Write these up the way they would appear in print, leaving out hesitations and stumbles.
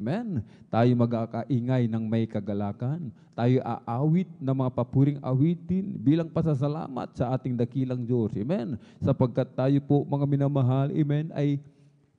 Amen. Tayo magkakaingay ng may kagalakan. Tayo aawit ng mga papuring awitin bilang pasasalamat sa ating dakilang Diyos. Amen. Sapagkat tayo po, mga minamahal, amen, ay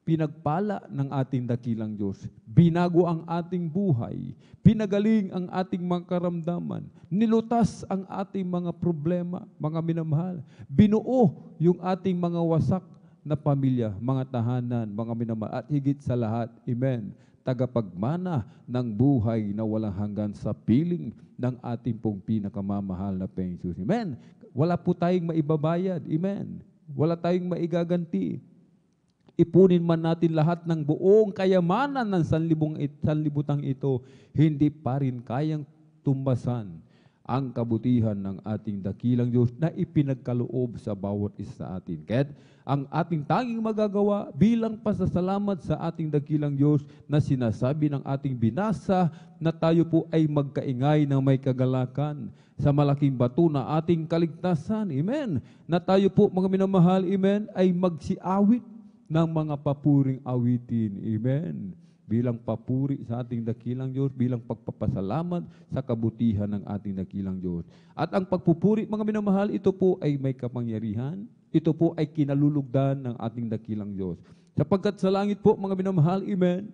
pinagpala ng ating dakilang Diyos. Binago ang ating buhay. Pinagaling ang ating mga karamdaman. Nilutas ang ating mga problema, mga minamahal. Binuo yung ating mga wasak na pamilya, mga tahanan, mga minamahal. At higit sa lahat, amen, tagapagmana ng buhay na walang hanggan sa piling ng ating pong pinakamamahal na Panginoon. Amen. Wala po tayong maibabayad. Amen. Wala tayong maigaganti. Ipunin man natin lahat ng buong kayamanan ng sanlibutang ito, hindi pa rin kayang tumbasan ang kabutihan ng ating dakilang Diyos na ipinagkaloob sa bawat isa sa atin. Kaya ang ating tanging magagawa bilang pasasalamat sa ating dakilang Diyos na sinasabi ng ating binasa na tayo po ay magkaingay ng may kagalakan sa malaking bato na ating kaligtasan. Amen. Na tayo po, mga minamahal, amen, ay magsiawit ng mga papuring awitin. Amen. Bilang papuri sa ating dakilang Diyos, bilang pagpapasalamat sa kabutihan ng ating dakilang Diyos. At ang pagpupuri, mga minamahal, ito po ay may kapangyarihan. Ito po ay kinalulugdan ng ating dakilang Diyos. Sapagkat sa langit po, mga minamahal, amen,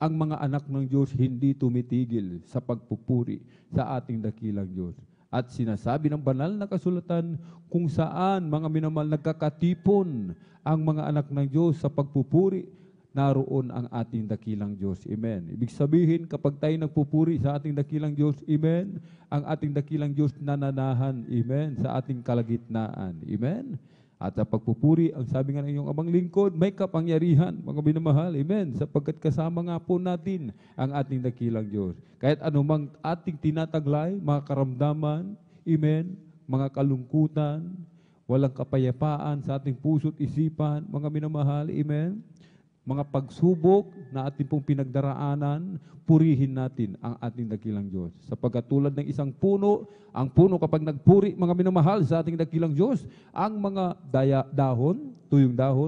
ang mga anak ng Diyos hindi tumitigil sa pagpupuri sa ating dakilang Diyos. At sinasabi ng banal na kasulatan kung saan, mga minamahal, nagkakatipon ang mga anak ng Diyos sa pagpupuri, naroon ang ating dakilang Diyos. Amen. Ibig sabihin, kapag tayo nagpupuri sa ating dakilang Diyos, amen, ang ating dakilang Diyos nananahan, amen, sa ating kalagitnaan. Amen. At sa pagpupuri, ang sabi nga ng iyong amang lingkod, may kapangyarihan, mga minamahal, amen, sapagkat kasama nga po natin ang ating dakilang Diyos. Kahit anumang ating tinataglay, mga karamdaman, amen, mga kalungkutan, walang kapayapaan sa ating puso't isipan, mga minamahal, amen, mga pagsubok na ating pong pinagdaraanan, purihin natin ang ating dakilang Diyos. Sapagkat tulad ng isang puno, ang puno kapag nagpuri, mga minamahal sa ating dakilang Diyos, ang mga dahon,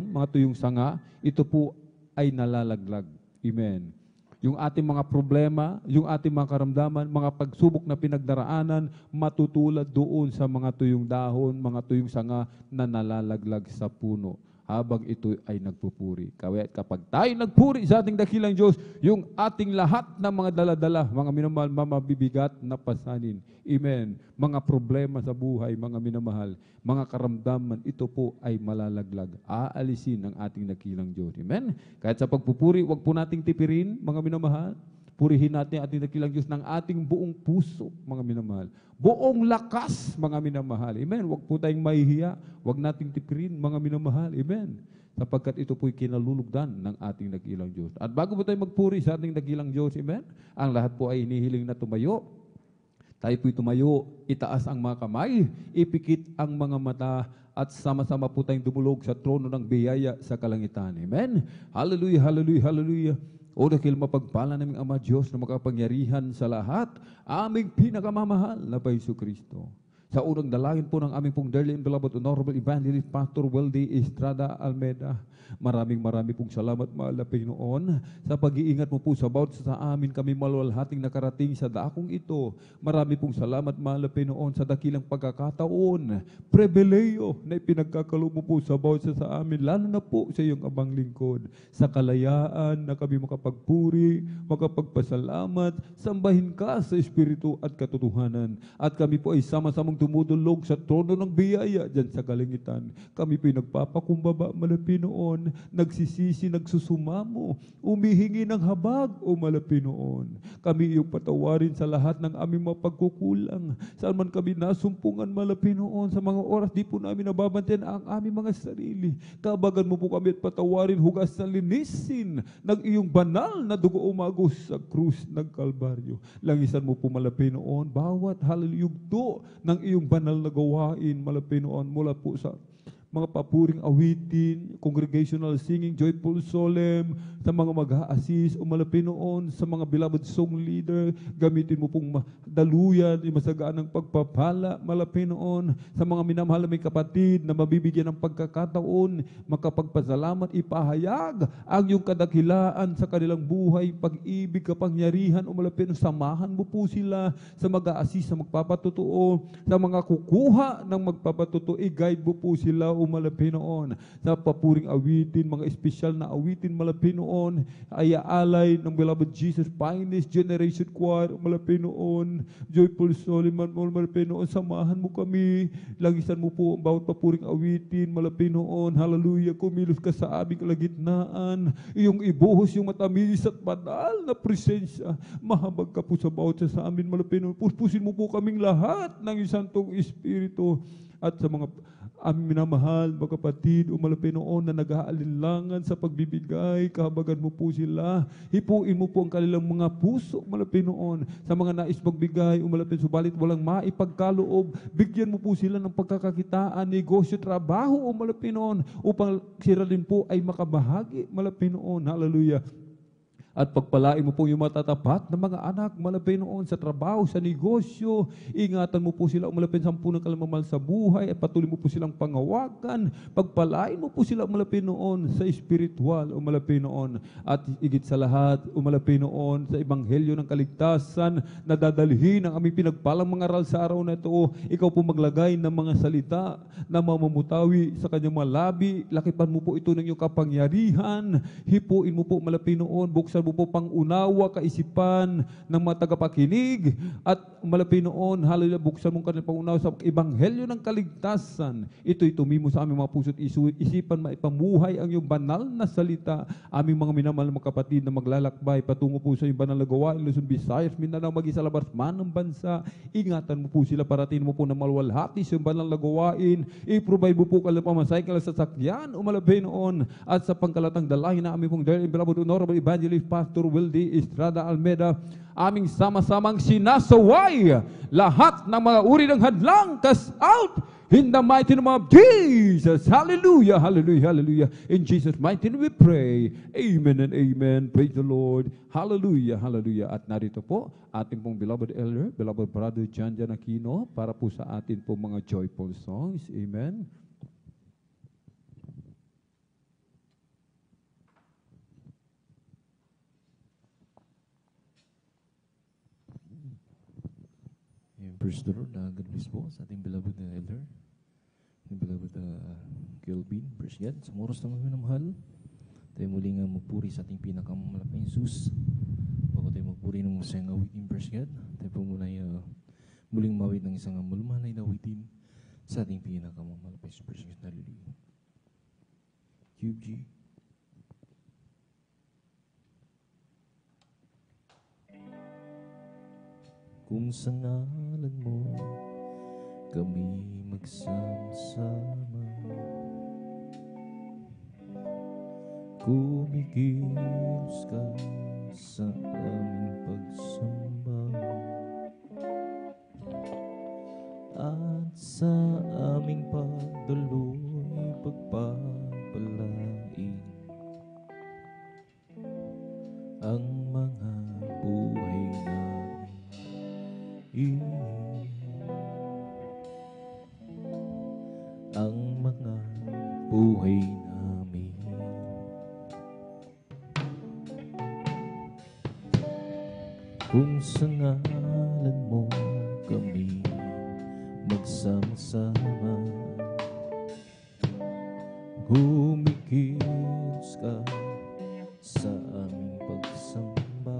mga tuyong sanga, ito po ay nalalaglag. Amen. Yung ating mga problema, yung ating mga karamdaman, mga pagsubok na pinagdaraanan, matutulad doon sa mga tuyong dahon, mga tuyong sanga na nalalaglag sa puno habang ito ay nagpupuri. Kaya kapag tayo nagpuri sa ating dakilang Diyos, yung ating lahat ng mga daladala, mga minamahal, mamabibigat na pasanin. Amen. Mga problema sa buhay, mga minamahal, mga karamdaman, ito po ay malalaglag. Aalisin ng ating dakilang Diyos. Amen. Kahit sa pagpupuri, wag po nating tipirin, mga minamahal. Purihin natin ang ating dakilang Diyos ng ating buong puso, mga minamahal. Buong lakas, mga minamahal. Amen. Huwag po tayong mahihiya. Huwag nating tipirin, mga minamahal. Amen. Sapagkat ito po'y kinalulugdan ng ating dakilang Diyos. At bago po tayo magpuri sa ating dakilang Diyos, amen, ang lahat po ay hinihiling na tumayo. Tayo po'y tumayo, itaas ang mga kamay, ipikit ang mga mata, at sama-sama po tayong dumulog sa trono ng biyaya sa kalangitan. Amen. Hallelujah, hallelujah, hallelujah. O dakil mapagpala naming Ama Diyos na makapangyarihan sa lahat, aming pinakamamahal na Paiso Kristo. Sa unang dalangin po ng aming pong dearly and beloved Honorable Evangelist Pastor Weldy Estrada Almeida, maraming pong salamat, mahal na Panginoon, sa pag-iingat mo po sa bawat sa amin kami maluwalhating nakarating sa dakong ito. Marami pong salamat, mahal na Panginoon, sa dakilang pagkakataon, pribileyo na ipinagkakaloob mo po sa bawat sa amin, lalo na po sa iyong abang lingkod, sa kalayaan na kami makapagpuri, makapagpasalamat, sambahin ka sa Espiritu at katotohanan. At kami po ay sama-samang tumutulog sa trono ng biyaya dyan sa kalangitan. Kami po'y nagpapakumbaba, Malapinoon, nagsisisi, nagsusumamo, umihingi ng habag, o Malapinoon. Kami iyong patawarin sa lahat ng aming mga pagkukulang. Saan man kami nasumpungan, Malapinoon, sa mga oras di po namin nababantayan ang aming mga sarili. Kabagan mo po kami at patawarin, hugas na linisin ng iyong banal na dugo umagos sa krus ng Kalbaryo. Langisan mo po, Malapinoon, bawat haliyugto ng iyong banal na gawain, Malapinoon, mula po sa mga papuring awitin, congregational singing, joyful solemn, sa mga mag-a-assist, o Malapinoon, sa mga beloved song leader, gamitin mo pong daluyan, masagaan ng pagpapala, Malapinoon, sa mga minamahal na may kapatid na mabibigyan ng pagkakataon, makapagpasalamat, ipahayag ang iyong kadakilaan sa kanilang buhay, pag-ibig, kapangyarihan, o Malapinoon, samahan mo po sila sa mag-a-assist, sa magpapatotoo, sa mga kukuha ng magpapatotoo, i-guide mo po sila, o Malapinoon, sa papuring awitin, mga espesyal na awitin, Malapinoon, ay aalay ng beloved Jesus Finest Generation Choir, Malapinoon, Joyful Soliman, Malapinoon, samahan mo kami, lagisan mo po ang bawat papuring awitin, Malapinoon, hallelujah, kumilos ka sa aming kalagitnaan, iyong ibuhos yung matamis at banal na presensya, mahabag ka po sa bawat sa amin, Malapinoon, puspusin mo po kaming lahat ng Santong Espiritu, at sa mga aming minamahal, mga kapatid, umalapin noon na nag-aalinlangan sa pagbibigay, kahabagan mo po sila. Hipuin mo po ang kanilang mga puso, umalapin noon. Sa mga nais magbigay, umalapin, subalit walang maipagkaloob. Bigyan mo po sila ng pagkakakitaan, negosyo, trabaho, umalapin noon, upang sila din po ay makabahagi, umalapin noon. Hallelujah. At pagpalain mo po yung matatapat na mga anak, malapit noon sa trabaho, sa negosyo. Ingatan mo po sila, malapit sa ng kalamamahal sa buhay, at patuloy mo po silang pangawakan. Pagpalain mo po sila, malapit noon sa espiritual, malapit noon. At higit sa lahat, malapit noon sa ebanghelyo ng kaligtasan na dadalhin ang aming pinagpalang mga aral sa araw na ito. Ikaw po maglagay ng mga salita na mamamutawi sa kanyang mga labi. Lakipan mo po ito ng iyong kapangyarihan. Hipuin mo po, malapit noon, buksan mo po pang-unawa, kaisipan ng mga tagapakinig, at malapit noon, hallelujah, buksan mong kanilang pang-unawa sa ebanghelyo ng kaligtasan. Ito'y tumimo sa aming mga puso't isipan, maipamuhay ang iyong banal na salita. Aming mga minamahal mga kapatid na maglalakbay patungo po sa iyong banal na gawain, Luzon, Visayas, Mindanao, mag-isa labas man ng bansa. Ingatan mo po sila, parating mo po na malwalhati sa iyong banal na gawain. I-provide mo po kanilang pamasahe, kanilang sasakyan, umalapit noon, at sa pangkalatang dalangin na aming pong dearly beloved honorable evangelist Pastor Wildy Estrada Almeda, aming sama-samang sinasaway lahat ng mga uri ng hadlang, cast out in the mighty name of Jesus. Hallelujah, hallelujah, hallelujah. In Jesus' mighty name we pray. Amen and amen. Praise the Lord. Hallelujah, hallelujah. At narito po, ating pong beloved elder, beloved brother John Aquino, para po sa atin po mga joyful songs. Amen. Praise the Lord. God bless po sa ating beloved na elder, ating beloved Kelvin. Praise God. Sa oras na mga minamahal, tayo muling magpuri sa ating pinakamalapang Jesus. Bago tayo magpuri ng masayang awitin, praise God, tayo po muna muling mawid ng isang malumhanay na awitin sa ating pinakamalapang Jesus. Praise God. Hallelujah. QG. Kung sa ngalan mo kami magsama-sama, kumikilos ka sa aming pagsamba, at sa aming pagdaloy pagpapalain ang mga buhay namin. Ang mga buhay namin. Kung sa ngalan mo kami magsama-sama, humikilos ka sa aming pagsamba,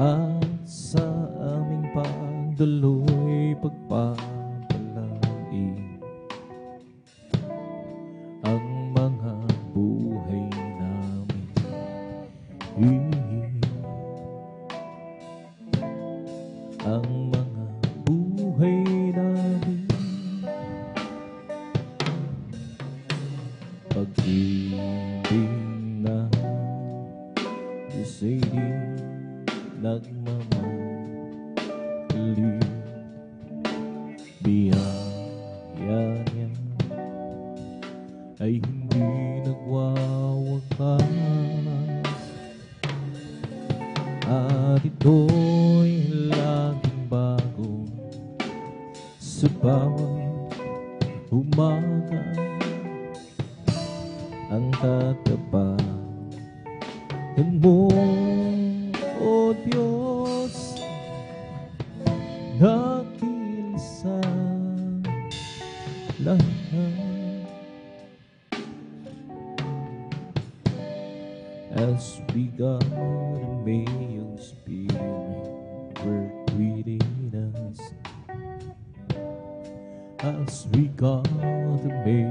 at sa aming pagdaloy pagpapalain ang mga buhay namin. Ang mga buhay namin. Pag-ibig na isa'y di nagmamahali, biyaya niya ay hindi nagwawakas, at ito'y laging bago sa bawat umaga. Ang katapahan mo, O Diyos, dakil sa lahat. As we got may your Spirit work within us. As we got may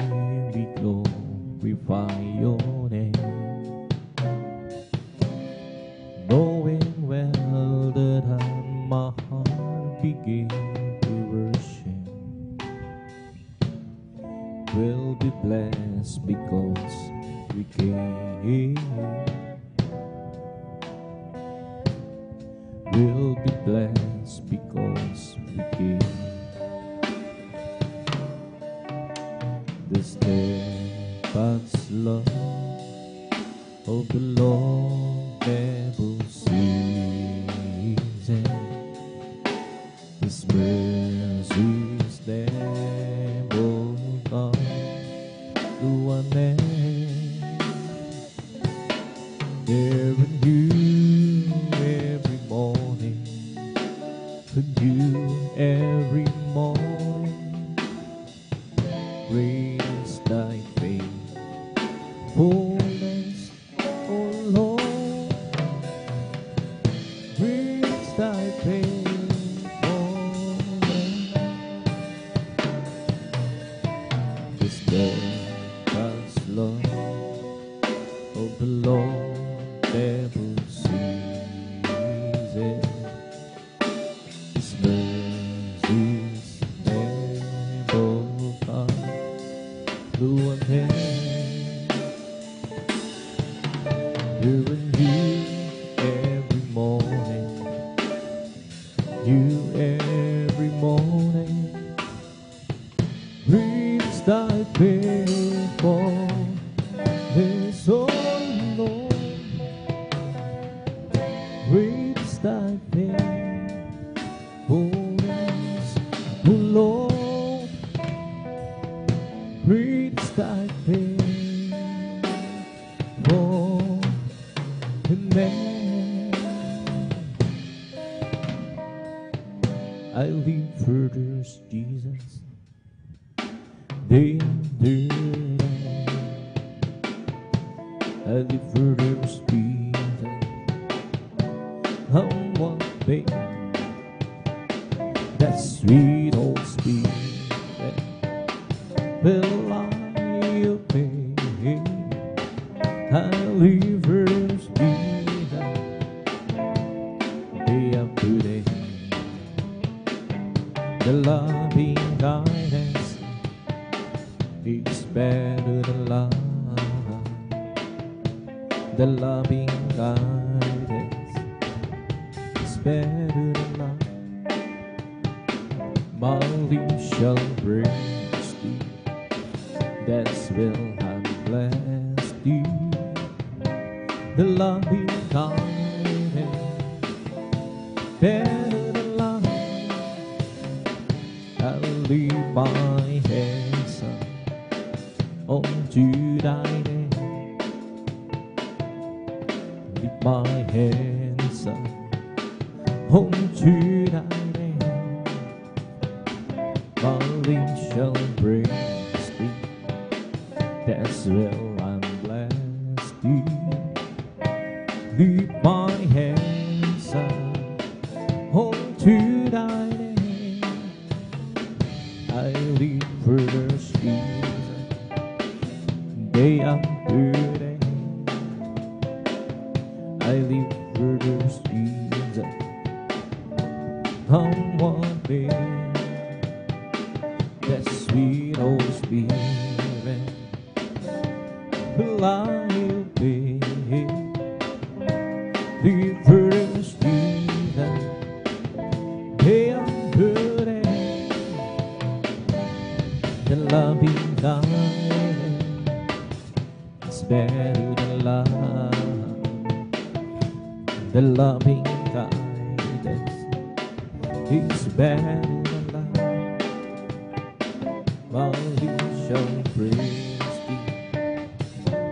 we glorify your name, knowing well that my heart began to blessed because we came. We'll be blessed because we came. The steadfast love of the Lord never ceases. His mercies never come to an end. They're new every morning, new every morning. Great is thy faithfulness, O Lord. Great is thy faithfulness. The steadfast love of the Lord never ceases. His mercies never come to an end. You're new every morning, new every morning. Great is thy faithfulness, O Lord. Great is thy faithfulness, O Lord. Great is thy faithfulness. I live for this Jesus, day after day. I live for this Jesus, how one day. That sweet old spirit will I obey. I live for this Jesus, day after day. The loving kindness is better than love. The loving kindness is better than love. My lips shall praise thee, that's will have blessed thee. The loving kindness better than love. I'll leave my hands unto thy name. Lift my hands unto thy name. My lips shall praise thee, that's will I'm blessed thee. Lift my hands unto thy name. I live for this Jesus, day after day. I live for this Jesus, on one day. That sweet old spirit will I obey. Live for this Jesus, day after day. The loving kindness is better than love. The loving kindness is better than love. My lips shall praise thee,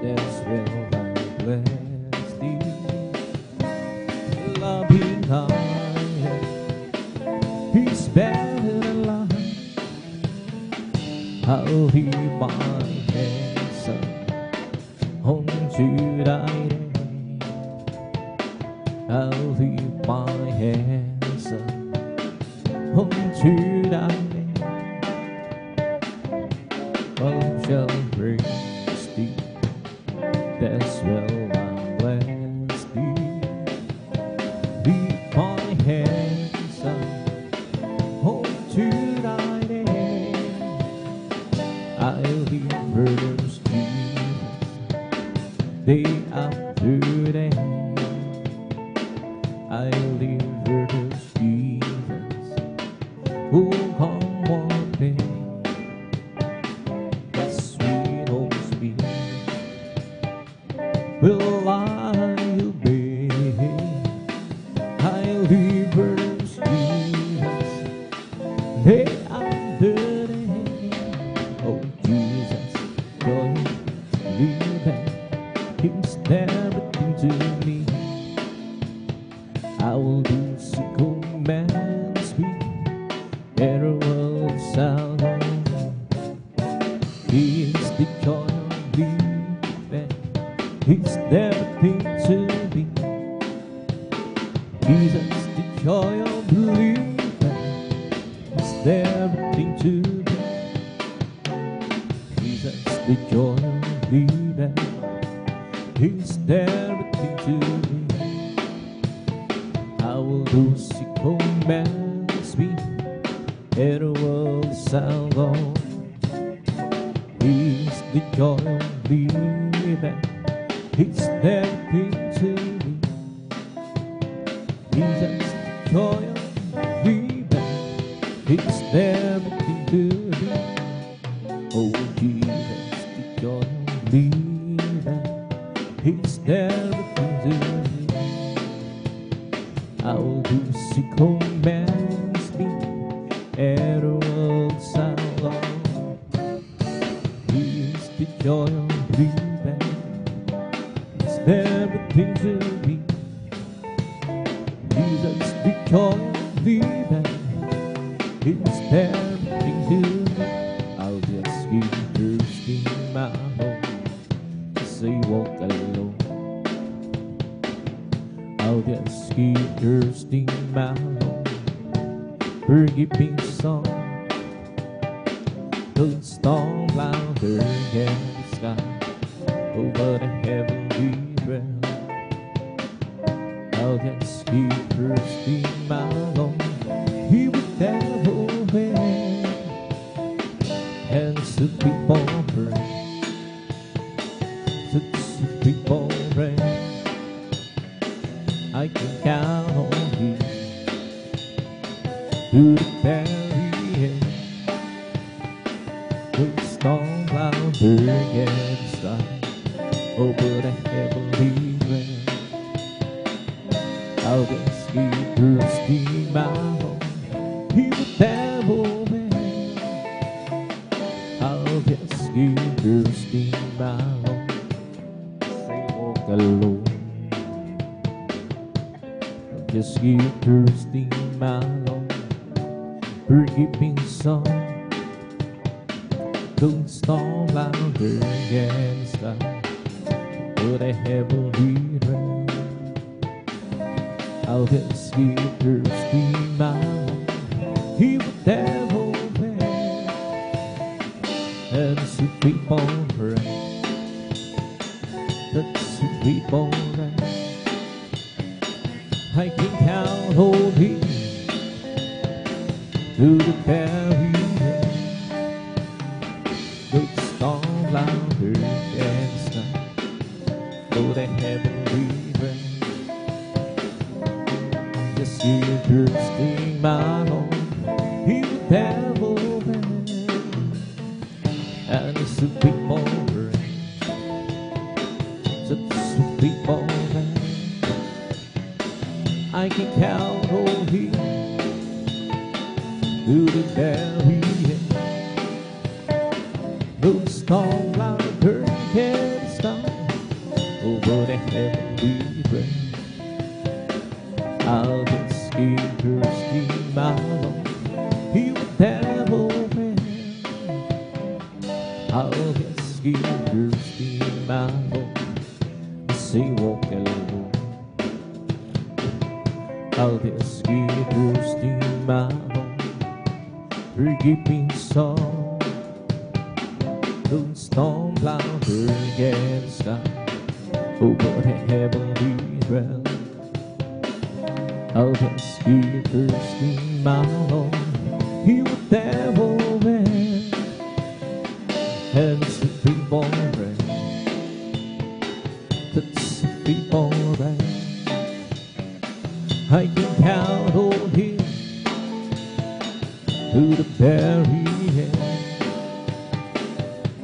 that's will I bless thee. The loving kindness is better than love. I'll leave my hands unto thy name. I'll leave my hands unto thy name. Oh, shall praise thee, that's well I bless thee. Leave my hands unto thy name. I live for this Jesus. rivers, Jesus, they are dirty. Oh Jesus, joy living, He's everything to me. I will do so commands me, better world sound. He is the joy of living, He's everything to me. Jesus, the joy of living, He's everything to me. Jesus, the joy of living, He's everything to me. I will do she commands me, and the world sound on. He's the joy of living, He's everything to me. Jesus, the joy of living, He's everything to me. Oh Jesus, the joy of living, He's everything to me. I will do she commands me, and the world sound on. He's the joy of living, He's everything to me. Jesus, the joy of living, He's everything to me. I'll just keep thirsty in my home, say walk alone. I'll just keep thirsty in my home, forgiving song. The storm louder in the sky, over the heavenly realm. I'll just keep thirsty in my home, He would never win. And to people pray, to people pray, I can count on Him through the very end. The storm clouds against the sky, over the heavenly realm. I'll just keep thirsty in my home, He would never win. I'll just keep thirsty in my home, say walk alone. I'll just keep thirsty in my home, forgiving song. Don't storm louder against the sky, over the heavenly realm. I'll just keep thirsty in my home, He would never win. And to people pray, that's to people pray, I can count on Him through the very end. The storm louder against the sky, over the heavenly realm. Just keep thirsty in my home, He would never win. And it's the people pray, just the people pray, I can count on Him through the very end. The storm louder can stop over the heavenly realm. I'll just keep thirsty in my home, He would never win. I'll just keep thirsty in my home, say walk alone. I'll just keep thirsty in my home, forgiving song. The storm louder against the sky, over the heavenly realm. I'll just keep thirsty in my home, He would never win. And it's the people pray, that's the people pray, I can count on Him to the very end.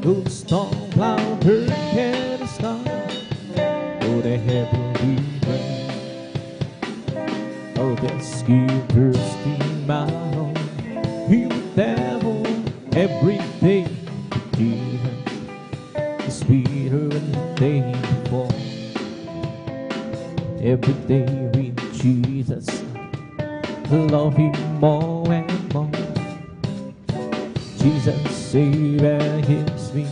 The storm cloud hurricane the sky, oh the heavenly realm. this thirsty mouth. He would devil every day. Jesus is sweeter than the day before. Every day with Jesus, I love Him more and more. Jesus Savior gives me,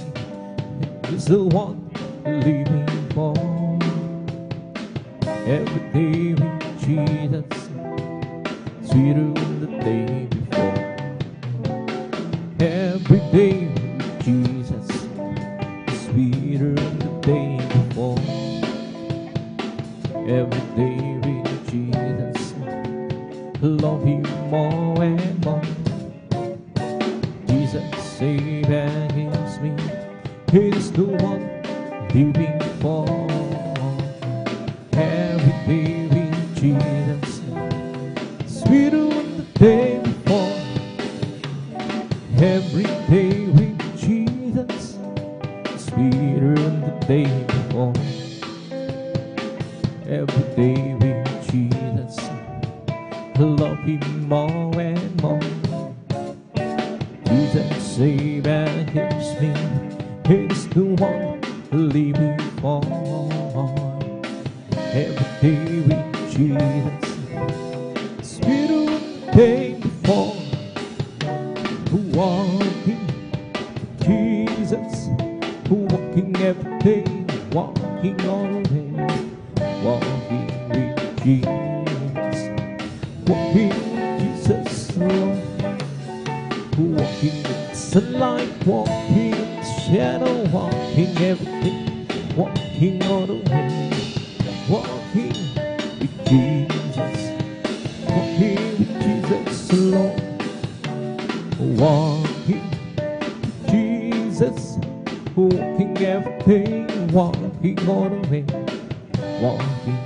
He's the one living for. Every day with Jesus, sweeter than the day before. Every day with Jesus, sweeter than the day before. Every day with Jesus, love Him more and more. Jesus Savior gives me, He's the one living for. Every day with Jesus, sweeter than the day before. Every day with Jesus, sweeter than the day before. Every day with Jesus, I love Him more and more. Jesus Savior gives me, He's the one living for. Every day with Jesus, sweeter than the day before. Walking with Jesus, walking every day, walking all the way. Walking with Jesus, walking with Jesus alone. Walking in sunlight, walking in the shadow, walking every day, walking all the way. Walking with Jesus, walking with Jesus alone. Walking with Jesus, walking every day, walking all the way. Walking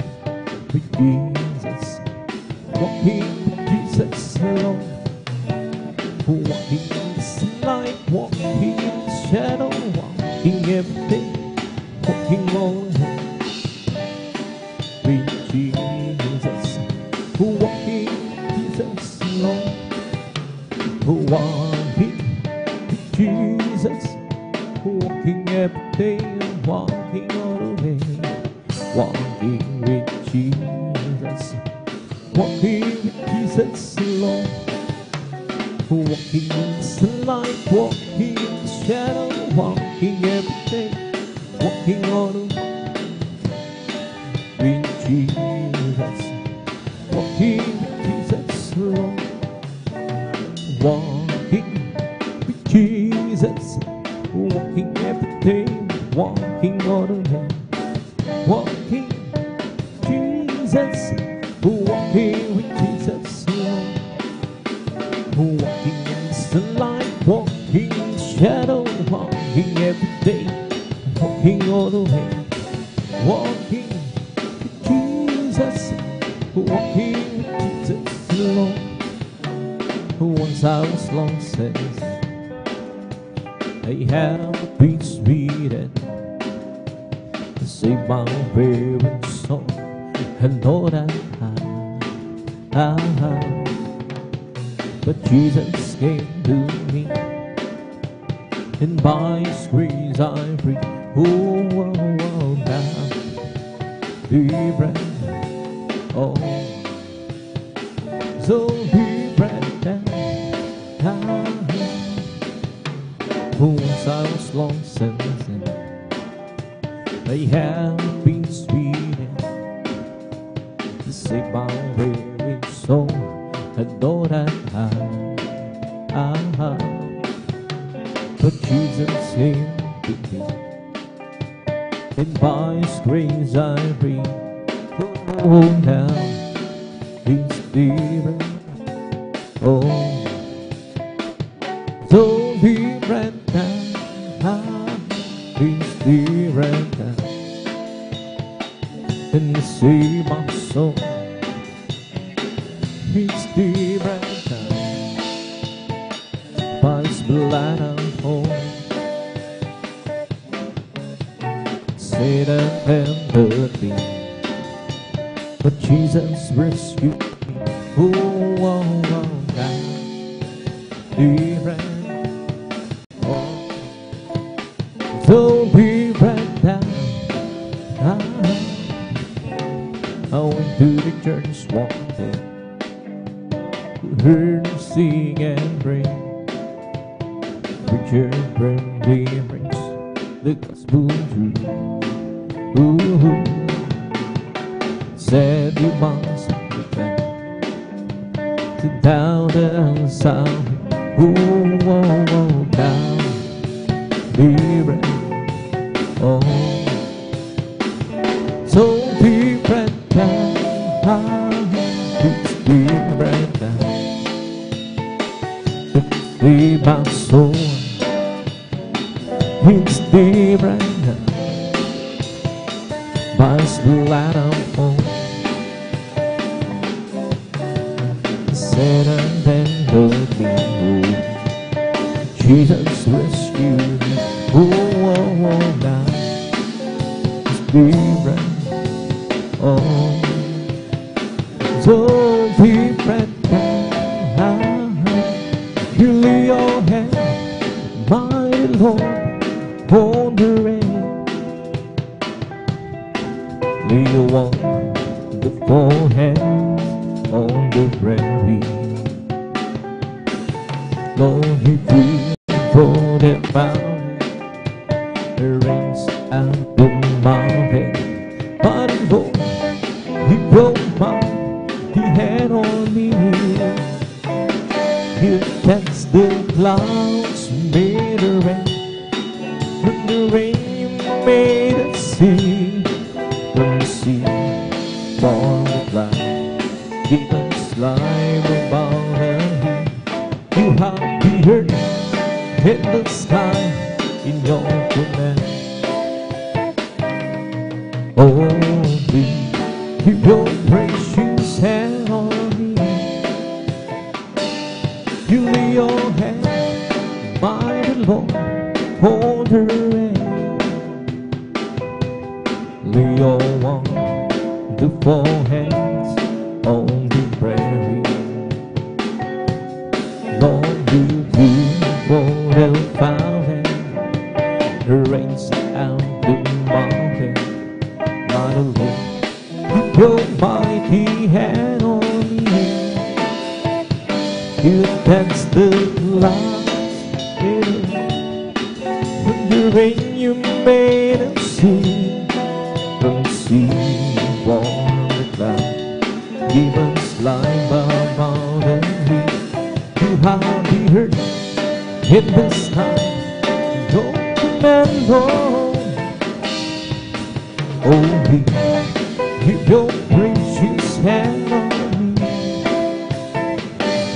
with Jesus, walking with Jesus alone. Walking in the sunlight, walking in the shadow, walking every day, walking all the way. With Jesus, walking with Jesus alone. Walking with Jesus, walking every day, walking all the way. Walking with Jesus, walking with Jesus alone. Walking in the sunlight, walking in the shadow, walking every day, walking all the way. With Jesus, walking with Jesus alone. Walking with Jesus, walking every day, walking all the way. Walking Jesus, walking with Jesus alone. Walking in the sunlight, walking in the shadow, walking every day, walking all the way. Walking with Jesus, walking with Jesus alone. Once I was lost, I have been sweetened to save my very soul. I know that but Jesus came to me, and by His grace I'm free. Oh, oh, oh, now be brand, oh, so be brand now. Once I was lost and sin, I have been sweetened to save my weary soul. I know that but Jesus came to me, and by His grace I'm free. Oh, now He's different. Oh, so different now. He's different now, and He saved my soul. He's different now. By His blood I'm whole. Satan tempted me, but Jesus rescued me. Oh, oh, oh, now be right. Oh, don't be right down. I went to the church one day, heard him sing and pray. Preacher bring the brings the gospel truth. Ooh, said you must repent to down the sound. Ooh, oh, oh, down be right. Oh, so be right down. It's be right down. It's my soul. It's be right down. My slide of home. Said and then look me home. Jesus rescued me. Oh, oh, oh, now it's be right. Oh, so be right down. You lay your hand, my Lord, on the rain. Lay your wonderful hand on the prairie. Lord, you breathe for the mountain, the rains and the mountain. But Lord, you broke my hand on me. You cast the clouds, made a rain. From the rain you made a sea. From the sea, born the cloud. Give us life about and you have the earth in the sky in your command. Oh, please keep your precious hand on me. You lay your hand, my Lord, hold her hand. Lay your wonderful hands on the prairie. Lord, you beautiful the fountain, the rains out the mountain. My Lord, your mighty hand on me. You dance the clouds in the rain you made a sea. From the sea, born the cloud. Give us life above and we. You have the earth in the sky. Your command, Lord. Oh, please keep your precious hand on me.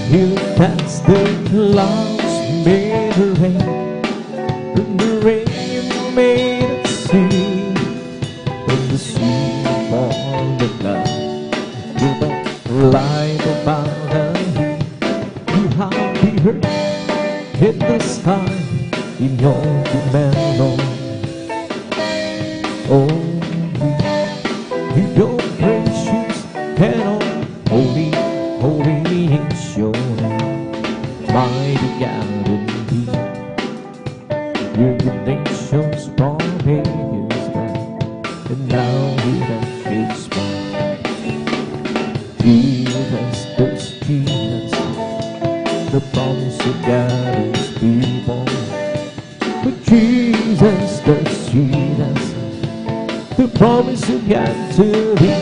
You dance the clouds, made a rain. From the rain you made a sea. From the sea, born the cloud. Give us life about and you have the earth in the sky in your command, Lord. Oh, keep your precious hand on. Holy, holy is your name. Mighty God indeed. Your good nations brought his back, and now he has his back. Jesus, there's Jesus, the promise of God is people. But Jesus, there's Jesus, the promise of God to be.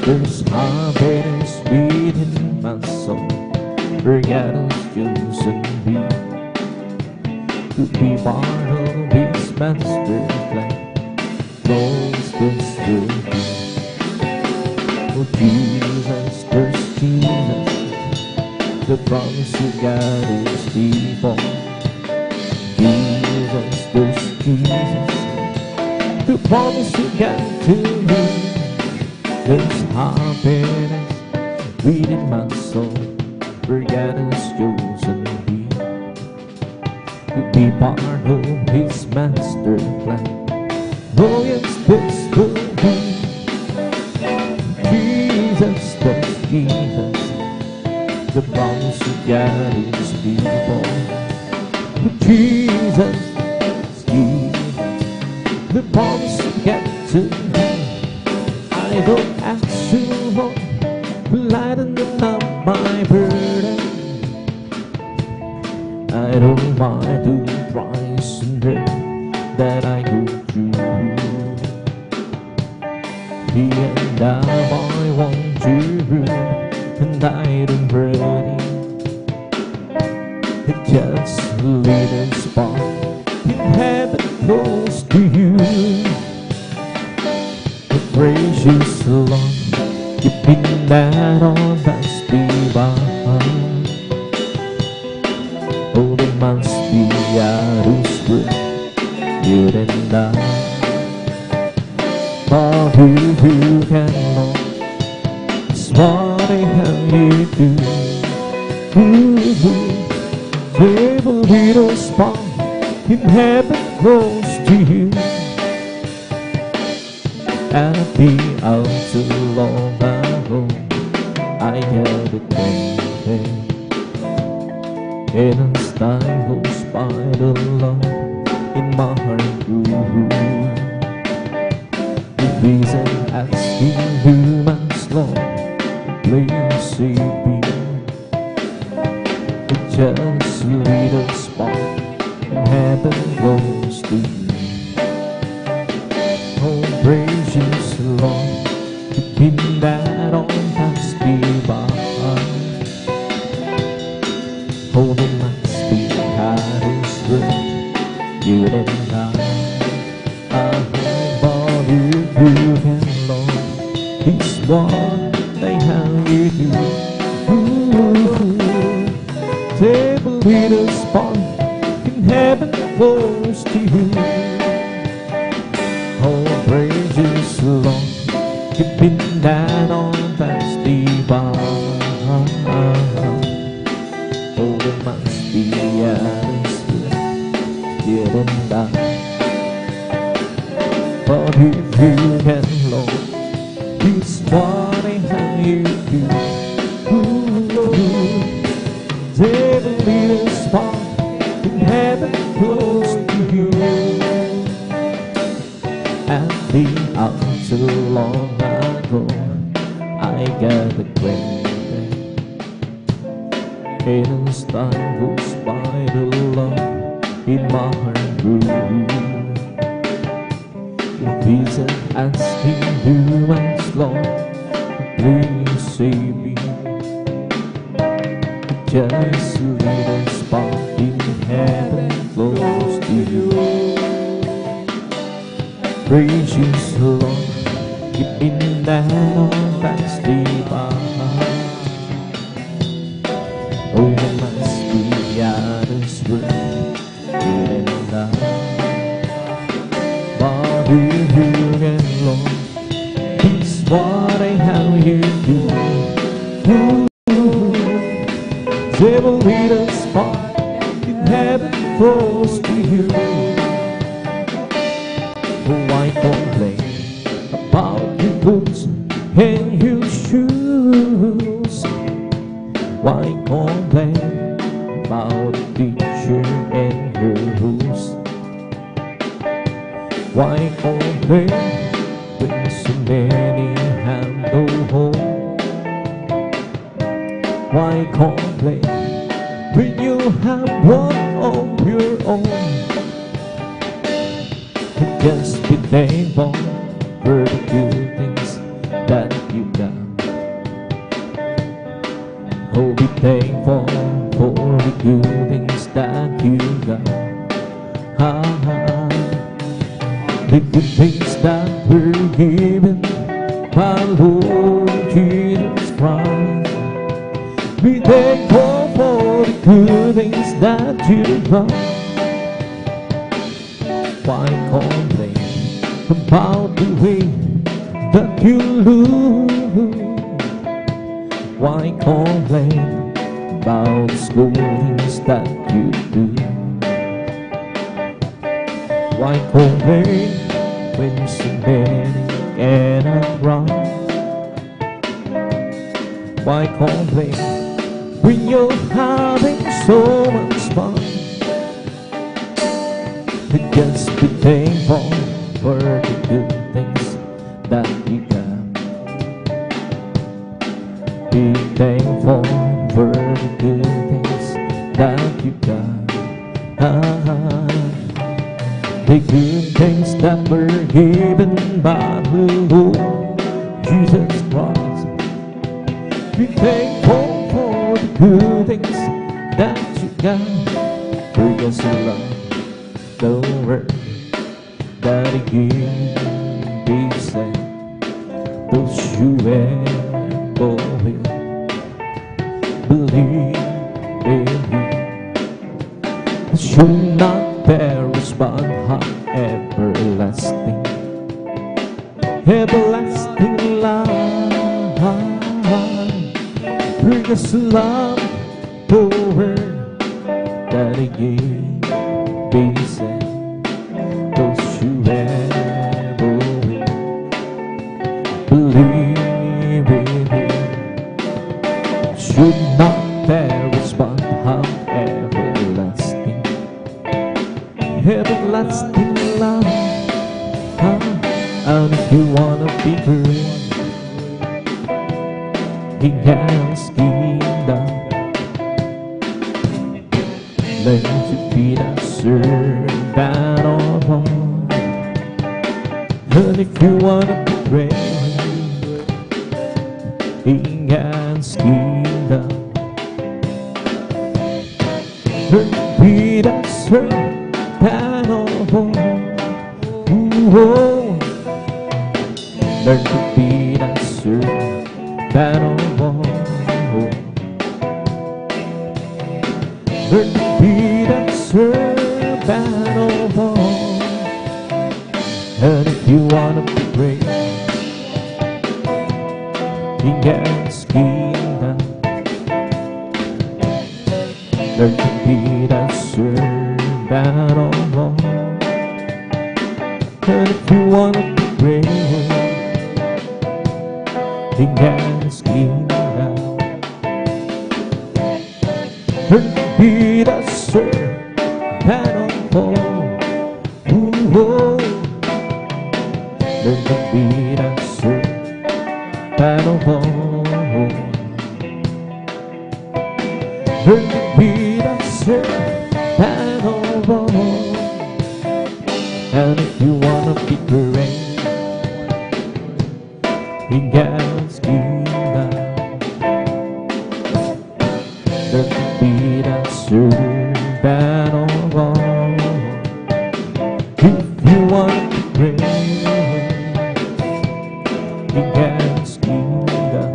There's happiness within my soul, for God has chosen me to be part of His master plan. Knows this will be. Oh Jesus, there's Jesus, the promise of God is people. Jesus, there's Jesus, the promise of God to me. There's happiness within my soul, for God has chosen me to be part of His master plan. Oh yes, this will be. Jesus, there's Jesus, the promise of God is people. Jesus, the promise of God to me. I don't ask you, Lord, lighten up my burden. I don't mind the price and hurt that I go through. He and I want you, and I don't pray. It just a little spark in heaven close to you. The precious Lord, you've been that on that's divine. Oh, there must be a whisper, you and I. For who can know it's what I have you do. There will be no spot in heaven close to you. I've been out so long ago, I had a thing. And as time goes by, the love in my heart grew. Please and asking humans, Lord, please save me. It's just a little spark in heaven close to you. Oh, gracious Lord, you've been that on past divine. Oh, there must be a hardest word, you and I. You can, Lord, it's what they have you do. Table with a spot in heaven close to you. Oh, praises, Lord, you've been that on that's divine. Oh, there must be a whisper, you and I. But if you can, Lord, it's what I have you do. Take a little spot in heaven close to you. I've been out so long ago, I got acquainted. And as time goes by, the love in my heart grew. Please and asking humans, Lord, please save me. Just a little spot in heaven close to you. Gracious Lord, you've been down that's divine. Oh, there must be others worth you and I. You can, Lord, it's what I have you do. There will be a spot in heaven close to you. Oh, I complain about your boots and your shoes. Why complain about the teacher and her rules? Why complain when so many have no home? Why complain when you have one of your own? And just be thankful for the good things that you got. Oh, be thankful for the good things that you got. The good things that were given by Lord Jesus Christ. Be thankful for the good things that you got. Why complain about the way that you lose? Why complain about the scoldings that you do? Why complain when so many cannot run? why complain when you're having so much fun? Just be thankful for the good things that you got. Be thankful for the good things that you got. The good things that were given by the Lord Jesus Christ. Be thankful for the good things that you got. Because you love the word that He gave me said, those who ever will believe in Him should not perish but have everlasting, everlasting life. Because love the word that He gave me said, those who ever will believe in Him should not perish but have everlasting, everlasting life. And if you wanna be great in God's kingdom, learn to be that servant of all. And if you wanna be great in God's kingdom, learn to be that servant of all. Ooh, learn to be that servant of all. Learn to be that servant of all. And if you wanna be great in God's kingdom, learn to be that servant of all. And if you wanna be great in God's kingdom, learn to be that servant of all. Ooh, learn to be that servant of all. Learn to be that servant of all. And if you wanna be great in God's kingdom, learn to be that servant of all. If you wanna be great in God's kingdom,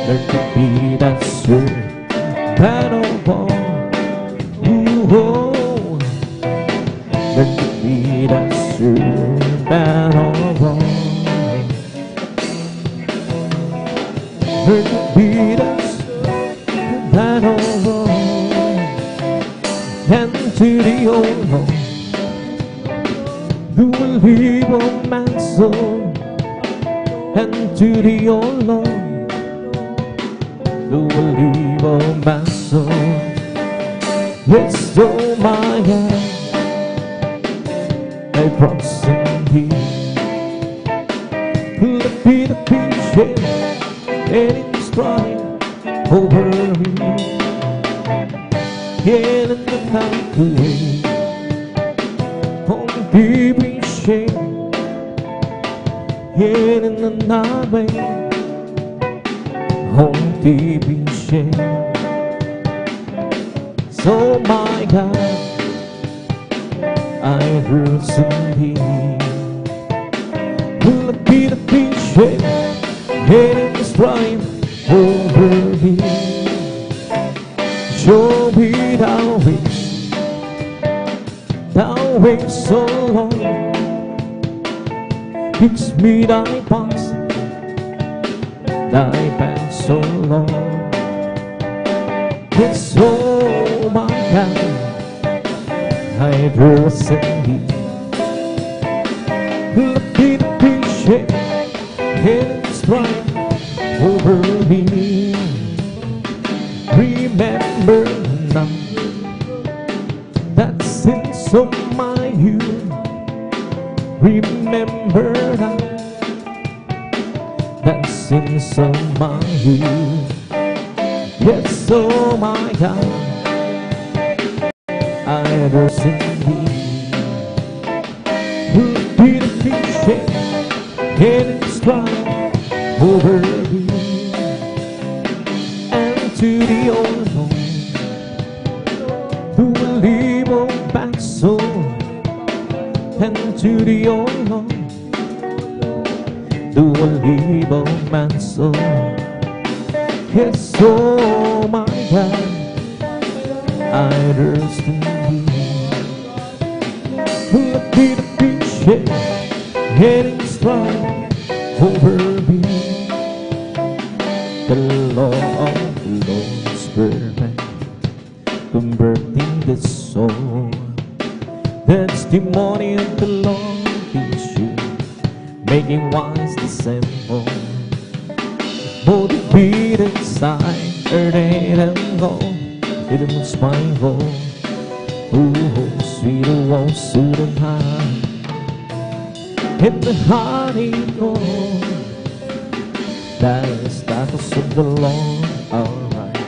learn to be that servant of all. Ooh, learn to be that servant of all. Learn to be that servant of all. And to the old Lord, who will leave a man's soul. And to the old Lord, who will leave a man's soul. Yes, oh my God, I promise Thee, let be the peace and in strife over me, and in the night away, only be shame, and in the night way, only be shame. So my God, I trust in Thee. Will it be the peace and in the strife over me? Show me Thou ways so long. Teach me Thy paths, Thy path so long. Yes, oh my God, I trust in Thee. Let me be patient in strife over me. Remember now that since of my youth. Remember now that since of my youth. Yes, oh my God, I trust in thee. Who'll be the patient and strive over me, and to the old home who will leave all back soul, and to the old home who will leave all man soul. Yes, oh my God, I trust in thee. Who'll be the patient and strive over me, the law of the Lord's perfect, converting the soul. The testimony of the Lord is true, making wise the simple. Both the beat inside, earth and gold, it was my goal. Ooh, sweet, oh, sweet and high, in the honeycomb. That is the status of the Lord, alright.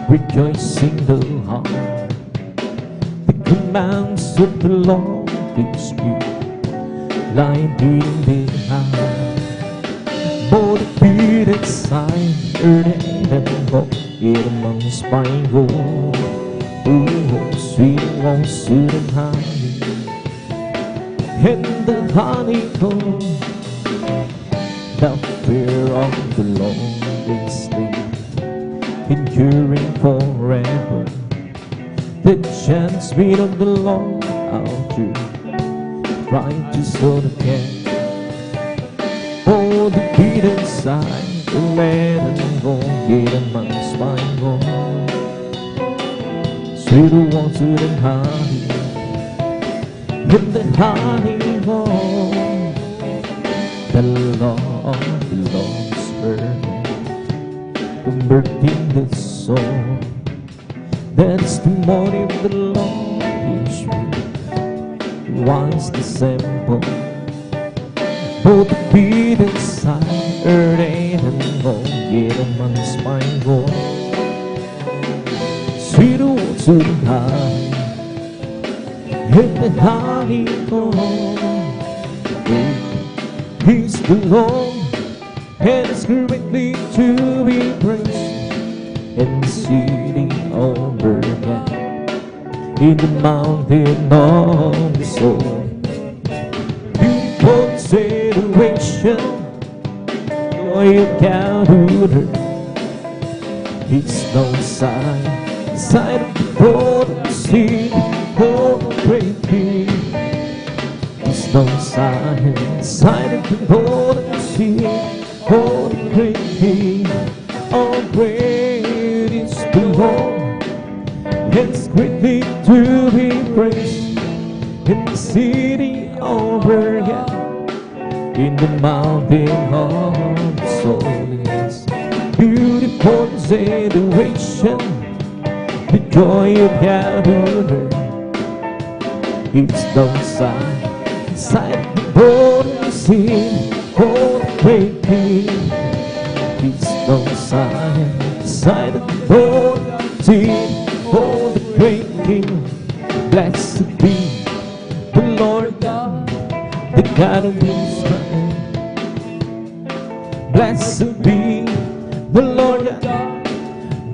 Rejoicing the heart, the commands of the Lord is pure, lying in the heart. Both the beat inside, earth and gold, it amongst my gold. Ooh, sweet, oh, sweet and high, in the honeycomb. The fear of the Lord is sleep, enduring forever. The chance beat of the Lord out through, righteous of the king. Oh, the beat inside, the let them go, get amongst my gold. Sweet ones to the honey, in the honeycomb. The law belongs perfect, converting the soul. The testimony of the Lord is true, wise the simple. Both the beat inside, earth and gold, get amongst my gold. Sweet old to the high, in the honeycomb. He's the Lord, and is greatly to be praised. In the city of Bergen, in the mountain of the soul. Beautiful situation, joy of Calvary. It's no sign of the golden sea, oh great King. It's no sign of the golden sea, oh the great King. Oh great is the Lord, it's greatly to be praised. In the city of Bergen, in the mountain of the soul. Beautiful situation, the joy of Calvary. It's no sign of the golden sea, oh the great King. It's no sign of the golden sea, oh the great King. Blessed be the Lord God, the God of Israel. Blessed be the Lord God,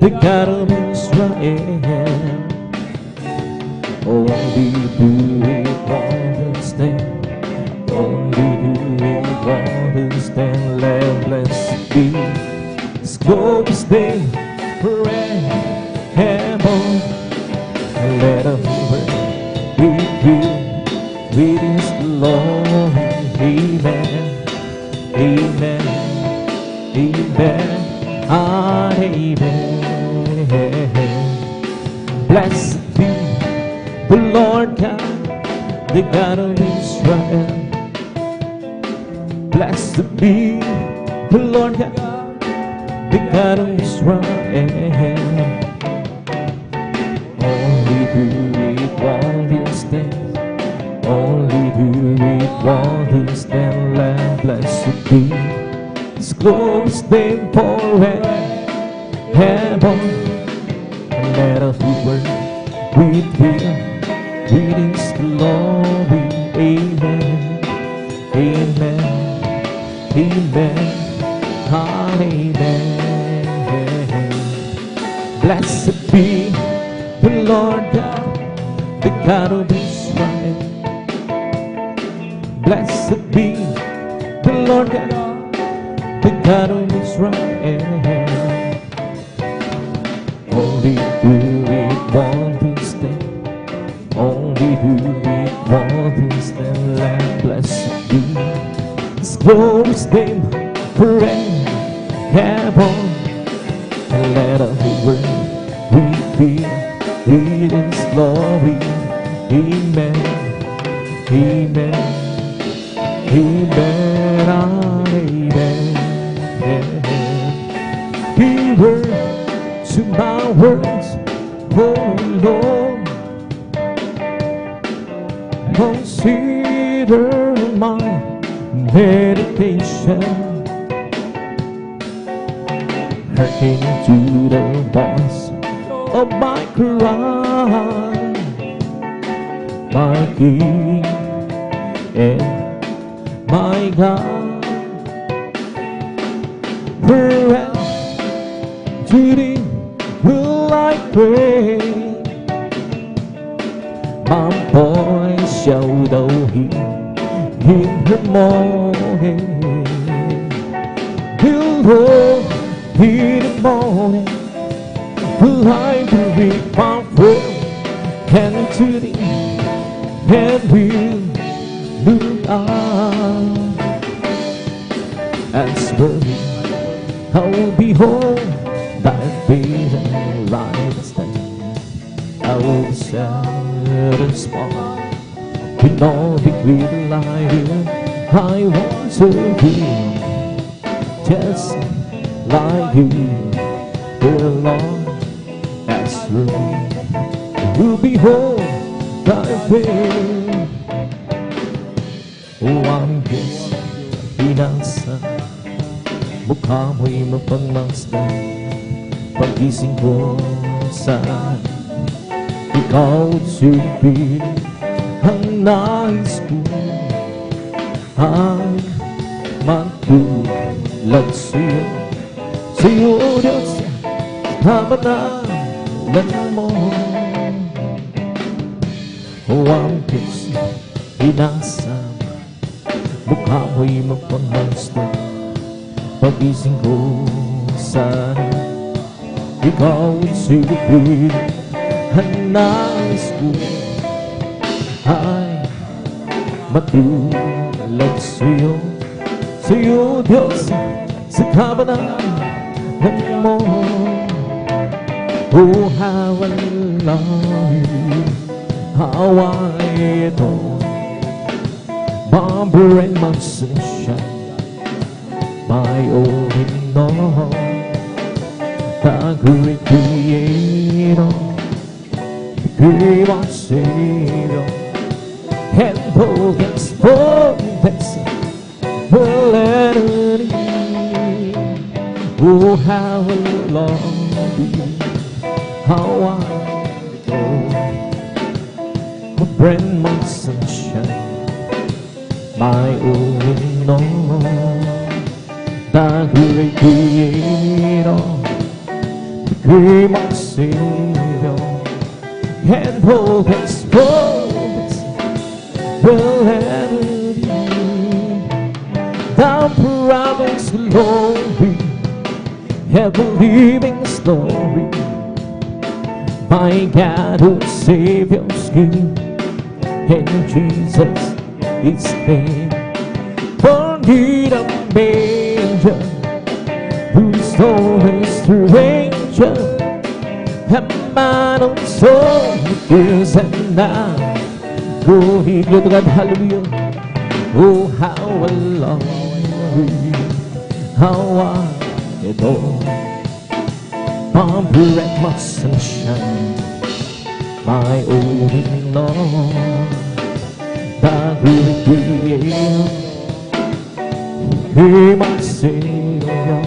the God of Israel. Only do we understand, only do we understand. Let blessed be His glorious name forever. Let us be filled with His glory. Amen, amen, amen, amen. Blessed be the Lord God, the God of Israel. Blessed be the Lord God, the God of Israel. Only do it while you stand. Only do it while you stand. Let blessed be His glorious name forever. Heaven, and let us work with Him, with His glory. Amen, amen, amen, amen. Blessed be the Lord God, the God of Israel. Blessed be the Lord God, the God of Israel. Only do it while we stand. Only do it while we stand. Let blessed be His glorious name forever. Heaven, and let us work with Him, with His glory. Amen, amen, amen, amen. Hear to my words, oh Lord. Consider my meditation. Hearken to the voice of my cry, my King and my God. Forever to Thee will I pray. My voice shall thou hear in the morning. Lord, in the morning will I bring my prayer and to Thee and will look up. As for me, I will behold Thy face and righteousness. I will be satisfied in all the great life. I want to be just like You, dear Lord. As for me, I will behold Thy face. O ang Diyos, pinansa, mukha mo'y mapagmasdan. Pag-gising ko sa Ikaw at silbi, ang nais ko ay magtulad sa'yo. Sa'yo, Diyos, habanalan mo. O ang Diyos, inasam, mukha mo'y mapagmasdan. Pag-gising ko sa Ikaw at silbi, ang nais ko ay matulad sa'yo. Sa'yo, Diyos, sa kabanalan mo. Oh, how I love You, how I adore my bread, my sunshine, my all in all. The great Creator, the great our Savior, and both His fullness will enter in. Oh, how I love You, how I adore my bread, my sunshine, my all in all. The great Creator, He my Savior, and both His fullness will enter in. The promised glory, ever-living story, my God, who Savior's King, and Jesus His name. Born in a manger, whose soul is stranger, and man on soul is and now. Glory to God, hallelujah. Oh, how I love You, how I ito, my bread, my sunshine, my only Lord, the great Creator, He my Savior,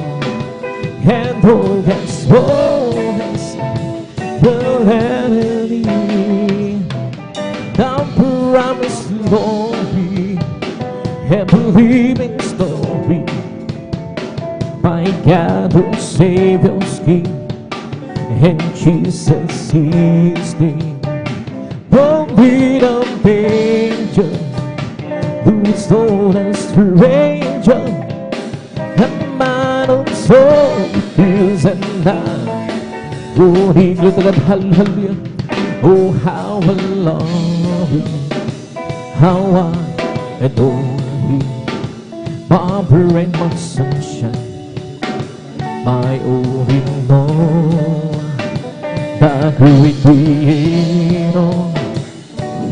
and all that's fullness will ever be. The promised glory and believing story, my God who Savior's King, and Jesus His name. Don't be the danger, who's told us stranger, and man of soul is and I. Oh, he looked at hallelujah. Oh, how I love you, how I adore you, my bread, my sunshine, my only Lord, the great Creator,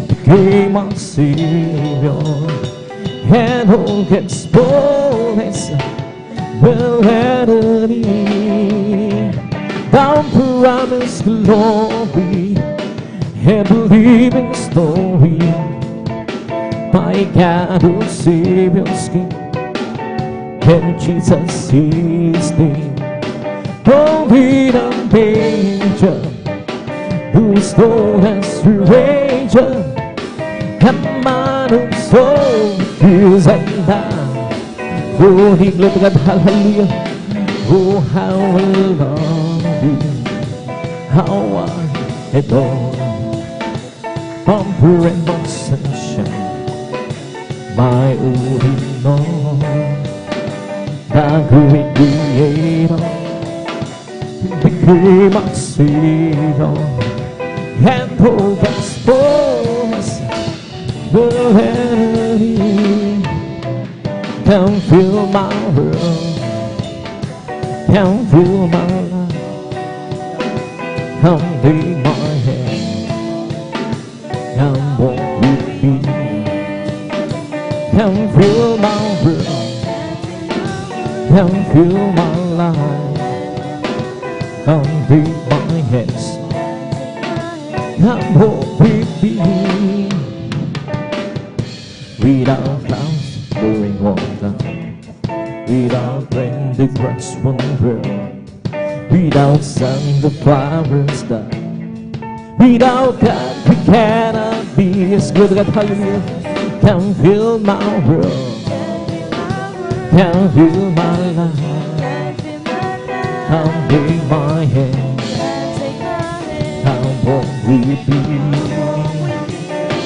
became my Savior, and all God's fullness will enter me. Thou promised glory and believing story, my God who Savior's King, and Jesus His name. Don't be the danger, who's told us stranger, and man of soul is and I. Oh, he looked at hallelujah. Oh, how I love you, how I adore you, my and my sunshine, my only Lord, the great Creator, became my Savior, and all God's fullness will enter me. Come fill my world, come fill my life, come be my hand, come walk with me. Come fill my world, come fill my life, come be my hands, come walk with me. Without clouds blowing water, without rain the grass won't grow, without sun the flowers die, without God we cannot be. As good as hallelujah. Come fill my world, come fill my life, come take my hand, come walk with me.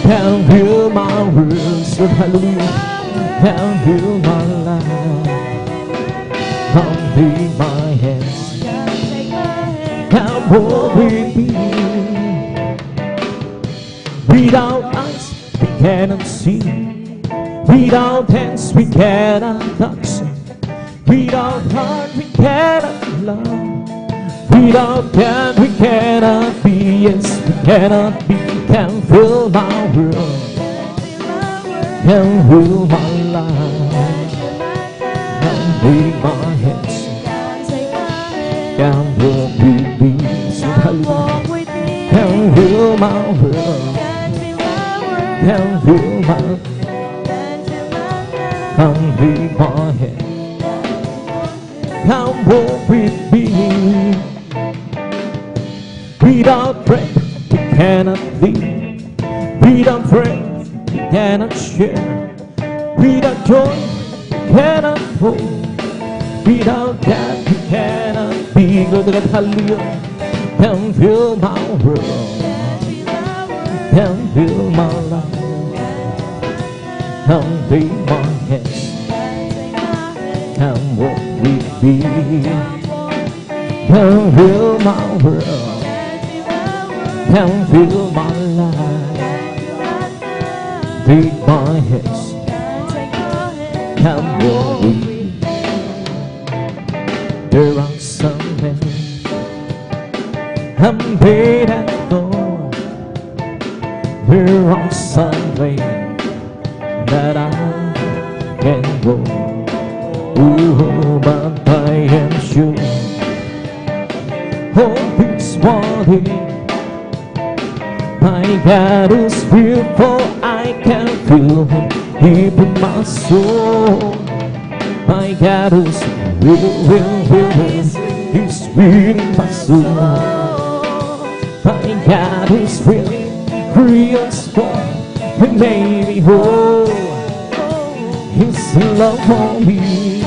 Come fill my world, so hallelujah. Come fill my life, come take my hands, come walk with me. Without eyes we cannot see, without hands we cannot touch, without heart we cannot love, without God we cannot be. Yes, we cannot be. Can fill my world, can fill my life, can take my hands, can walk with me. So hallelujah. Can fill my world, can fill my, can take my hand, can walk with me. Without breath we cannot live, without friends we cannot share, without joy we cannot hold, without God we cannot be. Go to that hallelujah. Can fill my world, can fill my life, can take my hands, can walk with me. Can fill my world, can fill my life, take my hands, can walk with me. There are some men I'm paid at all. There are some ways that I can go. Oh, but I am sure Oh, this morning, my God is real, for I can feel Him deep in my soul. My God is real, He's real in my soul. My God is real, His made me whole. His love for me,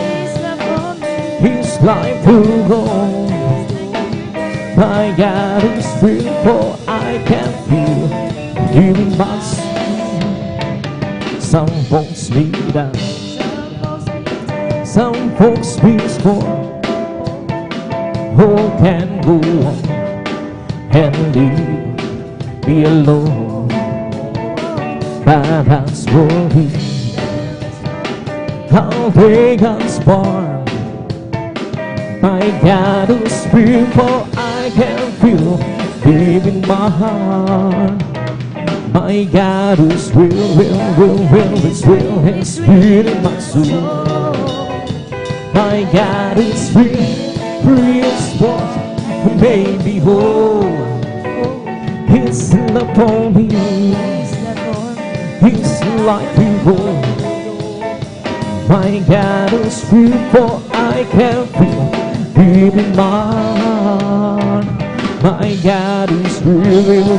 His life will go. My God is real, for I can feel Him in my soul. Some folks need that, some folks be scorned. Who can go on and leave me alone? But that's for me. How big God's born. My God is real, for I can feel deep in my heart. My God is real, it's real, He's real in my soul. My God is real, His what made me whole. His love for me, His life will go. My God is real, for I can feel deep in my heart. My God is real,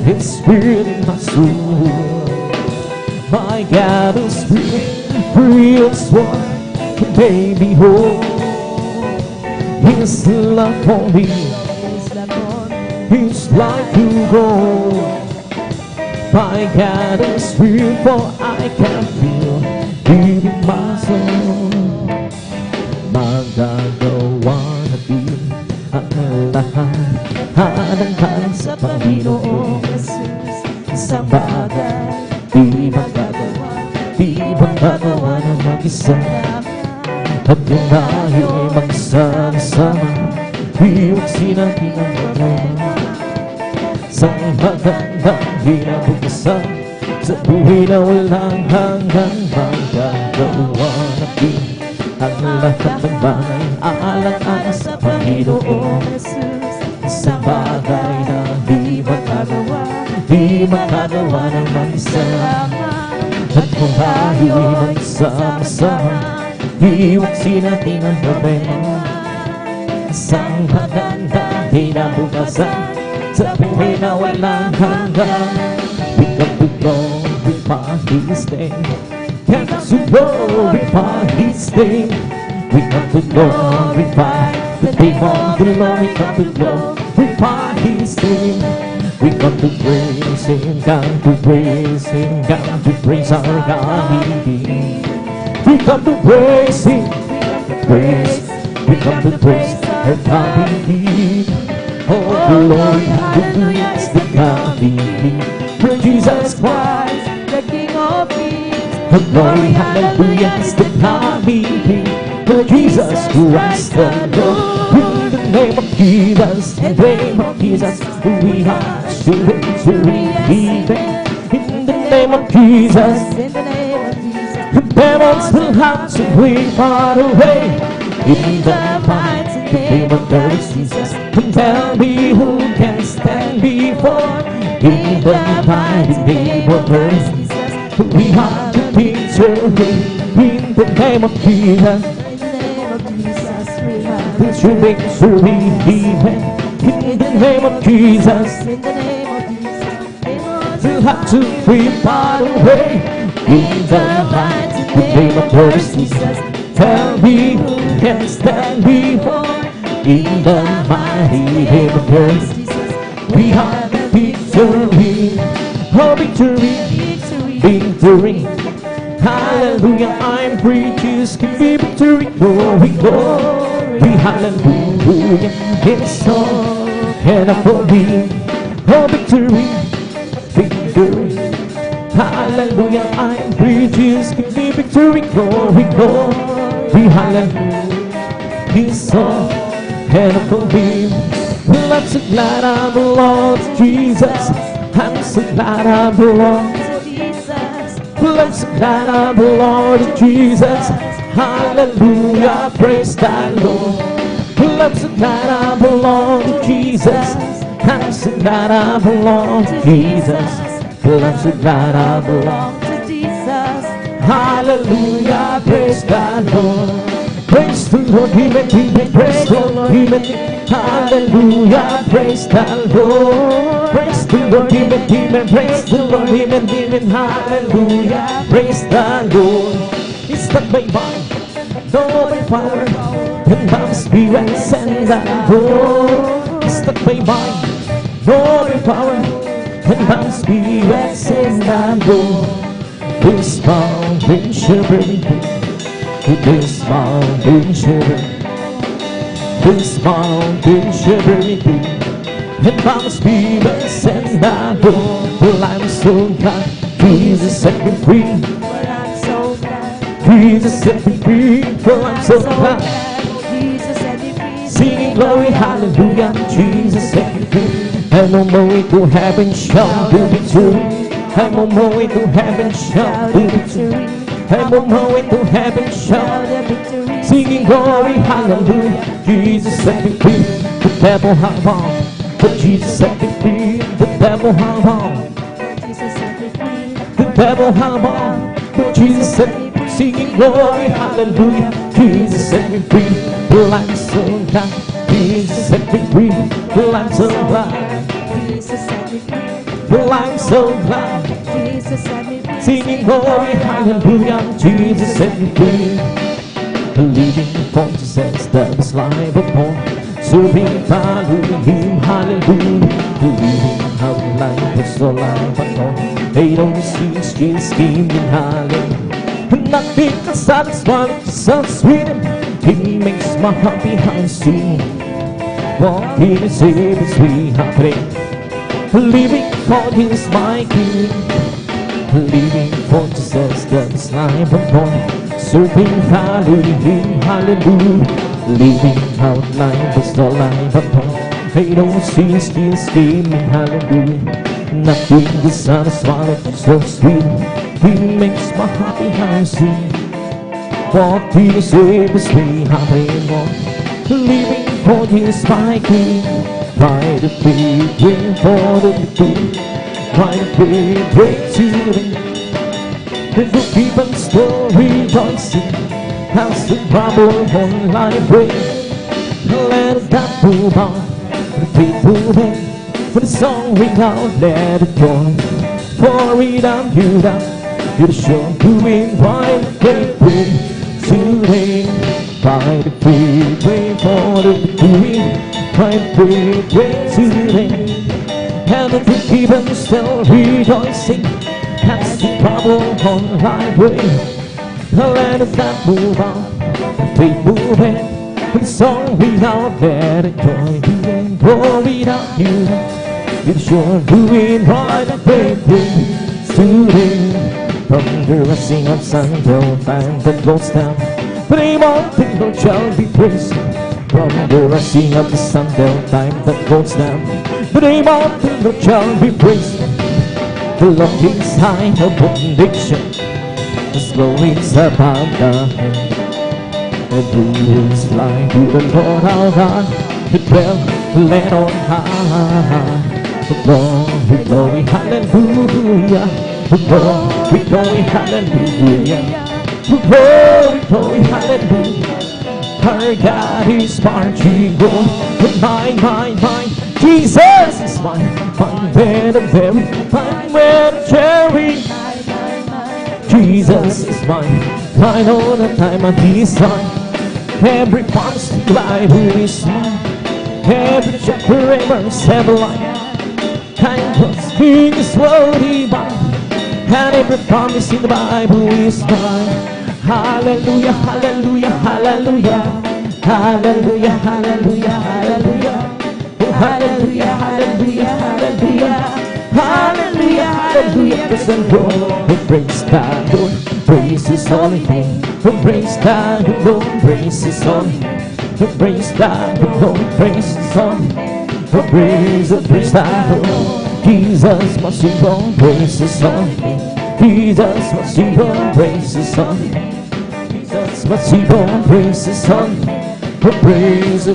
it's real in my soul. My God is real, it's what made me whole. His love for me, His life will go. My God is real, for I can feel deep in my soul. Magagawa natin ang lahat sa Panginoong Jesus. Sa bagay, di magagawa ng mag-isa. At yung tayo magsama-sama, iwag sinabi ng magagawa. Sa magandang hinabukasan, sa buhay na walang hanggang magagawa natin ang lahat ng bagay, aalang-alang sa Panginoong Jesus. Sa bagay na di magagawa ng mag-isa. At kung tayo magsama-sama, iwagsin natin ang problema. Sa magandang hinabukasan, sa buhay na walang hanggan. We come to glorify His name. Come to glorify His name. We come to glorify the name of the Lord. We come to glorify His name. We come to praise Him, come to praise Him, come to praise our God. We come to praise Him, praise. We come to praise our God indeed. Oh, glory, hallelujah, is the God indeed. For Jesus Christ, the King of Kings. Oh, glory, hallelujah, is the God indeed. For Jesus Christ, the Lord. In the name of Jesus, in the name of Jesus, we are to victory. In the name of Jesus, in the name of Jesus, demons will have to flee far away. In the mighty name of Jesus, and tell me who can stand before. In the mighty name of Jesus, we have the victory. In the name of Jesus, in the name of Jesus, we have the victory. In the name of Jesus, in the name of Jesus, we'll have to flee far away. In the mighty name of Jesus, tell me who can stand before. In the mighty name of Jesus, we have the victory. Oh, victory, victory. Hallelujah, I'm free. Jesus give me victory. Glory, glory. Hallelujah, it's all and for me. Oh, victory, victory. Hallelujah, I'm free. Jesus give me victory. Glory, glory. Hallelujah, it's all and for me. Well, I'm so glad I belong to Jesus. I'm so glad I belong to Jesus. Well, I'm so glad I belong to Jesus. Hallelujah, praise the Lord. Well, I'm so glad I belong to Jesus. I'm so glad I belong to Jesus. Well, I'm so glad I belong to Jesus. Hallelujah, praise the Lord. Praise the Lord, Amen, Amen, praise the Lord, Amen. Hallelujah, praise the Lord. Praise the Lord, Amen, Amen, praise the Lord, Amen, Amen. Hallelujah, praise the Lord. It's not by might, nor by power, and by Spirit send the Lord. It's not by might, nor by power, and by Spirit send the Lord. This mountain shivering, this mountain shivering, this mountain shivering, and by Spirit send the Lord. Well, I'm so glad Jesus set me free. Jesus set me free, well I'm so glad. Jesus set me free. Singing glory, hallelujah, Jesus set me free. I'm on my way to heaven, shout the victory. I'm on my way to heaven, shout the victory. I'm on my way to heaven, shout the victory. Singing glory, hallelujah, Jesus set me free. The devil hung on, but Jesus set me free. The devil hung on, Jesus set me free. The devil hung on, but Jesus set me free. Singing glory, hallelujah, Jesus set me free. Well, I'm so glad, Jesus set me free. Well, I'm so glad, Jesus set me free. Well, I'm so glad, Jesus set me free. Singing glory, hallelujah, Jesus set me free. Believing for Jesus, that is life upon. Serving, following Him, hallelujah. Believing how life is so life upon. They don't see skin scheming, hallelujah. Nothing can satisfy so sweet. He makes my heart behind seen. Walking in His sweet happy. Living for His my King. Living for Jesus, that's life upon. Serving, following Him, hallelujah. Living out life is the life upon. They don't see skin scheming, hallelujah. Nothing can satisfy so sweet. He makes my heart behind seen. Walking His way, happy one. Living for His my King. By the faith, waiting for the victory. By the faith, wait to the it will keep on still rejoicing. As the trouble on life way. Let that move on. The faithful day. For the song ring out, let it go. For it on you down. You're sure doing right, great way today. By the faith, wait for the victory. By the faith, wait today. And the people still rejoicing. As the trouble on life way. Let us not move on. The faith moving. For the song ring out, let it go. For it on you down. You're sure doing right, great way today. From the rising of sun till time that goes down, blame on people shall be praised. From the rising of the sun till time that goes down, blame on people shall be praised. The Lord is high above conviction, His glory is above the heaven. Every is fly to the Lord our God, the dwell land on high. The glory, glory, hallelujah. Glory, glory, hallelujah. Glory, glory, hallelujah. Our God is marching on. Mine. Jesus is mine. Mine, very, mine, cherry. Jesus is mine. Mine all the time on His side. Every promise to life who is mine. Every chapter, every verse, every line. Kind of King is worthy mine. And every promise in the Bible is mine. Hallelujah, hallelujah, hallelujah. Hallelujah, hallelujah, hallelujah. Oh, hallelujah, hallelujah, hallelujah. Hallelujah, hallelujah. Praise the Lord, praise the Lord. Praise His holy name. Praise the Lord, praise His holy name. Praise the Lord, praise His holy name. Praise the Lord. Jesus must be born, praise His holy name. Jesus must be born, praise His holy name. Jesus must be born, praise His holy name. praise the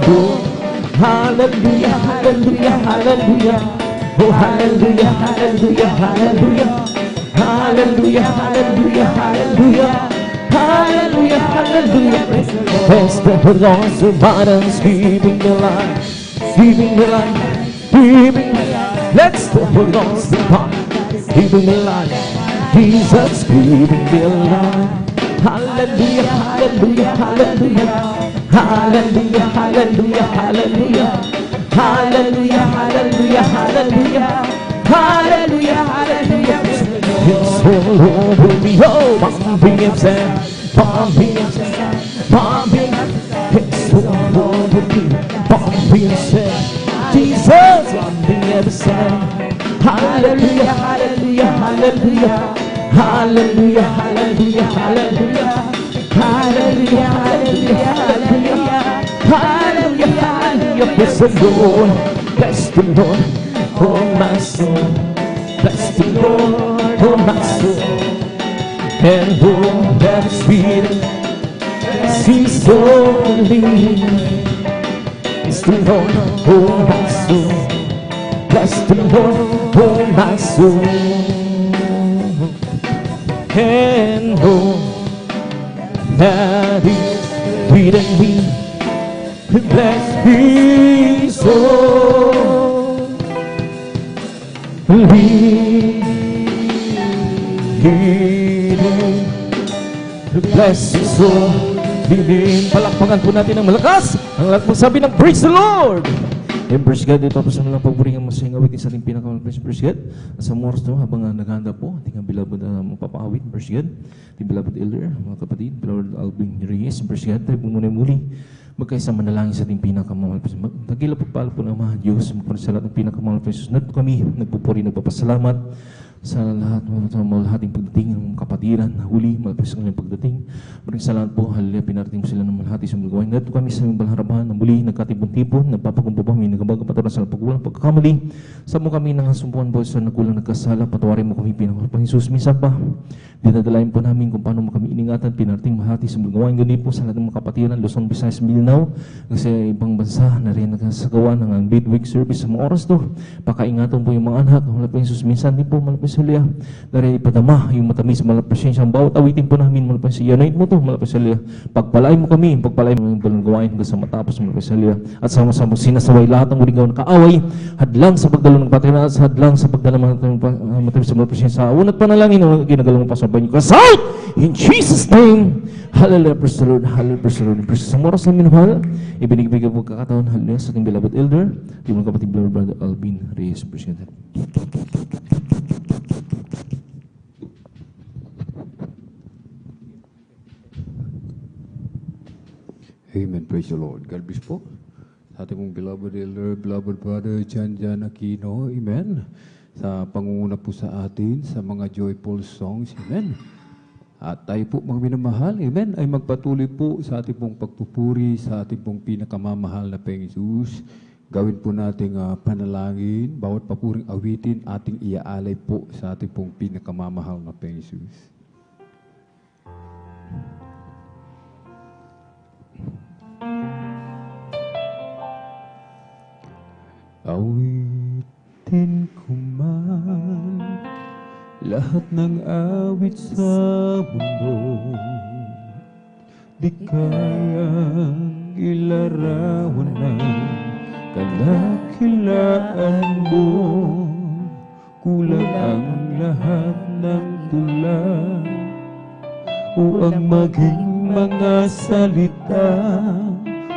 Lord. Hallelujah, hallelujah, hallelujah. Oh, hallelujah, hallelujah, hallelujah. Hallelujah, hallelujah, hallelujah. Hallelujah, hallelujah. Praise the Lord, the bottoms giving the life, giving the life, giving the life. Let's the Lord, the bottoms giving the life. Jesus giving the life. Hallelujah, hallelujah, hallelujah. Hallelujah, hallelujah, hallelujah. Hallelujah, hallelujah, hallelujah. Hallelujah, hallelujah. It's all over me, oh, bumping and sad, bumping and sad, bumping. It's all over me, bumping and sad. Jesus, bumping and sad. Hallelujah, hallelujah, hallelujah. Hallelujah, hallelujah, hallelujah. Hallelujah, hallelujah, hallelujah. Hallelujah, hallelujah. Bless the Lord, bless the Lord, oh my soul. Bless the Lord, oh my soul. And all that is within, bless His holy name. Bless the Lord, oh my soul. Bless the Lord, oh my soul. And all that is within me, bless His holy name. Bless His holy name. Palakpakan po natin ng malakas ang lahat po sabi ng praise the Lord. Praise God, ito po sa mga paboring ang masayang awitin sa ating pinakamalapis. Praise God. At sa oras to, habang naghahanda po, ating beloved magpapaawit. Praise God. Ating beloved elder, mga kapatid, beloved Alvin Reyes. Praise God. Tayo po muna muli magkaisa manalangin sa ating pinakamalapis. Tagila po pala po ng mga Diyos. Magpapasalamat ng pinakamalapis. Nato kami, nagpupuri, nagpapasalamat sa lahat ng pagdating ng kapatiran na huli, malapis ng pagdating. Maraming salamat po, halilia, pinarating mo sila ng malahati sa mga gawain. Nato kami sa aming balharabahan na muli, nagkatipon-tipon, nagpapakumpo pa kami, nagbabaga patuloy sa pagkulang, pagkakamali. Sa mo kami nangasumpuan po sa nakulang nagkasala, patawarin mo kami pinakamalapang Jesus. Minsan pa, dinadalayan po namin kung paano mo kami iningatan, pinarating malahati sa mga gawain. Ganun po sa lahat ng mga kapatiran, Luzon, Visayas, Mindanao, kasi ibang bansa na rin nagkasagawa ng midweek service sa mga oras to. Pakaingatan po yung mga anak, malapang Jesus. Minsan din po, malapang Salia, dari ipadama yung matamis malapasya ang bawat awitin po namin malapasya. Yanait mo to malapasya. Pagpalay mo kami, pagpalay mo yung gawain hanggang sa matapos malapasya. At sama-sama sinasaway lahat ng uling gawa ng kaaway, hadlang sa pagdalo ng patinas, hadlang sa pagdalo ng matamis malapasya sa unat panalangin na ginagalang pasabay niyo. Kasal! In Jesus' name! Hallelujah, praise the Lord, hallelujah, praise the Lord. Praise sa moras ng minahal, ibinigay po kakataon, hallelujah, sa ating beloved elder, di mo kapatid, beloved brother Alvin Reyes, praise God. Amen. Praise the Lord. God bless po. Sa ating mong beloved elder, beloved brother, Jan Aquino. Amen. Sa pangunguna po sa atin, sa mga joyful songs. Amen. At tayo po mga minamahal, amen, ay magpatuloy po sa ating pong pagpupuri, sa ating pong pinakamamahal na Panginoon Jesus. Gawin po nating panalangin, bawat papuring awitin, ating iaalay po sa ating pong pinakamamahal na Panginoon Jesus. Awitin ko man lahat ng awit sa mundo, di kayang ilarawan ng kadakilaan mo. Kulang ang lahat ng tula o ang maging mga salita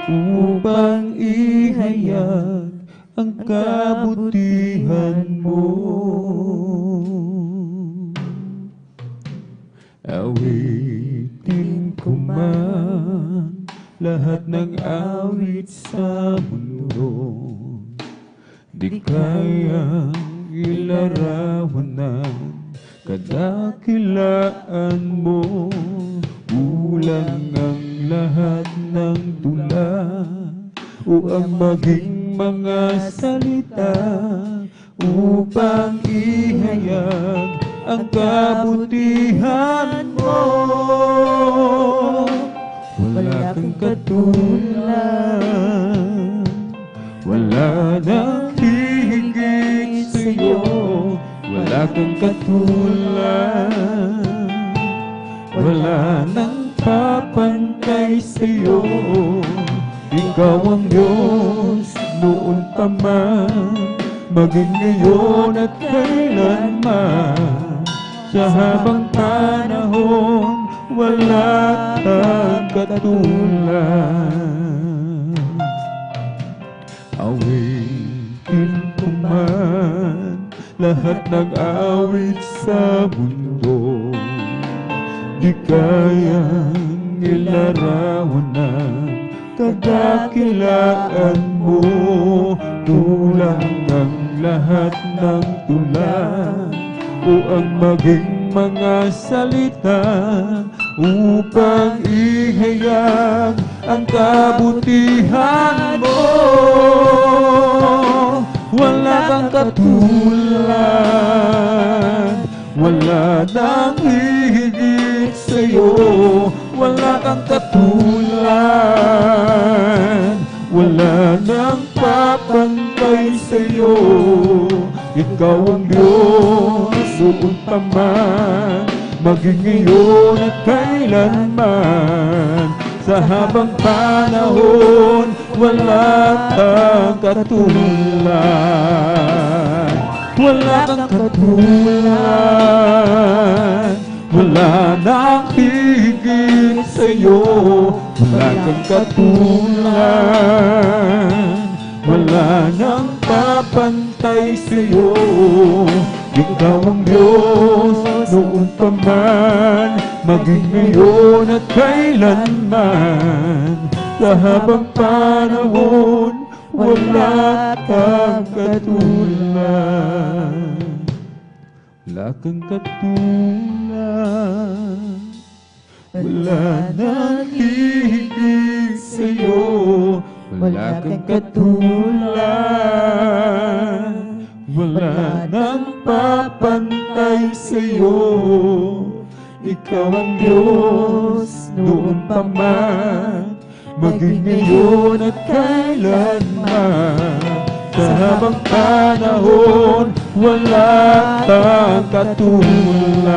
upang ihayag ang kabutihan mo. Awitin ko man lahat ng awit sa mundo, di kayang ilarawan ng kadakilaan mo. Kulang ang lahat ng tula o ang maging mga salita upang ihayag ang kabutihan mo. Wala kang katulad, wala nang hihigit sa'yo. Wala kang katulad, wala nang papantay sa'yo. Ikaw ang Diyos noon pa man, maging ngayon at kailanman. Sa habang panahon, wala kang katulad. Awitin ko man lahat ng awit sa mundo, di kayang ilarawan ng kadakilaan mo. Tulang ng lahat ng tulang o ang maging mga salita upang ihayag ang kabutihan mo. Wala kang katulad, wala nang hihigit sa'yo. Wala kang katulad, wala nang papantay sa'yo. Ikaw ang Diyos noon pa man, maging ngayon at kailanman. Sa habang panahon, wala kang katulad. Wala kang katulad, wala nang higit sa'yo. Wala kang katulad, wala nang papantay sa'yo. Ikaw ang Diyos noon pa man, maging ngayon at kailanman. Sa habang panahon, wala kang katulad. Wala kang katulad, wala nang hihigit sa'yo. Wala kang katulad, wala nang papantay sa'yo. Ikaw ang Diyos noon pa man, maging ngayon at kailanman. Sa habang panahon, wala kang katulad.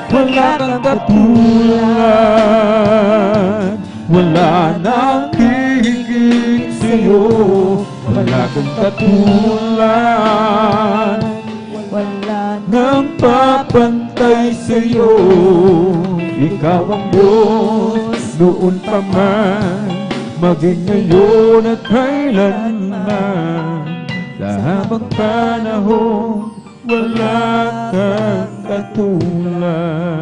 Wala kang katulad, wala nang hihigit sa'yo. Wala kang katulad, wala nang papantay sa'yo. Ikaw ang Diyos noon pa man, maging ngayon at kailanman. Sa habang panahon, wala kang katulad.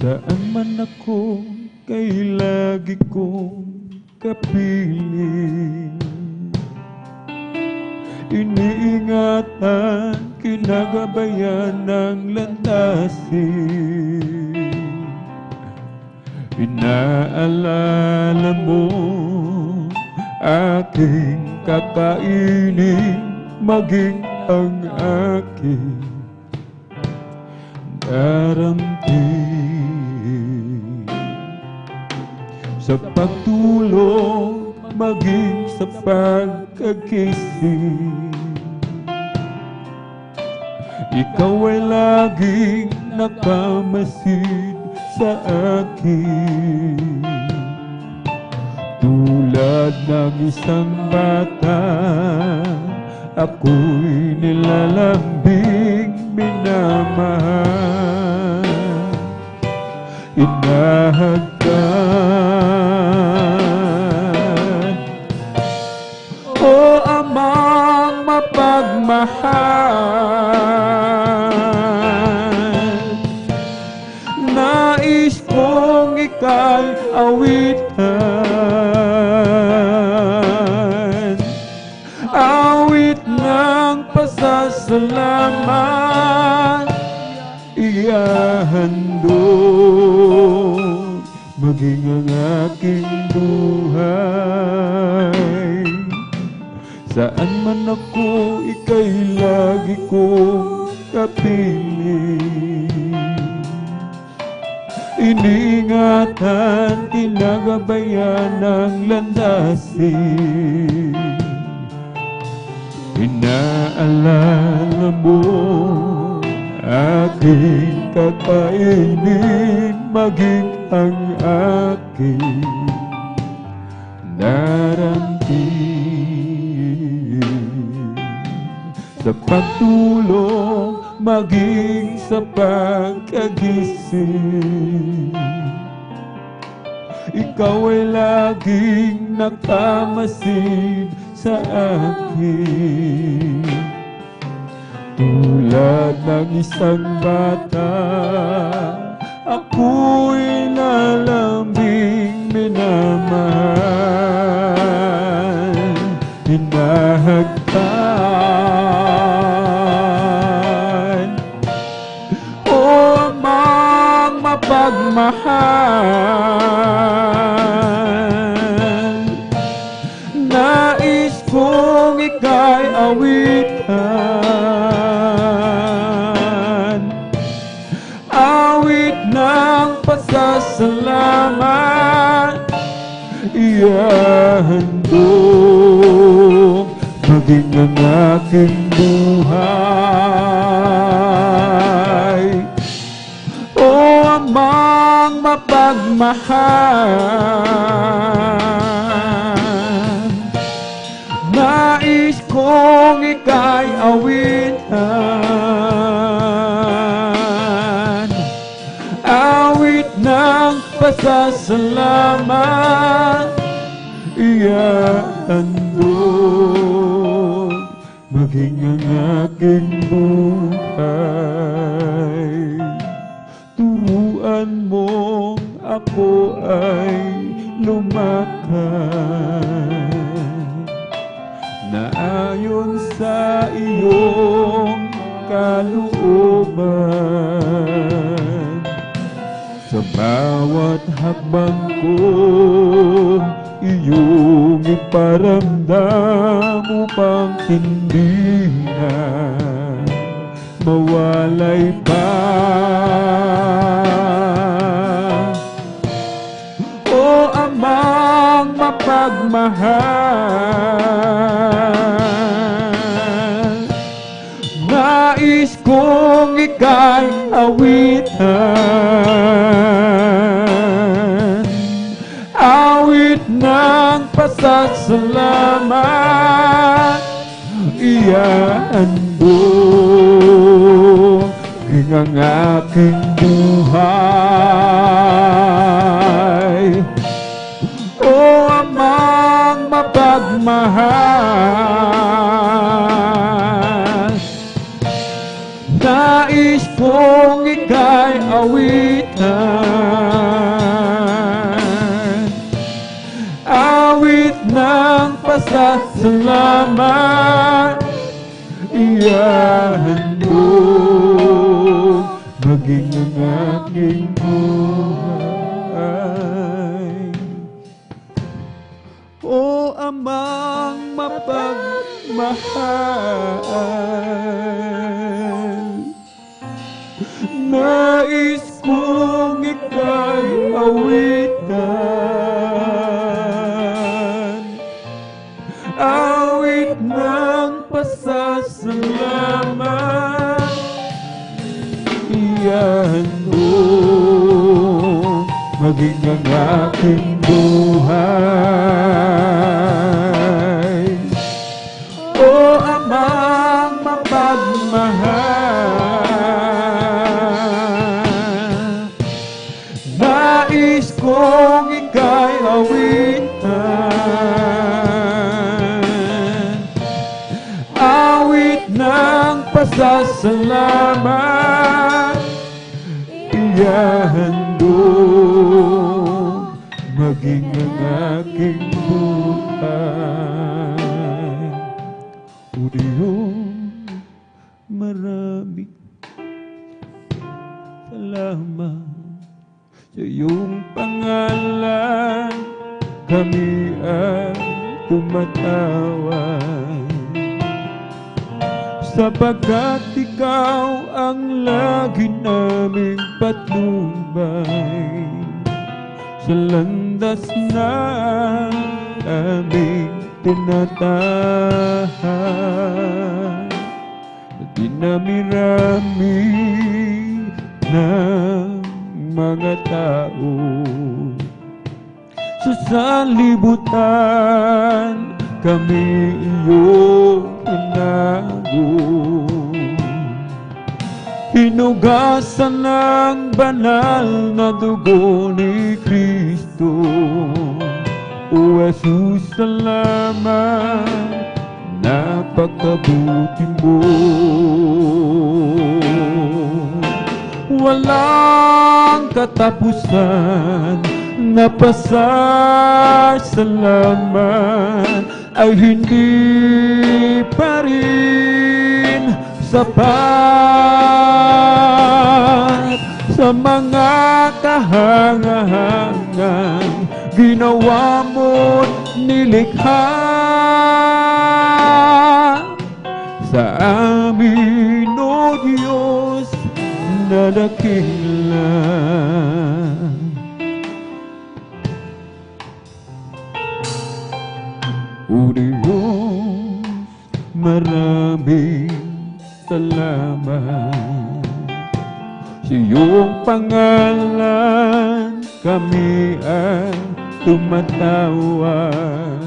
Saan man ako, kay lagi kong kapiling. Iniingatan, kinagabayan ng landasin. Inaalala mo aking kakainin, maging ang aking daramdin. Sa pagtulog, maging sa pagkagising, ikaw ay laging nakamasid sa akin. Tulad ng isang bata, ako'y nilalambing minamahal. Inahagkan, O Amang mapagmahal, nais kong ika'y awitan, awit ng pasasalamat, ihahandog, maging ang aking buhay Saan man ako, ika'y lagi kong kapiling. Iningatan, kinagabayan ng landasin. Inaalala mo aking kakainin, maging ang aking nararamdaman. Sa pagtulong, maging sa pagkagising, ikaw ay laging nakamasid sa akin. Tulad ng isang bata, ako'y lalambing minamahal, hinahagkan. O Amang mapagmahal, nais kong ika'y awitan, awit ng pasasalamat, ihahandog maging ang aking buhay. O Amang mapagmahal, nais kong ika'y awitan, awit ng pasasalamat, ihahandog maging ang aking buhay. Turuan mong ako ay lumakad na ayon sa iyong kalooban. Sa bawat hakbang ko, iyong iparamdam upang hindi na mawalay pa. O Amang mapagmahal, nais kong ika'y awitan, awit ng pasasalamat, ihahandog ang aking buhay. O Amang mapagmahal, nais kong ika'y awitan, awit ng pasasalamat, ihahandog maging ang aking buhay. O Amang mapagmahal, nais kong ika'y awitan, awit ng pasasalamat, ihahandog maging ang aking buhay. O Amang mapagmahal, nais kong ika'y awitan, awit ng pasasalamat, ihahandog maging ang aking buhay. O Diyos, maraming salamat sa iyong pangalan, kami ay tumatawag. sapagkat ikaw ang lagi naming patnubay sa landas na aming tinatahan. Dinami-rami ng mga tao sa sanlibutan, kami iyong inago. Hinugasan ng banal na dugo ni Kristo. O Jesus, salamat, napakabuti mo. Walang katapusan na pasasalamat ay hindi pa rin sapat sa mga kahangahangang ginawa mo't nilikha sa amin, O Diyos na dakila. O Diyos, maraming salamat. Sa iyong pangalan kami ay tumatawag,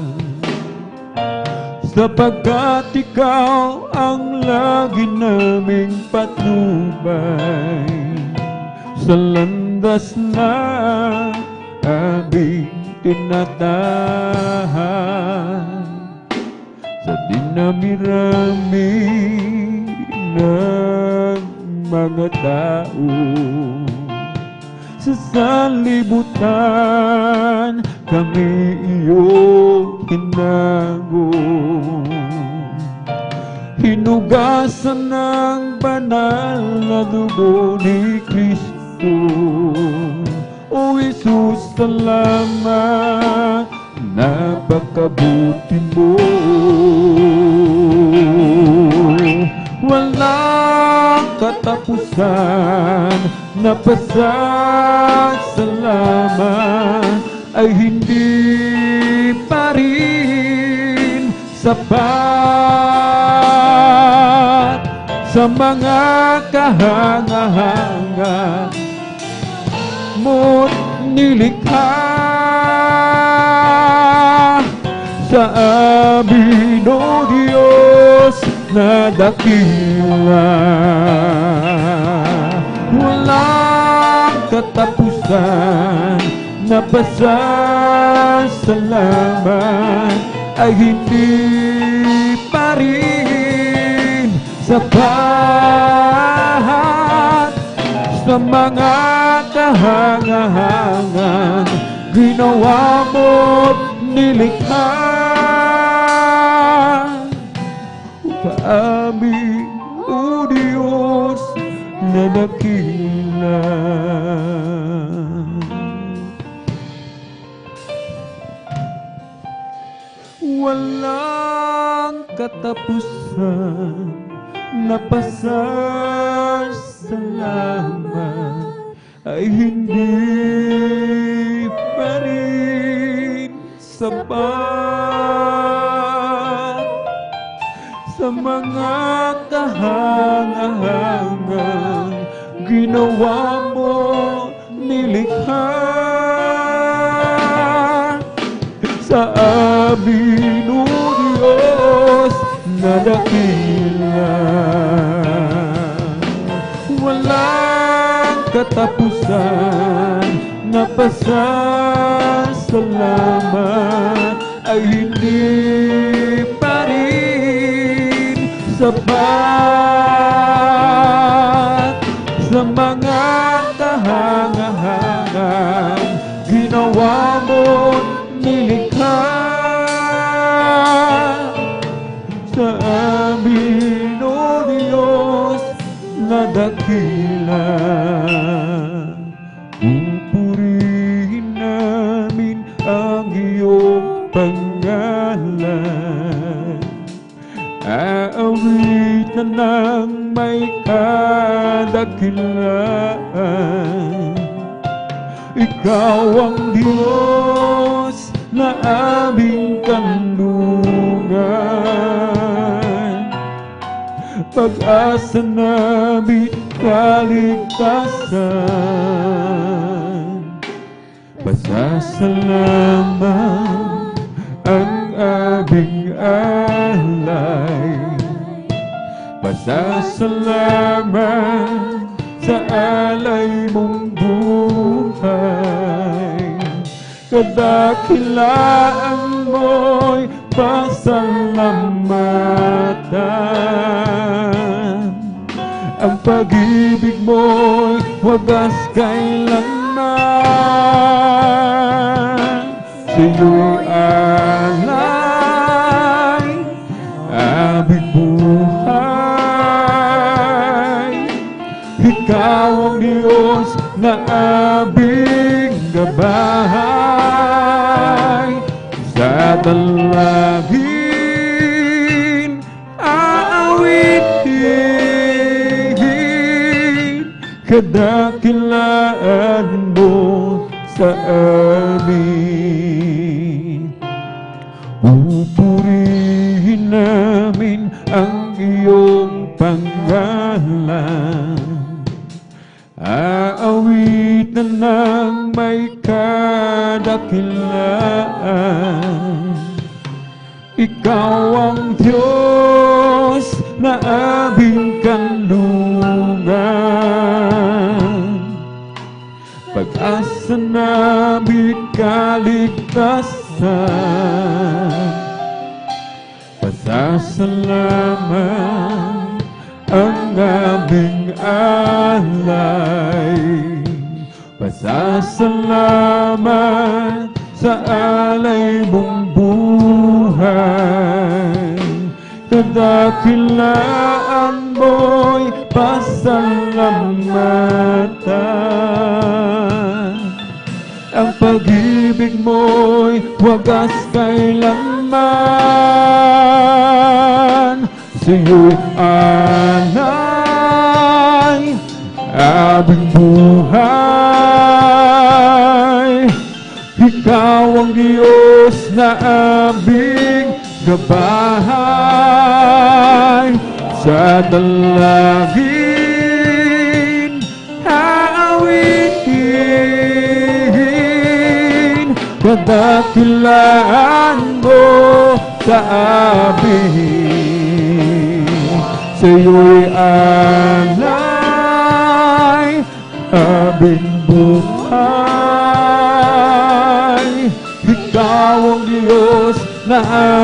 sapagkat ikaw ang lagi naming patnubay sa landas na aming tinatahan. Sa dinami-rami ng mga tao sa sanlibutan, kami iyong hinago. Hinugasan ng banal na dugo ni Kristo. O Jesus, salamat, napakabuti mo. Walang katapusan na pasasalamat ay hindi pa rin sapat sa mga kahanga-hanga mo't nilikha sa amin, O Diyos na dakila. Walang katapusan na pasasalamat ay hindi pa rin sapat sa mga kahangahangang ginawa mo't nilikha sa amin, O Diyos na dakila. Walang katapusan na pasasalamat ay hindi pa rin sapat sa mga kahangahangang ginawa mo nilikha sa amin, O Diyos na dakila. Walang katapusan na pasasalamat ay hindi pa rin sapat sa mga kahangahangang ginawa mo nilikha sa amin, O Diyos na dakila. Pupurihin namin ang iyong pangalan, aawitan ng may kadakilaan. Ikaw ang Diyos na aming kanlungan, pag-asa namin kaligtasan. Pasasalamat ang aming alay, pasasalamat sa alay mong buhay. Kadakilaan mo'y pasalamatan, ang pag-ibig mo'y wagas kailanman. Sa'yo'y alay aming buhay. Ikaw ang Diyos na aming gabay. Sa dalangin aawitin, kadakilaan mo sa amin. Pupurihin namin ang iyong pangalan, aawitan ng may kadakilaan. Ikaw ang Diyos na aming kanlungan, pag-asa namin kaligtasan. Pasasalamat ang aming alay, pasasalamat sa alay mong buhay. Kadakilaan mo'y pasalamatan, ang pag-ibig mo'y wagas kailanman. Sa'yo'y alay aming buhay. Ikaw ang Diyos na aming gabay. Sa dalangin aawitin, kadakilaan mo sa amin. Sa'yo'y alay aming buhay. Ikaw ang Diyos na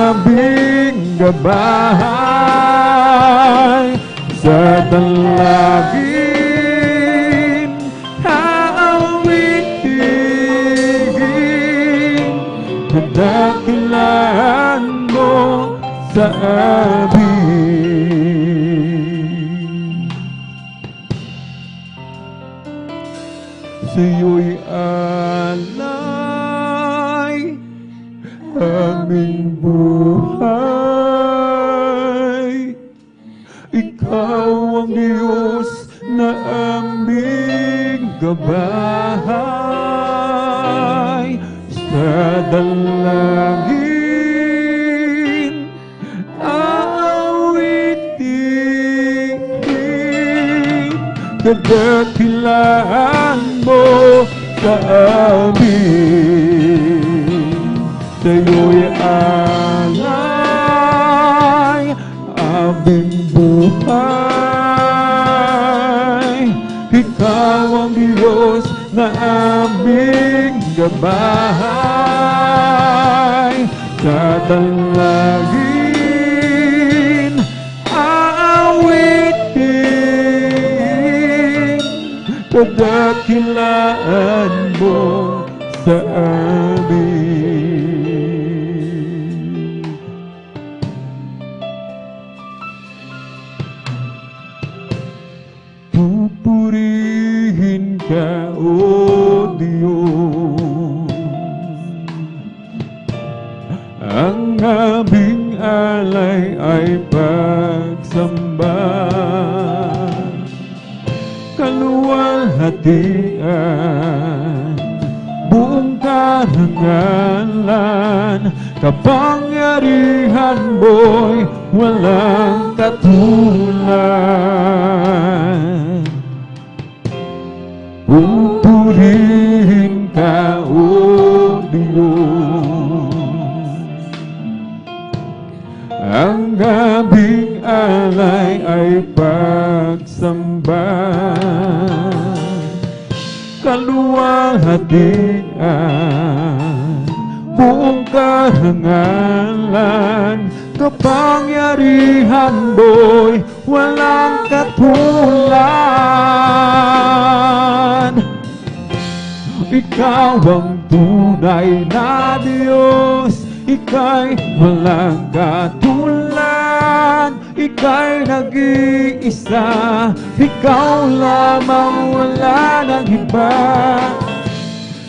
aming gabay. Sa dalangin aawitin, kadakilaan mo sa amin. Sa'yo'y alay aming buhay. Ikaw ang Diyos na aming gabay. Sa dalangin aawitin, kadakilaan mo sa amin. Sa'yo'y alay aming buhay. Ikaw ang Diyos na aming gabay. Sa dalangin aawitin, kadakilaan mo sa amin. Pupurihin ka, O Diyos, ang aming alay ay pagsamba. samba. Kaluwalhatian, buong karangalan, kapangyarihan mo'y walang katulad. Pupurihin ka, O Diyos, ang gabing alay ay pagsamba. Kaluwalhatian, buong karangalan, kapangyarihan mo'y walang katulad. Ikaw ang tunay na Diyos, ika'y walang katulad. Ika'y nag-iisa, ikaw lamang, wala nang iba.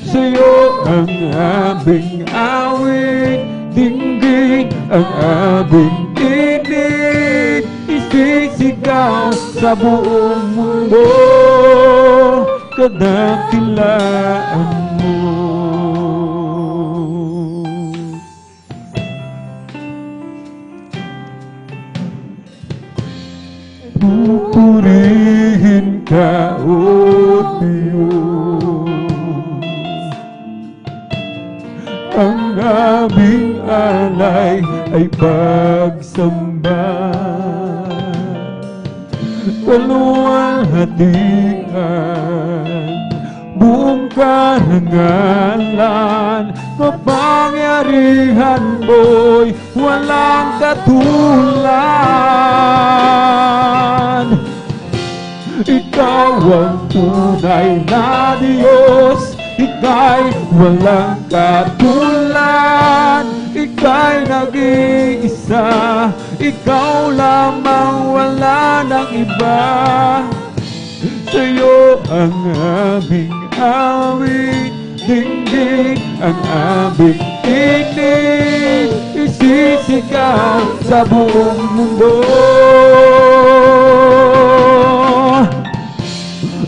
Sa'yo ang aming awit, dinggin ang aming init, isisigaw sa buong mundo, kadakilaan mo. Pupurihin ka, O Diyos, ang aming alay ay pagsamba. Kaluwalhatian, buong karangalan, kapangyarihan mo'y walang katulad. Ikaw ang tunay na Diyos, ika'y walang katulad. Ika'y nag-iisa, ikaw lamang, wala nang iba. Sa'yo ang aming awit, dinggin ang aming init, isisigaw sa buong mundo.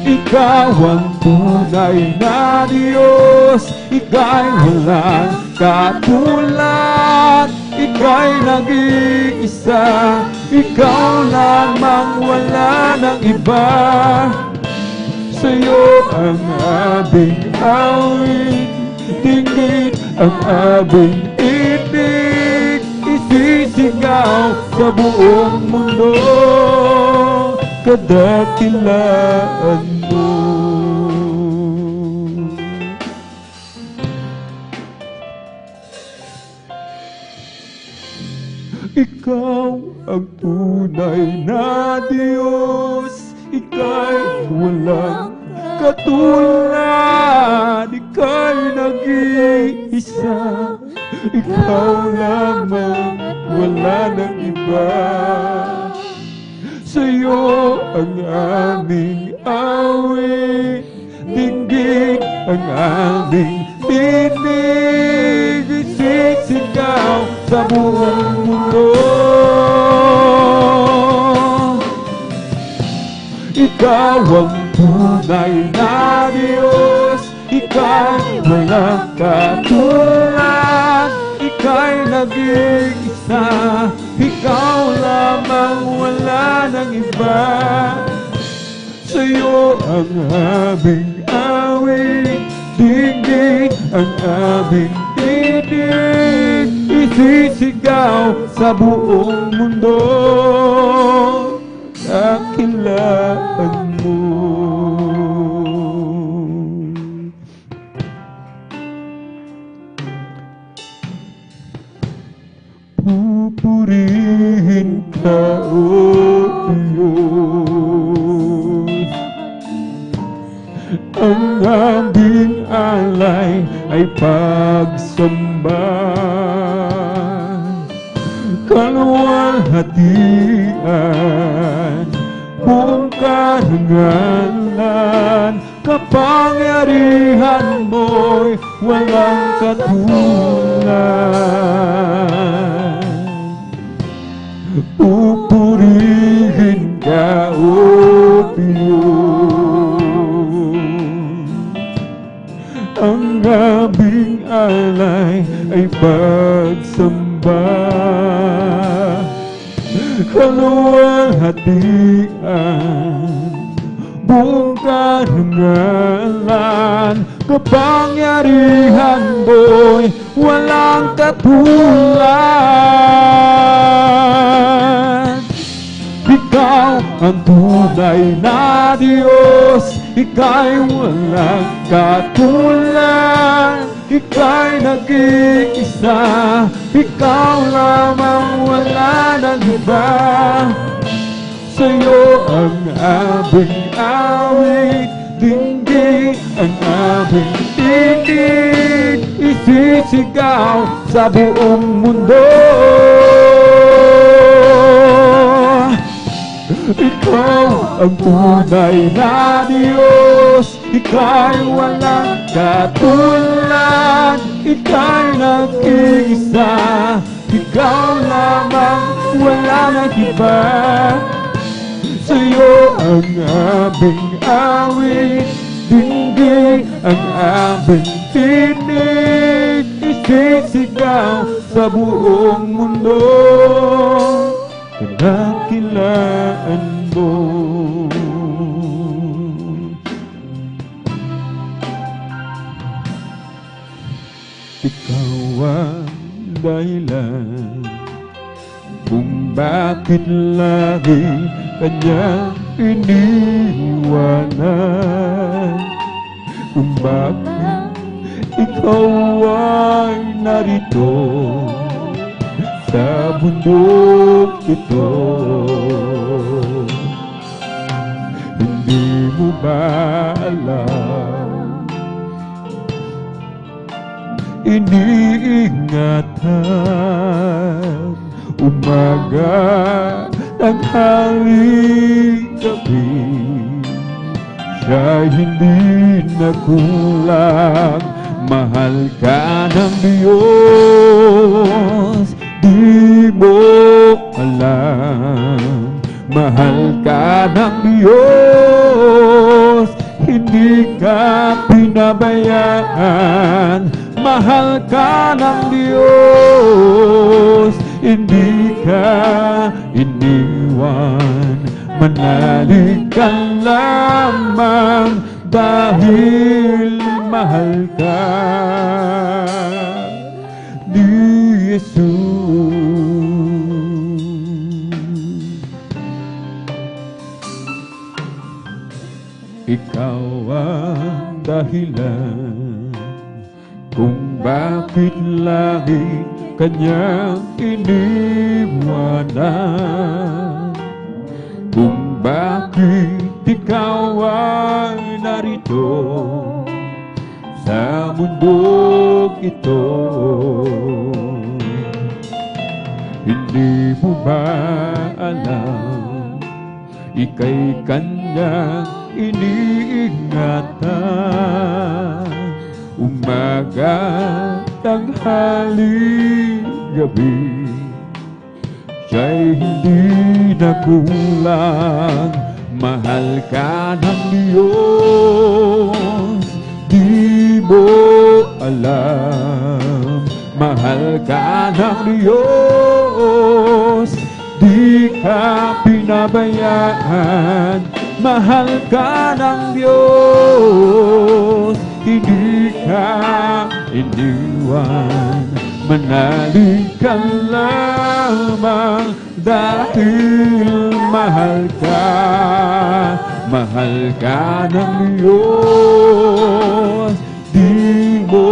Ikaw ang tunay na Diyos, ika'y walang katulad. Ika'y nag-iisa, ikaw lamang, wala nang iba. Sa'yo ang aming awit, dinggin ang aming init, isisigaw sa buong mundo, kadakilaan mo. Ikaw ang tunay na Diyos, ika'y walang katulad. Ika'y nag-iisa, ikaw lamang, wala nang iba. Sa'yo ang aming awit, dinggin ang aming tinig, isisigaw sa buong mundo. Ikaw ang tunay na Diyos, ika'y walang katulad. Ika'y nag-iisa, ikaw lamang, wala nang iba. Sa'yo ang aming awit, dinggin ang aming tinig, isisigaw sa buong mundo, dakilaan mo. Pupurihin ka, O Diyos, ang aming alay ay pagsamba. Kaluwalhatian, buong karangalan, kapangyarihan mo'y walang katulad. Pupurihin ang aming alay ay pagsamba. Kaluwalhatian, buong karangalan, kapangyarihan mo'y walang katulad. Ikaw ang tunay na Diyos, Ika'y walang katulad. Ika'y nag-iisa, Ikaw lamang, wala nang iba. Sa'yo ang aming awit, dinggin ang aming tinig, isisigaw sa buong mundo. Ikaw ang tunay na Diyos, Ika'y walang katulad. Ika'y nag-iisa, Ikaw lamang, wala nang iba. Sa'yo ang aming awit, dinggin ang aming tinig, isisigaw sa buong mundo. Kadakilaan mo. Ikaw ang dahilan kung bakit lagi Kanya iniwanan, kung bakit Ikaw ay narito sa bundok ito. Hindi mo ba alam, iniingatan, umaga, tanghali, gabi, siya'y hindi nagkulang. Mahal ka ng Diyos, di mo alam. Mahal ka ng Diyos, hindi ka pinabayaan. Mahal ka ng Diyos, hindi ka iniwan. Manalig ka lamang dahil mahal ka ni Jesus. Ikaw ang dahilan kung bakit lagi Kanyang iniwanan, kung bakit Ikaw ay narito sa mundok ito. Hindi mo ba alam, Ika'y Kanyang iniingatan, umaga, tanghali, gabi, siya'y hindi nagkulang. Mahal ka ng Diyos, di mo alam. Mahal ka ng Diyos, di ka pinabayaan. Mahal ka ng Diyos, hindi ka iniwan. Manalig ka lamang dahil mahal ka. Mahal ka ng Diyos, di mo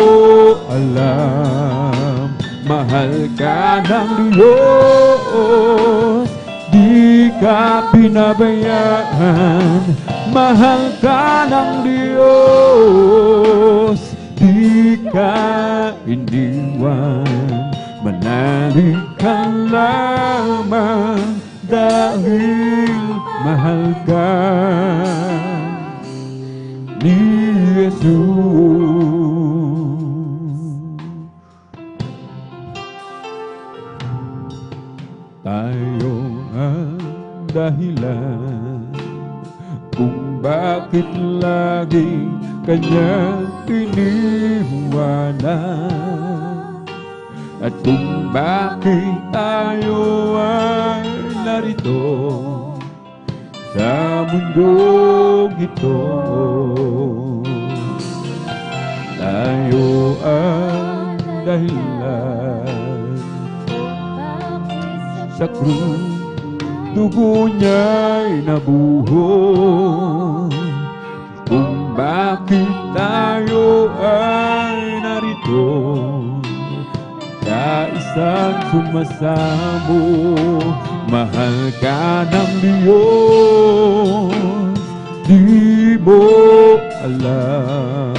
alam. Mahal ka ng Diyos, di ka pinabayaan. Mahal ka ng Diyos, di ka iniwan. Manalig ka lamang dahil mahal ka ni Jesus. Tayo ang dahilan kung bakit lagi kanyang iniwanan. At kung bakit tayo ay narito sa mundong ito, tayo ang dahilan. Sa krus, dugo niya'y nabuhos. Kung bakit tayo ay narito, kaisang sumasamo. Mahal ka ng Diyos, di mo alam.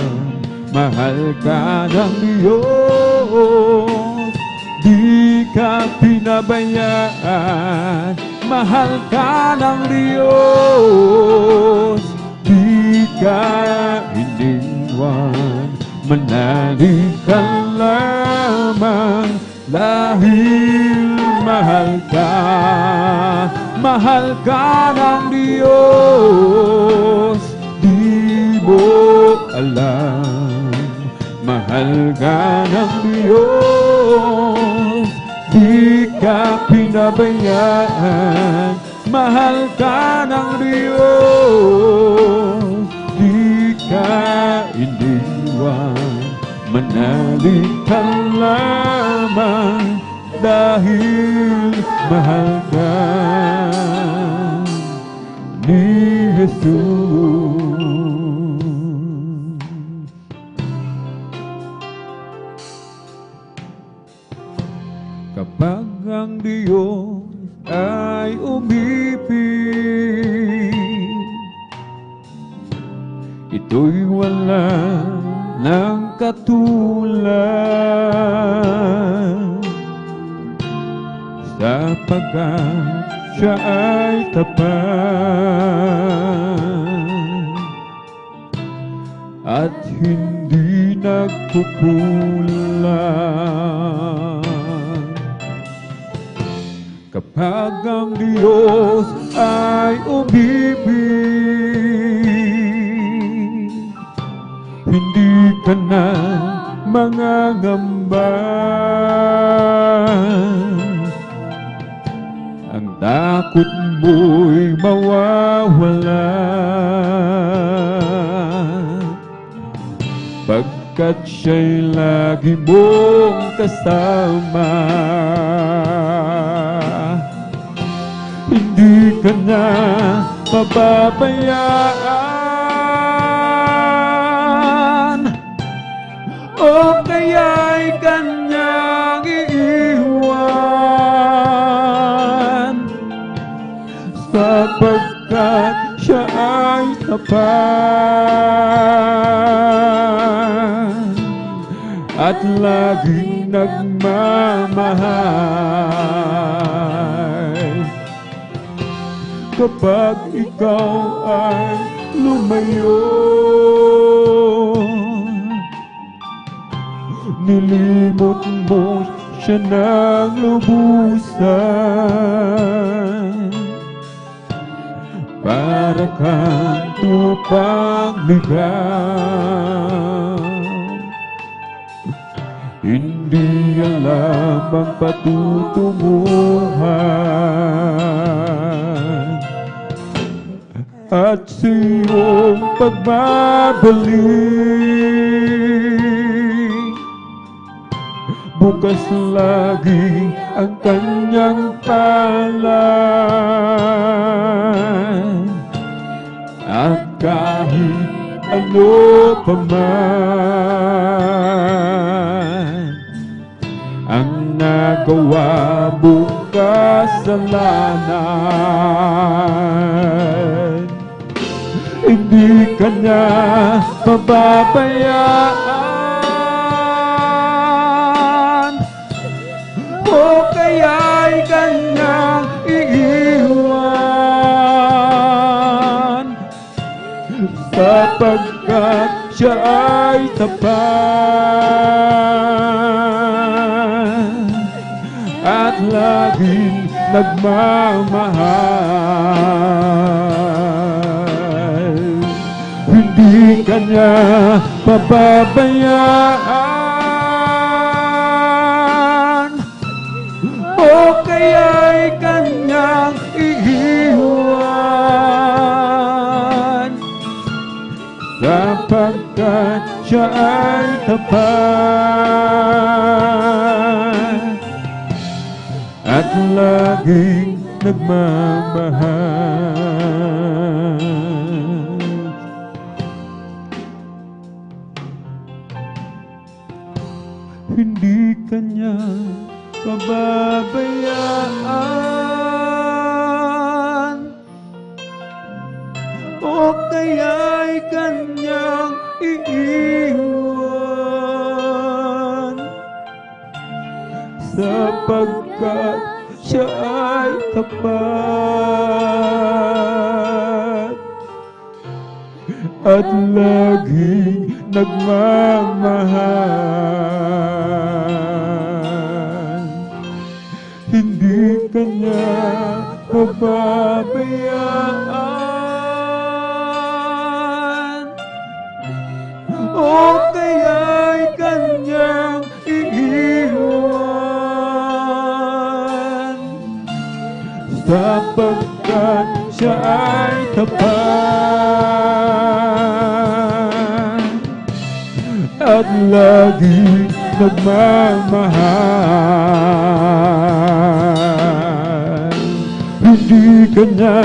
Mahal ka ng Diyos, di ka pinabayaan. Mahal ka ng Diyos, di ka iniwan. Manalig ka lamang dahil mahal ka. Mahal ka ng Diyos, di mo alam. Mahal ka ng Diyos, di ka pinabayaan. Mahal ka ng Diyos, di ka iniwan. Manalig ka lamang dahil mahal ka ni Jesus. Kapag ang Diyos ay umibig, ito'y wala ng katulad, sapagkat siya ay tapat at hindi nagkukulang. Kapag ang Diyos ay umibig, hindi ka na mangangamba. Ang takot mo'y mawawala, pagkat siya'y lagi mong kasama. Hindi ka na mababayaan, o kaya'y kanyang iiwan, sapagkat siya ay tapat at laging nagmamahal. Kapag ikaw ay lumayo, nilimot mo siya ng lubusan, para kang tupang ligaw. Hindi alam ang patutunguhan at sa iyong pagbabalik. Bukas lagi ang kanyang palad, at kahit ano pa man ang nagawa mong kasalanan, hindi ka na pababayaan, o kaya'y kanyang iiwan, sapagkat siya ay tapat at laging nagmamahal. Hindi ka kanya pababayaan, o kaya'y kanyang iiwan, sapagkat siya ay tapat at laging nagmamahal. Hindi kanya pababayaan, o kaya'y kanyang iiwan, sapagkat siya ay tapat at laging nagmamahal. Hindi kanya pababayaan, o kaya'y kanyang iiwan, sapagkat siya ay tapat at laging nagmamahal. Hindi kanya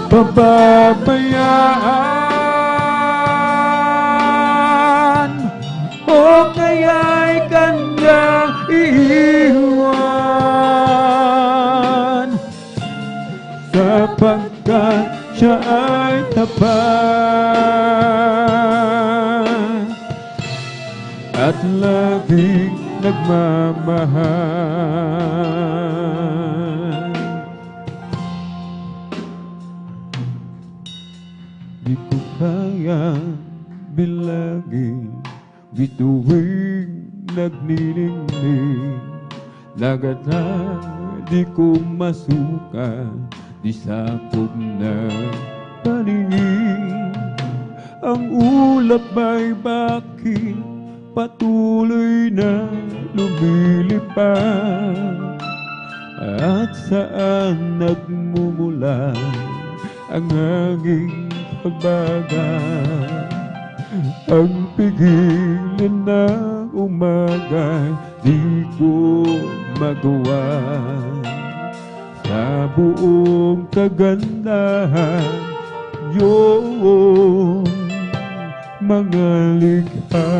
pababayaan, o kaya'y kanyang iiwan, sapagkat siya ay tapat at laging nagmamahal. Di ko kaya bilangin bituing nagniningning, lagata di ko masuka, di sakop ng paningin. Ang ulap ay bakit patuloy na lumilipad, at saan nagmumula ang hanging pagbagal. Ang pigilan na umaga di ko magawa, sa buong kagandahan yung mga likha.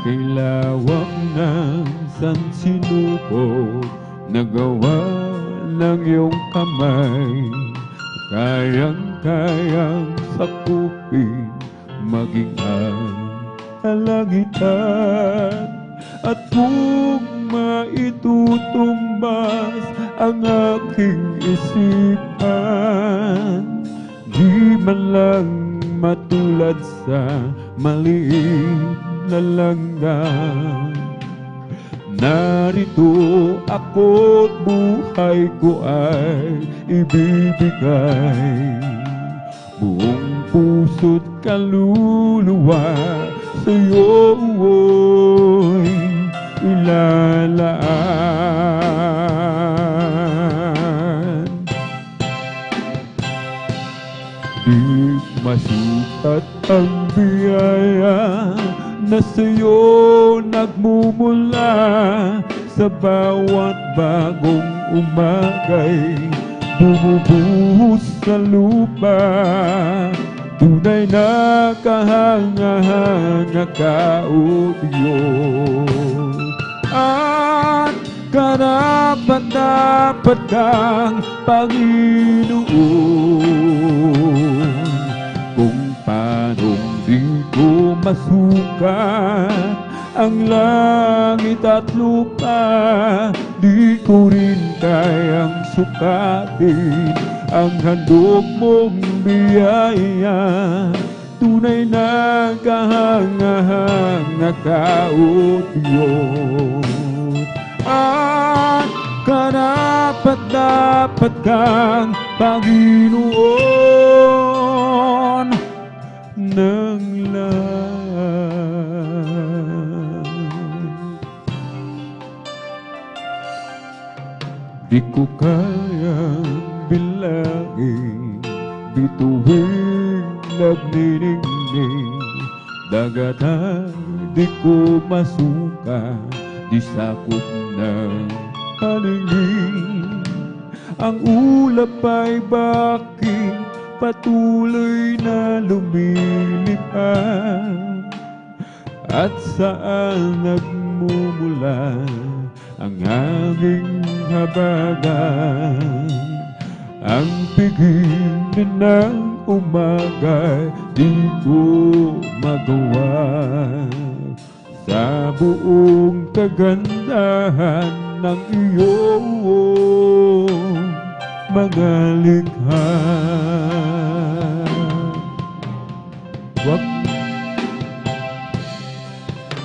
Kay lawak ng sansinuko, nagawa ng iyong kamay, kayang-kayang sakupin maging ang kalangitan. At kung maitutumbas ang aking isipan, di man lang matulad sa maliit na langgam. Narito ako't buhay ko ay ibibigay, buong puso't kaluluwa sa'yo'y ilalaan. Di masukat ang biyaya na sa'yo nagmumula, sa bawat bagong umagay bumubuhos sa lupa. Tunay na kahanga-hanga ka, O Diyos, at karapat-dapat kang Panginoon. Kung paanong di ko masukat ang langit at lupa, di ko rin kayang sukatin ang handog mong biyaya. Tunay na kahanga-hanga ka, O Diyos, at karapat karapat-dapat kang Panginoon ng lahat. Di ko kayang bilangin, bituin nagniningning, dagat ay di ko masuka, di sakop ng halingin. Ang ulap ay bakit patuloy na lumilipad, at saan nagmumula ang aking habagan. Ang pigilin ng umaga di ko magawa, sa buong kagandahan ng iyong mga likha.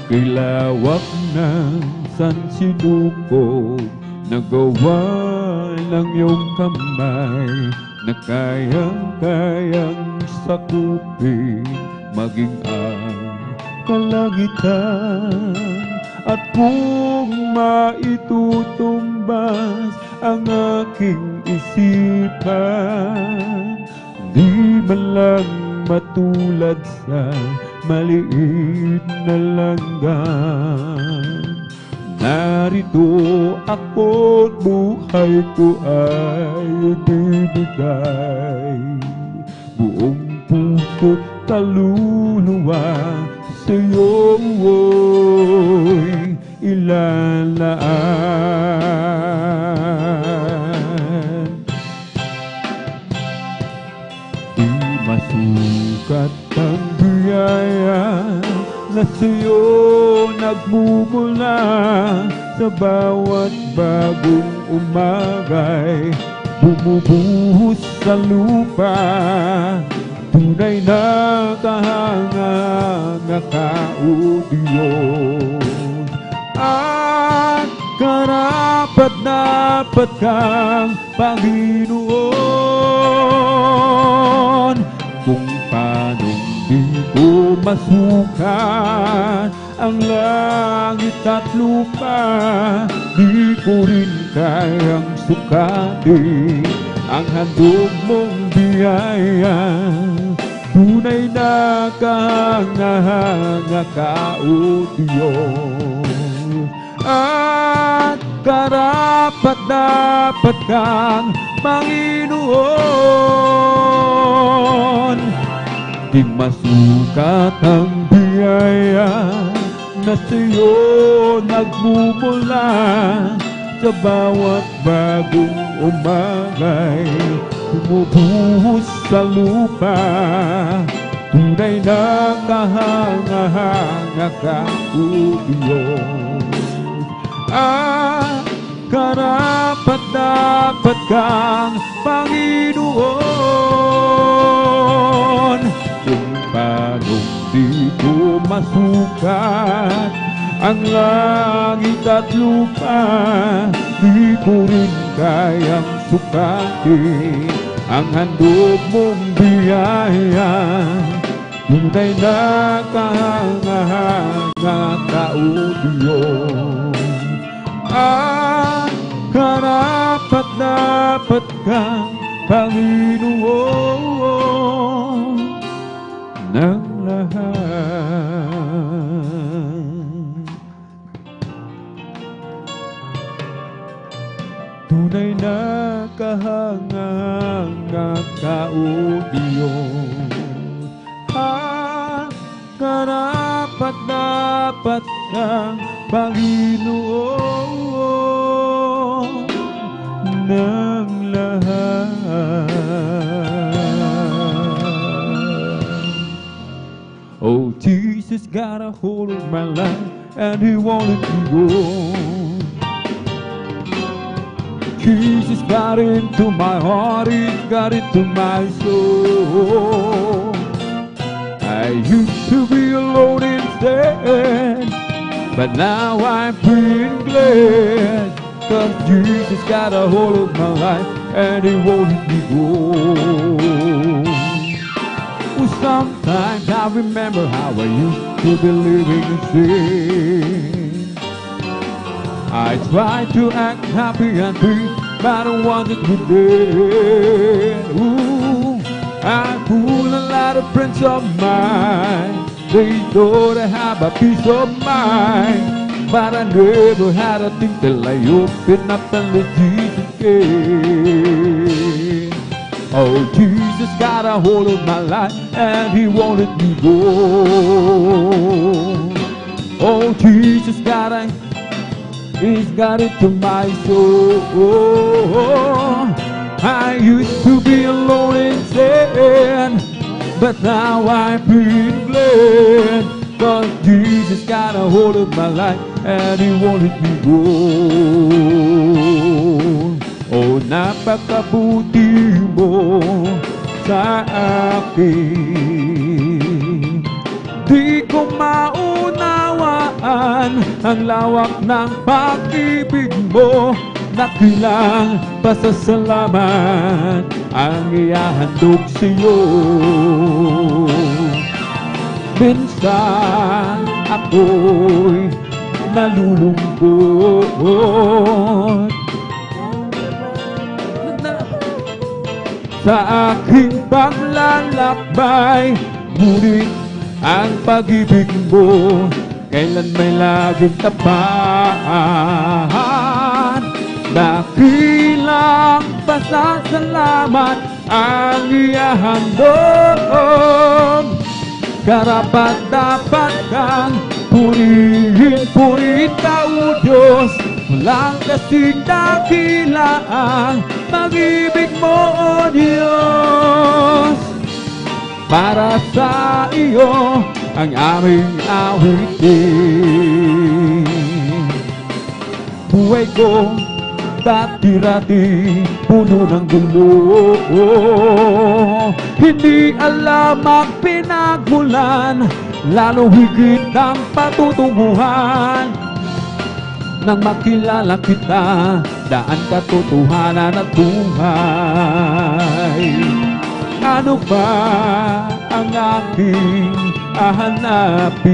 Kilawak ng sansinukob, nagawa ng iyong kamay, na kayang-kayang sakupin maging ang kalangitan. At kung maitutumbas ang aking isipan, di man lang matulad sa maliit na langgam. Narito ako't buhay ko ay ibinigay, buong puso't kaluluwa sa'yo'y ilalaan. Di masukat ang biyaya na sa'yo nagmumula, sa bawat bagong umagay bumubuhos sa lupa. Tunay na kahanga ka, O Diyos, at karapat-dapat kang Panginoon. Kung paanong di ko masukat ang langit at lupa, di ko rin kayang sukatin ang handog mong biyaya. Tunay na kahanga ka, O Diyos, at karapat-dapat kang Panginoon. Di masukat ang biyaya na sa'yo nagmumula, sa bawat bagong umagay bumubuhos sa lupa. Tunay na kahanga ka, O Diyos, at karapat-dapat kang Panginoon. Kung paanong di ko masukat ang langit at lupa, di ko rin kayang sukatin ang handog mong biyaya. Tunay na kahanga ka, O Diyos, at karapat-dapat kang Panginoon ng lahat. Tunay na kahanga ka, O Diyos, at karapat-dapat kang Panginoon ng lahat. Oh, Jesus got a hold of my life and He wanted to go. Jesus got into my heart, He got into my soul. I used to be alone instead, but now I'm free and glad. 'cause Jesus got a hold of my life and He won't let me go. Oh, sometimes I remember how I used to be living in sin. I tried to act happy and free, but I wanted to dead. Ooh, I fooled a lot of friends of mine. They thought I have a peace of mind, but I never had a thing till I opened up and let Jesus in. Oh, Jesus got a hold of my life and He won't let me go. Oh, Jesus He's got it to my soul. I used to be alone in sin, but now I'm being glad, 'cause Jesus got a hold of my life and He won't let me go. Oh, napakabuti mo sa akin. Di ko maunawaan ang lawak ng pag-ibig mo. Nakilang pasasalamat ang ihahandog sa'yo. Minsan ako'y nalulungkot sa aking paglalakbay, ngunit ang pag-ibig mo kailan may laging tapat. Dakilang pasasalamat ang ihahandog. Karapat-dapat kang purihin ka, O Diyos. Walang kasing dakilang pag-ibig mo, O Diyos. Para sa iyo ang aming awitin. Buhay ko dati-rati puno ng gulo. Hindi alam ang pinagmulan, lalo higit ang patutunguhan. Nang makilala kita, daan katotohanan at buhay. Ano ba ang aking hahanapin?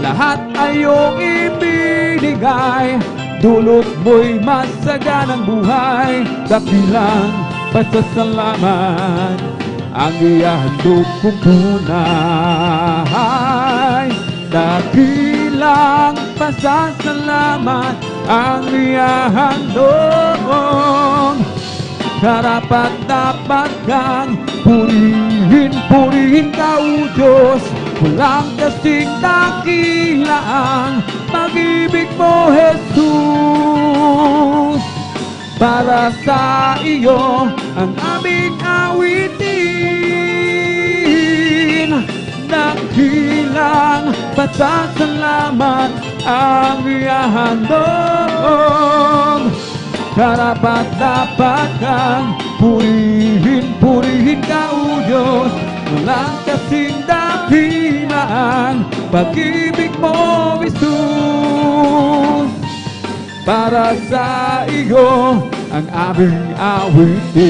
Lahat ayong ibinigay, dulot mo'y masaganang buhay. Dakilang pasasalamat ang ihahandog kong tunay. Dakilang pasasalamat ang ihahandog. Karapat-dapat kang purihin ka, O Diyos. Walang kasing dakilang pag-ibig mo, Jesus. Para sa iyo ang aming awitin. Dakilang pasasalamat ang ihahandog. Karapat-dapat kang purihin ka, O Diyos. Walang kasing dakilang pag-ibig mo, Jesus. Para sa iyo ang aming awitin.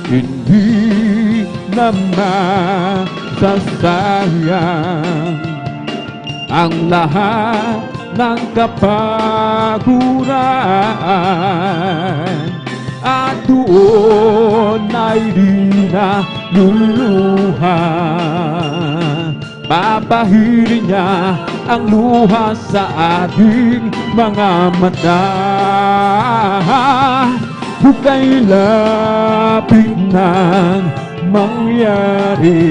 Hindi naman sasayang ang lahat ng kapaguran, at doon ay di na luluha. Babahirin niya ang luha sa ating mga mata. Hukay lapit ng mangyari,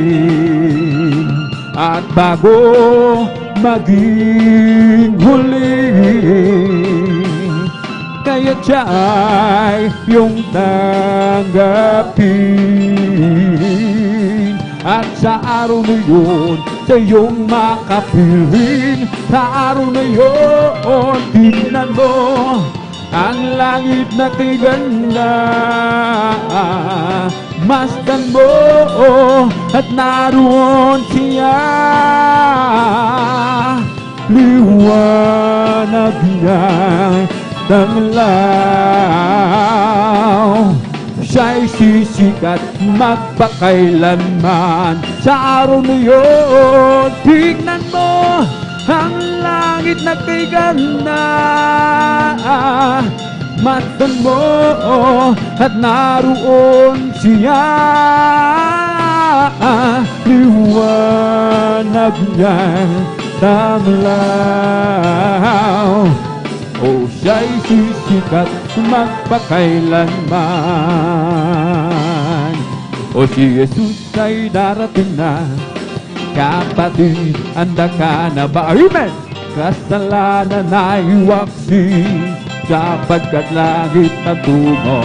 at bago maging huli, kaya siya'y yung tanggapin. At sa araw na yun, sa iyong makapiling. Sa araw na yun, tingnan mo ang langit na kay ganda. Masdan mo at naroon siya. liwanag niyang tanglaw. Siya'y sisikat magpakailanman. Sa araw na yun, tignan mo ang langit na kay ganda. Matan mo at naroon siya. Liwanag niyang tanglaw. O siya'y sisikat magpakailanman. O si Jesus ay darating na. Kapatid, handa ka na ba? Amen! Kasalanan ay waksi, sapagkat langit na tungo.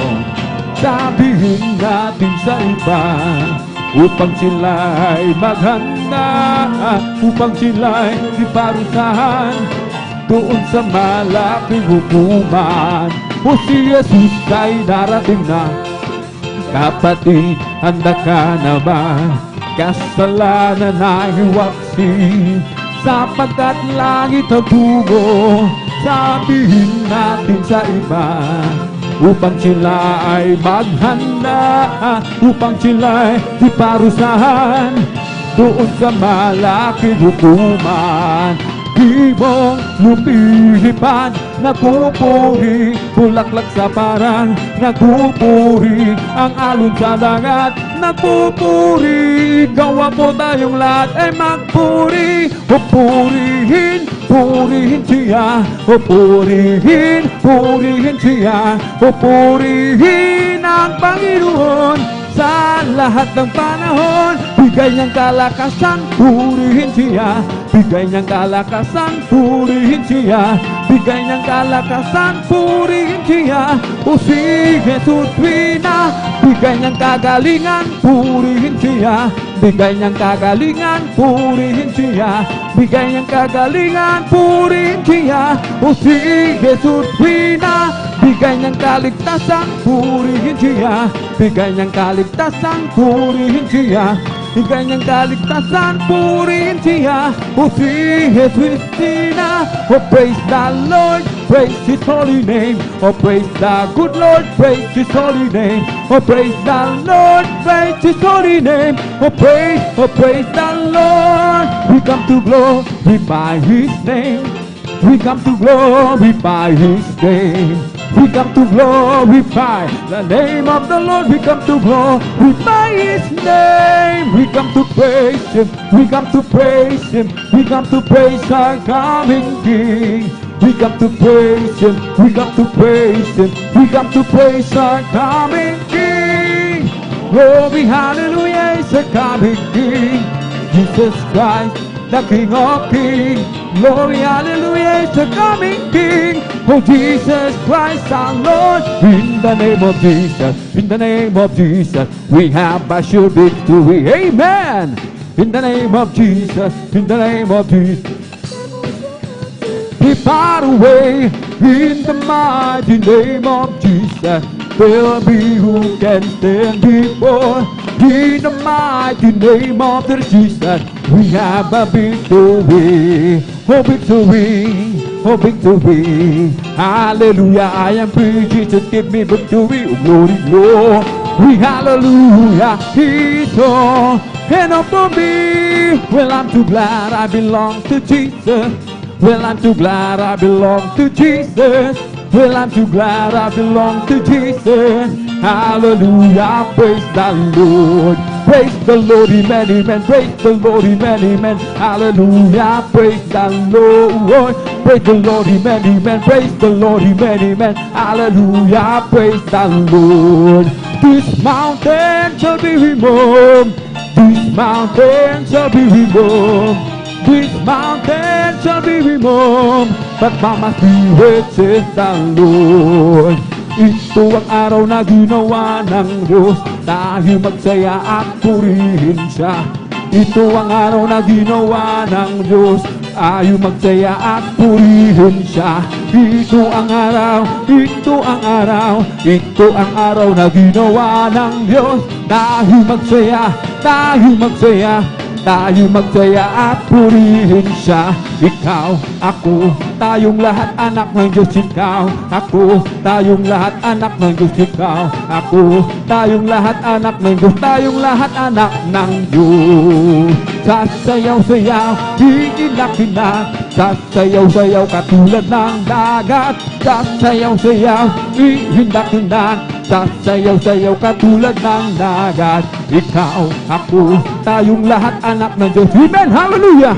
Sabihin natin sa iba, upang sila'y maghanda, upang sila'y iparusahan doon sa malaking hukuman. O si Jesus ay darating na. Kapatid, handa ka na ba? Kasalanan ay waksi, sapagkat langit ang tungo. Sabihin natin sa iba, upang sila ay maghanda, upang sila ay iparusahan doon sa malaking hukuman. Di mong lumilipad, nagpupuri, bulaklak sa parang nagpupuri, ang alon sa dagat nagpupuri. Gawa mo tayong lahat ay magpuri. O purihin, purihin siya. O purihin, purihin siya. O purihin ang Panginoon sa lahat ng panahon. Bigay niyang kalakasan, purihin siya. Bigay niyang kalakasan, purihin siya. Bigay niyang kalakasan, purihin siya. O si Jesus Pina, bigay niyang kagalingan, purihin siya. Bigay niyang kagalingan, purihin siya. Bigay niyang kagalingan, purihin siya. O si Jesus Pina, bigay niyang kaligtasan, purihin siya. Bigay niyang kaligtasan, purihin siya. Bigay niyang kaligtasan, purihin siya. O si Jesus Pina, oh praise the Lord, praise His holy name. Oh praise the good Lord, praise His holy name. Oh praise the Lord, praise His holy name. Oh praise the Lord. We come to glorify His name. We come to glorify His name. We come to glorify the name of the Lord. We come to glorify His name. We come to praise Him. We come to praise Him. We come to praise our coming King. We come to praise Him. We come to praise Him. We come to praise our coming King. Glory, hallelujah, is the coming King. Jesus Christ, the King of Kings. Glory, hallelujah, is the coming King. Oh, Jesus Christ our Lord. In the name of Jesus, in the name of Jesus, we have a sure victory. Amen. In the name of Jesus, in the name of Jesus. Be far away in the mighty name of Jesus. Tell me who can stand before. In the mighty name of the Jesus, we have a victory. Oh, victory. Oh, victory. Hallelujah. I am free. Jesus, give me victory. Oh, glory, glory. Hallelujah. He's all and up for me. Well, I'm too glad I belong to Jesus. Well, I'm too glad I belong to Jesus. Well, I'm too glad I belong to Jesus. Hallelujah, praise the Lord. Praise the Lord, amen, amen. Praise the Lord, amen, amen. Hallelujah, praise the Lord. Praise the Lord, amen, amen. Praise the Lord, amen, amen. Hallelujah, praise the Lord. This mountain shall be removed. This mountain shall be removed. This mountain shall be removed, but by my spirit says the Lord. Ito ang araw na ginawa ng Diyos, tayo magsaya at purihin siya. Ito ang araw na ginawa ng Diyos, tayo magsaya at purihin siya. Ito ang araw, ito ang araw, ito ang araw na ginawa ng Diyos, tayo magsaya, tayo magsaya. tayo magsaya at purihin siya. Ikaw, ako, tayong lahat anak ng Diyos. Ikaw, ako, tayong lahat anak ng Diyos. Ikaw, ako, tayong lahat anak ng Diyos. Tayong lahat anak ng Diyos. Sasayaw-sayaw, iinak-inak, sasayaw-sayaw katulad ng dagat. Sasayaw-sayaw, iinak-inak, sasayaw-sayaw katulad ng dagat. Ikaw, ako, tayong lahat anak ng Diyos. Amen! Hallelujah!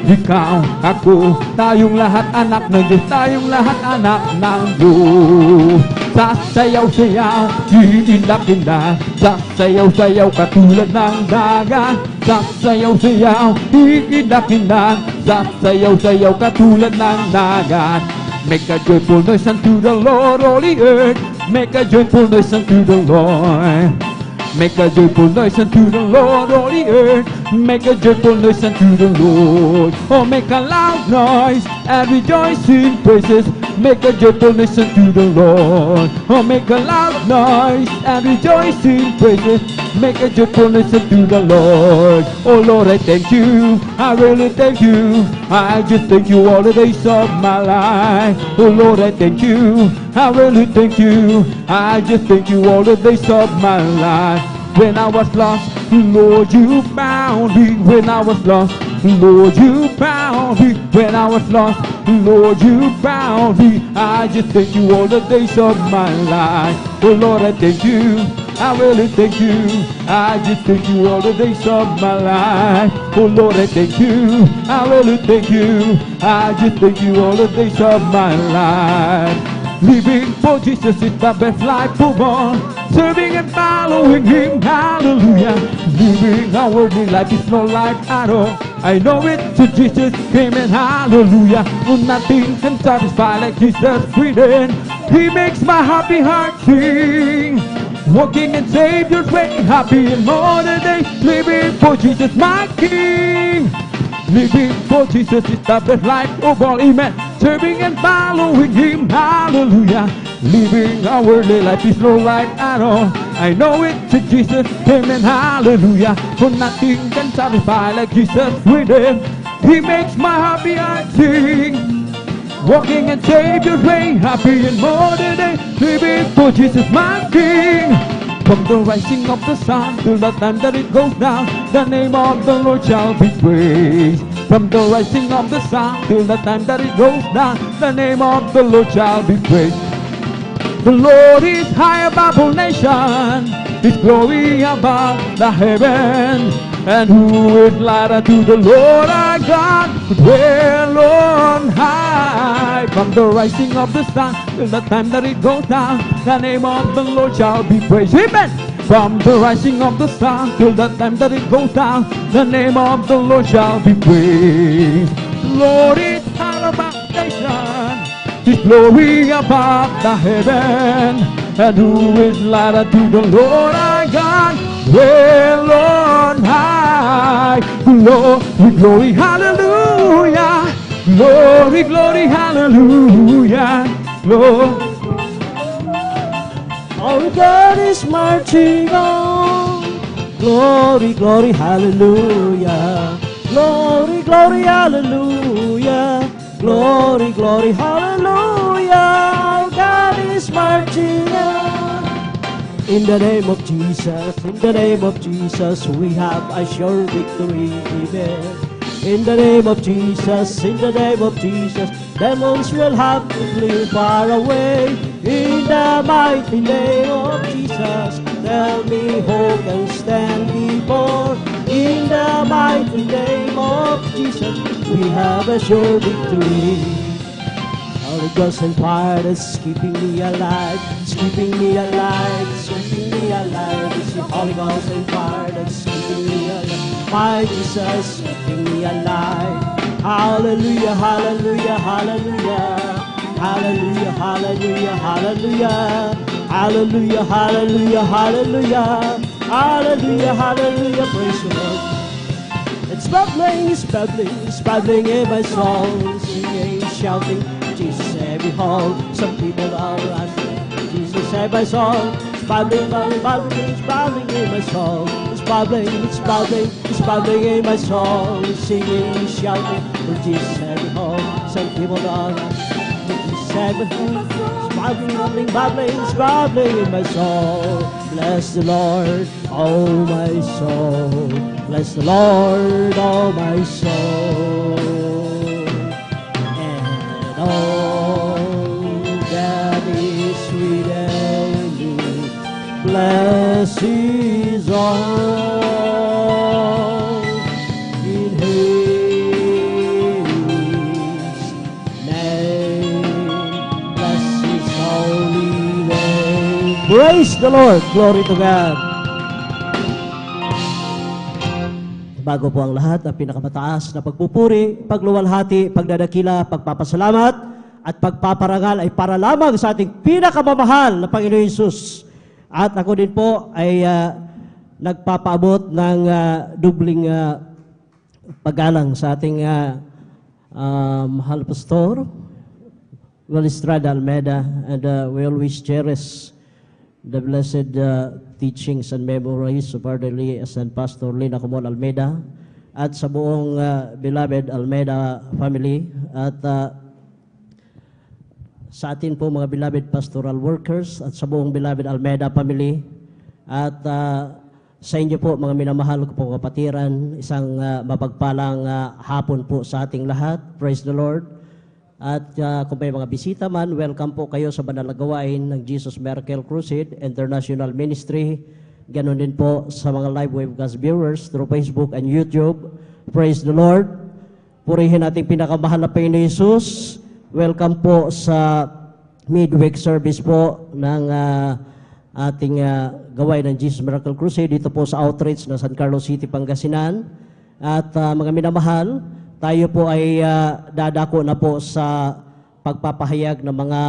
Ikaw, ako, tayong lahat anak ng Diyos. Tayong lahat anak ng Diyos. Sasayaw-sayaw, iindak-indak, sasayaw-sayaw katulad ng dagat. Sasayaw-sayaw, iindak-indak, sasayaw-sayaw katulad ng dagat. Make a joyful noise unto the Lord, all the earth. Make a joyful noise unto the Lord. Make a joyful noise unto the Lord, all the earth. Make a joyful noise unto the Lord. Oh, make a loud noise and rejoice in praises. Make a joyful noise unto the Lord. Oh, make a loud noise and rejoice in praises. Make a joyful noise unto the Lord. Oh Lord, I thank you. I really thank you. I just thank you all the days of my life. Oh Lord, I thank you. I really thank you. I just thank you all the days of my life. When I was lost, Lord, you found me. When I was lost, Lord, you found me. When I was lost, Lord, you found me. I just thank you all the days of my life. Oh Lord, I thank you. I really thank you. I just thank you all the days of my life. Oh Lord, I thank you. I really thank you. I just thank you all the days of my life. Living for Jesus is the best life of all. Serving and following Him, hallelujah. Living a worldly life is no life at all. I know it, so Jesus came and hallelujah. Oh, nothing can satisfy like Jesus freedom. He makes my happy heart sing. Walking in Savior's way, happy and more than day. Living for Jesus, my King. Living for Jesus is the best life of all, amen. Serving and following Him, hallelujah. Living a worldly life is no life at all. I know it, to Jesus came and hallelujah. For nothing can satisfy like Jesus freedom. He makes my happy heart sing. Walking in Savior's way, happy and more than day. Living for Jesus, my King. From the rising of the sun till the time that it goes down, the name of the Lord shall be praised. From the rising of the sun till the time that it goes down, the name of the Lord shall be praised. The Lord is high above all nations, His glory above the heavens. And who is like unto the Lord our God, who dwell on high. From the rising of the sun till the time that it goes down, the name of the Lord shall be praised. Amen. From the rising of the sun till the time that it goes down, the name of the Lord shall be praised. The Lord is high above nations, His glory above the heaven. And who is like unto the Lord our God, well on high. Glory, glory, hallelujah. Glory, glory, hallelujah. Glory. Our God is marching on. Glory, glory, hallelujah. Glory, glory, hallelujah. Glory, glory, hallelujah. Our God is marching on. In the name of Jesus, in the name of Jesus, we have a sure victory. Amen. In the name of Jesus, in the name of Jesus, demons will have to flee far away. In the mighty name of Jesus, tell me who can stand before. In the mighty name of Jesus, we have a sure victory. Holy Ghost and fire that's keeping me alive, it's keeping me alive, it's keeping me alive. It's the Holy Ghost and fire that's keeping me alive. My Jesus, keeping me alive. Hallelujah, hallelujah, hallelujah. Hallelujah, hallelujah, hallelujah. Hallelujah, hallelujah, hallelujah. Hallelujah, hallelujah, praise the Lord. It's bubbling in my soul, singing, shouting, Jesus every hall. Some people are running, Jesus every soul. It's bubbling, bubbling, bubbling, it's bubbling in my soul. It's it's bubbling, it's bubbling in my soul. Singing, shouting, for Jesus sent me home. Some people don't know, Jesus sent me home. It's bubbling, bubbling, bubbling, it's bubbling in my soul. Bless the Lord, oh my soul. Bless the Lord, oh my soul. And all that is within me, bless His all in His name. Bless His holy name. Praise the Lord. Glory to God. Bago po ang lahat, ang pinakamataas na pagpupuri, pagluwalhati, pagdadakila, pagpapasalamat, at pagpaparangal ay para lamang sa ating pinakamamahal na Panginoon Hesus. At ako din po ay nagpapaabot ng dubling paggalang sa ating mahal pastor, Walistrada Almeida, and we always cherish the blessed teachings and memories of our daily Ascent Pastor Lina Comol Almeida at sa buong beloved Almeida family at sa atin po mga beloved pastoral workers at sa buong beloved Almeida family at sa inyo po mga minamahal ko po kapatiran, isang mapagpalang hapon po sa ating lahat. Praise the Lord. At kung may mga bisita man, welcome po kayo sa banal na gawain ng Jesus Miracle Crusade International Ministry. Ganon din po sa mga live webcast viewers through Facebook and YouTube. Praise the Lord. Purihin nating pinakamahal na Panginoon Jesus. Welcome po sa midweek service po ng ating gawain ng Jesus Miracle Crusade dito po sa outreach ng San Carlos City, Pangasinan. At mga minamahal, tayo po ay dadako na po sa pagpapahayag ng mga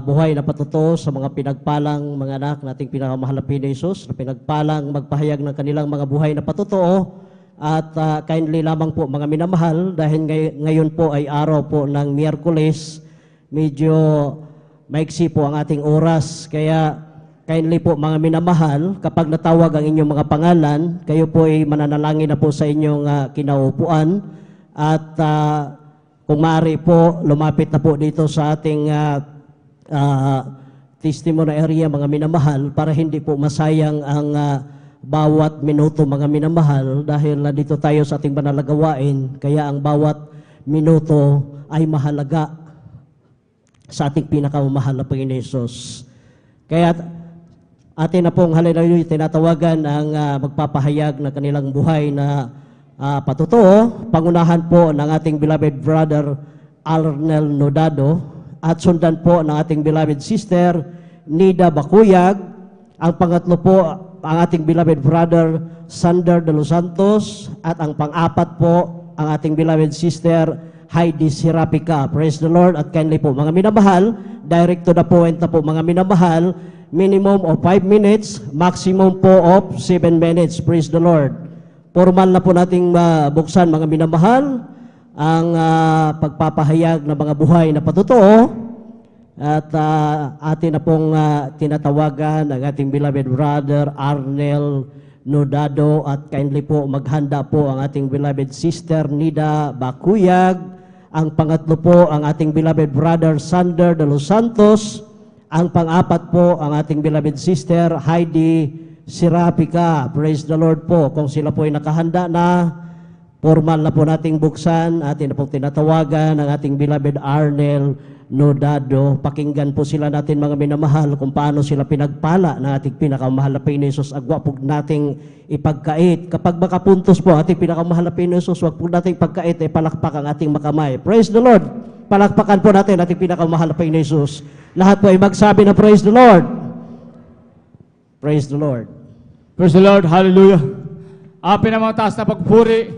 buhay na patuto sa mga pinagpalang mga anak nating pinakamahal na Panginoon Hesus na pinagpalang magpahayag ng kanilang mga buhay na patuto. At kindly lamang po mga minamahal, dahil ngayon po ay araw po ng Miyerkules, medyo maiksi po ang ating oras. Kaya kindly po mga minamahal, kapag natawag ang inyong mga pangalan, kayo po ay mananalangin na po sa inyong kinaupuan. At kung maaari po, lumapit na po dito sa ating testimony area mga minamahal para hindi po masayang ang bawat minuto mga minamahal dahil dito tayo sa ating banal na gawain. Kaya ang bawat minuto ay mahalaga sa ating pinakamamahal na Panginoon Hesus. Kaya atin na pong hallelujah tinatawagan ang magpapahayag ng kanilang buhay na patutuo. Pangunahan po ng ating beloved brother Arnel Nodado at sundan po ng ating beloved sister Nida Bakuyag. Ang pangatlo po ang ating beloved brother Sander de los Santos at ang pang-apat po ang ating beloved sister Heidi Sirapika. Praise the Lord. At kindly po mga minamahal, direct to the point na po mga minamahal, minimum of 5 minutes, maximum po of 7 minutes. Praise the Lord. Formal na po nating buksan mga minamahal ang pagpapahayag ng mga buhay na patutuo at atin na pong tinatawagan ang ating beloved brother Arnel Nodado at kindly po maghanda po ang ating beloved sister Nida Bakuyag. Ang pangatlo po ang ating beloved brother Sander de los Santos. Ang pang-apat po ang ating beloved sister Heidi Sirapika. Praise the Lord po. Kung sila po ay nakahanda na, formal na po nating buksan. Atin na po tinatawagan ang ating beloved Arnel Nodado. Pakinggan po sila natin mga minamahal kung paano sila pinagpala ng ating pinakamahal na Panginoon Hesus. Agwa po nating ipagkait. Kapag makapuntos po ating pinakamahal na Panginoon Hesus, wag po nating pagkait ay palakpak ang ating makamay. Praise the Lord. Palakpakan po natin ating pinakamahal na Panginoon Hesus. Lahat po ay magsabi na praise the Lord. Praise the Lord. Praise the Lord. Hallelujah. Pinamataas na pagpuri,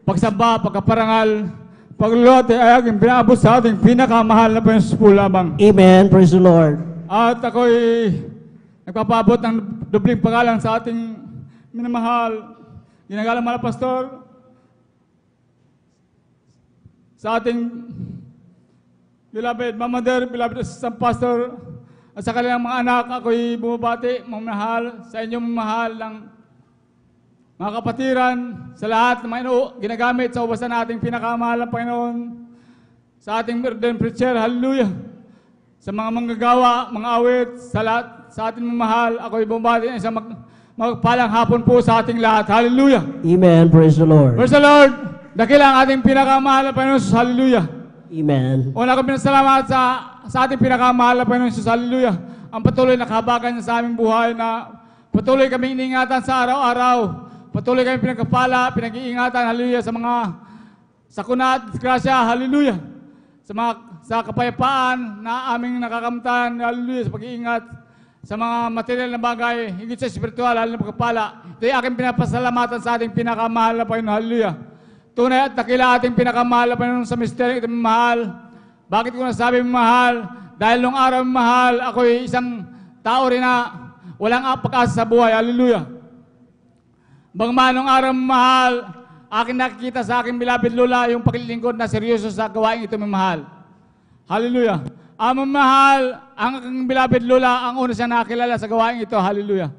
pagsamba, pagkaparangal, pagluluwat ay aking pinaabot sa ating pinakamahal na Panginoon po lamang. Amen. Praise the Lord. At ako'y nagpapaabot ng dubling pagalang sa ating minamahal, ginagalang mahal pastor, sa ating beloved mother, beloved assistant pastor, at sa kanilang mga anak. Ako'y bumabati, mamahal, sa inyong mahal ng mga kapatiran, sa lahat ng mga ginagamit sa ubasan nating pinakamahal na Panginoon, sa ating burden preacher, hallelujah. Sa mga manggagawa, mga awit, sa lahat, sa ating mamahal, ako'y bumabati ng isang magpalang hapon po sa ating lahat, hallelujah. Amen. Praise the Lord. Praise the Lord. Dakila ang ating pinakamahal na Panginoon, hallelujah. Amen. Una ko pinasalamat sa ating pinakamahal na Panginoon Jesus, hallelujah. Ang patuloy na kahabagan niya sa aming buhay na patuloy kaming iniingatan sa araw-araw. Patuloy kaming pinagkapala, pinag-iingatan, hallelujah, sa mga sakuna at disgrasya, hallelujah. Sa kapayapaan na aming nakakamtan, hallelujah, sa pag-iingat sa mga material na bagay, higit sa spiritual, hallelujah, pagkapala. Ito ay aking pinapasalamatan sa ating pinakamahal na Panginoon, hallelujah. Tunay at dakila ating pinakamahal na Panginoon sa misteryo ito mahal. Bakit ko nasabi mahal? Dahil nung araw mahal, ako'y isang tao rin na walang pag-asa sa buhay. Hallelujah. Bagaman nung araw mahal, aking nakikita sa aking beloved Lola yung paglilingkod na seryoso sa gawain ito mahal. Hallelujah. Ang mahal, ang aking beloved Lola, ang una siya nakakilala sa gawain ito. Hallelujah.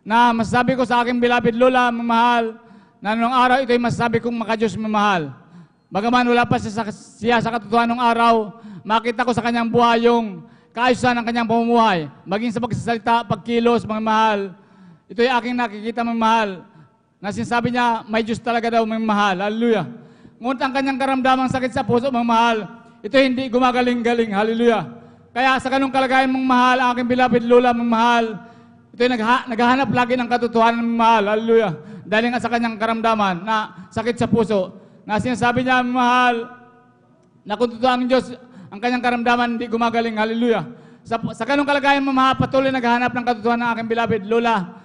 Na masasabi ko sa aking beloved Lola, mahal, na nung araw ito ay masasabi kong makadiyos mamahal. Bagaman wala pa siya sa katotohanan ng araw, makita ko sa kanyang buhay yung kaayusan ng kanyang pamumuhay. Maging sa pagsasalita, pagkilos, mga mahal. Ito ay aking nakikita mga mahal. Na sinasabi niya, may Diyos talaga daw mga mahal. Hallelujah. Ngunit ang kanyang karamdamang sakit sa puso mga mahal, ito hindi gumagaling-galing. Hallelujah. Kaya sa ganung kalagayan mga mahal, ang aking beloved Lola mga mahal, ito ay naghahanap lagi ng katotohanan mga mahal. Hallelujah. Dahil nga sa kanyang karamdaman na sakit sa puso, na sinasabi niya, mahal, na kung totoo ang Diyos, ang kanyang karamdaman hindi gumagaling. Hallelujah. Sa ganung kalagayan, mahal, patuloy naghahanap ng katotohanan ng aking beloved Lola.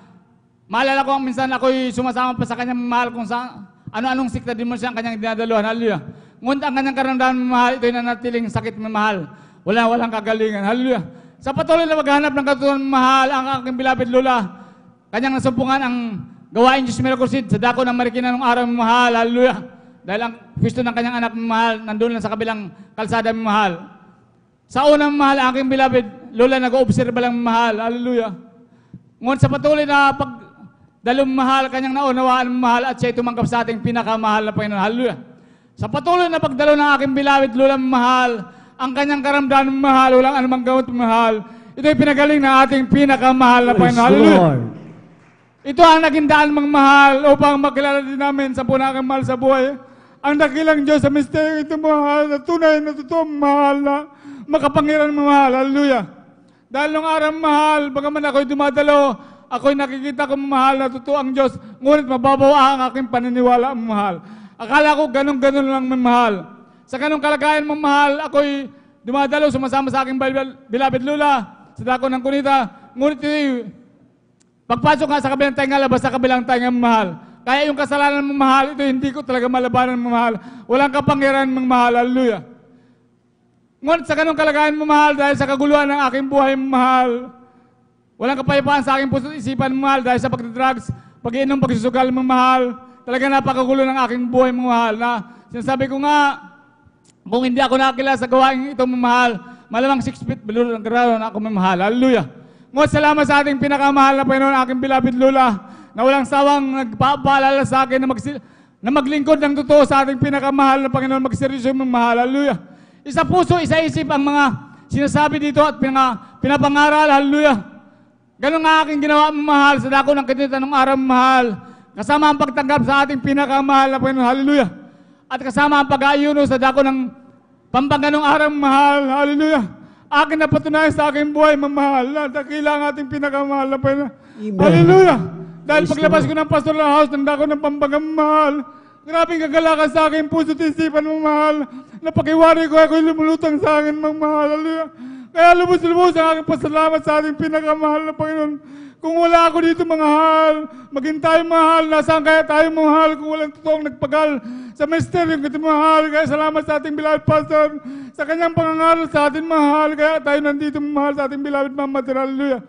Maalala ko ang minsan ako'y sumasama pa sa kanyang mahal kung sa ano-anong sikta din mo siya ang kanyang dinadaluhan. Hallelujah. Ngunit ang kanyang karamdaman, mahal, ito'y nanatiling sakit, mahal. Walang kagalingan. Hallelujah. Sa patuloy na maghanap ng katotohanan, mahal, ang aking beloved Lola, kanyang nasumpungan ang gawain Diyos Miracle sa dako ng Marikina ng araw mahal, hallelujah. Dahil ang pwesto ng kanyang anak mahal, nandun lang sa kabilang kalsada mahal. Sa unang mahal, aking beloved Lola, nag-oobserba lang mahal, hallelujah. Ngunit sa patuloy na pagdalong mahal, kanyang naunawaan mahal, at siya tumanggap sa ating pinakamahal na Panginoon, hallelujah. Sa patuloy na pagdalo ng aking beloved Lola mahal, ang kanyang karamdaman mahal, walang anumang gamot mahal, ito'y pinagaling na ating pinakamahal na Panginoon, hallelujah. Ito ang naging daan mga mahal upang makilala din namin sa punakang mahal sa buhay. Ang dakilang Diyos sa misteryo ito mahal na tunay na totoo mahal na makapangyarihan mahal. Hallelujah. Dahil nung araw mahal, bagaman ako'y dumadalo, ako'y nakikita ko mahal na totoo ang Diyos, ngunit mababaw ang aking paniniwala mahal. Akala ko ganun-ganun lang mahal. Sa ganung kalagayan mahal, ako'y dumadalo, sumasama sa aking beloved Lola, sa dako ng kunita, ngunit pagpasok nga sa kabilang tainga, labas sa kabilang tainga, mahal. Kaya yung kasalanan mong mahal, ito hindi ko talaga malabanan mong mahal. Walang kapangyarihan mong mahal, hallelujah. Ngunit sa ganung kalagayan mong mahal, dahil sa kaguluhan ng aking buhay mong mahal, walang kapayapaan sa aking puso at isipan mong mahal, dahil sa pagdadrugs, pag-iinom, pagsusugal mong mahal, talaga napakagulo ng aking buhay mong mahal, na sinasabi ko nga, kung hindi ako nakakilala sa gawain ito mong mahal, malamang 6 feet below ng ground na ako mong mahal, hallelujah. Ngunit salamat sa ating pinakamahal na Panginoon, aking beloved Lola, na walang sawang nagpapaalala sa akin na maglingkod ng totoo sa ating pinakamahal na Panginoon, magseryoso mong mahal, hallelujah. Isa puso, isa isip ang mga sinasabi dito at pinapangaral, hallelujah. Ganun nga aking ginawa mong mahal sa dako ng kinita ng araw mahal, kasama ang pagtanggap sa ating pinakamahal na Panginoon, hallelujah. At kasama ang pag-aayuno sa dako ng pampanganong araw mahal, hallelujah. Akin na patunayan sa aking buhay, mamahal na dakila ang ating pinakamahal na Panginoon. Hallelujah! Dahil paglabas ko ng pastoral house, nanda ko ng pambagamahal. Grabing kagalakan sa aking puso at isipan, mamahal. Napakiwari ko, ako'y lumulutang sa akin, mamahal. Hallelujah! Kaya lubos-lubos ang aking pasalamat sa ating pinakamahal na Panginoon. Kung wala ako dito, mahal, maging tayo mahal, nasaan kaya tayo mahal kung walang totoong nagpagal sa misteryo ng mahal. Kaya salamat sa ating beloved pastor, sa kanyang pangangaral sa ating mahal, kaya tayo nandito mahal sa ating beloved Mama Teresa. Hallelujah.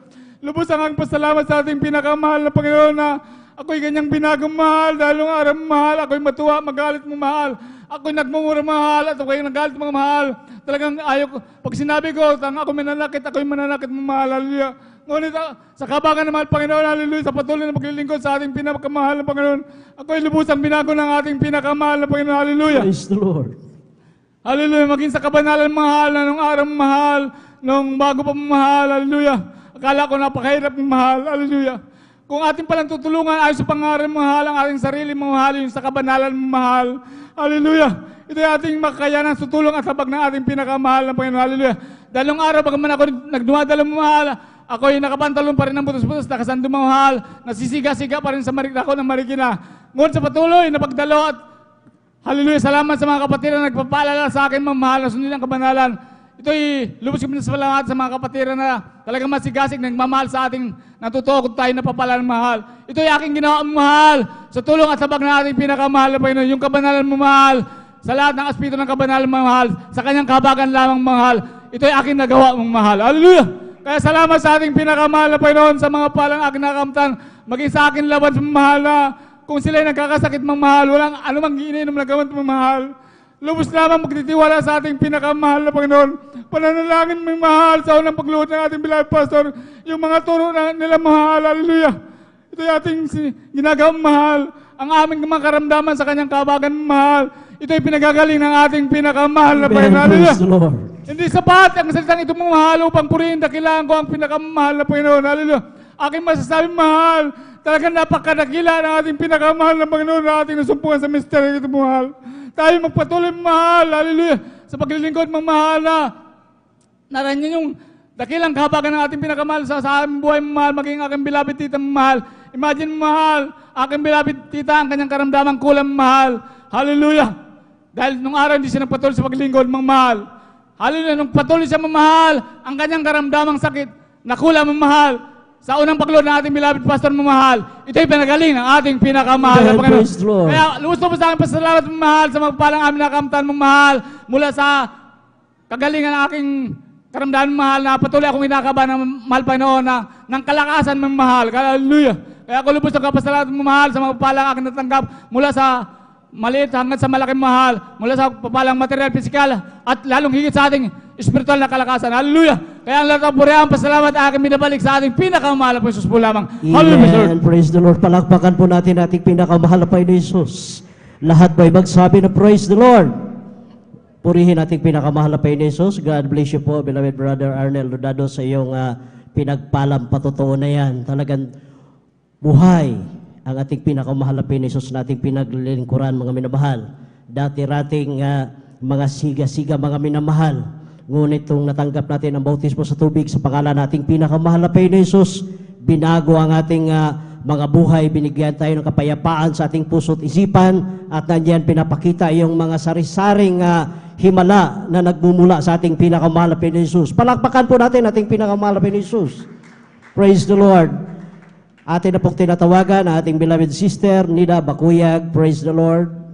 Lubos ang aking pasalamat sa ating pinakamahal na Panginoon na ako'y kanyang binagong mahal, dahil ng araw mahal, ako'y matuwa, magalit mo mahal. Ako'y nagmumura mahal, at ako'y nagalit mga mahal. Talagang ayaw ko, pag sinabi ko, ako mananakit, ako'y mananakit mo mahal. Hallelujah. Ngunit sa kabagan ng mahal Panginoon, hallelujah, sa patuloy na paglilingkod sa ating pinakamahal na Panginoon, ako'y lubusang binago ng ating pinakamahal na Panginoon, hallelujah. Praise the Lord. Hallelujah, maging sa kabanalan mahal na nung araw mahal, nung bago pa mahal, hallelujah. Akala ko napakahirap mahal, hallelujah. Kung ating palang tutulungan ayos sa pangalan mahal, ang ating sarili mahal, yung sa kabanalan mahal, hallelujah. Ito yung ating makayanan, tutulong at habag ng ating pinakamahal na Panginoon, hallelujah. Dahil nung araw, bagaman ako nagdumadala mahal, ako'y nakapantalon pa rin ng butos-butos, nakasando mahal, nasisiga-siga pa rin sa ako ng marikina. Ngunit sa patuloy na pagdalo at hallelujah, salamat sa mga kapatid na nagpapaalala sa akin, mamahal na sundin ang kabanalan. Ito'y lubos kami na salamat sa mga kapatid na talagang masigasig, nagmamahal sa ating natutuwa kung tayo napapala ng mahal. Ito'y aking ginawa mahal sa tulong at sabag na ating pinakamahal na Panginoon, yung kabanalan mahal, sa lahat ng aspeto ng kabanalan mahal, sa kanyang kahabagan lamang mahal. Ito'y aking nagawa mong mahal. Hallelujah! Kaya salamat sa ating pinakamahal na Panginoon sa mga palang aking nakamtan, maging sa akin laban sa mahal na kung sila'y nagkakasakit mang mahal, walang anumang iniinom na gamot mang mahal. Lubos lamang magtitiwala sa ating pinakamahal na Panginoon. Pananalangin mang mahal sa unang pagluhod ng ating beloved pastor, yung mga turo na nila mahal. Hallelujah! Ito'y ating ginagawang mahal. Ang aming mga karamdaman sa kanyang kahabagan mahal. Ito'y pinagagaling ng ating pinakamahal na Panginoon. Praise the Lord. Hindi sapat ang salitang ito mong mahal upang purihin, dakilaan ko ang pinakamahal na Panginoon. Hallelujah. Aking masasabi mahal, talagang napakadakila ng ating pinakamahal na Panginoon na ating nasumpungan sa misteryo ito mahal. Tayo magpatuloy mahal, hallelujah, sa paglilingkod mga mahal na naranyan yung dakilang kahabagan ng ating pinakamahal sa aming buhay mahal, maging aking beloved tita mahal. Imagine mahal, aking beloved tita ang kanyang karamdamang kulang mahal. Hallelujah. Dahil nung araw hindi siya nagpatuloy sa paglilingkod mga mahal. Hallelujah, nung patuloy siya mamahal, ang kanyang karamdamang sakit, nakula mamahal, sa unang pagload ng ating beloved pastor mamahal, ito'y pinagaling ng ating pinakamahal na Panginoon. Praise the Lord. Kaya lusto po sa aking pasalamat mamahal sa magpalang amin nakamtan mamahal, mula sa kagalingan ng aking karamdaman mamahal na patuloy akong inakabahan ng mahal Panginoon ng kalakasan mamahal. Hallelujah. Kaya ako lubos ng kapasalamat mamahal sa magpalang aking natanggap mula sa maliit hanggang sa malaking mahal, mula sa papalang material, pisikal, at lalong higit sa ating espiritual na kalakasan. Hallelujah! Kaya ang lahat ng purihan, pasalamat aking binabalik sa ating pinakamahal na po Jesus po lamang. Hallelujah! Amen. Praise the Lord. Palakpakan po natin ating pinakamahal na Panginoon Jesus. Lahat ba'y magsabi na praise the Lord? Purihin ating pinakamahal na Panginoon Jesus. God bless you po, beloved brother Arnel Rodado, sa iyong pinagpalang patotoo na yan. Talagang buhay ang ating pinakamahal na Panginoon Jesus na ating pinaglilingkuran, mga minamahal. Dati-rating mga siga-siga, mga minamahal. Ngunit itong natanggap natin ang bautismo sa tubig sa pangalan nating pinakamahal na Panginoon Jesus, binago ang ating mga buhay, binigyan tayo ng kapayapaan sa ating puso't isipan, at nandiyan pinapakita yung mga sari-saring himala na nagmumula sa ating pinakamahal na Panginoon Jesus. Palakpakan po natin ating pinakamahal na Panginoon Jesus. Praise the Lord. Atin na pong tinatawagan ang ating beloved sister, Nida Bakuyag. Praise the Lord.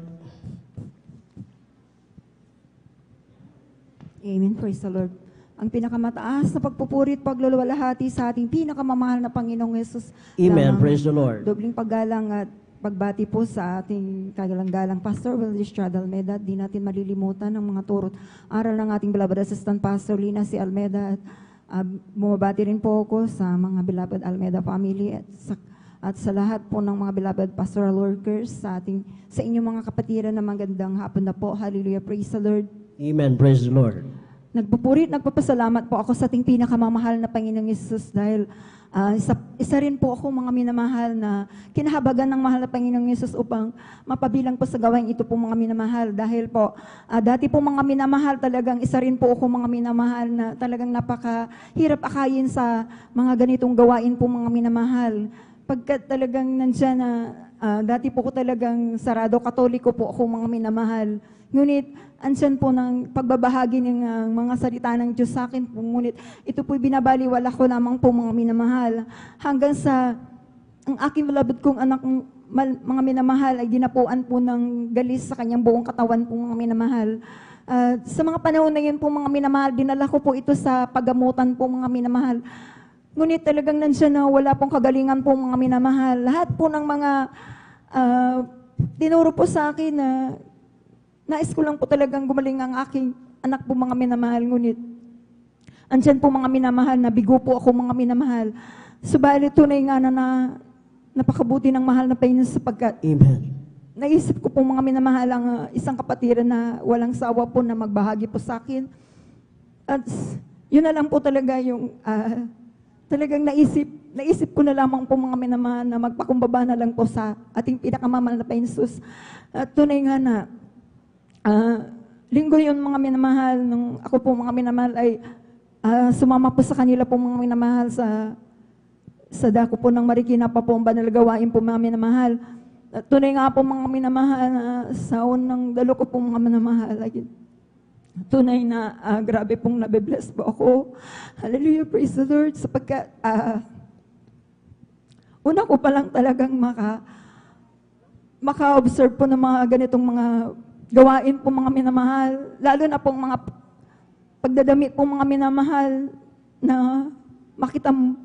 Amen. Praise the Lord. Ang pinakamataas na pagpupuri at pagluluwalhati sa ating pinakamamahal na Panginoong Yesus. Amen. Praise the Lord. Dobling paggalang at pagbati po sa ating kagalang-galang Pastor Willie Estrada Almeda. Di natin malilimutan ang mga turot aral ng ating beloved assistant Pastor Lina C. Almeda. Bumabati rin po ako sa mga beloved Almeda family at sa lahat po ng mga beloved pastoral workers sa inyong mga kapatiran na magandang hapon na po. Hallelujah. Praise the Lord. Amen. Praise the Lord. Nagpupuri at nagpapasalamat po ako sa ating pinakamamahal na Panginoong Yesus dahil isa rin po ako mga minamahal na kinahabagan ng mahal na Panginoong Yesus upang mapabilang po sa gawain ito po mga minamahal. Dahil po, dati po mga minamahal talagang isa rin po ako mga minamahal na talagang napakahirap akayin sa mga ganitong gawain po mga minamahal. Pagkat talagang nandiyan na dati po ko talagang sarado katoliko po ako mga minamahal. Ngunit, andyan po ng pagbabahagi ng mga salita ng Diyos sa akin po. Ngunit, ito po'y binabaliwala ko lamang po mga minamahal. Hanggang sa, ang aking malabot kong anak, mga minamahal, ay dinapuan po ng galis sa kanyang buong katawan po mga minamahal. Sa mga panahon na yun po mga minamahal, dinala ko po ito sa paggamutan po mga minamahal. Ngunit talagang nandiyan na wala pong kagalingan po mga minamahal. Lahat po ng mga tinuro po sa akin na nais ko lang po talagang gumaling ang aking anak po mga minamahal. Ngunit Andyan po mga minamahal, nabigo po ako mga minamahal. Subalit tunay nga na napakabuti ng mahal na Panginoon sapagkat Amen. naisip ko po mga minamahal ang isang kapatiran na walang sawa po na magbahagi po sa akin. At yun na lang po talaga yung talagang naisip ko na lamang po mga minamahal na magpakumbaba na lang po sa ating pinakamamahal na Panginoon Jesus. At tunay nga na linggo yun mga minamahal, nung ako po mga minamahal ay sumama po sa kanila po mga minamahal sa dako po ng Marikina pa po ang banal gawain po mga minamahal. At tunay nga po mga minamahal sa unang dalo ko po mga minamahal. Tunay na grabe pong nabibless po ako. Hallelujah, praise the Lord. Sapagkat una ko pa lang talagang maka-observe po ng mga ganitong mga gawain po mga minamahal. Lalo na pong mga pagdadamit po mga minamahal na makita mo.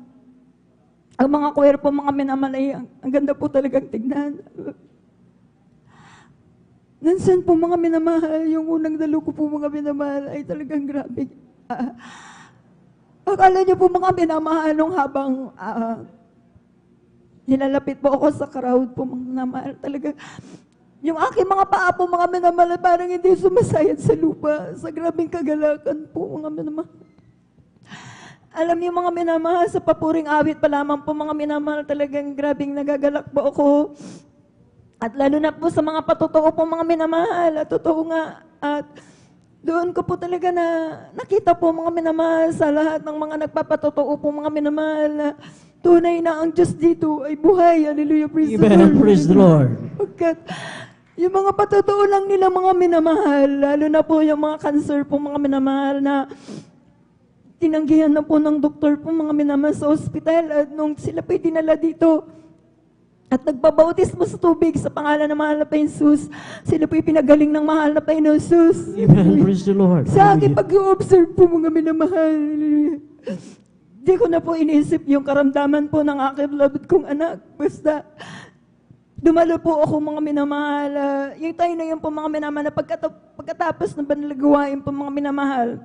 Ang mga choir po mga minamahal ay ang ganda po talagang tignan. Nansan po mga minamahal, yung unang dalo ko po mga minamahal ay talagang grabe. Akala niyo po mga minamahal nung habang nilalapit po ako sa crowd po mga minamahal, talaga yung aking mga paa po mga minamahal parang hindi sumasayad sa lupa sa grabing kagalakan po mga minamahal. Alam niyo mga minamahal, sa papuring awit pa lamang po mga minamahal, talagang grabing nagagalak po ako. At lalo na po sa mga patotoo po mga minamahal, at totoo nga, at doon ko po talaga na nakita po mga minamahal sa lahat ng mga nagpapatotoo po mga minamahal na tunay na ang Diyos dito ay buhay. Hallelujah, praise the Amen. Lord. Praise the Lord. Pagkat yung mga patotoo lang nila mga minamahal, lalo na po yung mga cancer po mga minamahal na tinanggihan na po ng doktor po mga minamahal sa ospital at nung sila po'y dinala dito at nagpabautismo sa tubig sa pangalan ng mahal na Panginoon Jesus, sila po'y pinagaling ng mahal na Panginoon Jesus. Amen. Praise the Lord. Sa akin Hallelujah. pag-observe po mga minamahal, di ko na po inisip yung karamdaman po ng aking beloved kong anak. Basta dumalo po ako mga minamahal. Yung tayo na yun po mga minamahal na pagkatapos ng banalagawain po mga minamahal.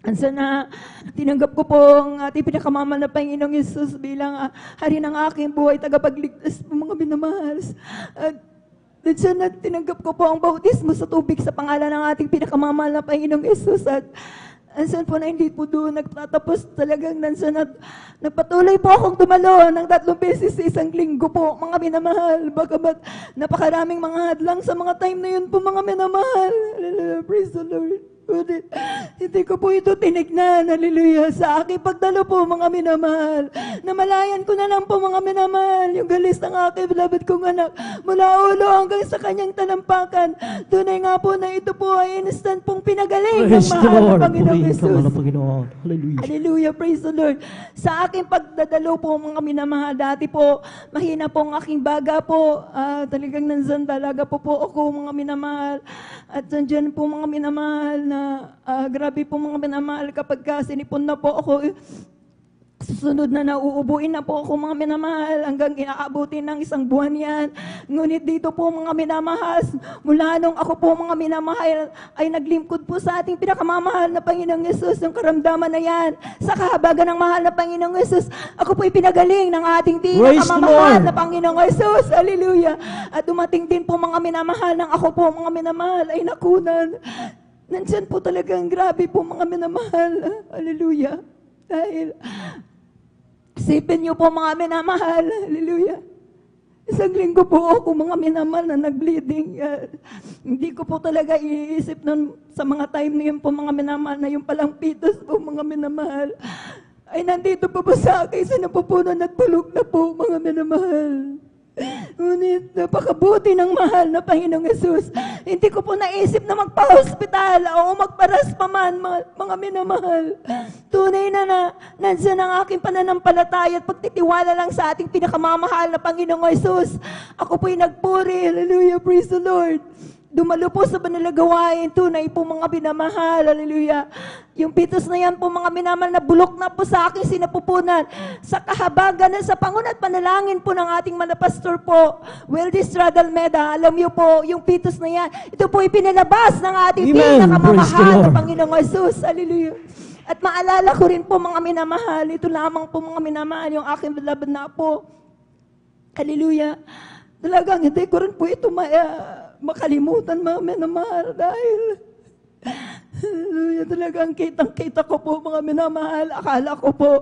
Ansa na tinanggap ko po ang ating pinakamamahal na Panginoong Yesus bilang hari ng aking buhay, tagapagligtas po mga minamahal. At ansa na tinanggap ko po ang bautismo sa tubig sa pangalan ng ating pinakamamahal na Panginoong Yesus. At ansan po na hindi po doon nagtatapos talagang nansan at nagpatuloy po akong dumalo ng 3 beses sa isang linggo po mga minamahal. Bagamat napakaraming mga hadlang sa mga time na yun po mga minamahal. Praise the Lord. Hindi ko po ito tinignan, hallelujah, sa aking pagdalo po mga minamahal. Namalayan ko na lang po mga minamahal yung galis ng aking beloved kong anak mula ulo hanggang sa kanyang talampakan. Tunay nga po na ito po ay instant pong pinagaling ng Praise the mahal na Lord. Panginoong Purihin ka, Jesus. mahal na Panginoon. Hallelujah. Hallelujah, praise the Lord. Sa aking pagdadalo po mga minamahal, dati po mahina po ang aking baga po. Talagang nansan talaga po ako mga minamahal. At nandiyan po mga minamahal na grabe po mga minamahal kapag sinipon na po ako. Susunod na nauubuin na po ako mga minamahal hanggang inaabutin ng 1 buwan yan. Ngunit dito po mga minamahal, mula nung ako po mga minamahal ay naglingkod po sa ating pinakamamahal na Panginoong Yesus, yung karamdaman na yan. Sa kahabagan ng mahal na Panginoong Yesus, ako po pinagaling ng ating pinakamamahal na Panginoong Yesus. Hallelujah. At dumating din po mga minamahal ng ako po mga minamahal ay nakunan. Nandyan po talagang grabe po mga minamahal. Hallelujah. Dahil isipin niyo po mga minamahal, hallelujah. 1 linggo po ako mga minamahal na nag-bleeding. Hindi ko po talaga iisip nun sa mga time na yun po mga minamahal na yung palang pitos po mga minamahal. Ay nandito po po sa akin sa napupunan at bulog na po mga minamahal. Ngunit napakabuti ng mahal na Panginoong Yesus. Hindi ko po naisip na magpa-hospital o magparas pa man mga minamahal. Tunay na nandiyan ang aking pananampalataya at pagtitiwala lang sa ating pinakamamahal na Panginoong Yesus. Ako po'y nagpuri. Hallelujah, praise the Lord. Dumalo po sa banalagawain, tunay po mga minamahal, hallelujah. Yung pitos na yan po mga minamahal na bulok na po sa aking sinapupunan. Sa kahabagan at sa pangunat panalangin po ng ating manapastor po, Weldy Stradalmeda, alam niyo po, yung pitos na yan, ito po ipinalabas ng ating pinakamamahal na Panginoong Jesus, hallelujah. At maalala ko rin po mga minamahal, ito lamang po mga minamahal, yung aking beloved na po. Hallelujah. Talagang hindi ko rin po ito makalimutan mga minamahal dahil hallelujah, talagang kitang-kita ko po mga minamahal. Akala ko po,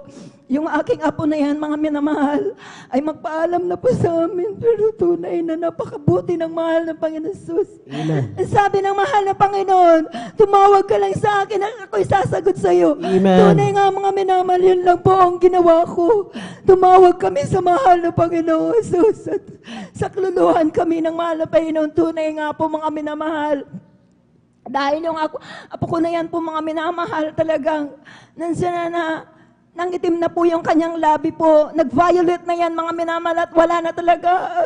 yung aking apo na yan, mga minamahal, ay magpaalam na po sa amin. Pero tunay na napakabuti ng mahal ng Panginoon Jesus. Amen. Ang sabi ng mahal na Panginoon, tumawag ka lang sa akin at ako'y sasagot sa iyo. Amen. Tunay nga mga minamahal, yun lang po ang ginawa ko. Tumawag kami sa mahal na Panginoon Jesus. At sakluluhan kami ng mahal na Panginoon. Tunay nga po mga minamahal. Dahil yung apo ko na yan po mga minamahal talagang nandiyan na nangitim na po yung kanyang labi po. Nag-violet na yan mga minamahal at wala na talaga.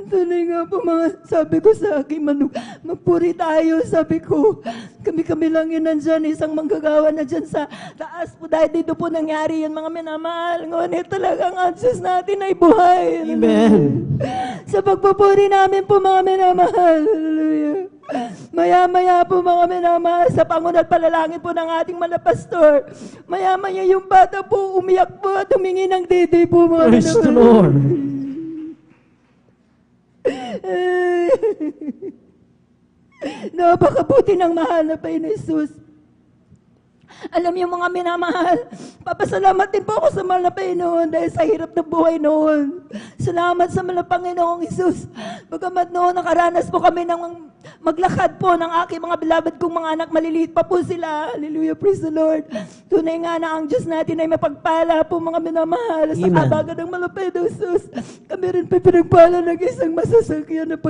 Tunay nga po mga sabi ko sa akin, magpuri tayo. Sabi ko, kami lang yun nandyan, isang manggagawa na dyan sa taas po. Dahil dito po nangyari yun mga minamahal. Ngunit talagang ang Diyos natin ay buhay. Amen. Sa pagpupuri namin po mga minamahal. Hallelujah. Maya-maya po mga minamahal, sa pangunat palalangin po ng ating pastor. Maya-maya yung bata po umiyak po at humingi ng dede po mga Praise the minamahal. Lord. Napakabuti ng mahal na Panginoon Jesus. Alam niyo mga minamahal, papasalamat din po ako sa mahal na Panginoon dahil sa hirap ng buhay noon. Salamat sa mahal na Panginoong Jesus. Bagamat noon nakaranas po kami ng maglakad po ng aking mga beloved kong mga anak, maliliit pa po sila. Hallelujah, praise the Lord. Tunay nga na ang Diyos natin ay mapagpala po mga minamahal. Sa Amen. kabagan ng mahal na Panginoong Jesus, kami rin pa pinagpala ng isang masasakyan na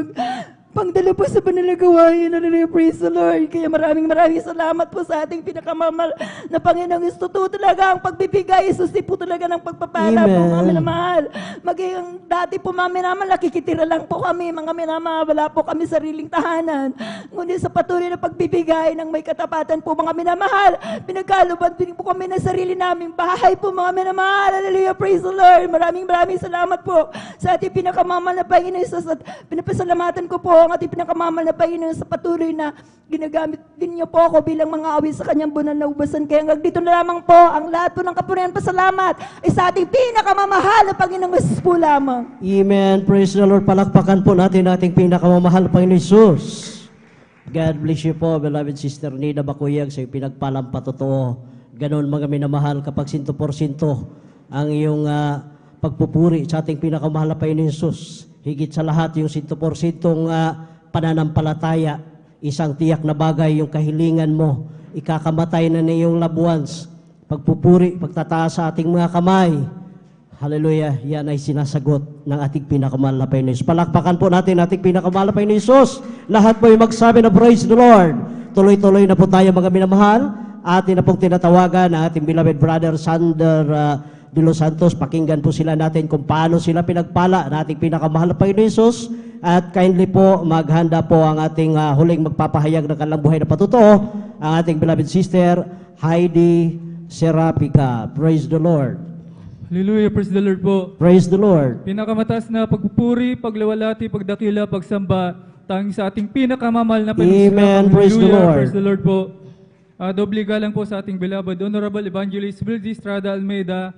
pangdala po sa panalagawain. Hallelujah, praise the Lord. Kaya maraming salamat po sa ating pinakamamahal na Panginoong Kristo. Totoo talaga ang pagbibigay. Susi po talaga ng pagpapala po Amen. mga minamahal. Maging dati po mga minamahal, nakikitira lang po kami mga minamahal. Wala po kami sariling tahanan. Ngunit sa patuloy na pagbibigay ng may katapatan po mga minamahal, pinagkaluban din po kami ng sarili naming bahay po mga minamahal. Hallelujah, praise the Lord. Maraming salamat po sa ating pinakamamahal na Panginoon Jesus. At pinapasalamatan ko po ang ating pinakamamahal na Panginoon sa patuloy na ginagamit din niyo po ako bilang mga awit sa kanyang bunal na ubasan. Kaya hanggang dito na lamang po, ang lahat po ng kapurihan pasalamat ay sa ating pinakamamahal na Panginoong Jesus po lamang. Amen. Praise the Lord. Palakpakan po natin ating pinakamamahal na Panginoon Jesus. God bless you po, beloved Sister Nina Bakuyag, sa pinagpalang patotoo. Ganon mga minamahal, kapag 100% ang iyong pagpupuri sa ating pinakamahal na Panginoon Jesus. Higit sa lahat yung 100% pananampalataya, isang tiyak na bagay yung kahilingan mo, ikakamatay na iyong loved ones. Pagpupuri, pagtataas sa ating mga kamay, hallelujah, yan ay sinasagot ng ating pinakamahal na Panginoon Jesus. Palakpakan po natin ating pinakamahal na Panginoon Jesus. Lahat po yung magsabi na praise the Lord. Tuloy-tuloy na po tayo mga minamahal. Atin na pong tinatawagan ang ating beloved brother Sander de Los Santos. Pakinggan po sila natin kung paano sila pinagpala na ating pinakamahal na Panginoon Jesus. At kindly po, maghanda po ang ating huling magpapahayag ng kanilang buhay na patotoo, ang ating beloved sister, Heidi Serapica. Praise the Lord. Hallelujah, praise the Lord po. Praise the Lord. Pinakamataas na pagpupuri, paglawalati, pagdakila, pagsamba, tanging sa ating pinakamamahal na Panginoon. Amen, praise the Lord. Praise the Lord po. Doble galang po sa ating beloved Honorable Evangelist Wildy Estrada Almeida,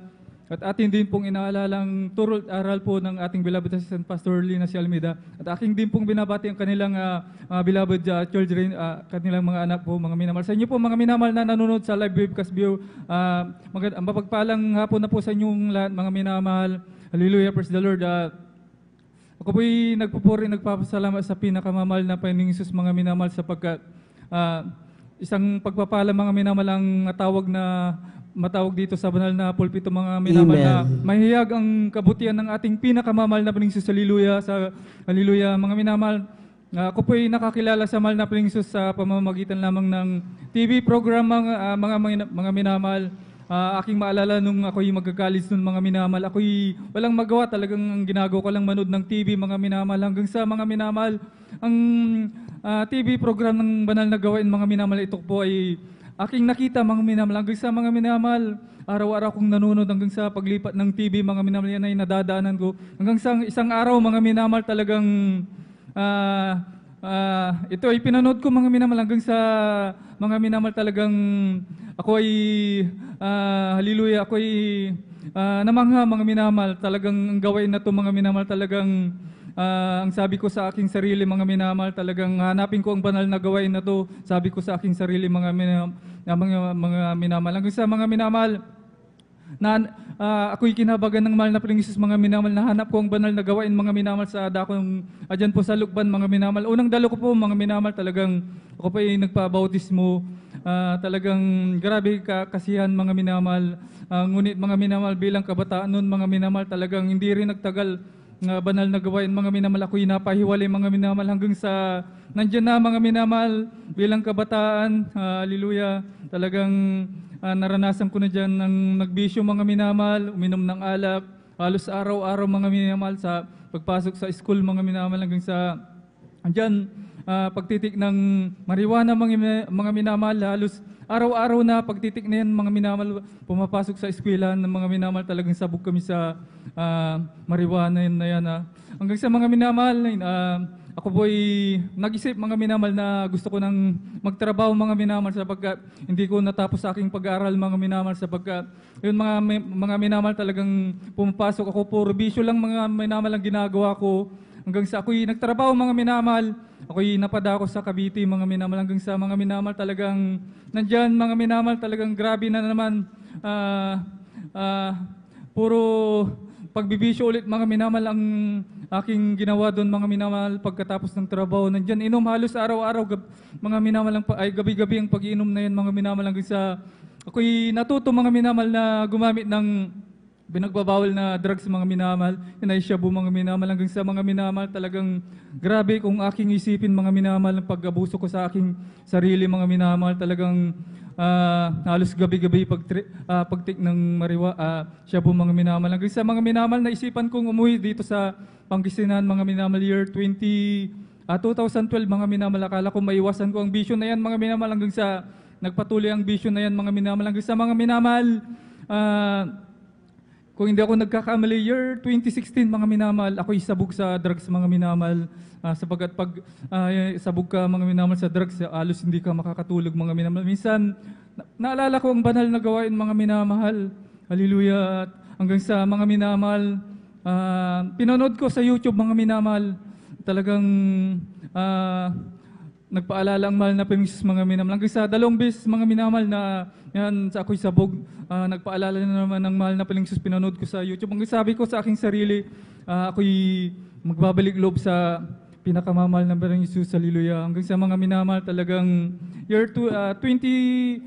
at atin din pong inaalalang turo at aral po ng ating beloved Assistant Pastor Lina C. Almeida. At aking din pong binabati ang kanilang beloved children, kanilang mga anak po, mga minamahal. Sa inyo po mga minamahal na nanonood sa live webcast view, mapagpalang hapon na po sa inyong lahat mga minamahal. Hallelujah, praise the Lord. Ako po'y nagpupuri, nagpapasalamat sa pinakamamahal na Panginoong Jesus mga minamahal sapagkat isang pagpapala mga minamahal ang matawag dito sa banal na pulpito mga minamahal na mahiyag ang kabutihan ng ating pinakamamahal na Panginoong Jesus. Hallelujah, hallelujah mga minamahal. Ako po'y nakakilala sa mahal na Panginoong Jesus sa pamamagitan lamang ng TV program mga minamahal. Aking maalala nung ako'y magkakalis nun mga minamahal, ako'y walang magawa, talagang ang ginagawa ko lang manood ng TV mga minamahal hanggang sa mga minamahal. Ang TV program ng banal na gawain mga minamahal, ito po ay aking nakita mga minamahal hanggang sa mga minamahal. Araw-araw kong nanonood hanggang sa paglipat ng TV mga minamahal, yan ay nadadaanan ko. Hanggang sa isang araw mga minamahal talagang ito ay pinanood ko mga minamahal hanggang sa mga minamahal talagang ako ay hallelujah, ako ay namangha mga minamahal talagang ang gawain na to mga minamahal talagang ang sabi ko sa aking sarili mga minamahal talagang hanapin ko ang banal na gawain na to, sabi ko sa aking sarili mga minamahal hanggang sa mga minamahal na ako'y kinabagan ng mahal na Panginoon mga minamahal, nahanap ko ang banal na gawain mga minamahal sa dakong adyan po sa Lukban mga minamahal. Unang dalo ko po mga minamahal talagang ako pa ay nagpabautismo, talagang grabe kasihan mga minamahal, ngunit mga minamahal bilang kabataan noon mga minamahal talagang hindi rin nagtagal banal na gawain mga minamahal, ako'y napahiwalay mga minamahal hanggang sa nandyan na mga minamahal bilang kabataan, hallelujah, talagang naranasan ko na dyan ng nagbisyo mga minamahal, uminom ng alak, halos araw-araw mga minamahal sa pagpasok sa school mga minamahal hanggang sa andyan, pagtitik ng marijuana mga minamahal, halos araw-araw na pagtitik na yan mga minamahal, pumapasok sa eskwelahan ng mga minamahal, talagang sabog kami sa marijuana na yan. Hanggang sa mga minamahal, ako po'y nag-isip mga minamahal na gusto ko nang magtrabaho mga minamahal sapagkat hindi ko natapos sa aking pag-aaral mga minamahal sapagkat yun mga minamahal talagang pumapasok ako, puro bisyo lang mga minamahal ang ginagawa ko. Hanggang sa ako'y nagtrabaho mga minamahal, ako'y napadako sa Cavite mga minamahal, hanggang sa mga minamahal talagang nandyan mga minamahal talagang grabe na naman, puro pagbibisyo ulit mga minamahal ang aking ginawa doon mga minamahal pagkatapos ng trabaho. Nandyan inom halos araw-araw mga minamahal ay gabi-gabi ang pag-iinom na yan mga minamahal, hanggang sa ako'y natuto mga minamahal na gumamit ng binagbabawal na drugs mga minamahal, yun ay shabu mga minamahal, hanggang sa mga minamahal talagang grabe kung aking isipin mga minamahal ang pag-abuso ko sa aking sarili mga minamahal, talagang halos gabi-gabi pagtik ng shabu mga minamahal, hanggang sa mga minamahal na isipan kong umuwi dito sa Pangasinan mga minamahal year 2012 mga minamahal, akala ko maiwasan ko ang bisyo na yan mga minamahal, hanggang sa nagpatuloy ang bisyo na yan mga minamahal, hanggang sa mga minamahal kung hindi ako nagkakamali, year 2016 mga minamahal, ako'y sabog sa drugs mga minamahal. Sapagkat pag sabog ka mga minamahal sa drugs, alos hindi ka makakatulog mga minamahal. Minsan, naalala ko ang banal na gawain mga minamahal. Hallelujah. At hanggang sa mga minamahal, pinanood ko sa YouTube mga minamahal, talagang nagpaalala ang mahal na Panginoon mga minamahal. Hanggang sa 2 beses mga minamahal na yan, sa ako'y sabog, nagpaalala na naman ng mahal na Panginoon, pinanood ko sa YouTube. Hanggang sabi ko sa aking sarili, ako'y magbabalik loob sa pinakamamahal na Panginoon Jesus, hallelujah. Hanggang sa mga minamahal talagang year 2016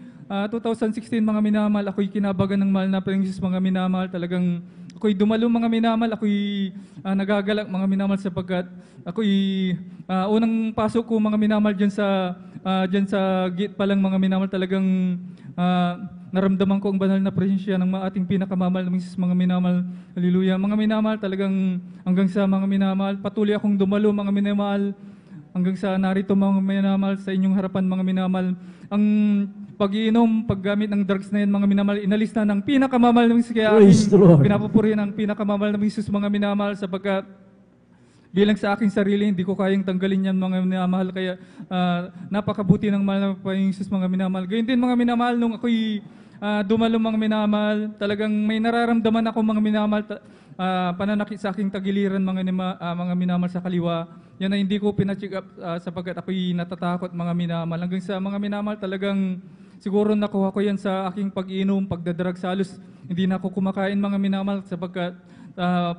mga minamahal, ako'y kinabagan ng mahal na Panginoon Jesus mga minamahal, talagang ako'y dumalo mga minamahal, ako'y nagagalak mga minamahal sapagkat ako'y unang pasok ko mga minamahal dyan sa gate pa lang mga minamahal, talagang naramdaman ko ang banal na presensya ng ating pinakamamahal na Panginoon mga minamahal, hallelujah. Mga minamahal talagang hanggang sa mga minamahal, patuloy akong dumalo mga minamahal, hanggang sa narito mga minamahal sa inyong harapan mga minamahal. Ang pag-iinom, paggamit ng drugs na yan mga minamahal, inalis na ng pinakamamahal na Panginoon, kaya pinapupurihan ang pinakamamahal na Panginoon mga minamahal sapagkat bilang sa aking sarili, hindi ko kayang tanggalin yan mga minamahal, kaya napakabuti ng mahal na Panginoon mga minamahal. Gayun din mga minamahal, nung ako'y dumalo mga minamahal, talagang may nararamdaman ako mga minamahal, pananakit sa aking tagiliran mga minamahal sa kaliwa. Yan ay hindi ko pina-check up sapagkat ako'y natatakot mga minamahal. Hanggang sa mga minamahal talagang siguro nakuha ko yan sa aking pag-inom, pagdadrag, halos hindi na ako kumakain mga minamahal sapagkat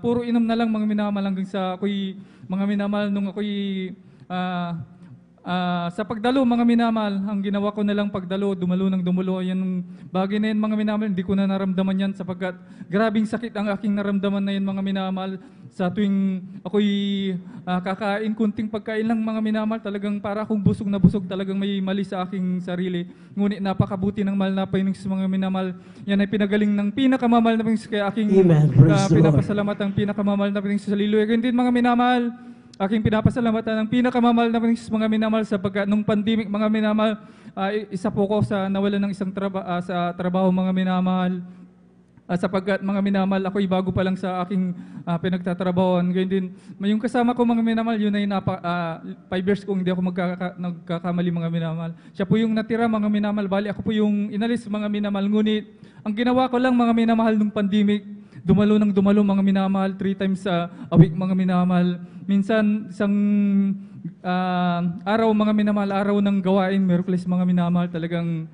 puro inom na lang mga minamahal, hanggang sa ako'y mga minamahal nung ako'y sa pagdalo mga minamahal, ang ginawa ko na lang pagdalo, dumalo ng dumalo, yan bagay na yan mga minamahal, hindi ko na naramdaman yan sapagkat grabing sakit ang aking naramdaman na yan mga minamahal. Sa tuwing ako'y kakain, kunting pagkain lang mga minamahal, talagang para akong busog na busog, talagang may mali sa aking sarili. Ngunit napakabuti ng mahal na Panginoon mga minamahal. Yan ay pinagaling ng pinakamamahal na Panginoon, kaya aking pinapasalamat ang pinakamamahal na Panginoon sa hallelujah. Ganyan din mga minamahal, aking pinapasalamatan ng pinakamamahal na Panginoon mga minamahal sapagkat nung pandemic mga minamahal, isa po ko sa nawalan ng isang sa trabaho mga minamahal. sapagkat mga minamahal, ako'y bago pa lang sa aking pinagtatrabahoan. Ganyan din, yung kasama ko mga minamahal, yun ay 5 years kung hindi ako nagkakamali mga minamahal. Siya po yung natira mga minamahal, bali ako po yung inalis mga minamahal. Ngunit, ang ginawa ko lang mga minamahal nung pandemic, dumalo mga minamahal, 3 times a week mga minamahal. Minsan, isang araw mga minamahal, araw ng gawain, Miyerkules mga minamahal, talagang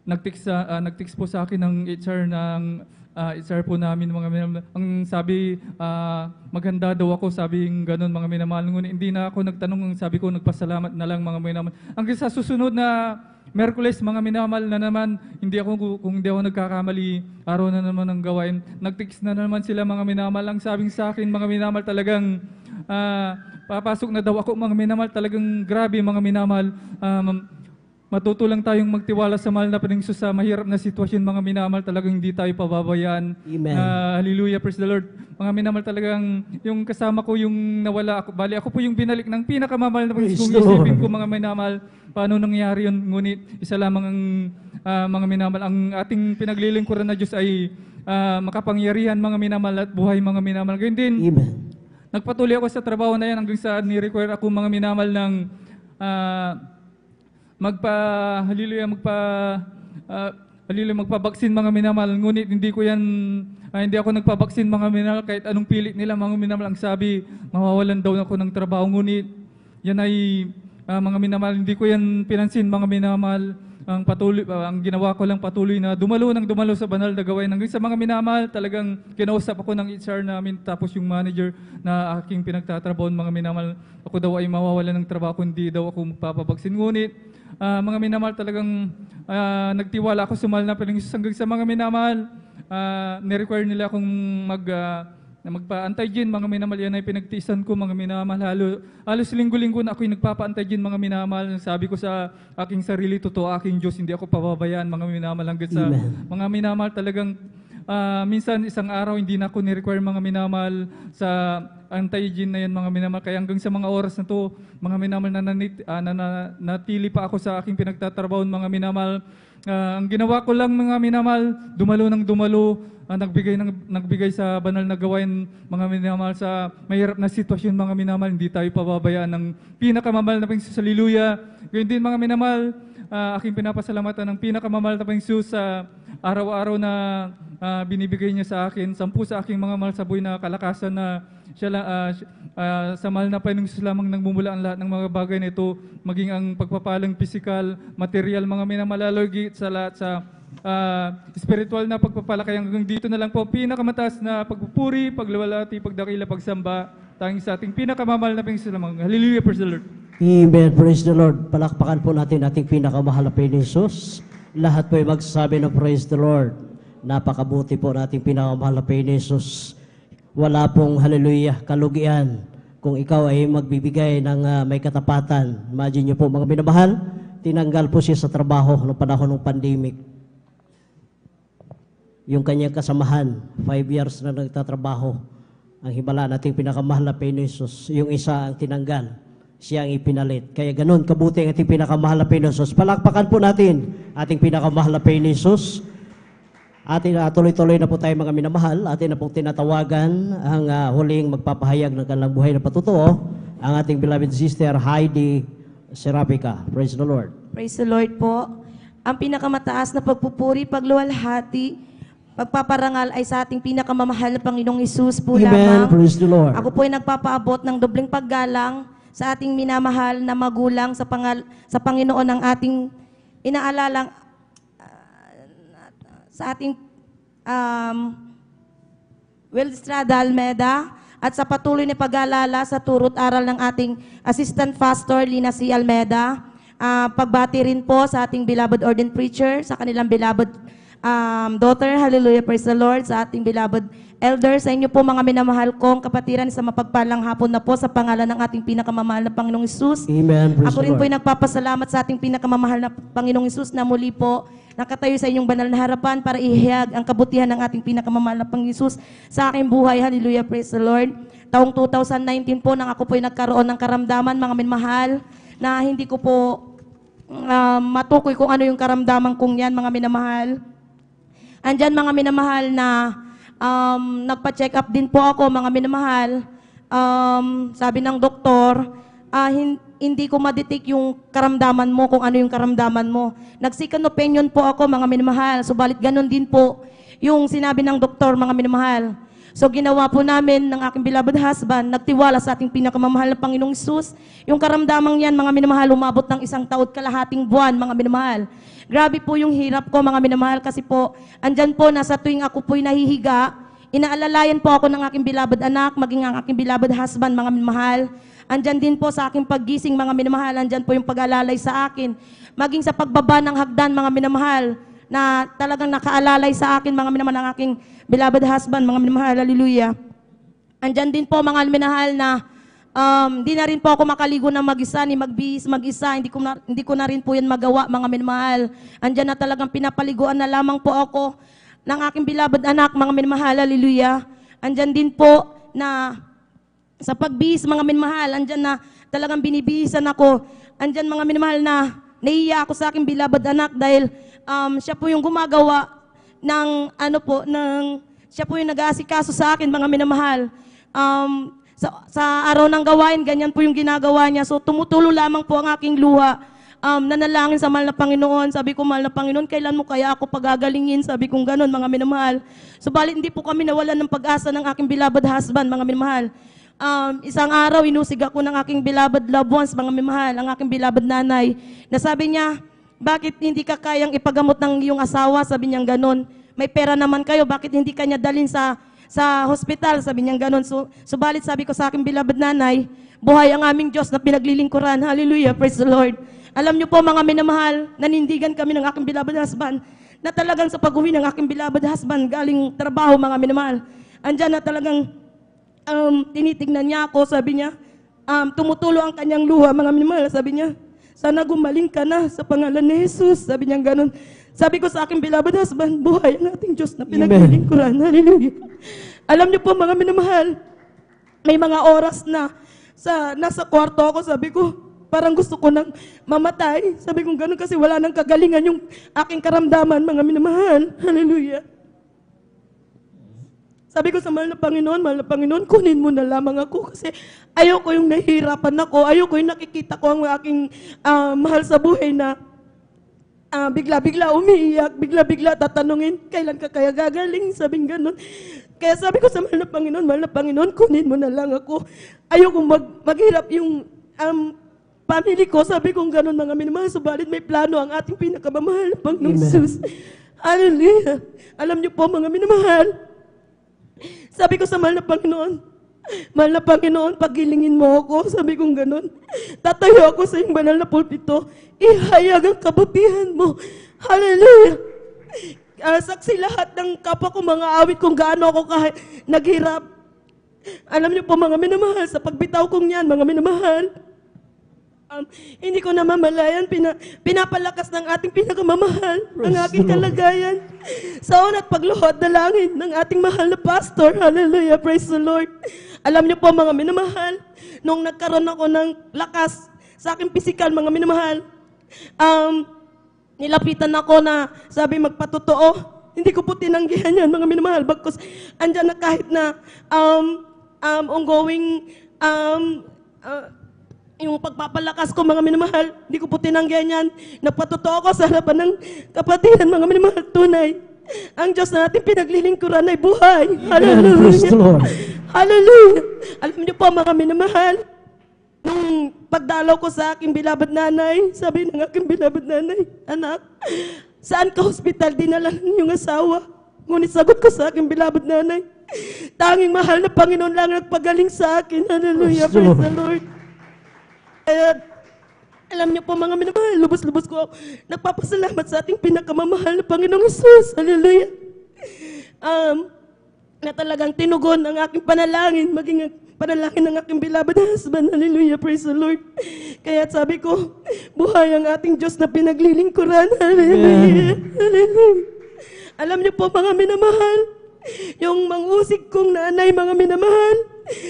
nag-text po sa akin ng HR po namin mga minamahal. Ang sabi, maganda daw ako, sabi yung ganun mga minamahal. Ngunit hindi na ako nagtanong, sabi ko nagpasalamat na lang mga minamahal. Ang sa susunod na Miyerkules mga minamahal na naman, kung hindi ako nagkakamali, araw na naman ng gawain. Nag-text na naman sila mga minamahal. Ang sabing sa akin mga minamahal, talagang papasok na daw ako mga minamahal. Talagang grabe mga minamahal. Matuto lang tayong magtiwala sa mahal na Panginoong Hesus sa mahirap na sitwasyon mga minamahal, talagang hindi tayo pababayaan. Amen. Hallelujah, praise the Lord. Mga minamahal, talagang yung kasama ko yung nawala ako. Bali ako po yung binalik ng pinakamamahal na Panginoong Hesus. Kung isipin ko mga minamahal, paano nangyari yun? Ngunit isa lamang ang mga minamahal, ang ating pinaglilingkuran na Diyos ay makapangyarihan mga minamahal at buhay mga minamahal. Ganyan din, Amen. nagpatuloy ako sa trabaho na yan hanggang sa ni-require ako mga minamahal ng magpabaksin mga minamahal. Ngunit hindi ako nagpabaksin mga minamahal kahit anong pilit nila mga minamahal. Ang sabi, mawawalan daw ako ng trabaho. Ngunit yan ay mga minamahal, hindi ko yan pinansin mga minamahal. Ang ginawa ko lang patuloy na dumalo sa banal na gawain. Hanggang sa mga minamahal, talagang kinausap ako ng HR namin, tapos yung manager na aking pinagtatrabahoan mga minamahal, ako daw ay mawawalan ng trabaho kung hindi daw ako magpapabaksin. Ngunit mga minamahal, talagang nagtiwala ako sa mahal na Panginoong Hesus. Hanggang sa mga minamahal, ni-require nila akong magpa-antigen mga minamahal. Yan ay pinagtiisan ko mga minamahal. Halos linggo-linggo na ako'y nagpapa-antigen mga minamahal. Sabi ko sa aking sarili, totoo aking Diyos, hindi ako pababayaan mga minamahal. Hanggang sa mga minamahal, talagang minsan isang araw hindi na ako ni-require mga minamahal sa antigen na yan mga minamahal. Kaya hanggang sa mga oras na to, mga minamahal, natili pa ako sa aking pinagtatrabahoan mga minamahal. Ang ginawa ko lang mga minamahal, dumalo, nagbigay sa banal na gawain mga minamahal sa mahirap na sitwasyon mga minamahal. Hindi tayo pababayaan ng pinakamamahal na Panginoon. Hallelujah. Ganyan din mga minamahal, aking pinapasalamatan ng pinakamamahal na Panginoon sa araw-araw na binibigay niya sa akin. 10 sa aking mga mahal sa buhay na kalakasan na siya sa mahal na Panginoong Hesus lamang nagmumula ang lahat ng mga bagay na ito, maging ang pagpapalang physical, material mga minamalalagi sa lahat sa spiritual na pagpapala. Kaya hanggang dito na lang po pinakamataas na pagpupuri, pagluwalhati, pagdakila, pagsamba tanging sa ating pinakamamahal na Panginoong Hesus lamang. Hallelujah, praise the Lord. Amen. Praise the Lord. Palakpakan po natin ating pinakamahal na Panginoong Hesus. Lahat po ay magsasabi ng praise the Lord. Napakabuti po nating pinakamahal na Panginoong Hesus. Wala pong hallelujah, kalugian kung ikaw ay magbibigay ng may katapatan. Imagine nyo po mga minamahal, tinanggal po siya sa trabaho noong panahon ng pandemic. Yung kanyang kasamahan, 5 years na nagtatrabaho. Ang himala nating pinakamahal na Panginoong Hesus, yung isa ang tinanggal, siya ang ipinalit. Kaya ganun, kabuti ang ating pinakamahal na Panginoong Hesus. Palakpakan po natin ating pinakamahal na Panginoong Hesus. Atin tuloy-tuloy na po tayo mga minamahal. Atin na pong tinatawagan ang huling magpapahayag ng kanilang buhay na patutuo, ang ating beloved sister Heidi Serapica. Praise the Lord. Praise the Lord po. Ang pinakamataas na pagpupuri, pagluwalhati, pagpaparangal ay sa ating pinakamamahal na Panginoong Hesus po Amen. lamang. Praise the Lord. Ako po ay nagpapaabot ng dobleng paggalang sa ating minamahal na magulang sa Panginoon ng ating inaalalang sa ating Will Estrada Almeda at sa patuloy na pag-aalala sa turot aral ng ating Assistant Pastor Lina C. Almeda. Pagbati rin po sa ating beloved ordained preacher, sa kanilang beloved daughter, hallelujah, praise the Lord, sa ating beloved elder, sa inyo po mga minamahal kong kapatiran, sa mapagpalang hapon na po sa pangalan ng ating pinakamamahal na Panginoong Hesus. Amen. Praise Ako the rin Lord. po ay nagpapasalamat sa ating pinakamamahal na Panginoong Hesus na muli po nakatayo sa inyong banal na harapan para ihayag ang kabutihan ng ating pinakamamahal na Panginoong Hesus sa aking buhay. Hallelujah, praise the Lord. Taong 2019 po nang ako po ay nagkaroon ng karamdaman, mga minamahal, na hindi ko po matukoy kung ano yung karamdaman kong yan, mga minamahal. Andyan mga minamahal na nagpa-check up din po ako, mga minamahal. Sabi ng doktor, hindi ko ma-detect yung karamdaman mo, kung ano yung karamdaman mo. Nag-second opinion po ako, mga minamahal. Subalit ganun din po yung sinabi ng doktor, mga minamahal. So ginawa po namin ng aking beloved husband, nagtiwala sa ating pinakamamahal na Panginoong Hesus. Yung karamdamang yan, mga minamahal, umabot ng 1 taon kalahating buwan, mga minamahal. Grabe po yung hirap ko, mga minamahal, kasi po, andyan po, nasa tuwing ako po'y nahihiga, inaalalayan po ako ng aking beloved anak, maging ang aking beloved husband, mga minamahal. Andyan din po sa aking paggising, mga minamahal, andyan po yung pag-alalay sa akin. Maging sa pagbaba ng hagdan, mga minamahal, na talagang nakaalalay sa akin, mga minamahal, ng aking beloved husband, mga minamahal, hallelujah. Andyan din po, mga minamahal, na di na rin po ako makaligo na mag-isa, ni magbihis mag-isa, hindi ko na rin po yan magawa, mga minamahal. Andyan na talagang pinapaliguan na lamang po ako ng aking beloved anak, mga minamahal, hallelujah. Andyan din po na sa pagbihis, mga minamahal, andyan na talagang binibihisan ako. Andyan, mga minamahal, na naiiya ako sa aking beloved anak dahil siya po yung gumagawa ng siya po yung nag-aasikaso sa akin, mga minamahal. Sa araw ng gawain, ganyan po yung ginagawa niya. So tumutulo lamang po ang aking luha. Nanalangin sa mahal na Panginoon. Sabi ko, mahal na Panginoon, kailan mo kaya ako pagagalingin? Sabi kong ganon, mga minamahal. Subalit hindi po kami nawalan ng pag-asa ng aking beloved husband, mga minamahal. Isang araw, inusig ako ng aking beloved loved ones, mga minamahal, ang aking beloved nanay, na sabi niya, bakit hindi ka kayang ipagamot ng iyong asawa? Sabi niya ganon. May pera naman kayo, bakit hindi kanya dalhin sa hospital? Sabi niya ganon. Subalit sabi ko sa aking beloved nanay, buhay ang aming Diyos na pinaglilingkuran. Hallelujah, praise the Lord. Alam niyo po, mga minamahal, nanindigan kami ng aking beloved husband, na talagang sa pag-uwi ng aking beloved husband, galing trabaho, mga minamahal, andyan na talagang tinitignan niya ako, sabi niya, tumutulo ang kanyang luha, mga minamahal, sabi niya, sana gumaling ka na sa pangalan ni Jesus. Sabi niya ganun. Sabi ko sa aking beloved husband, buhay ang ating Diyos na pinaglilingkuran. Hallelujah. Alam niyo po, mga minamahal, may mga oras na nasa kwarto ako, sabi ko, parang gusto ko nang mamatay. Sabi ko ganun kasi wala nang kagalingan yung aking karamdaman, mga minamahal. Hallelujah. Sabi ko sa mahal na Panginoon, kunin mo na lamang ako kasi ayoko yung nahihirapan ako, ayoko yung nakikita ko ang aking mahal sa buhay na bigla-bigla umiiyak, bigla-bigla tatanungin, kailan ka kaya gagaling? Sabing ganun. Kaya sabi ko sa mahal na Panginoon, kunin mo na lang ako. Ayoko maghirap yung family ko, sabi ko ganun, mga minamahal, subalit may plano ang ating pinakamamahal na Panginoon Jesus. Hallelujah. Alam niyo po, mga minamahal, sabi ko sa mahal na Panginoon, pagilingin mo ako, sabi kong ganun. Tatayo ako sa iyong banal na pulpito, ihayag ang kabutihan mo. Hallelujah! Saksi lahat ng kapwa ko, mga awit kung gaano ako naghirap. Alam niyo po, mga minamahal, sa pagbitaw kong yan, mga minamahal, hindi ko namamalayan, pinapalakas ng ating pinakamamahal ang aking kalagayan. Sa una't pagluhod na langit ng ating mahal na pastor. Hallelujah, praise the Lord. Alam niyo po, mga minamahal, nung nagkaroon ako ng lakas sa aking pisikal, mga minamahal, nilapitan ako na sabi magpatotoo. Hindi ko po tinanggihan yan, mga minamahal, bagkus andyan na kahit na ongoing yung pagpapalakas ko, mga minamahal, hindi ko po tinanggihan yan. Nagpatotoo ko sa harapan ng kapatiran, mga minamahal, tunay. Ang Diyos na natin pinaglilingkuran ay buhay. Hallelujah. Hallelujah. Alam niyo po, mga minamahal, nung pagdalaw ko sa aking beloved nanay, sabi ng aking beloved nanay, anak, saan ka hospital dinala ng iyong asawa? Ngunit sagot ko sa aking beloved nanay, tanging mahal na Panginoon lang nagpagaling sa akin. Hallelujah. Praise the Lord. Alam niyo po, mga minamahal, lubos-lubos ko nagpapasalamat sa ating pinakamamahal na Panginoong Hesus. Hallelujah. Na talagang tinugon ang aking panalangin, maging panalangin ng aking beloved husband. Hallelujah. Praise the Lord. Kaya sabi ko, buhay ang ating Diyos na pinaglilingkuran. Hallelujah. Hallelujah. Alam niyo po, mga minamahal, yung mangusig kong nanay, mga minamahal,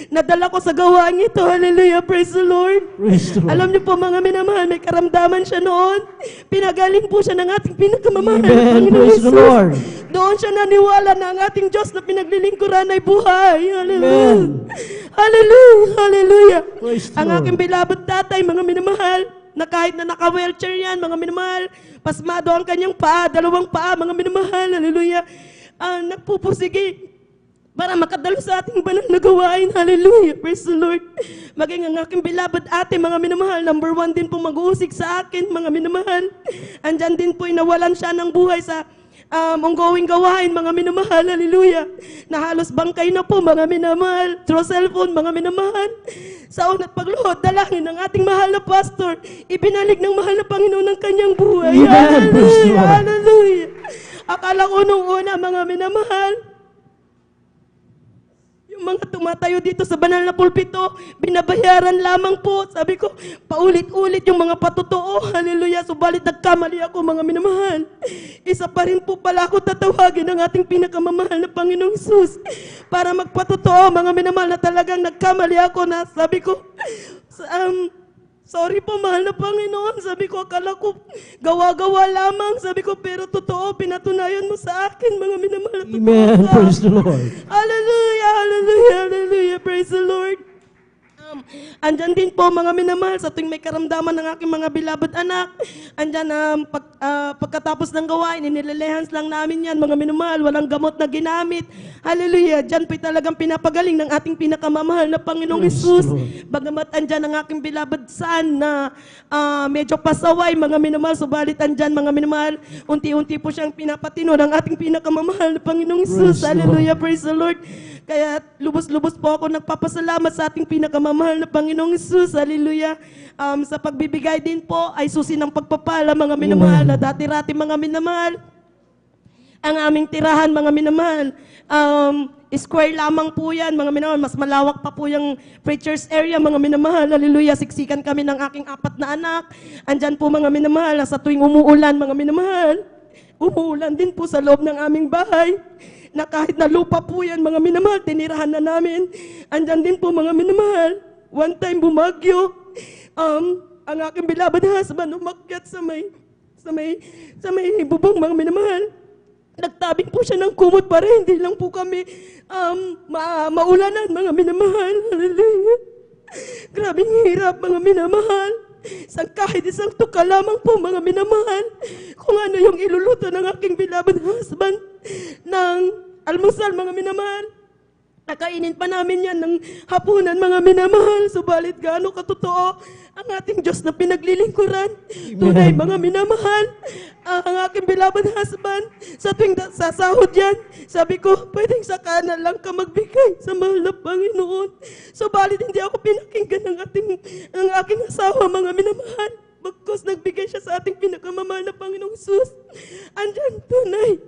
nadala ko sa gawain ito. Hallelujah. Praise the Lord. Praise the Lord. Alam niyo po, mga minamahal, may karamdaman siya noon. Pinagaling po siya ng ating pinakamamahal. Amen. Praise the Lord. doon siya naniwala na ang ating Diyos na pinaglilingkuran ay buhay. Hallelujah. Amen. Hallelujah. Hallelujah. Praise the Ang Lord. aking beloved tatay, mga minamahal, na kahit na naka-wheelchair yan, mga minamahal, pasmado ang kanyang paa, 2 paa, mga minamahal, hallelujah, nagpupusigi para makadalo sa ating banal na gawain. Hallelujah. Praise the Lord. Maging ang aking beloved ate, mga minamahal, number 1 din po mag-uusig sa akin, mga minamahal. Andyan din po, nawalan siya ng buhay sa ongoing gawain, mga minamahal. Hallelujah. Na halos bangkay na po, mga minamahal. Through cellphone, mga minamahal. Sa una't pagluhod, dalangin ng ating mahal na pastor, ibinalig ng mahal na Panginoon ng kanyang buhay. Amen. Praise the Hallelujah. Lord. Hallelujah. Akala ko nung una, mga minamahal, yung mga tumatayo dito sa banal na pulpito, binabayaran lamang po. Sabi ko, paulit-ulit yung mga patotoo. Hallelujah. Subalit nagkamali ako, mga minamahal. Isa pa rin po pala ako tatawagin ng ating pinakamamahal na Panginoong Hesus para magpatotoo, mga minamahal, na talagang nagkamali ako na sabi ko, sorry po, mahal na Panginoon. Sabi ko, akala ko gawa-gawa lamang. Sabi ko, pero totoo, pinatunayan mo sa akin, mga minamahal. na totoo Amen. ka. Praise the Lord. Hallelujah, hallelujah, hallelujah. Praise the Lord. Andyan din po, mga minamahal, sa tuwing may karamdaman ng aking mga beloved anak, andyan pagkatapos ng gawain, inililehans lang namin yan, mga minamahal, walang gamot na ginamit. Hallelujah. Diyan po'y talagang pinapagaling ng ating pinakamamahal na Panginoong Praise Hesus. the Lord. Bagamat andyan ang aking beloved son na medyo pasaway, mga minamahal, subalit andyan, mga minamahal, unti-unti po siyang pinapatino ng ating pinakamamahal na Panginoong Hesus. Praise the Hallelujah. Praise the Lord. Kaya lubos-lubos po ako nagpapasalamat sa ating pinakamamahal na Panginoong Hesus. Hallelujah. Sa pagbibigay din po ay susi ng pagpapala, mga minamahal, na dati-rati, mga minamahal. Ang aming tirahan, mga minamahal, square lamang po yan, mga minamahal. Mas malawak pa po yung preacher's area, mga minamahal. Hallelujah. Siksikan kami ng aking 4 na anak. Andyan po, mga minamahal, sa tuwing umuulan, mga minamahal, umuulan din po sa loob ng aming bahay. Na kahit na lupa po yan, mga minamahal, tinirahan na namin. Andyan din po, mga minamahal, one time bumagyo, ang aking beloved husband umakyat sa may bubong, mga minamahal. Nagtabing po siya ng kumot para hindi lang po kami maulanan, mga minamahal. Hallelujah. Grabing hirap, mga minamahal. Kahit isang tuka lamang po, mga minamahal, kung ano yung iluluto ng aking beloved husband ng almusal, mga minamahal. Nakainin pa namin yan ng hapunan, mga minamahal. Subalit gaano katotoo ang ating Diyos na pinaglilingkuran. Tunay, mga minamahal, ang aking beloved husband, sa tuwing sasahod yan, sabi ko, pwedeng sa kanan lang ka magbigay sa mahal na Panginoon. Subalit hindi ako pinakinggan ng aking asawa, mga minamahal. Bagkus nagbigay siya sa ating pinakamamahal na Panginoong Hesus. Andyan, tunay,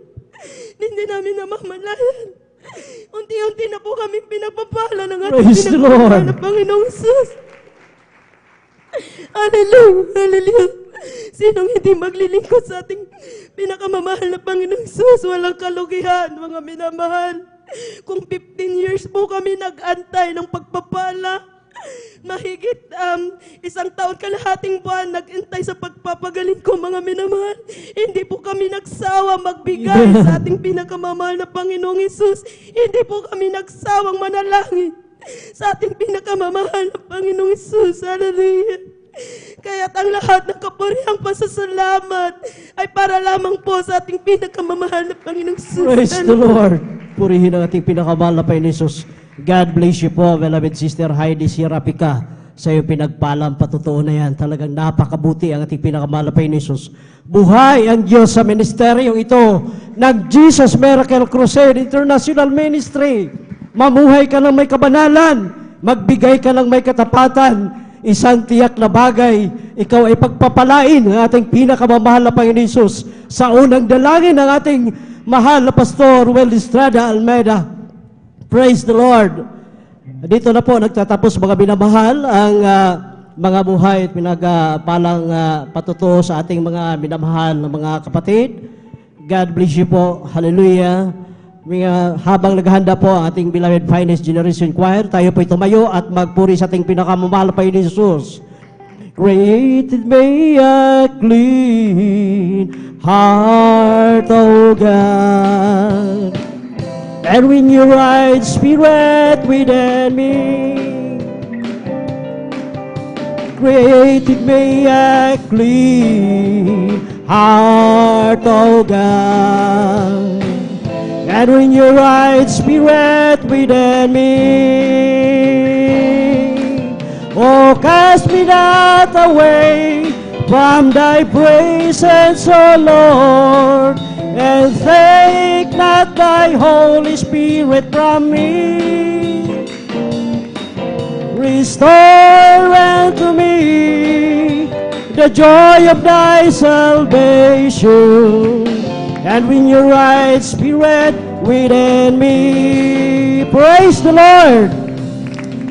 hindi namin namamalayan. Unti-unti na po kami pinapapala ng ating Praise the pinakamamahal Lord. na Panginoong Hesus. Hallelujah, hallelujah. Sinong hindi maglilingkod sa ating pinakamamahal na Panginoong Hesus? Walang kalugihan, mga minamahal. Kung 15 years po kami nag-antay ng pagpapala, mahigit 1 taon kalahating buwan nag-antay sa pagpapagaling ko, mga minamahal. Hindi po kami nagsawa magbigay Amen. sa ating pinakamamahal na Panginoong Hesus. Hindi po kami nagsawang manalangin sa ating pinakamamahal na Panginoong Hesus. Hallelujah. Kaya't ang lahat ng kapurihang pasasalamat ay para lamang po sa ating pinakamamahal na Panginoong Hesus. Praise the Lord. Purihin ang ating pinakamahal na Panginoon Jesus. God bless you po, beloved Sister Heidi Sierapika. Sa iyo pinagpalang patotoo na yan. Talagang napakabuti ang ating pinakamahal na Panginoon Jesus. Buhay ang Diyos sa ministeryong ito ng Jesus Miracle Crusade International Ministry. Mamuhay ka ng may kabanalan. Magbigay ka ng may katapatan. Isang tiyak na bagay, ikaw ay pagpapalain ng ating pinakamamahal na Panginoon Jesus sa unang dalangin ng ating mahal na Pastor Ruel Estrada Almeida. Praise the Lord. Dito na po nagtatapos, mga binamahal, ang mga buhay at pinagpalang patutuo sa ating mga binamahal na mga kapatid. God bless you po. Hallelujah. Habang naghahanda po ang ating beloved Finest Generation Choir, tayo po'y tumayo at magpuri sa ating pinakamamahal na Panginoon Jesus. Created me a clean heart, O God, and renew your right spirit within me. Created me a clean heart, O God, and renew your right spirit within me. Oh, cast me not away from thy presence, O Lord, and take not thy Holy Spirit from me. Restore unto me the joy of thy salvation, and win your right spirit within me. Praise the Lord!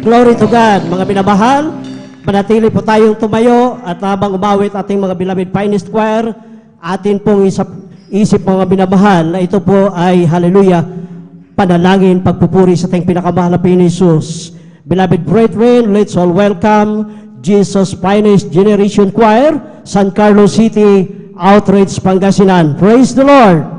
Glory to God. Mga binamahal, manatili po tayong tumayo at habang umawit ating mga beloved finest choir, atin pong isip mga binamahal na ito po ay hallelujah, panalangin, pagpupuri sa ating pinakamahal na Panginoon Jesus. Beloved brethren, let's all welcome Jesus Finest Generation Choir, San Carlos City, Outreach, Pangasinan. Praise the Lord!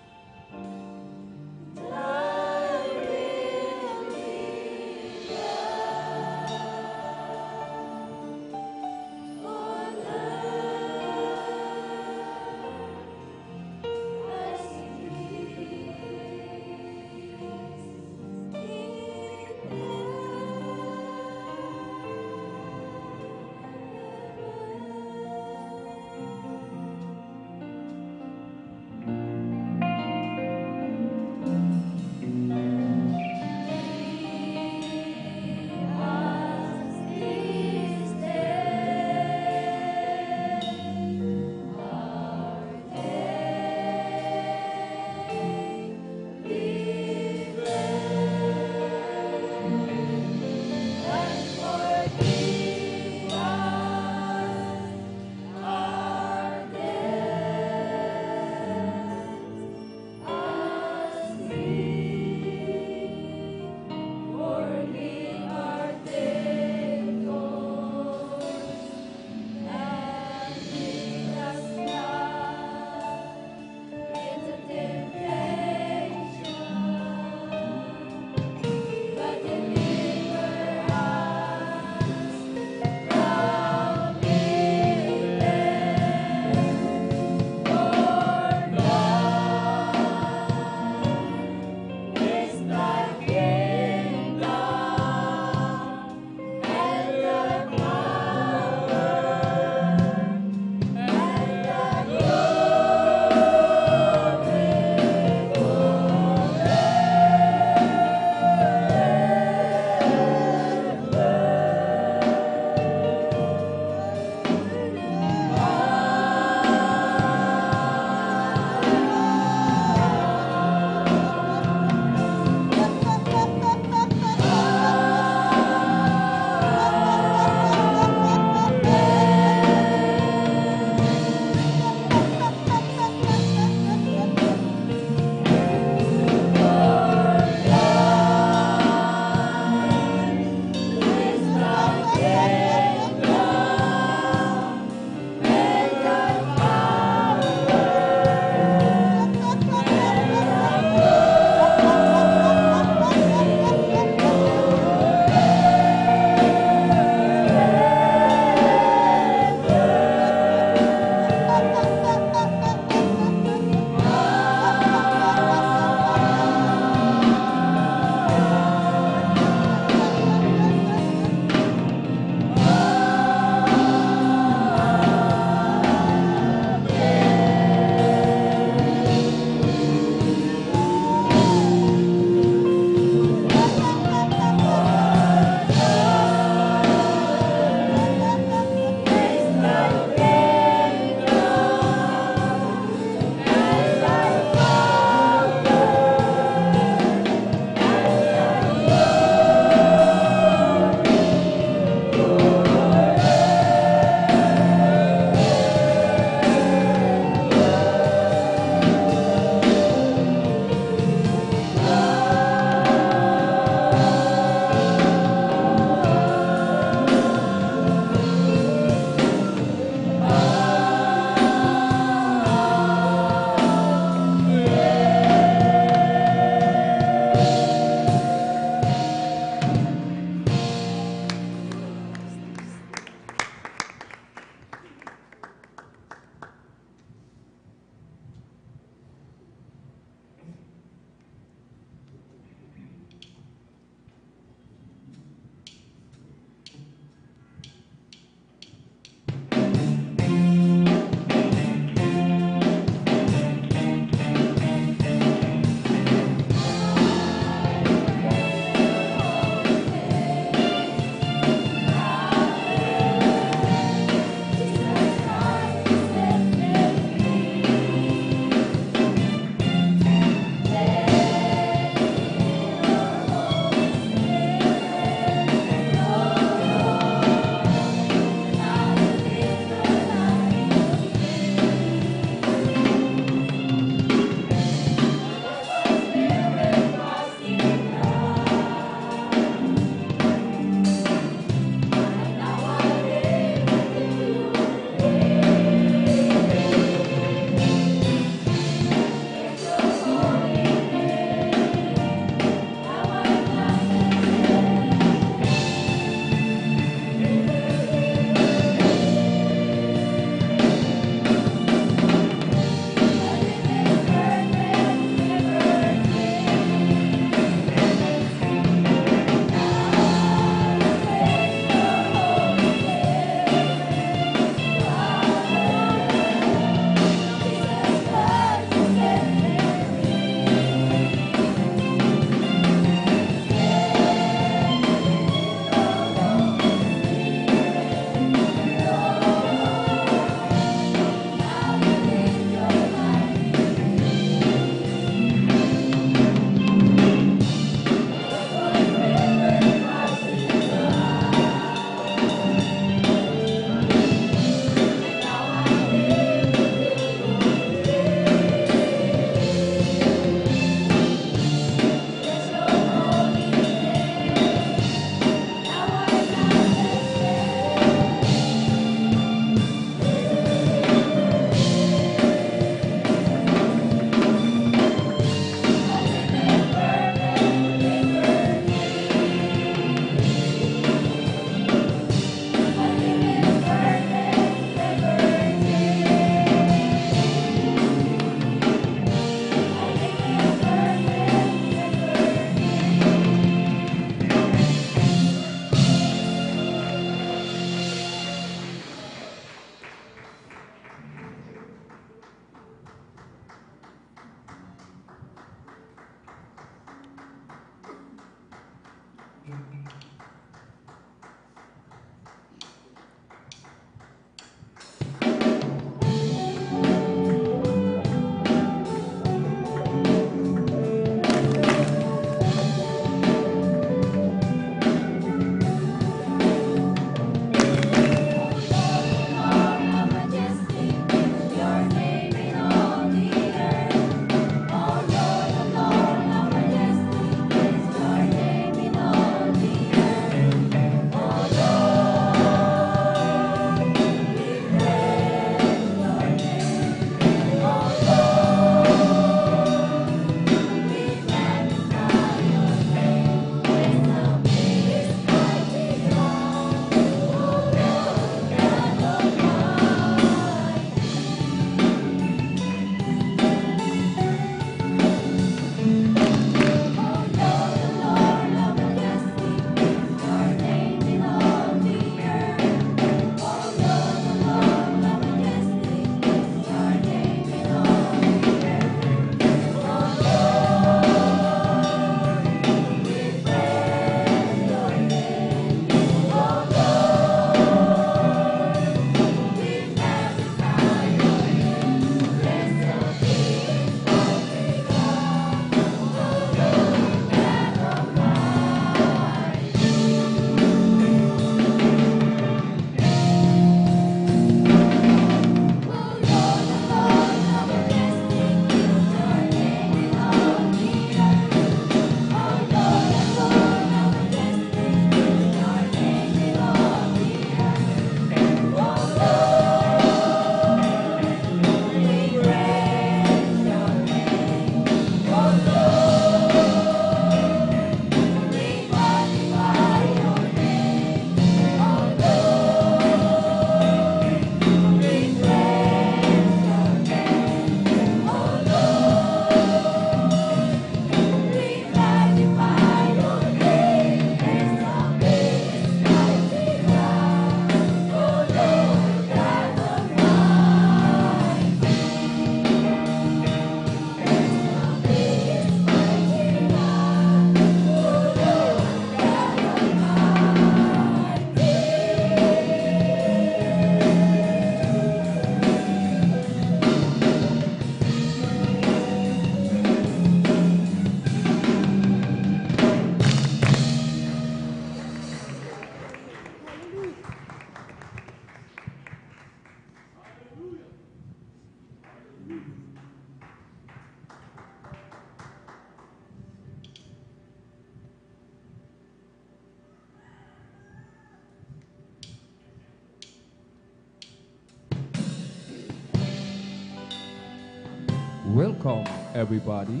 Welcome, everybody.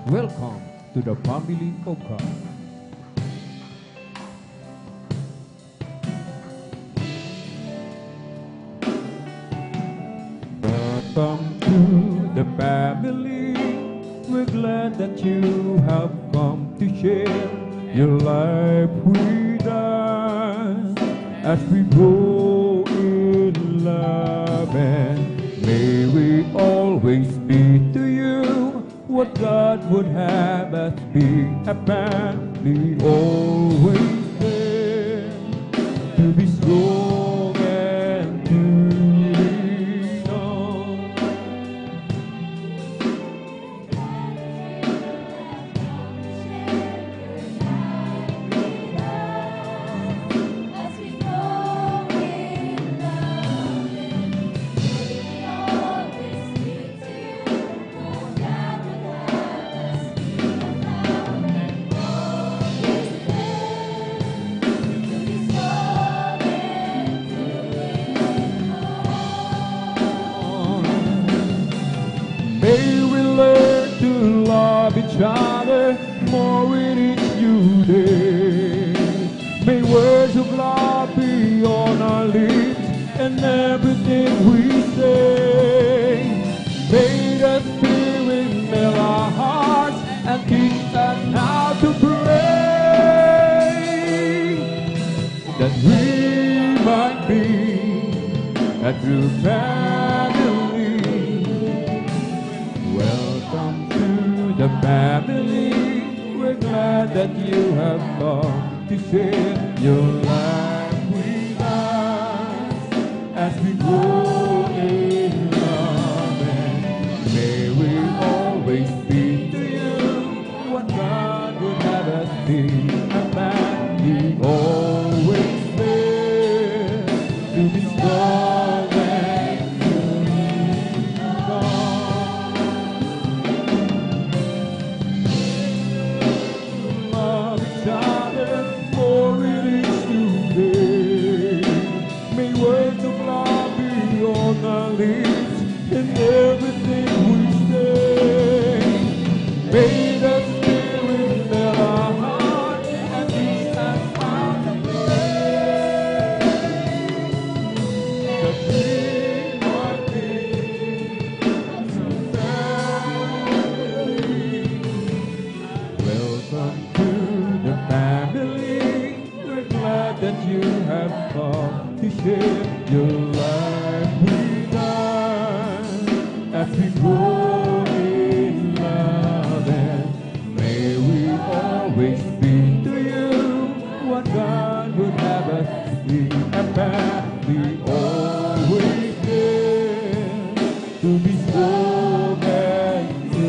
Welcome to the family of God. Welcome to the family. We're glad that you have come to share your life with us as we grow in love, and may we always be to you what God would have us be, a family always there to be strong and to lean on. May we learn to love each other more with each new day. May words of love be on our lips and everything we say. May the Spirit fill our hearts and teach us how to pray, that we might be a true family. Welcome to the family. We're glad glad that you have come to share your life with us as we grow in love. And may we always be to you what God would have us be, and that we always live to be strong and to be strong. Love each other for it is today. May words of love be on our lips and everything we say. May the Spirit fill our hearts and teach us how to pray. That we might be some family. Welcome to the family. We're glad that you have come to share your life with us as we grow in love. And may we always be to you what God would have us be, and that we always dare to be strong and to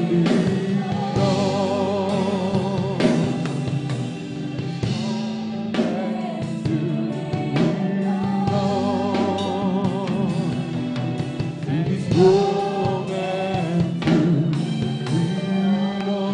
be strong. To be strong and to be strong.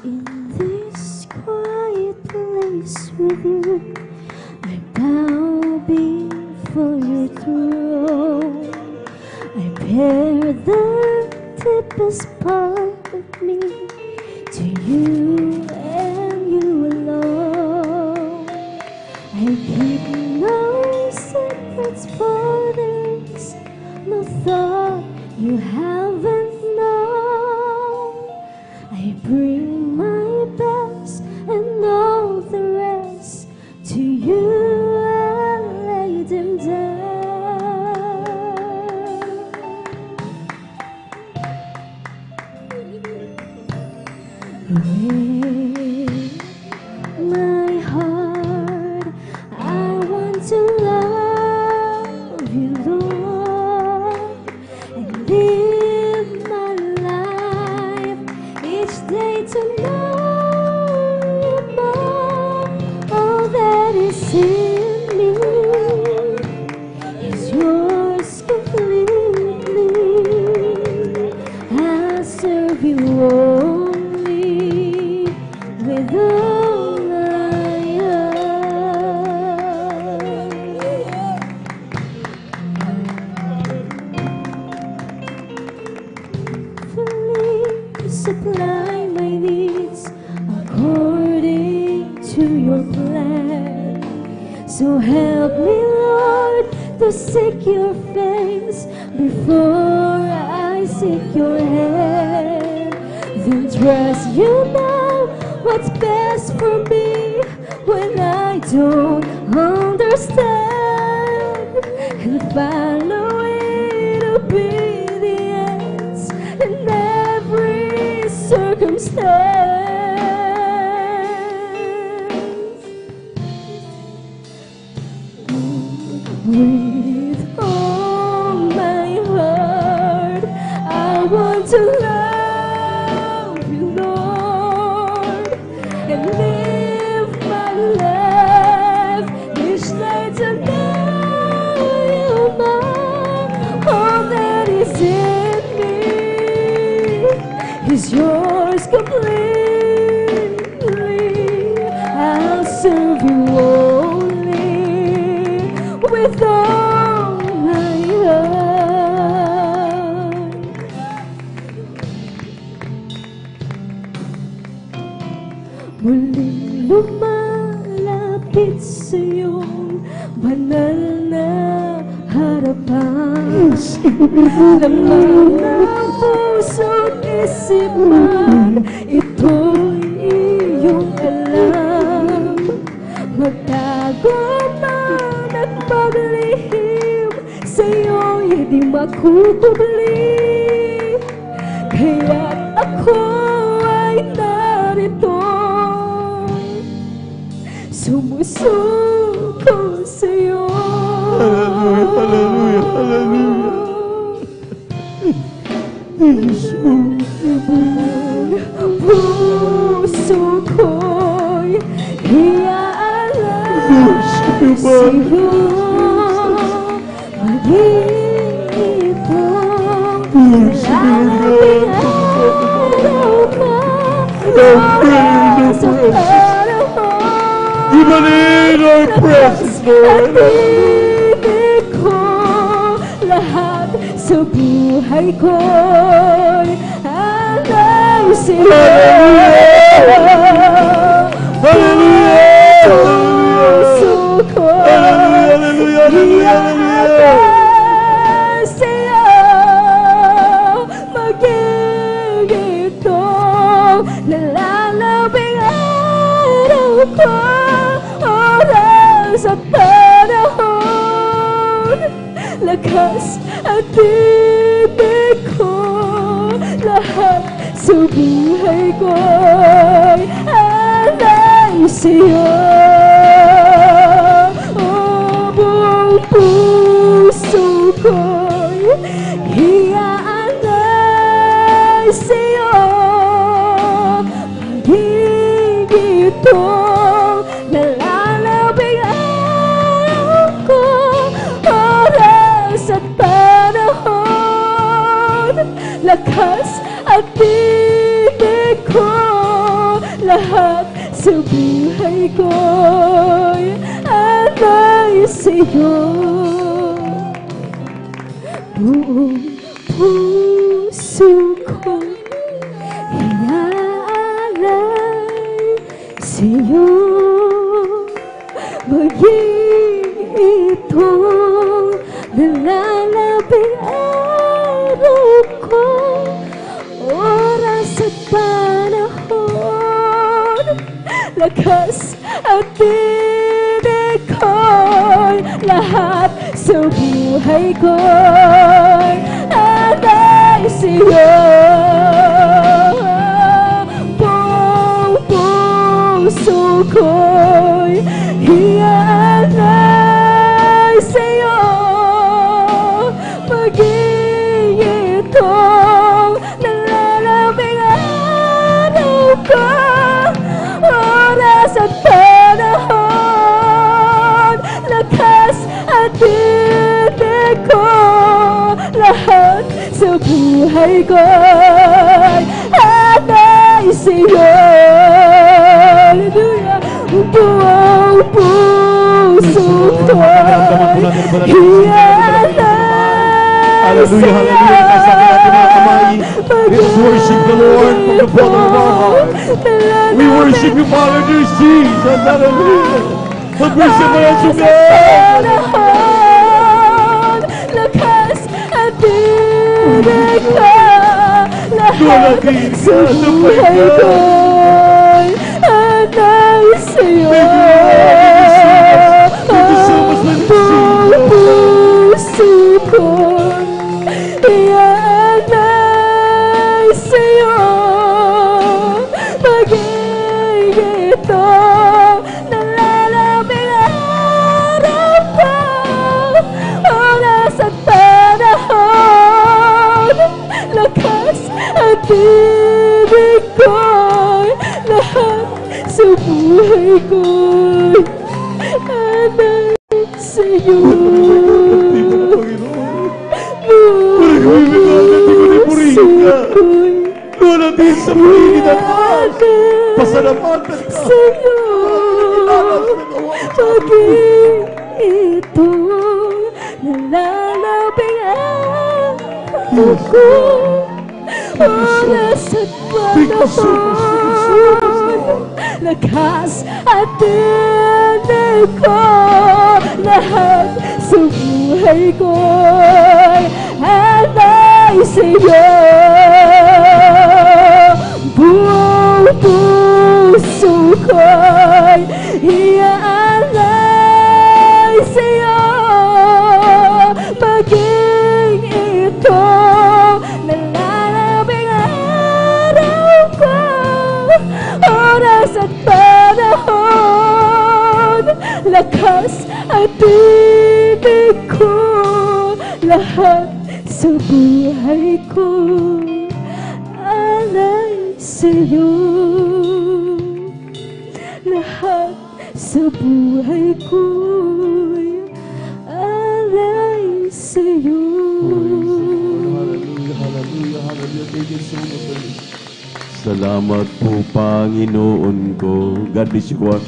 In this quiet place with you, I bow before your throne. I bare the deepest part of me to you and you alone. I keep no secrets for this, no thought you haven't known. I bring my best and all the rest to you and lay them down. With my heart, I want to love you, Lord, and live my life each day to know you more. All that is in me is yours completely. I serve you only with all I fully supply my needs according to your plan. So help me, Lord, to seek your face before I seek your hand. Then trust you know what's best for me when I don't understand, and follow in obedience in every circumstance. With all my heart, I want to love you, Lord, and live my life each day to know serve you only with all my heart. Muling lumalapit sa iyong banal na harapan. Laman ng puso't isipan, ito'y iyong alam. Magtago man at maglihim, sa'yo'y di makutubli. Kaya't ako ay narito, sumusuko sa'yo. Hallelujah, hallelujah, Puso ko'y hiaalam sa'yo. Mag-iipong lalaping araw ka, oras at panahon. even in our presence, Lord. Pag-ibig ko, lahat sa buhay ko'y alay sa'yo. Hallelujah! Puso ko'y Hallelujah! Hallelujah! alay sa'yo. Mag-ibig-itong nalalabing araw ko, oras at panahon. Lakas at ibig ko, lahat sa buhay ko'y alay sa'yo. Buong puso ko'y hiaalay sa'yo. Magigitong nalalabing araw ko, oras at panahon. Lakas at ibig ko, lahat sa buhay ko'y alay sa'yo. Buong puso ko'y hiaalay sa'yo. Mag-iitong nalalabing araw ko, oras at panahon. Lakas at ibig ko'y lahat sa buhay ko'y alay sa'yo. Buong puso ko'y hiaalay sa'yo. Mag-iitong nalalabing araw ko, oras at panahon. Lakas at ibig ko, lahat sa buhay ko'y alay sa'yo. Hallelujah! Buong puso ko'y hiaalay Hallelujah, hallelujah. Nasa ating mga kamay. Let's worship the Lord from the bottom of our heart. We worship you, Father, dear Jesus. Hallelujah. Mag-worship mo lang sugat. Lakas at ibig ka, lahat sa buhay ko'y alay sa'yo. Buong puso ko'y iaalay sa'yo. Mag-iitong nalalabing araw ko, oras at panahon. Lakas at ibig ko'y lahat sa buhay ko'y alay sa'yo. Doon natin sa purihin at pasalamatan ka. Sa'yo. Maging ito nalalaping ako. Oras at panahon, lakas at tinig ko, lahat sa buhay ko'y alay sa'yo. Buong puso ko'y iaalay sa'yo. Maging ito nalalabing araw ko, oras at panahon, lakas at ibig ko, lahat sa buhay ko alay sa'yo. Lahat sa buhay ko alay sa'yo. Hallelujah, hallelujah, hallelujah. Thank you so much. Salamat po, Panginoon ko. God bless you, God.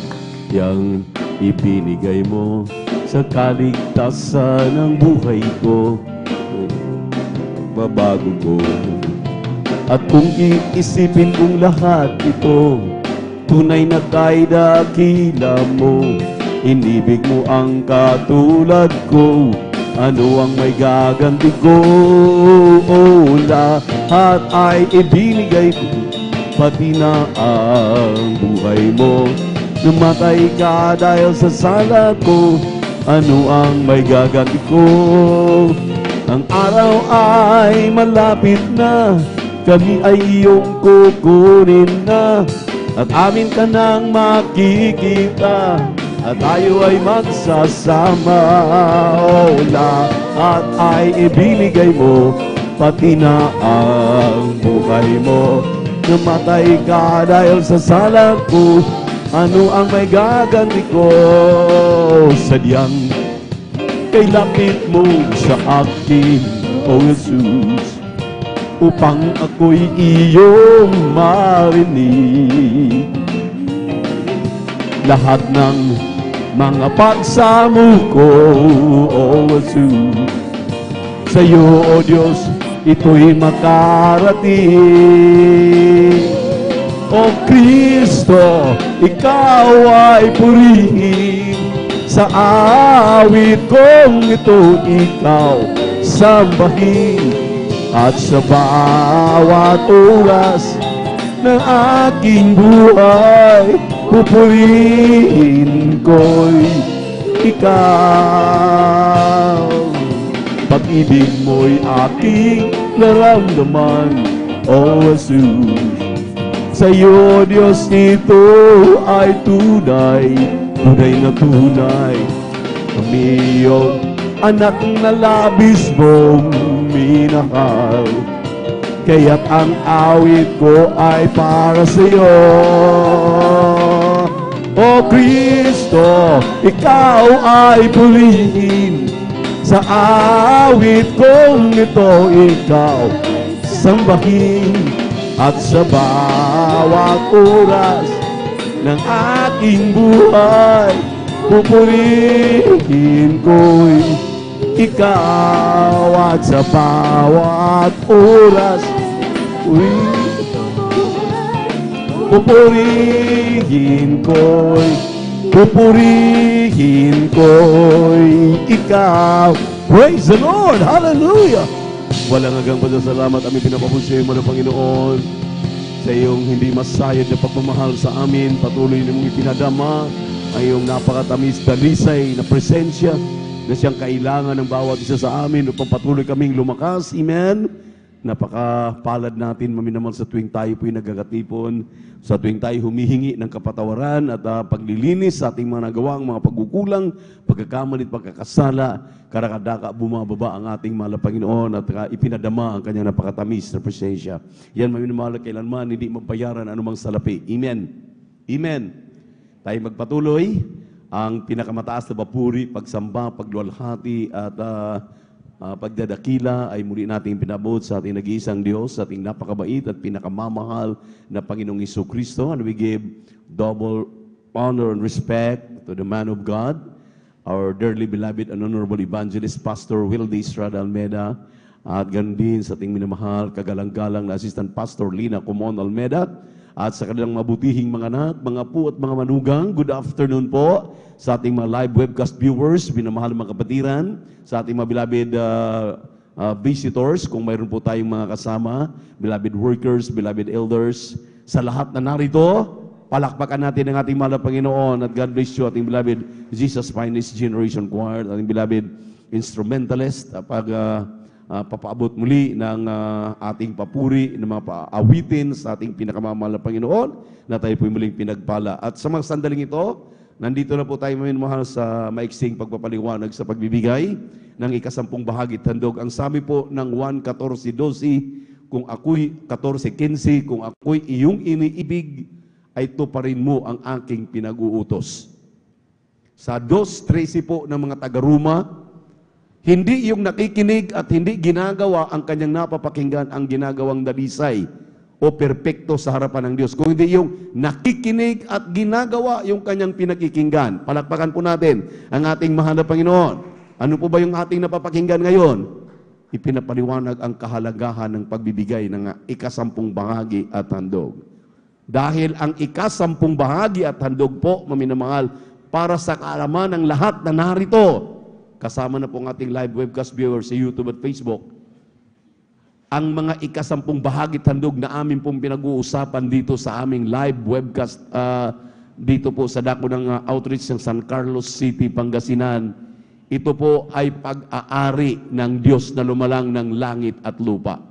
Yang ibinigay mo sa kaligtasan ng buhay ko. Babago ko. At kung iisipin kong lahat ito, tunay na kay dakila mo. Inibig mo ang katulad ko. Ano ang may gaganti ko? Lahat ay ibinigay ko, pati na ang buhay mo. Namatay ka dahil sa sala ko. Ano ang may gaganti ko? Ang araw ay malapit na, kami ay iyong kukunin na, at amin ka nang makikita, at tayo ay magsasama. Lahat ay ibinigay mo, pati na ang buhay mo. Namatay ka dahil sa sala ko. Ano ang may gaganti ko? Sadyang kay lapit mo sa akin, O Jesus, upang ako'y iyong marinig. Lahat ng mga pagsamo ko, O Jesus, sa'yo, O Diyos, ito'y makarating. O Kristo, ikaw ay purihin. Sa awit kong ito, ikaw sambahin. At sa bawat oras ng aking buhay, pupurihin ko'y ikaw. Pag-ibig mo'y aking naramdaman, O Jesus. Sa'yo, Diyos, ito ay tunay, tunay na tunay. Kami iyong anak na labis mong minahal, kaya't ang awit ko ay para sa'yo. O Kristo, ikaw ay purihin. Sa awit kong ito, ikaw sambahin. At sa bawat oras ng aking buhay, pupurihin ko'y ikaw. At sa bawat oras, pupurihin ko'y ikaw. Praise the Lord! Hallelujah! Walang hanggang pasasalamat aming pinapapusin mo ng Panginoon sa iyong hindi masayad na pagmamahal sa amin. Patuloy na mong ipinadama ang iyong napakatamis dalisay na presensya na siyang kailangan ng bawat isa sa amin upang patuloy kaming lumakas. Amen. Napakapalad natin maminamahal sa tuwing tayo po'y nagagatipon, sa tuwing tayo humihingi ng kapatawaran at paglilinis sa ating mga nagawang mga pagkukulang, pagkakamali at pagkakasala. Karakadaka bumababa ang ating mahal na Panginoon at ipinadama ang kanyang napakatamis na presensya. Yan maminamahal kailanman hindi mabayaran anumang salapi. Amen. Amen. Tayo magpatuloy. Ang pinakamataas na papuri, pagsamba, pagluwalhati at pagdadakila ay muli nating pinabot sa ating nag-iisang Diyos, sa ating napakabait at pinakamamahal na Panginoong Hesus-Kristo. And we give double honor and respect to the man of God, our dearly beloved and honorable evangelist, Pastor Wildy Estrada Almeda, at ganun din sa ating minamahal, kagalang-galang na Assistant Pastor Lina Comon Almeda, at sa kanilang mabutihing mga anak, mga apo at mga manugang, good afternoon po sa ating mga live webcast viewers, minamahal mga kapatiran, sa ating mga beloved visitors, kung mayroon po tayong mga kasama, beloved workers, beloved elders, sa lahat na narito, palakpakan natin ang ating mahal na Panginoon, at God bless you, ating beloved Jesus Finest Generation Choir, ating beloved instrumentalist, papaabot muli ng ating papuri, ng mga paawitin sa ating pinakamamahal na Panginoon, na tayo po muling pinagpala. At sa mga sandaling ito, nandito na po tayo mahal sa maiksing pagpapaliwanag sa pagbibigay ng ikasampung bahagi handog. Ang sabi po ng 1:14-12, kung ako'y 14:15, kung ako'y iyong iniibig, ay tuparin mo ang aking pinag-uutos. Sa 2:13 po ng mga taga-Roma, hindi yung nakikinig at hindi ginagawa ang kanyang napapakinggan ang ginagawang dalisay o perpekto sa harapan ng Diyos. Kung hindi yung nakikinig at ginagawa yung kanyang pinakikinggan. Palakpakan po natin ang ating mahal na Panginoon. Ano po ba yung ating napapakinggan ngayon? Ipinapaliwanag ang kahalagahan ng pagbibigay ng ikasampung bahagi at handog. Dahil ang ikasampung bahagi at handog po, maminamahal, para sa kaalaman ng lahat na narito, kasama na po ang ating live webcast viewers sa YouTube at Facebook, ang mga ikasampung bahagi at handog na amin pong pinag-uusapan dito sa aming live webcast dito po sa dako ng outreach ng San Carlos City, Pangasinan, ito po ay pag-aari ng Diyos na lumalang ng langit at lupa.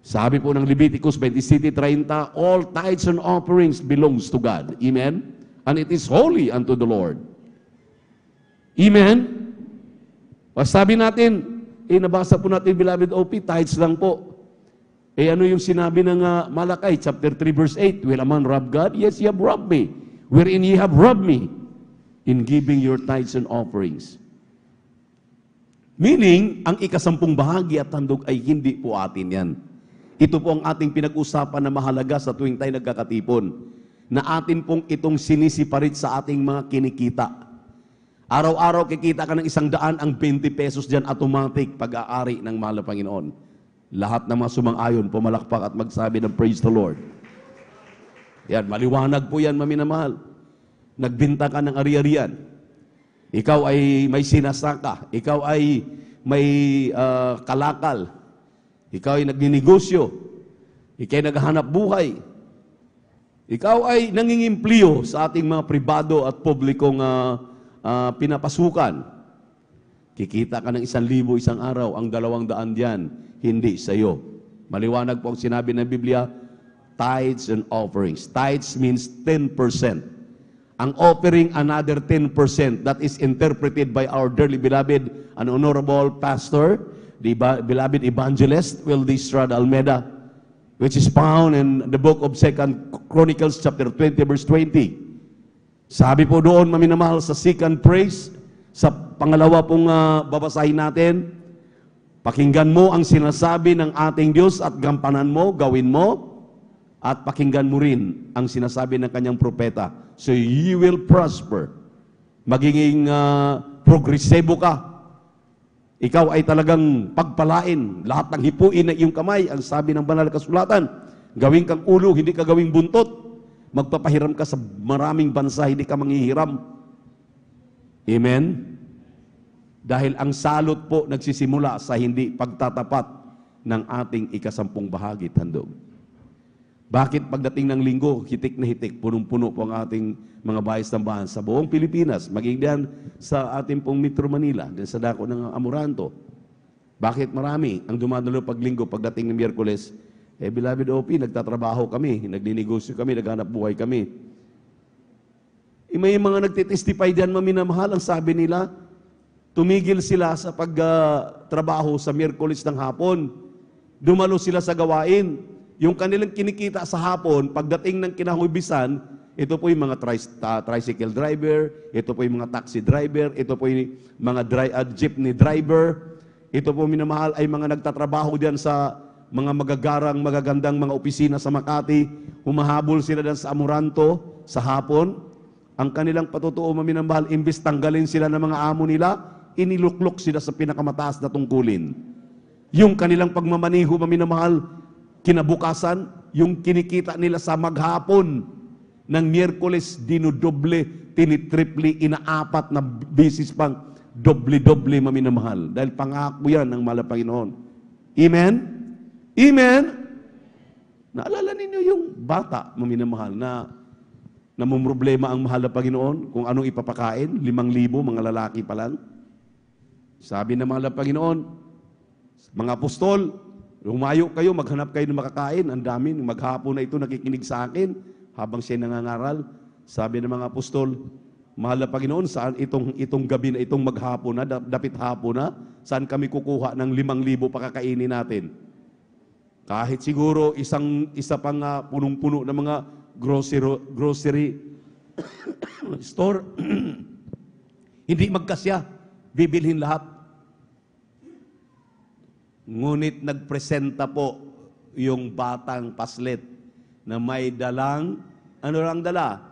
Sabi po ng Leviticus 27:30, all tithes and offerings belongs to God. Amen? And it is holy unto the Lord. Amen? Sabi natin, nabasa po natin, beloved OP, tithes lang po. Ano yung sinabi ng Malakay, chapter 3, verse 8? Will a man rob God? Yes, ye have robbed me. Wherein ye have robbed me? In giving your tithes and offerings. Meaning, ang ikasampung bahagi at handog ay hindi po atin yan. Ito po ang ating pinag-usapan na mahalaga sa tuwing tayo nagkakatipon, na atin pong itong sinisiparit sa ating mga kinikita. Araw-araw kikita ka ng 100, ang 20 pesos dyan automatic pag-aari ng mahal na Panginoon. Lahat ng mga sumang-ayon, pumalakpak at magsabi ng praise the Lord. Yan, maliwanag po yan, maminamahal. Nagbinta ka ng ari-arian. Ikaw ay may sinasaka. Ikaw ay may kalakal. Ikaw ay nagninegosyo. Ikaw ay naghahanap buhay. Ikaw ay nangingimplyo sa ating mga pribado at publikong pinapasukan. Kikita ka ng 1,000 isang araw, ang 200 diyan, hindi sa iyo. Maliwanag po ang sinabi ng Biblia, tithes and offerings. Tithes means 10%. Ang offering, another 10%. That is interpreted by our dearly beloved and honorable pastor, the beloved evangelist, Wildy Estrada Almeda, which is found in the book of 2 Chronicles chapter 20, verse 20. Sabi po doon, maminamahal, sa second praise, sa pangalawa pong babasahin natin, pakinggan mo ang sinasabi ng ating Diyos at gampanan mo, gawin mo, at pakinggan mo rin ang sinasabi ng kanyang propeta. So you will prosper. Magiging progresibo ka. Ikaw ay talagang pagpalain. Lahat ng hipuin na iyong kamay, ang sabi ng banal na kasulatan, gawin kang ulo, hindi ka gawing buntot. Magpapahiram ka sa maraming bansa, hindi ka manghihiram. Amen? Dahil ang salot po nagsisimula sa hindi pagtatapat ng ating ikasampung bahagi at handog. Bakit pagdating ng linggo, hitik na hitik, punong-puno po ang ating mga bayis-tambahan sa buong Pilipinas, maging diyan sa ating pong Metro Manila, diyan sa dako ng Amoranto. Bakit marami ang dumadalo pag linggo, pagdating ng Miyerkules? Beloved OP, nagtatrabaho kami, nagninegosyo kami, naghanap buhay kami. May mga nagtitestify diyan, maminamahal, ang sabi nila, tumigil sila sa pagtrabaho sa Miyerkules ng hapon. Dumalo sila sa gawain. Yung kanilang kinikita sa hapon, pagdating ng kinahubisan, ito po yung mga tricycle driver, ito po yung mga taxi driver, ito po yung mga jeepney driver, ito po minamahal ay mga nagtatrabaho diyan sa mga magagandang mga opisina sa Makati, humahabol sila diyan sa Amoranto, sa hapon, ang kanilang patutuo maminamahal, imbis tanggalin sila ng mga amo nila, iniluklok sila sa pinakamataas na tungkulin. Yung kanilang pagmamaniho maminamahal, kinabukasan, yung kinikita nila sa maghapon ng Miyerkules, dinudoble, tinitriple, inaapat na bisis pang doble-doble maminamahal. Dahil pangako yan ng mahal na Panginoon. Amen? Amen? Naalala ninyo yung bata maminamahal na namumroblema ang mahal na Panginoon kung anong ipapakain? 5,000 mga lalaki pa lang. Sabi ng mahal na Panginoon, mga apostol, lumayo kayo, maghanap kayo ng makakain. Ang dami, maghapon na ito nakikinig sa akin habang siya nangangaral. Sabi ng mga apostol, mahal na Panginoon, saan itong gabi na itong maghapon na, dapit hapon na, saan kami kukuha ng 5,000 pakakainin natin? Kahit siguro isa pang punong-puno ng mga grocery store, hindi magkasya, bibilhin lahat. Ngunit nagpresenta po yung batang paslet na may dalang, ano lang dala?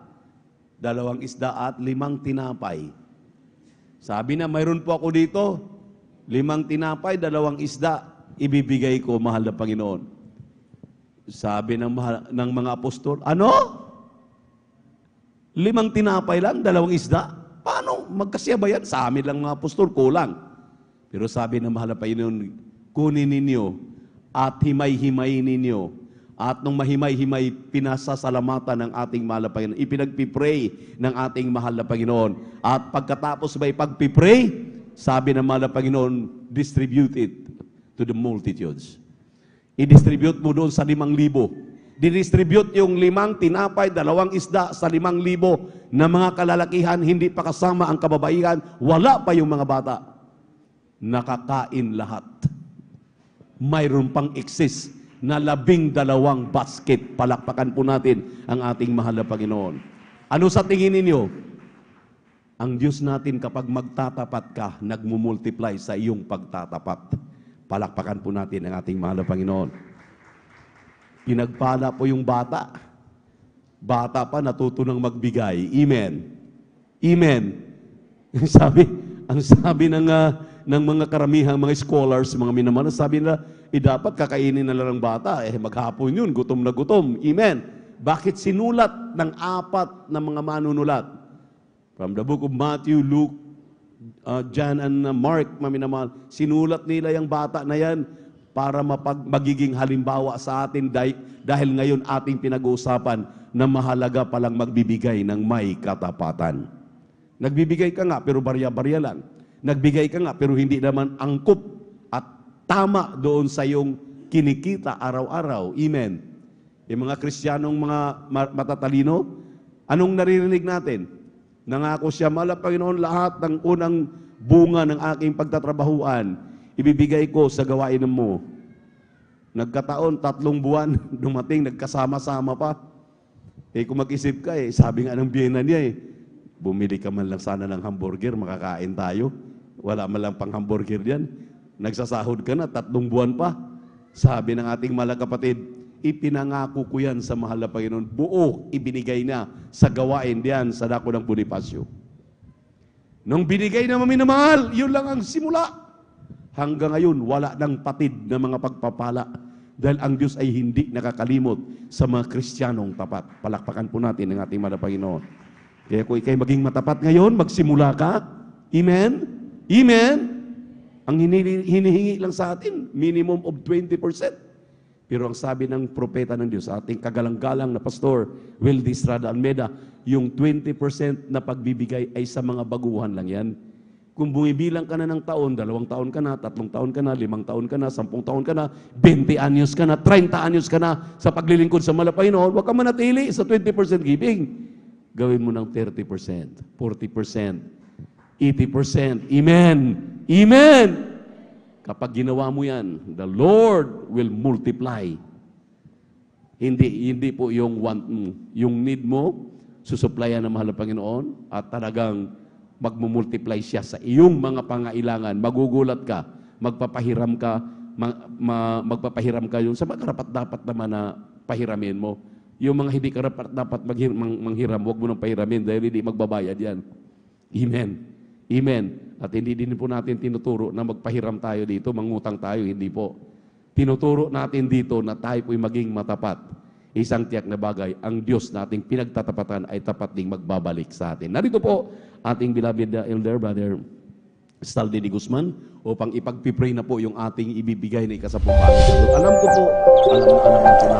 2 isda at 5 tinapay. Sabi na, mayroon po ako dito, 5 tinapay, 2 isda, ibibigay ko, mahal na Panginoon. Sabi ng mga apostol, ano? 5 tinapay lang, 2 isda? Paano? Magkasya ba yan? Sa amin lang mga apostol, kulang. Pero sabi ng mahal na Panginoon, kunin ninyo at himay-himay ninyo. At nung mahimay-himay, pinasasalamatan ng ating mahal na Panginoon. Ipinagpipray ng ating mahal na Panginoon. At pagkatapos ba ipagpipray, sabi ng mahal na Panginoon, distribute it to the multitudes. I-distribute mo doon sa 5,000. Didistribute yung 5 tinapay, 2 isda sa 5,000 na mga kalalakihan, hindi pa kasama ang kababaihan, wala pa yung mga bata. Nakakain lahat. Mayroon pang excess na 12 basket. Palakpakan po natin ang ating mahal na Panginoon. Ano sa tingin ninyo? Ang Diyos natin kapag magtatapat ka, nagmumultiply sa iyong pagtatapat. Palakpakan po natin ang ating mahal na Panginoon. Pinagpala po yung bata. Bata pa, natuto ng magbigay. Amen. Amen. Ang sabi ng mga karamihang mga scholars, mga minamahal, sabi nila, dapat kakainin na lang ng bata. Maghapon yun, gutom na gutom. Amen. Bakit sinulat ng 4 na mga manunulat? From the book of Matthew, Luke, John, and Mark, mga minamahal, sinulat nila yung bata na yan para magiging halimbawa sa atin dahil ngayon ating pinag-uusapan na mahalaga palang magbibigay ng may katapatan. Nagbibigay ka nga, pero barya-barya lang. Nagbigay ka nga, pero hindi naman angkop at tama doon sa iyong kinikita araw-araw. Amen. Yung mga Kristiyanong mga matatalino, anong naririnig natin? Nangako siya, mahal na Panginoon, lahat ng unang bunga ng aking pagtatrabahuan, ibibigay ko sa gawain mo. Nagkataon, 3 buwan, dumating, nagkasama-sama pa. Kung mag-isip ka, sabi nga ng biyena niya, bumili ka man lang sana ng hamburger, makakain tayo. Wala man lang pang hamburger diyan. Nagsasahod ka na, 3 buwan pa. Sabi ng ating mahal na kapatid, ipinangako ko yan sa mahal na Panginoon. Buo, ibinigay na sa gawain diyan sa dako ng Bonifacio. Nung binigay na maminamahal, yun lang ang simula. Hanggang ngayon, wala ng patid na mga pagpapala. Dahil ang Diyos ay hindi nakakalimot sa mga Kristiyanong tapat. Palakpakan po natin ang ating mahal na Panginoon. Kaya kung ikay maging matapat ngayon, magsimula ka. Amen? Amen? Ang hinihingi lang sa atin, minimum of 20%. Pero ang sabi ng propeta ng Diyos, ating kagalang-galang na pastor, Wildy Estrada Almeida, yung 20% na pagbibigay ay sa mga baguhan lang yan. Kung bumibilang ka na ng taon, 2 taon ka na, 3 taon ka na, 5 taon ka na, 10 taon ka na, 20 anyos ka na, 30 anyos ka na sa paglilingkod sa mahal na Panginoon, huwag ka manatili sa 20% giving. Gawin mo ng 30%, 40%, 80%. Amen. Amen. Kapag ginawa mo yan, the Lord will multiply. Hindi po yung want mo. Yung need mo, susuplayan ng mahal na Panginoon at talagang magmumultiply siya sa iyong mga pangailangan. Magugulat ka, magpapahiram ka, magpapahiram ka yung sa mga karapat-dapat naman na pahiramin mo. Yung mga hindi karapat dapat manghiram, huwag mo nang pahiramin dahil hindi magbabayad yan. Amen. Amen. At hindi din po natin tinuturo na magpahiram tayo dito, mangutang tayo, hindi po. Tinuturo natin dito na tayo po'y maging matapat. Isang tiyak na bagay, ang Diyos na ating pinagtatapatan ay tapat ding magbabalik sa atin. Narito po ating beloved elder, Brother Stalde de Guzman, upang ipagpipray na po yung ating ibibigay na ikasapuhan. Alam ko po, alam po natin.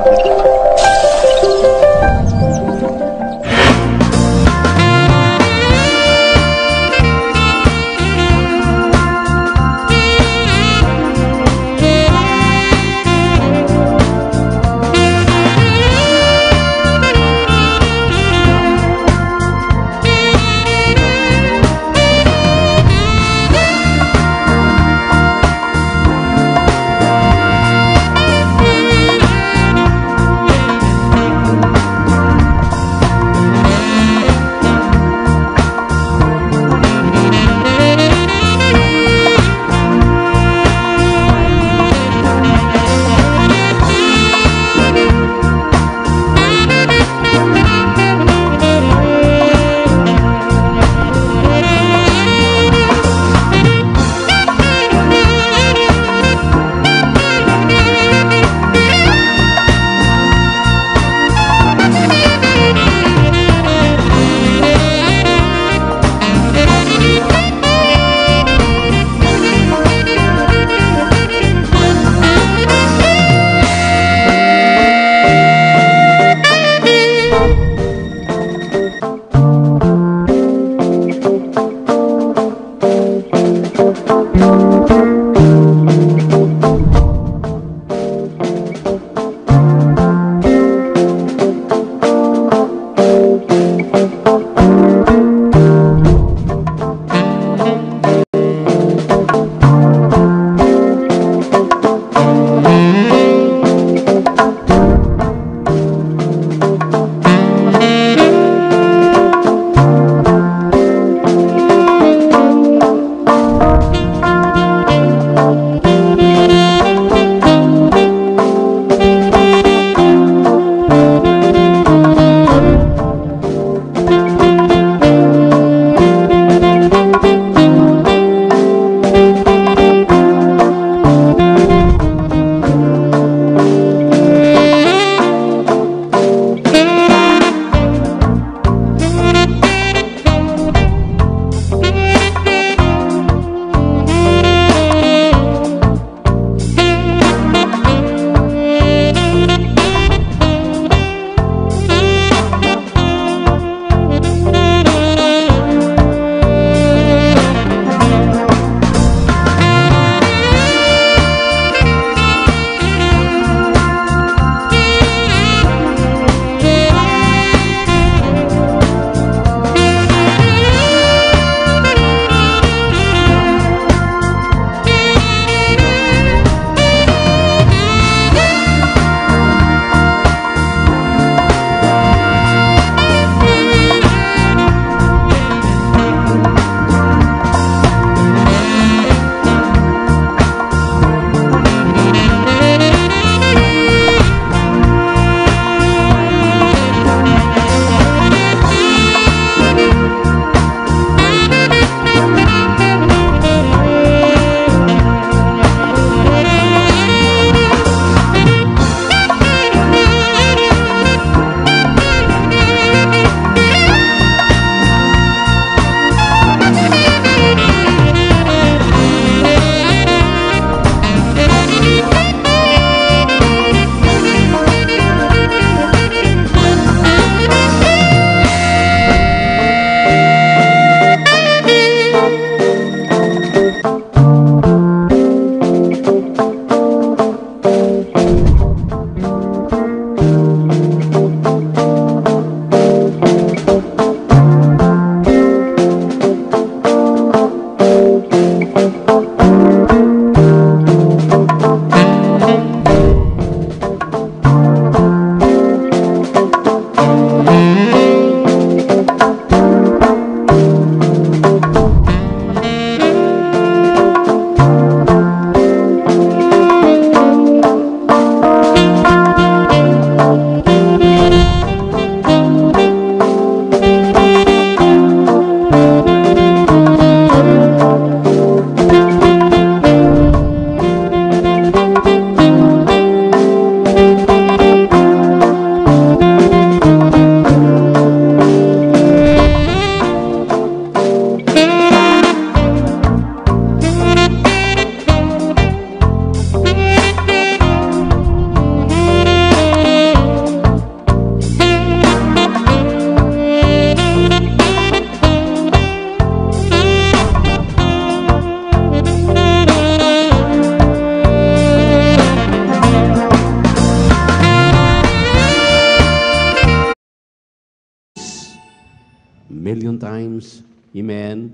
million times. Amen.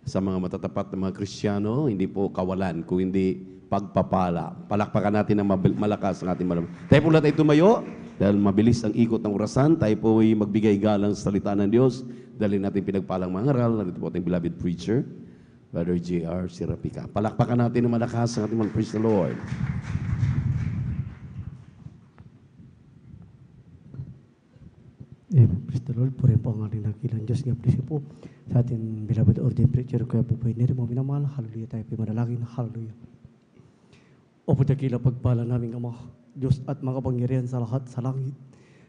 Sa mga matatapat na mga Kristiyano, hindi po kawalan, kung hindi pagpapala. Palakpakan natin ng malakas ang ating malamang. Tayo po lahat ay tumayo, dahil mabilis ang ikot ng orasan, tayo po ay magbigay galang sa salita ng Diyos. Dahil natin pinagpalang mga aral, narito po ating beloved preacher, Brother J.R. Serapica. Palakpakan natin ng malakas ang ating mga praise the Lord. Praise the Lord. Puri po ang ating dakilang Diyos. God bless you po sa ating beloved ordained preacher. Kaya po po iniri mo minamahal. Hallelujah. Tayo po manalangin. Hallelujah. O po dakila pagpala namin Ama, Diyos at mga kapangyarihan sa lahat sa langit.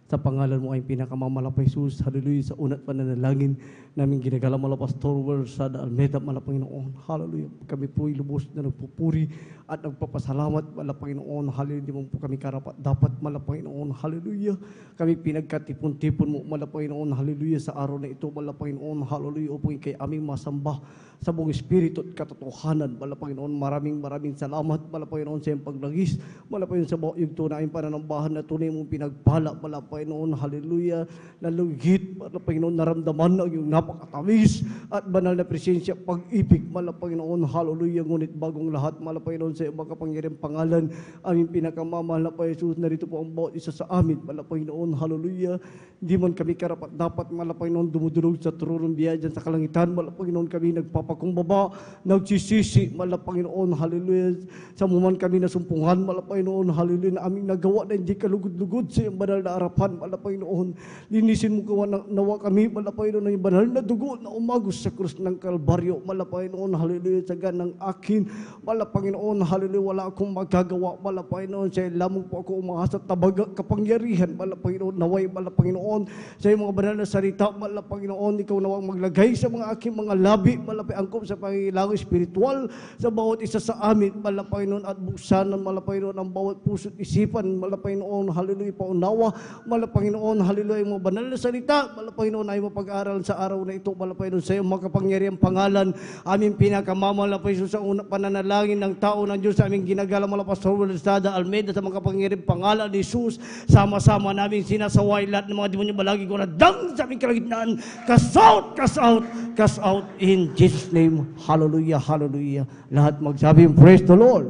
Sa pangalan mo ay pinakamamalapas Jesus. Hallelujah. Sa unat pananalangin namin ginagala mala Pastor World sa Almeda, mala Panginoon. Hallelujah. Kami po ay lubos na nagpupuri at nagpapasalamat, mala Panginoon. Hallelujah. Di mo po kami karapat dapat, mala Panginoon. Hallelujah. Kami pinagkatipon-tipon mo, mala Panginoon. Hallelujah. Sa araw na ito, mala Panginoon. Hallelujah. O po kay aming masamba sa buong Espiritu at katotohanan. Mala Panginoon, maraming salamat. Mala Panginoon sa iyong paglagis. Mala Panginoon sa yung tunayang pananambahan na tunay mong pinagpala. Mala Panginoon, hallelujah, nalugit, mala Panginoon, naramdaman ang iyong napakatamis at banal na presensya, pag-ibig, mala Panginoon, hallelujah, ngunit bagong lahat, mala Panginoon, sa iyong makapangyarihang pangalan, aming pinakamamahal na pa Jesus, narito po ang bawat isa sa amin, mala Panginoon, hallelujah, hindi man kami karapat dapat, mala Panginoon, dumudulog sa tururong biya dyan sa kalangitan, mala Panginoon, kami nagpapakumbaba, nagsisisi, mala Panginoon, hallelujah, sa muman kami nasumpungan, mala Panginoon, hallelujah, na aming nagawa na hindi kalugod-lugod sa iyong banal na arapan, mala Panginoon, linisin mo kawa nawa kami, mala Panginoon, ng banal na dugo na umagos sa krus ng Kalbaryo, mala Panginoon, hallelujah, sa ganang akin, mala Panginoon, hallelujah, wala akong magagawa, mala Panginoon, sa lamang po ako umahas sa tabaga, kapangyarihan, mala Panginoon, naway, mala Panginoon, sa mga banal na salita, mala Panginoon, ikaw nawang maglagay sa mga aking mga labi, mala angkop sa pangailangan espiritual, sa bawat isa sa amin, mala Panginoon, at buksanan, mala Panginoon, ang bawat puso't isipan, mala Panginoon, hallelujah, paunawa, mala Panginoon, hallelujah, mo banal na salita, mala Panginoon, ay mapag-aral sa araw na ito, mala Panginoon, sa iyong makapangyarihang pangalan, aming pinakamamahal na Panginoon sa unang pananalangin ng tao ng Diyos, aming ginagala mala Pastor Wilstada Almeida, sa makapangyarihang pangalan ni Jesus, sama-sama namin sinasaway lahat ng mga demonyo balagi ko na dang sa aming kalagitnaan, cast out, cast out, cast out in Jesus' name, hallelujah, hallelujah, lahat magsabi, praise the Lord.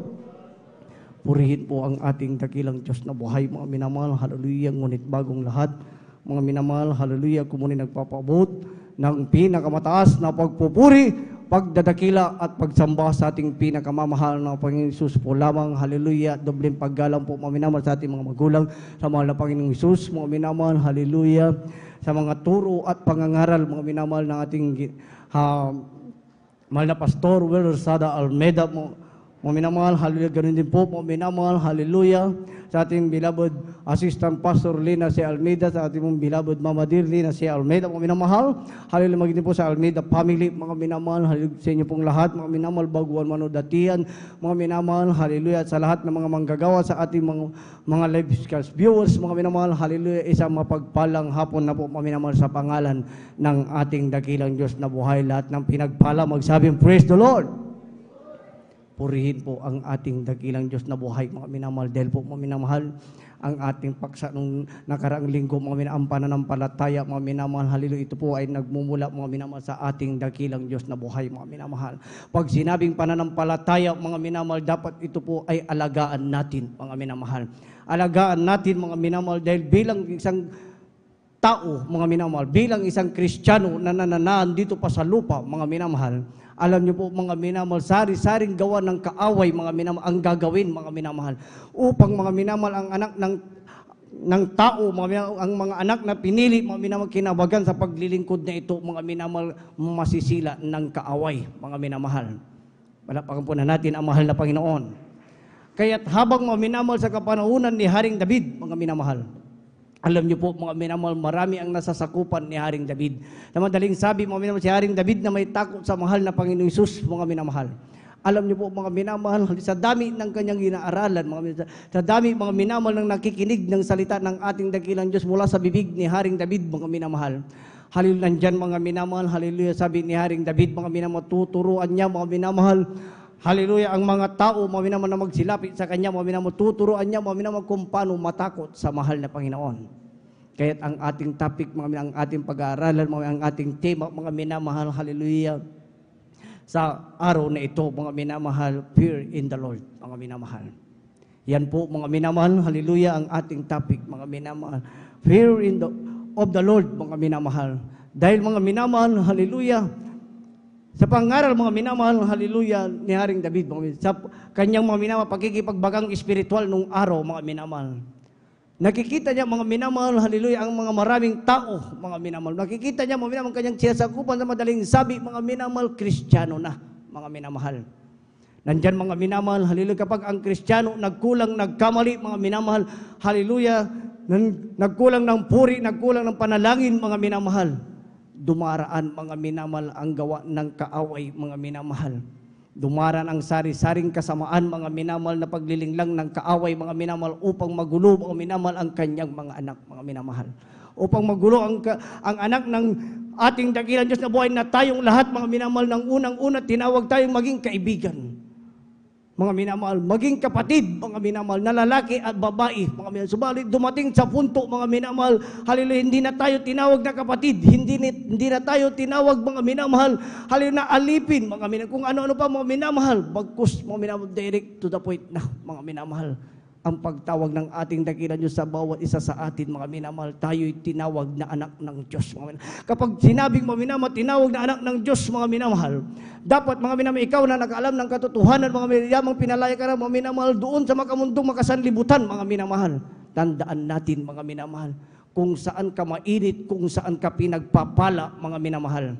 Purihin po ang ating dakilang Diyos na buhay, mga minamahal, hallelujah, ngunit bagong lahat, mga minamahal, hallelujah, kung muli nagpapabot ng pinakamataas na pagpupuri, pagdadakila at pagsamba sa ating pinakamamahal na Panginoon Jesus po lamang, hallelujah, dobleng paggalang po, mga minamahal, sa ating mga magulang, sa mahal na Panginoong Jesus, mga minamahal, hallelujah, sa mga turo at pangangaral, mga minamahal ng ating mahal na Pastor Wilsada Almeida, mga minamahal, hallelujah, ganun din po, mga minamahal, hallelujah, sa ating beloved Assistant Pastor Lina C. Almeida, sa ating mong beloved Mama Dear Lina C. Almeida, mga minamahal, hallelujah, magiging po sa Almeida family, mga minamahal, hallelujah, sa inyo pong lahat, mga minamahal, baguhan manodatian, mga minamahal, hallelujah, at sa lahat ng mga manggagawa sa ating mga live viewers, mga minamahal, hallelujah, isang mapagpalang hapon na po, mga minamahal, sa pangalan ng ating dakilang Diyos na buhay, lahat ng pinagpala, magsabing, praise the Lord. Purihin po ang ating dakilang Diyos na buhay, mga minamahal, dahil po, mga minamahal, ang ating paksa nung nakaraang linggo, mga minamahal, pananampalataya, mga minamahal, hallelujah, ito po ay nagmumula, mga minamahal, sa ating dakilang Diyos na buhay, mga minamahal. Pag sinabing pananampalataya, mga minamahal, dapat ito po ay alagaan natin, mga minamahal. Alagaan natin, mga minamahal, dahil bilang isang tao, mga minamahal, bilang isang Kristiyano na nananaan dito pa sa lupa, mga minamahal, alam niyo po, mga minamahal, sari-saring gawa ng kaaway, mga minamahal, ang gagawin, mga minamahal, upang, mga minamahal, ang anak ng tao, mga minamahal, ang mga anak na pinili, mga minamahal, kinabagan sa paglilingkod na ito, mga minamahal, masisila ng kaaway, mga minamahal. Palapakan po na natin ang mahal na Panginoon. Kaya't habang, mga minamahal, sa kapanahunan ni Haring David, mga minamahal, alam niyo po, mga minamahal, marami ang nasasakupan ni Haring David. Na madaling sabi, mga minamahal, si Haring David na may takot sa mahal na Panginoong Hesus, mga minamahal. Alam niyo po, mga minamahal, sa dami ng kanyang inaaralan, sa dami, mga minamahal, ng nakikinig ng salita ng ating dakilang Diyos mula sa bibig ni Haring David, mga minamahal. Hallelujah, nandyan, mga minamahal, hallelujah, sabi ni Haring David, mga minamahal, tuturuan niya, mga minamahal, hallelujah, ang mga tao, mga minamahal, na magsilapit sa kanya, mga minamahal, tuturuan niya, mga minamahal, kung paano matakot sa mahal na Panginoon. Kaya't ang ating topic, ang ating pag-aaralan, ang ating tema, mga minamahal, hallelujah, sa araw na ito, mga minamahal, fear in the Lord, mga minamahal. Yan po, mga minamahal, hallelujah, ang ating topic, mga minamahal, fear of the Lord, mga minamahal. Dahil mga minamahal, hallelujah, sa pangaral, mga minamahal, hallelujah, ni Haring David, sa kanyang mga minamahal, pagkikipagbagang espiritual nung araw, mga minamahal. Nakikita niya, mga minamahal, hallelujah, ang mga maraming tao, mga minamahal. Nakikita niya, mga minamahal, kanyang sinasakupan sa madaling sabi, mga minamahal, Kristiyano na, mga minamahal. Nandyan, mga minamahal, hallelujah, kapag ang Kristiyano nagkulang, nagkamali, mga minamahal, hallelujah, nagkulang ng puri, nagkulang ng panalangin, mga minamahal. Dumaraan, mga minamahal, ang gawa ng kaaway, mga minamahal. Dumaraan ang sari-saring kasamaan, mga minamahal, na paglilinglang ng kaaway, mga minamahal, upang magulo, mga minamahal, ang kanyang mga anak, mga minamahal. Upang magulo ang anak ng ating dakilang Diyos na buhay, na tayong lahat, mga minamahal, ng unang-una, tinawag tayong maging kaibigan. Mga minamahal, maging kapatid, mga minamahal, na lalaki at babae, mga minamahal. Subalit dumating sa punto, mga minamahal, hallelujah, hindi na tayo tinawag na kapatid, hindi na tayo tinawag, mga minamahal, hallelujah, na alipin, mga minamahal, kung ano-ano pa, mga minamahal, bagkus, mga minamahal, direct to the point na, mga minamahal, ang pagtawag ng ating dakilang Diyos sa bawat isa sa atin, mga minamahal, tayo'y tinawag na anak ng Diyos, mga minamahal. Kapag sinabing, mga minamahal, tinawag na anak ng Diyos, mga minamahal, dapat, mga minamahal, ikaw na nakaalam ng katotohanan, mga minamahal, pinalaya ka na, mga minamahal, doon sa makamundong makasanlibutan, mga minamahal. Tandaan natin, mga minamahal, kung saan ka mainit, kung saan ka pinagpapala, mga minamahal,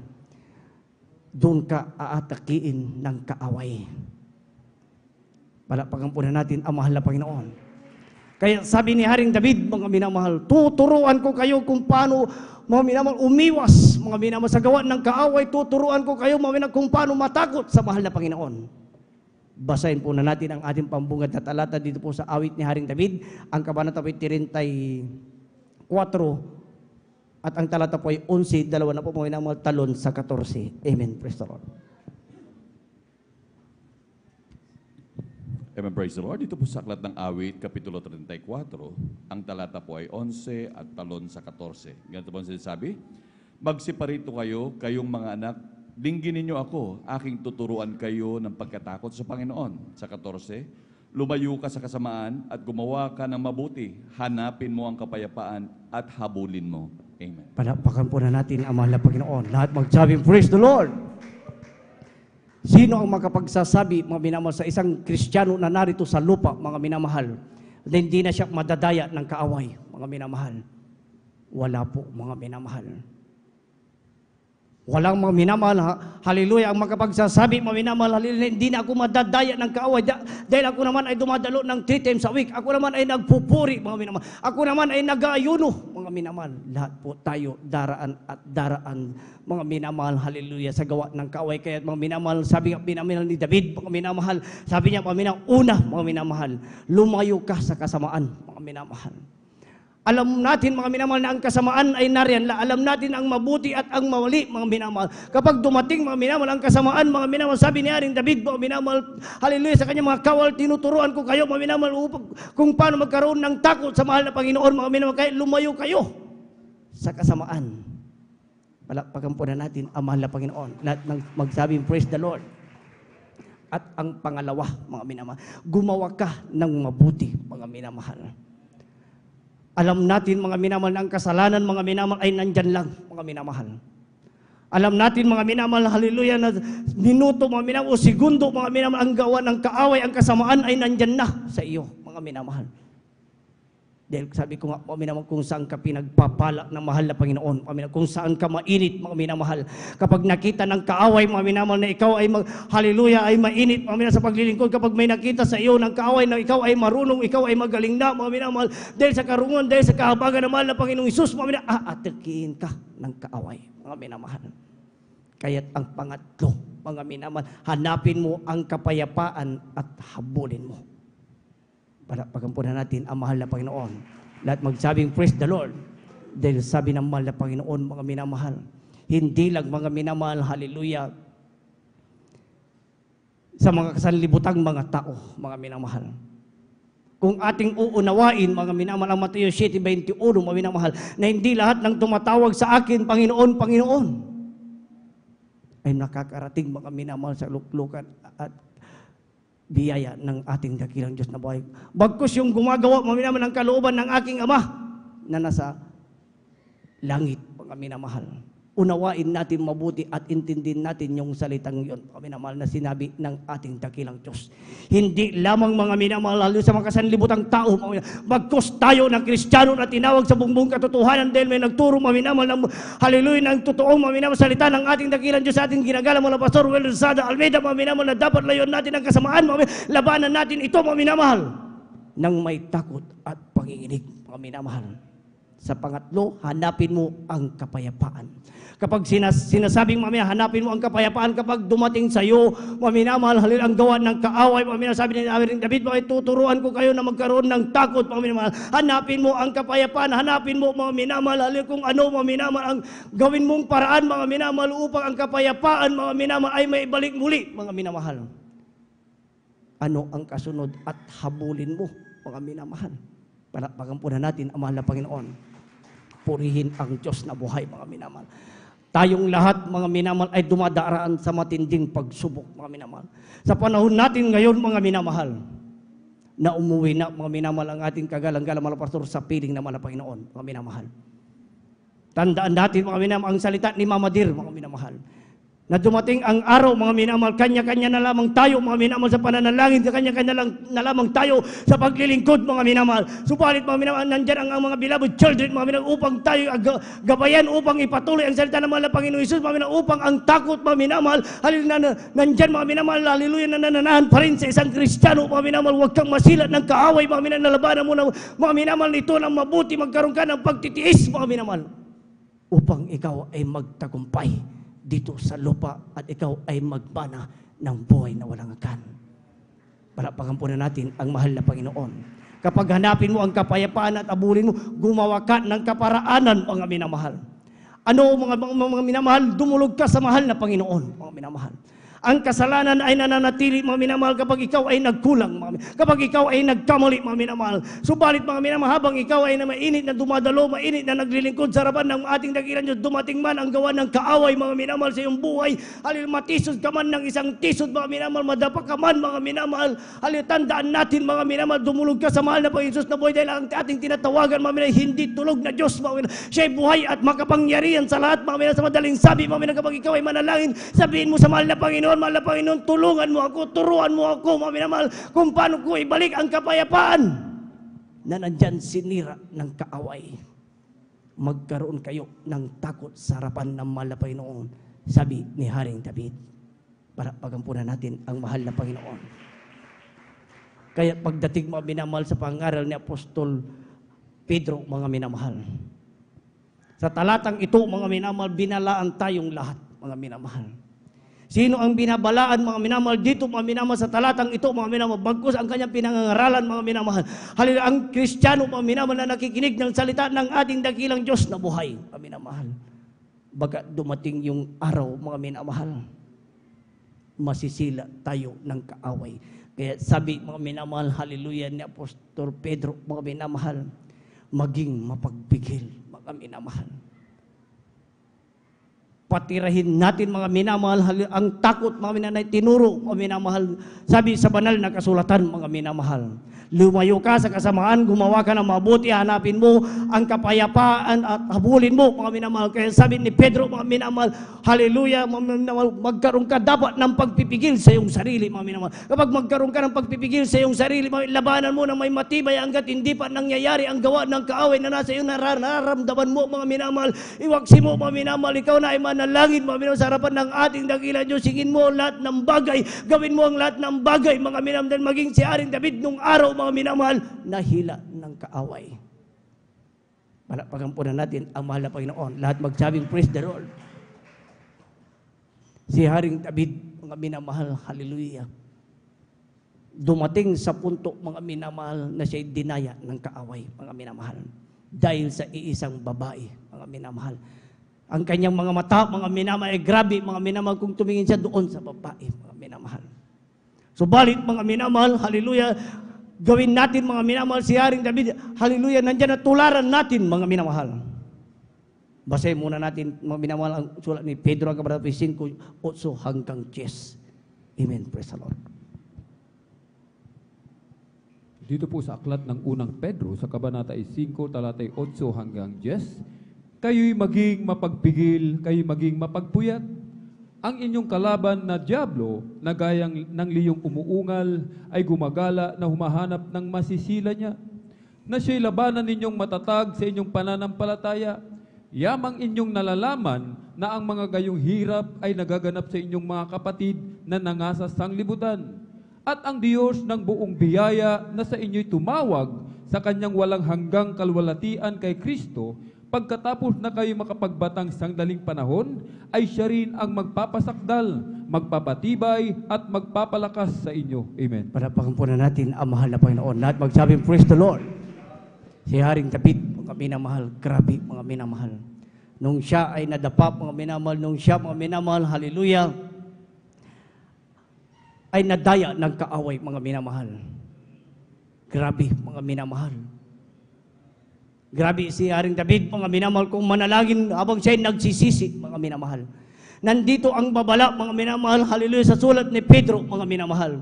doon ka aatakiin ng kaaway. Palakpakan po na natin ang mahal na Panginoon. Kaya sabi ni Haring David, mga minamahal, tuturuan ko kayo kung paano, mga minamahal, umiwas, mga minamahal, sa gawa ng kaaway, tuturuan ko kayo, mga minamahal, kung paano matakot sa mahal na Panginoon. Basahin po na natin ang ating pambungad na talata dito po sa awit ni Haring David, ang kabanata po ay 34, at ang talata po ay 11, dalawa na po, mga minamahal, talon sa 14. Amen. Praise the Lord. Amen, praise the Lord. Dito po sa Aklat ng Awit, Kapitulo 34, ang talata po ay 11 at talon sa 14. Ganito po ang sinasabi, magsiparito kayo, kayong mga anak, dinggin ninyo ako, aking tuturuan kayo ng pagkatakot sa Panginoon. Sa 14, lumayo ka sa kasamaan at gumawa ka ng mabuti, hanapin mo ang kapayapaan at habulin mo. Amen. Palakpakan po na natin ang mahal na Panginoon. Lahat magsabing, praise the Lord! Sino ang makapagsasabi, mga minamahal, sa isang Kristiyano na narito sa lupa, mga minamahal, na hindi na siya madadaya ng kaaway, mga minamahal? Wala po, mga minamahal. Walang, mga minamahal, hallelujah, ang makapagsasabi, mga minamahal, hallelujah, hindi na ako madadaya ng kaaway dahil ako naman ay dumadalo ng 3 times a week. Ako naman ay nagpupuri, mga minamahal. Ako naman ay nag-aayuno, mga minamahal. Lahat po tayo daraan at daraan, mga minamahal, hallelujah, sa gawa ng kaaway. Kaya mga minamahal, sabi nga minamahal ni David, mga minamahal, sabi niya, mga minamahal, una, mga minamahal, lumayo ka sa kasamaan, mga minamahal. Alam natin, mga minamahal, na ang kasamaan ay nariyan. Alam natin ang mabuti at ang mali, mga minamahal. Kapag dumating, mga minamahal, ang kasamaan, mga minamahal, sabi ni Haring David, mga minamahal, hallelujah, sa kanyang mga kawal, tinuturuan ko kayo, mga minamahal, kung paano magkaroon ng takot sa mahal na Panginoon, mga minamahal, kaya lumayo kayo sa kasamaan. Palakpakan po na natin ang mahal na Panginoon. Lahat ng magsabing, praise the Lord. At ang pangalawa, mga minamahal, gumawa ka ng mabuti, mga minamahal. Alam natin, mga minamahal, na ang kasalanan, mga minamahal, ay nandyan lang, mga minamahal. Alam natin, mga minamahal, hallelujah, na minuto, mga minamahal, o segundo, mga minamahal, ang gawa ng kaaway, ang kasamaan ay nandyan na sa iyo, mga minamahal. Dahil sabi ko nga, mga minamahal, kung saan ka pinagpapala ng mahal na Panginoon, mga minamahal, kung saan ka mainit, mga minamahal. Kapag nakita ng kaaway, mga minamahal, na ikaw ay hallelujah, ay mainit, mga minamahal, sa paglilingkod, kapag may nakita sa iyo ng kaaway na ikaw ay marunong, ikaw ay magaling na, mga minamahal, dahil sa karungon, dahil sa kahabagan ng mahal na Panginoong Isus, mga minamahal, aatakihin ka ng kaaway, mga minamahal. Kaya't ang pangatlo, mga minamahal, hanapin mo ang kapayapaan at habulin mo. Pagkampunan natin ang mahal na Panginoon. Lahat magsabing, praise the Lord. Dahil sabi ng mahal na Panginoon, mga minamahal, hindi lang, mga minamahal, hallelujah, sa mga kasanlibutang mga tao, mga minamahal. Kung ating uunawain, mga minamahal, ang Mateo 7:21, mga minamahal, na hindi lahat ng tumatawag sa akin, Panginoon, Panginoon, ay nakakarating, mga minamahal, sa luklukan at biyaya ng ating dakilang Diyos na buhay. Bagkus yung gumagawa, mga minamahal, ng kalooban ng aking Ama na nasa langit, mga minamahal. Unawain natin mabuti at intindihin natin yung salitang yun, mga minamahal, na sinabi ng ating dakilang Diyos. Hindi lamang, mga minamahal, lalo sa mga kasanlibutang tao, bagkus tayo ng Kristiyano na tinawag sa buong katotohanan dahil may nagturo, mga minamahal, ng hallelujah, ng totoong, mga minamahal, salita ng ating dakilang Diyos sa ating ginagalang mga Pastor Will Rosada Almeida, mga minamahal, na dapat layon natin ang kasamaan, mga minamahal, labanan natin ito, mga minamahal, nang may takot at panginginig, mga minamahal. Sa pangatlo, hanapin mo ang kapayapaan. Kapag sinasabing, mamaya, hanapin mo ang kapayapaan kapag dumating sa iyo, maminamahal, halil ang gawa ng kaaway, maminamahal, sabi ni David, tuturuan ko kayo na magkaroon ng takot, maminamahal. Hanapin mo ang kapayapaan, hanapin mo, maminamahal, halil kung ano, maminamahal, ang gawin mong paraan, mga minamahal, upang ang kapayapaan, mga minamahal, ay may balik muli, mga minamahal. Ano ang kasunod at habulin mo, mga minamahal? Palakpakan po na natin ang mahal na Panginoon. Purihin ang Diyos na buhay, mga minamahal. Tayong lahat, mga minamahal, ay dumadaraan sa matinding pagsubok, mga minamahal. Sa panahon natin ngayon, mga minamahal, na umuwi na, mga minamahal, ang ating kagalang-galang mga pastor sa piling naman ng Panginoon, mga minamahal. Tandaan natin, mga minamahal, ang salita ni Mama Dir, mga minamahal, na dumating ang araw, mga minamahal, kanya-kanya na lamang tayo, mga minamahal, sa pananalangin, kanya-kanya na lamang tayo sa paglilingkod, mga minamahal. Subalit, mga minamahal, nandyan ang mga beloved children, mga minamahal, upang tayo gabayan, upang ipatuloy ang salita ng mga Panginoon Hesus, mga minamahal, upang ang takot, mga minamahal, nandyan, mga minamahal, hallelujah, na nananahan pa rin sa isang Kristiyano, mga minamahal, huwag kang masilat ng kaaway, mga minamahal, nalabanan mo na, mga minamahal, nito ng mabuti, magkaroon ka ng pagtitiis, mga minamahal, upang ikaw ay magtagumpay dito sa lupa at ikaw ay magmana ng buhay na walang hanggan. Palakpakan po na natin ang mahal na Panginoon. Kapag hanapin mo ang kapayapaan at abulin mo, gumawa ka ng kaparaanan, mga minamahal. Ano, mga minamahal? Dumulog ka sa mahal na Panginoon, mga minamahal. Ang kasalanan ay nananatili, mga minamahal, kapag ikaw ay nagkulang, kapag ikaw ay nagkamali, mga minamahal. Subalit, mga minamahal, habang ikaw ay na mainit na dumadalo, mainit na naglilingkod sa harapan ng ating dakilang Diyos, dumating man ang gawa ng kaaway, mga minamahal, sa iyong buhay. Halil, matisod ka man ng isang tisod, mga minamahal, madapa ka man, mga minamahal. Halil, tandaan natin, mga minamahal, dumulog ka sa mahal na Panginoon Jesus na buhay dahil ang ating tinatawagan, mga minamahal, hindi tulog na Diyos, mga minamahal. Siya'y buhay at makapangyarihan sa lahat, mga minamahal, sa madaling sabi, mga minamahal, kapag ikaw ay manalangin, sabihin mo sa mahal na Panginoon, mahal na Panginoon, tulungan mo ako, turuan mo ako, mga minamahal, kung paano ko ibalik ang kapayapaan na nandyan sinira ng kaaway. Magkaroon kayo ng takot sa harapan ng mahal na Panginoon, sabi ni Haring David. Para pagampunan natin ang mahal na Panginoon. Kaya pagdating, mga minamahal, sa pangaral ni Apostol Pedro, mga minamahal, sa talatang ito, mga minamahal, binalaan tayong lahat, mga minamahal. Sino ang binabalaan, mga minamahal, dito, mga minamahal, sa talatang ito, mga minamahal, bagkus ang kanyang pinangangaralan, mga minamahal. Halil, ang Kristiyano, mga minamahal, na nakikinig ng salita ng ating dakilang Diyos na buhay, mga minamahal. Baga dumating yung araw, mga minamahal, masisila tayo ng kaaway. Kaya sabi, mga minamahal, hallelujah, ni Apostol Pedro, mga minamahal, maging mapagbigil, mga minamahal. Patirahin natin, mga minamahal, ang takot, mga minamahal, tinuro, mga minamahal, sabi sa banal na kasulatan, mga minamahal. Lumayo ka sa kasamaan, gumawa ka ng mabuti, hanapin mo ang kapayapaan at habulin mo, mga minamahal. Kaya sabi ni Pedro, mga minamahal, hallelujah, mga minamahal, magkaroon ka dapat ng pagpipigil sa iyong sarili, mga minamahal. Kapag magkaroon ka ng pagpipigil sa iyong sarili, labanan mo na may matibay hanggat hindi pa nangyayari ang gawa ng kaaway na nasa iyo, nararamdaman mo, mga minamahal. Iwaksi mo, mga minamahal, ikaw na ay manalangin, mga minamahal, sa harapan ng ating dakilang Diyos. Sigin mo lahat ng bagay, gawin mo ang lahat ng bagay, mga minamahal, maging si Haring David nung araw, mga minamahal, nahila ng kaaway. Palakpakan natin ang mahal na Panginoon. Lahat magsabing, praise the Lord. Si Haring David, mga minamahal, hallelujah, dumating sa punto, mga minamahal, na siya'y dinaya ng kaaway, mga minamahal, dahil sa iisang babae, mga minamahal. Ang kanyang mga mata, mga minamahal, ay grabe, mga minamahal, kung tumingin siya doon sa babae, mga minamahal. Subalit, mga minamahal, hallelujah, Gawin natin mga minamahal si Haring David. Hallelujah, nandyan na tularan natin mga minamahal. Basahin muna natin mga minamahal ang sulat ni Pedro ang kabanata 5:8 hanggang 10. Amen. Praise the Lord. Dito po sa aklat ng unang Pedro, sa kabanata 5, talatay 8 hanggang 10, kayo'y maging mapagpigil, kayo'y maging mapagpuyat. Ang inyong kalaban na dyablo, na gayang ng liyong umuungal, ay gumagala na humahanap ng masisila niya. Na siya'y labanan ninyong matatag sa inyong pananampalataya. Yamang inyong nalalaman na ang mga gayong hirap ay nagaganap sa inyong mga kapatid na nangasa sanglibutan. At ang Diyos ng buong biyaya na sa inyo'y tumawag sa kanyang walang hanggang kalwalatian kay Kristo, pagkatapos na kayo makapagbatang sangdaling panahon, ay siya rin ang magpapasakdal, magpapatibay at magpapalakas sa inyo. Amen. Palapakan po na natin ang mahal na Panginoon. Lahat magsabing, praise the Lord. Si Haring David, mga minamahal, grabe mga minamahal. Nung siya ay nadapa, mga minamahal, nung siya, mga minamahal, hallelujah, ay nadaya ng kaaway, mga minamahal. Grabe, mga minamahal. Grabe si Haring David, mga minamahal, kung manalangin habang siya'y nagsisisi, mga minamahal. Nandito ang babala, mga minamahal, hallelujah, sa sulat ni Pedro, mga minamahal.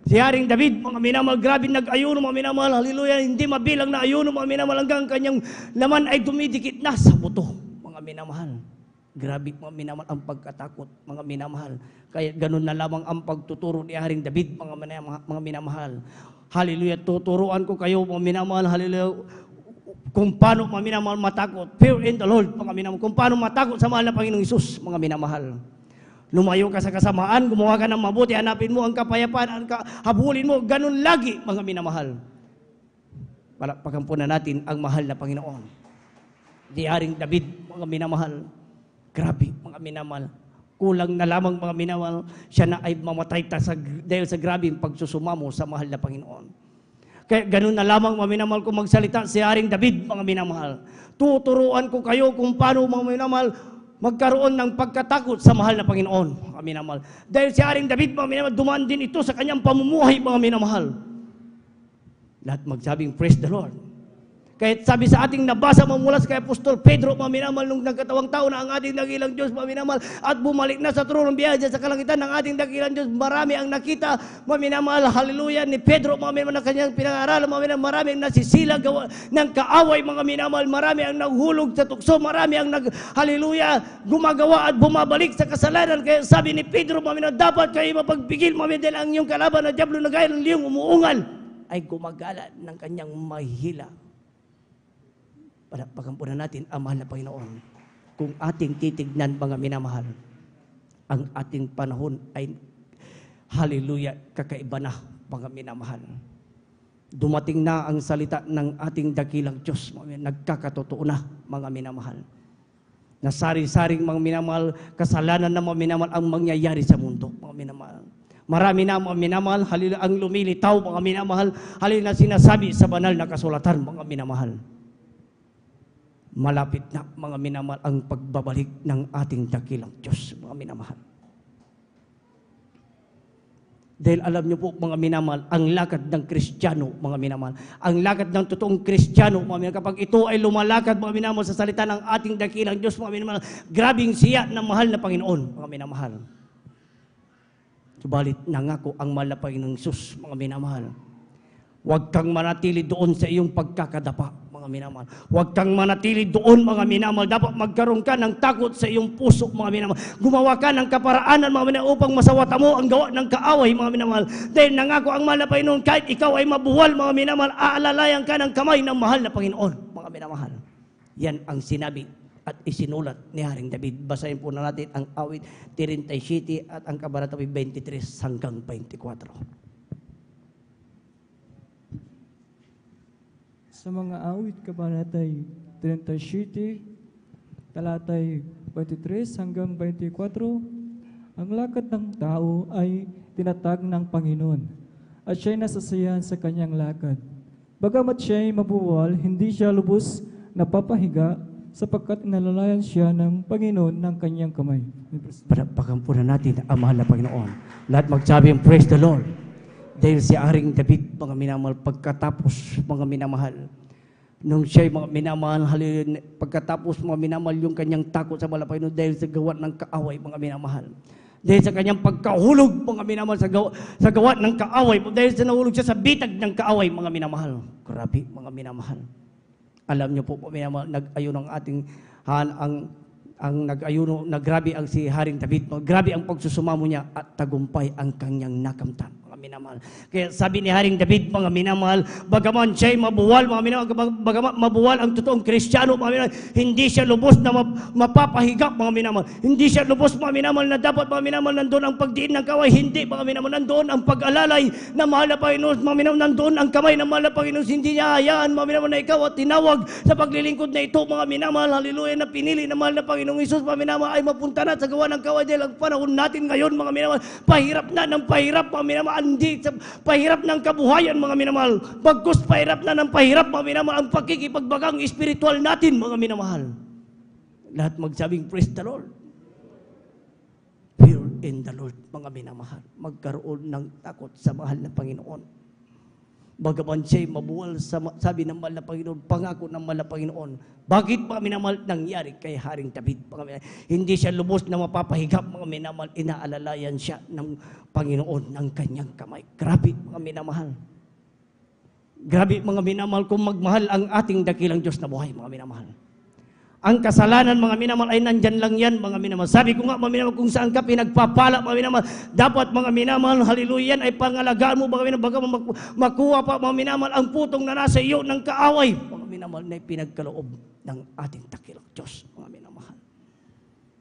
Si Haring David, mga minamahal, grabe nag-ayuno, mga minamahal, hallelujah, hindi mabilang na ayuno, mga minamahal, hanggang kanyang laman ay dumidikit na sa buto, mga minamahal. Grabe, mga minamahal, ang pagkatakot, mga minamahal. Kaya ganun na lamang ang pagtuturo ni Haring David, mga minamahal. Hallelujah, tuturuan ko kayo, mga minamahal, hallelujah, kung paano, mga minamahal, matakot. Fear in the Lord, mga minamahal. Kung paano matakot sa mahal na Panginoong Hesus, mga minamahal. Lumayo ka sa kasamaan, gumawa ka ng mabuti, hanapin mo ang kapayapaan, habulin mo, ganun lagi, mga minamahal. Palakpakan po na natin ang mahal na Panginoon. Di Haring David, mga minamahal. Grabe, mga minamahal. Kulang na lamang, mga minamahal, siya na ay mamatay dahil sa grabing pagsusumamo sa mahal na Panginoon. Kaya ganun na lamang, mga minamahal, kung magsalita si Haring David, mga minamahal. Tuturuan ko kayo kung paano, mga minamahal, magkaroon ng pagkatakot sa mahal na Panginoon, mga minamahal. Dahil si Haring David, mga minamahal, dumaan din ito sa kanyang pamumuhay, mga minamahal. Lahat magsabing, praise the Lord. Kahit sabi sa ating nabasa mula sa kay Apostol Pedro, mga minamahal, nung nagkatawang tao na ang ating dakilang Diyos, mga minamahal, at bumalik na sa tronong biyaya sa kalangitan ng ating dakilang Diyos, marami ang nakita, mga minamahal, hallelujah, ni Pedro, mga minamahal, na kanyang pinag-aaralan, mga minamahal, marami ang nasisila gawa ng kaaway, mga minamahal, marami ang naghulog sa tukso, marami ang hallelujah, gumagawa at bumabalik sa kasalanan. Kaya sabi ni Pedro, mga minamahal, dapat kayo mapagpigil, mga minamahal, ang iyong kalaban na dyablo na gaya ng liyong umuungal ay gumagala ng kanyang mahila. Pagkampunan natin ang mahal na Panginoon. Kung ating titignan, mga minamahal, ang ating panahon ay, hallelujah, kakaiba na, mga minamahal. Dumating na ang salita ng ating dakilang Diyos, nagkakatotoo na, mga minamahal. Na sari-saring, mga minamahal, kasalanan na, mga minamahal, ang mangyayari sa mundo, mga minamahal. Marami na, mga minamahal, hallelujah, ang lumilitaw, mga minamahal, hallelujah, na sinasabi sa banal na kasulatan, mga minamahal. Malapit na, mga minamahal, ang pagbabalik ng ating dakilang Diyos, mga minamahal. Dahil alam niyo po, mga minamahal, ang lakad ng Kristiyano, mga minamahal, ang lakad ng totoong Kristiyano, mga minamahal, kapag ito ay lumalakad, mga minamahal, sa salita ng ating dakilang Diyos, mga minamahal, grabing siya ng mahal na Panginoon, mga minamahal. Subalit, nangako ang mahal na Panginoong Hesus, mga minamahal. Huwag kang manatili doon sa iyong pagkakadapa, mga minamahal. Huwag kang manatili doon, mga minamahal. Dapat magkaroon ka ng takot sa iyong puso, mga minamahal. Gumawa ka ng kaparaanan, mga minamahal, upang masawata mo ang gawa ng kaaway, mga minamahal. Dahil nangako ang mahal na Panginoon, kahit ikaw ay mabuwal, mga minamahal, aalalayan ka ng kamay ng mahal na Panginoon, mga minamahal. Yan ang sinabi at isinulat ni Haring David. Basahin po na natin ang awit 37 at ang kabanata 23 hanggang 24. Sa mga awit, kabanatay 37, talatay 23 hanggang 24, ang lakad ng tao ay tinatag ng Panginoon at siya'y nasasayan sa kanyang lakad. Bagamat siya'y mabuwal, hindi siya lubos na papahiga sapagkat inalalayan siya ng Panginoon ng kanyang kamay. Pagkampunan natin ang mahal na Panginoon. Lahat magsabi ang praise the Lord. Dahil si Haring David, mga minamahal, pagkatapos, mga minamahal, nung siya'y mga minamahal, pagkatapos mga minamahal yung kanyang takot sa Panginoon dahil sa gawa ng kaaway, mga minamahal. Dahil sa kanyang pagkahulog, mga minamahal, sa gawa ng kaaway, dahil sa nahulog siya sa bitag ng kaaway, mga minamahal. Grabe, mga minamahal. Alam niyo po, mga minamahal, nag-ayon ang ating, nag-ayuno, nagrabe ang si Haring David, grabe ang pagsusumamo niya at tagumpay ang kanyang nakamtan, mga minamahal. Kaya sabi ni Haring David, mga minamahal, bagaman siya'y mabuwal, mga minamahal, bagaman mabuwal ang totoong Kristiyano, mga minamahal, hindi siya lubos na mapapahigap, mga minamahal. Hindi siya lubos, mga minamahal, na dapat, mga minamahal, nandoon ang pagdiin ng kaway. Hindi, mga minamahal, nandoon ang pag-alalay na mahal na Panginoon, mga minamahal, nandoon ang kamay na mahal na Panginoon. Hindi niya hayaan, mga minamahal, na ikaw at tinawag sa paglilingkod na ito, mga minamahal, hallelujah, na pinili na mahal na Panginoong Isus, mga minamahal, ay mapunta na sa gawa ng kaway dahil ang panahon natin ngayon, mga minamahal, pahirap na ng pahirap, mga minamahal, hindi sa pahirap ng kabuhayan, mga minamahal, bagkus pahirap na ng pahirap, mga minamahal, ang pakikipagbagang espiritual natin, mga minamahal. Lahat magsabing, praise the Lord. Fear in the Lord, mga minamahal. Magkaroon ng takot sa mahal na Panginoon. Bagaman siya'y mabuwal, sabi ng mahal na Panginoon, pangako ng mahal na Panginoon. Bakit, mga minamahal, nangyari kay Haring David? Hindi siya lubos na mapapahigap, mga minamahal, inaalalayan siya ng Panginoon ng kanyang kamay. Grabe, mga minamahal. Grabe, mga minamahal, kung magmahal ang ating dakilang Diyos na buhay, mga minamahal. Ang kasalanan, mga minamahal, ay nandyan lang yan, mga minamahal. Sabi ko nga, mga minamahal, kung saan ka pinagpapala, mga minamahal, dapat, mga minamahal, hallelujah, ay pangalagaan mo, mga minamahal, baga makuha pa, mga minamahal, ang putong na nasa iyo ng kaaway, mga minamahal, na pinagkaloob ng ating dakilang Diyos, mga minamahal.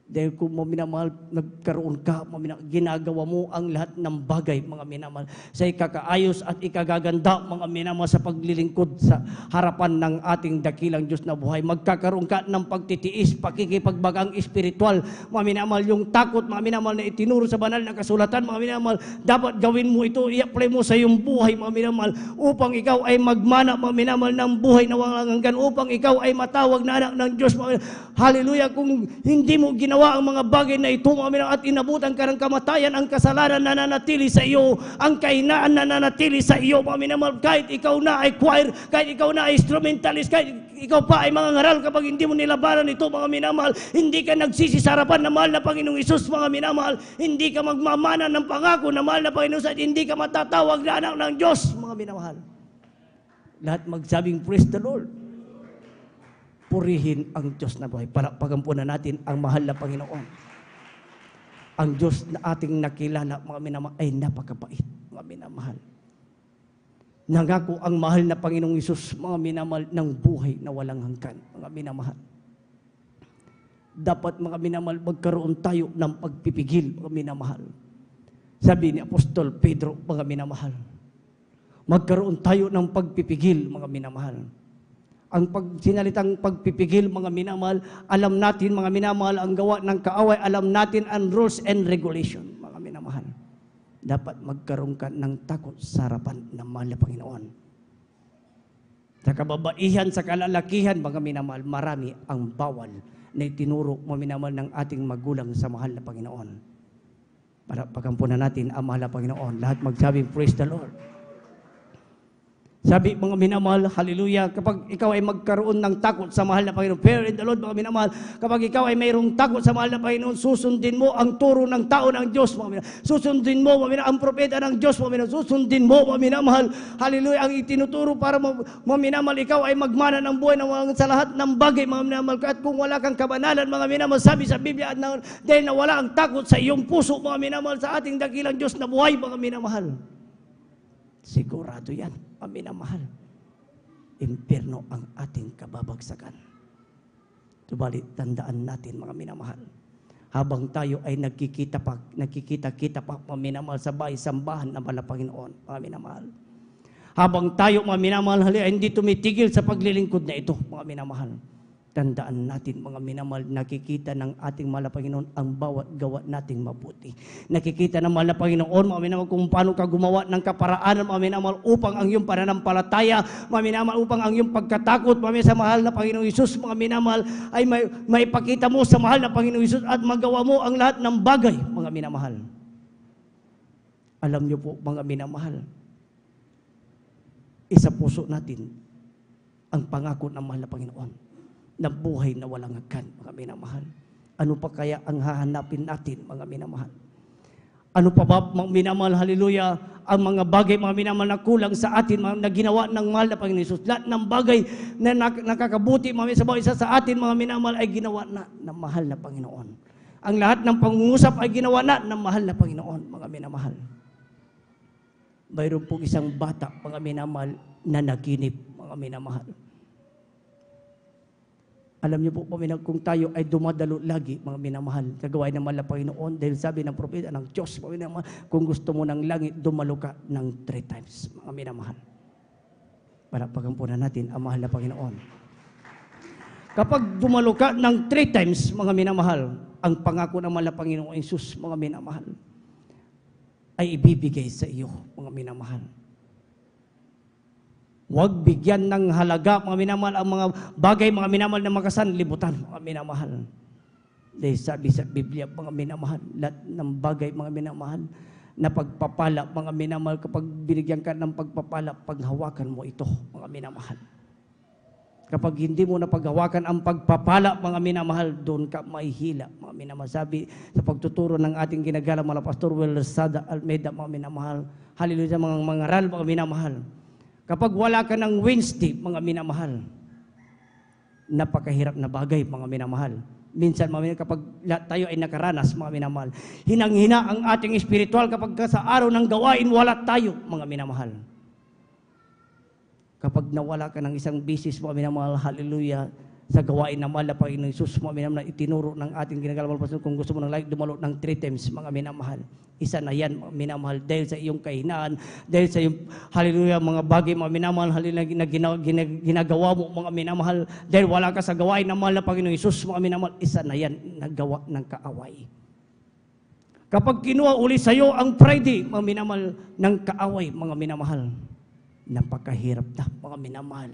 Dahil kung mga minamahal, nagkaroon ka, mga minamahal, ginagawa mo ang lahat ng bagay, mga minamahal, sa ikakaayos at ikagaganda, mga minamahal, sa paglilingkod sa harapan ng ating dakilang Diyos na buhay. Magkakaroon ka ng pagtitiis, pakikipagbagang espiritual, mga minamahal, yung takot, mga minamahal, na itinuro sa banal na kasulatan, mga minamahal, dapat gawin mo ito, i-apply mo sa iyong buhay, mga minamahal, upang ikaw ay magmana, mga minamahal, ng buhay na walang hanggan, upang ikaw ay matawag na anak ng Diyos, mga minamahal. Hallelujah, kung hindi mo ginawa ang mga bagay na ito, mga minamahal, at inabutan ka ng kamatayan, ang kasalanan na nananatili sa iyo, ang kahinaan na nananatili sa iyo, mga minamahal, kahit ikaw na ay choir, kahit ikaw na ay instrumentalist, kahit ikaw pa ay mga ngaral, kapag hindi mo nilabanan ito, mga minamahal, hindi ka nagsisi sa harapan na mahal na Panginoong Isus, mga minamahal, hindi ka magmamana ng pangako na mahal na Panginoong Isus, at hindi ka matatawag na anak ng Diyos, mga minamahal. Lahat magsabing, praise the Lord. Purihin ang Diyos na buhay. Pagampunan natin ang mahal na Panginoon. Ang Diyos na ating nakilala, mga minamahal, ay napakabait, mga minamahal. Nangako ang mahal na Panginoong Isus, mga minamahal, ng buhay na walang hanggan, mga minamahal. Dapat, mga minamahal, magkaroon tayo ng pagpipigil, mga minamahal. Sabi ni Apostol Pedro, mga minamahal, magkaroon tayo ng pagpipigil, mga minamahal. Ang sinalitang pagpipigil, mga minamahal, alam natin, mga minamahal, ang gawa ng kaaway, alam natin ang rules and regulation, mga minamahal. Dapat magkaroon ka ng takot sa harapan ng mahal na Panginoon. Sa kababaihan, sa kalalakihan, mga minamahal, marami ang bawal na itinuro, mga minamahal, ng ating magulang sa mahal na Panginoon. Para pagampunan natin ang mahal na Panginoon. Lahat magsabing, praise the Lord. Sabi, mga minamahal, hallelujah, kapag ikaw ay magkaroon ng takot sa mahal na Panginoon, fear in the Lord, mga minamahal, kapag ikaw ay mayroong takot sa mahal na Panginoon, susundin mo ang turo ng tao ng Diyos, mga minamahal. Susundin mo, mga minamahal, ang propeta ng Diyos, mga minamahal. Susundin mo, mga minamahal, hallelujah, ang itinuturo para, mga minamahal, ikaw ay magmana ng buhay sa lahat ng bagay, mga minamahal. At kung wala kang kabanalan, mga minamahal, sabi sa Biblia, dahil na wala ang takot sa iyong puso, mga minamahal, sa ating dakilang Diyos na buhay, mga minamahal. Sigurado yan, mga minamahal. Impyerno ang ating kababagsakan. Subalit, tandaan natin, mga minamahal. Habang tayo ay nagkikita-kita pa, mga minamahal, sa bahay-sambahan ng mahal na Panginoon, mga minamahal. Habang tayo, mga minamahal, hindi tumitigil sa paglilingkod na ito, mga minamahal. Tandaan natin, mga minamahal, nakikita ng ating mahal na Panginoon ang bawat gawa nating mabuti. Nakikita ng mahal na Panginoon, mga minamahal, kung paano ka gumawa ng kaparaanan, mga minamahal, upang ang iyong pananampalataya, mga minamahal, upang ang iyong pagkatakot, mga minamahal, sa mahal na Panginoong Isus, mga minamahal, ay maipakita mo sa mahal na Panginoong Isus at magawa mo ang lahat ng bagay, mga minamahal. Alam niyo po, mga minamahal, isa puso natin ang pangako ng mahal na Panginoon na buhay na walang hanggan, mga minamahal. Ano pa kaya ang hahanapin natin, mga minamahal? Ano pa ba, mga minamahal, hallelujah, ang mga bagay, mga minamahal, na kulang sa atin, na ginawa ng mahal na Panginoon Jesus. Lahat ng bagay na nakakabuti, mga minamahal, sa bawat isa sa atin, mga minamahal, ay ginawa na ng mahal na Panginoon. Ang lahat ng pangungusap ay ginawa na ng mahal na Panginoon, mga minamahal. Mayroon pong isang bata, mga minamahal, na naginip, mga minamahal. Alam niyo po, kung tayo ay dumadalo lagi, mga minamahal, sa gawain ng mahal na Panginoon, dahil sabi ng propeta ng Diyos, mga minamahal, kung gusto mo ng langit, dumalo ka ng 3 times, mga minamahal. Para pagampunan natin ang mahal na Panginoon. Kapag dumalo ka ng 3 times, mga minamahal, ang pangako ng mahal na Panginoon Jesus, mga minamahal, ay ibibigay sa iyo, mga minamahal. Huwag bigyan ng halaga, mga minamahal, ang mga bagay, mga minamahal, na makasanlibutan, mga minamahal. Dahil sabi sa Biblia, mga minamahal, lahat ng bagay, mga minamahal, na pagpapala, mga minamahal, kapag binigyan ka ng pagpapala, paghawakan mo ito, mga minamahal. Kapag hindi mo na paghawakan ang pagpapala, mga minamahal, doon ka mahihila, mga minamahal. Sabi sa pagtuturo ng ating ginagalang mga Pastor Will Sada Almeida, mga minamahal, hallelujah, mga mangaral, mga minamahal. Kapag wala ka ng Wednesday, mga minamahal, napakahirap na bagay, mga minamahal. Minsan, mga minamahal, kapag tayo ay nakaranas, mga minamahal, hinang-hina ang ating espiritual kapag sa araw ng gawain, wala tayo, mga minamahal. Kapag nawala ka ng isang bisis, mga minamahal, hallelujah, sa gawain na mahal na Panginoon Jesus, mga minamahal, na itinuro ng ating ginagalang Pastor, kung gusto mo ng like, dumalo ng 3 times, mga minamahal. Isa na yan, mga minamahal, dahil sa iyong kahinaan, dahil sa iyong, hallelujah, mga bagay, mga minamahal, hallelujah, na ginagawa mo, mga minamahal, dahil wala ka sa gawain na mahal na Panginoon Jesus, mga minamahal, isa na yan, nagawa ng kaaway. Kapag kinuha uli sa iyo ang Friday, mga minamahal, ng kaaway, mga minamahal, napakahirap na, mga minamahal.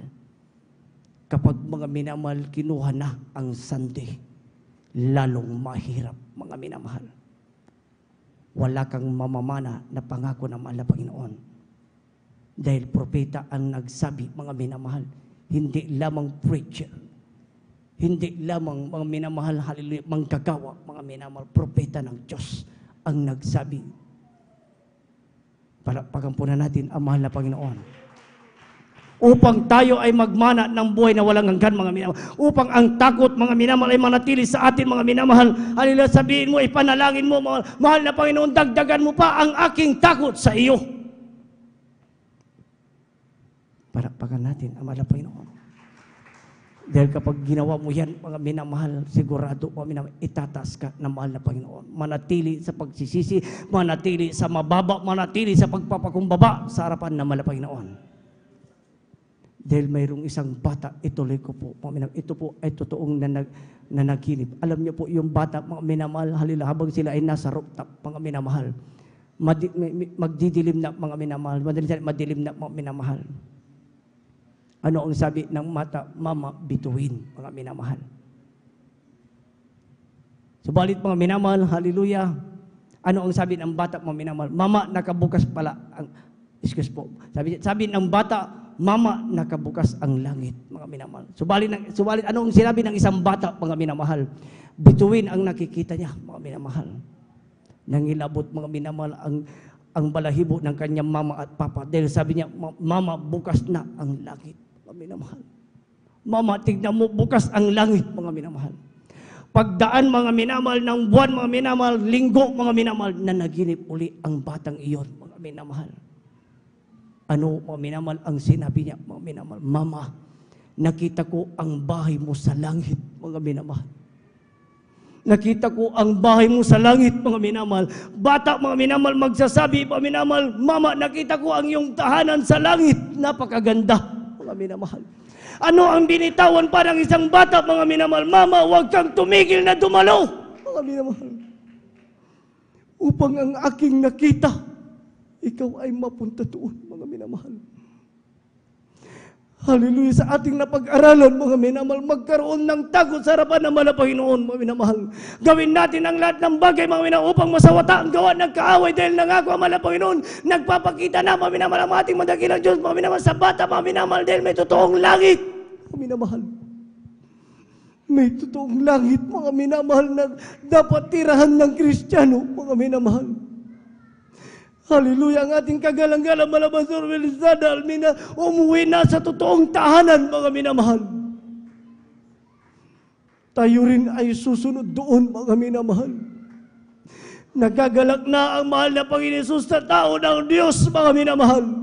Kapag mga minamahal, kinuha na ang Sunday, lalong mahirap, mga minamahal. Wala kang mamamana na pangako ng mahal na Panginoon. Dahil propeta ang nagsabi, mga minamahal, hindi lamang preacher, hindi lamang mga minamahal, hallelujah, manggagawa, mga minamahal, propeta ng Diyos ang nagsabi. Para pagampunan natin ang mahal na Panginoon. Upang tayo ay magmana ng buhay na walang hanggan, mga minamahal. Upang ang takot, mga minamahal, ay manatili sa atin, mga minamahal. Hallelujah, sabihin mo, ipanalangin mo, mahal na Panginoon, dagdagan mo pa ang aking takot sa iyo. Para pagan natin ang mahal na Panginoon. Dahil kapag ginawa mo yan, mga minamahal, sigurado, mga minamahal, itataas ka ng mahal na Panginoon. Manatili sa pagsisisi, manatili sa mababa, manatili sa pagpapakumbaba sa harapan ng mahal na Panginoon. Dahil mayroong isang bata, ituloy ko po, ito po ay totoong nanaginip. Alam niyo po, yung bata, mga minamahal, halila, habang sila ay nasa rooftop, mga minamahal, magdidilim na, mga minamahal, madilim na, mga minamahal. Ano ang sabi ng mata? Mama, bituin, mga minamahal. Subalit, mga minamahal, hallelujah, ano ang sabi ng bata, mga minamahal? Mama, nakabukas pala ang, excuse po, sabi ng bata, Mama, nakabukas ang langit, mga minamahal. Subalit, ano ang sinabi ng isang bata, mga minamahal? Bituin ang nakikita niya, mga minamahal. Nangilabot, mga minamahal, ang balahibo ng kanyang mama at papa. Dahil sabi niya, Mama, bukas na ang langit, mga minamahal. Mama, tignan mo, bukas ang langit, mga minamahal. Pagdaan, mga minamahal, ng buwan, mga minamahal, linggo, mga minamahal, na naginip uli ang batang iyon, mga minamahal. Ano, mga minamahal, ang sinabi niya, mga minamahal? Mama, nakita ko ang bahay mo sa langit, mga minamahal. Nakita ko ang bahay mo sa langit, mga minamahal. Bata, mga minamahal, magsasabi, mga minamahal, Mama, nakita ko ang iyong tahanan sa langit. Napakaganda, mga minamahal. Ano ang binitawan parang isang bata, mga minamahal? Mama, huwag kang tumigil na dumalo, mga minamahal. Upang ang aking nakita, ikaw ay mapunta doon, mga minamahal. Hallelujah, sa ating napag-aralan, mga minamahal, magkaroon ng takot sa harapan ng mahal na Panginoon, mga minamahal. Gawin natin ang lahat ng bagay, mga minamahal, upang masawata ang gawa ng kaaway dahil nangako ang mahal na Panginoon. Nagpapakita na, mga minamahal, ang ating madakilang Diyos, mga minamahal, sa bata, mga minamahal, dahil may totoong langit, mga minamahal. May totoong langit, mga minamahal, na dapat tirahan ng Kristiyano, mga minamahal. Hallelujah, ang ating kagalang-galang Malabasor Velisada Almina, umuwi na sa totoong tahanan, mga minamahal. Tayo rin ay susunod doon, mga minamahal. Nagagalak na ang mahal na Panginoon Hesus sa tao ng Diyos, mga minamahal,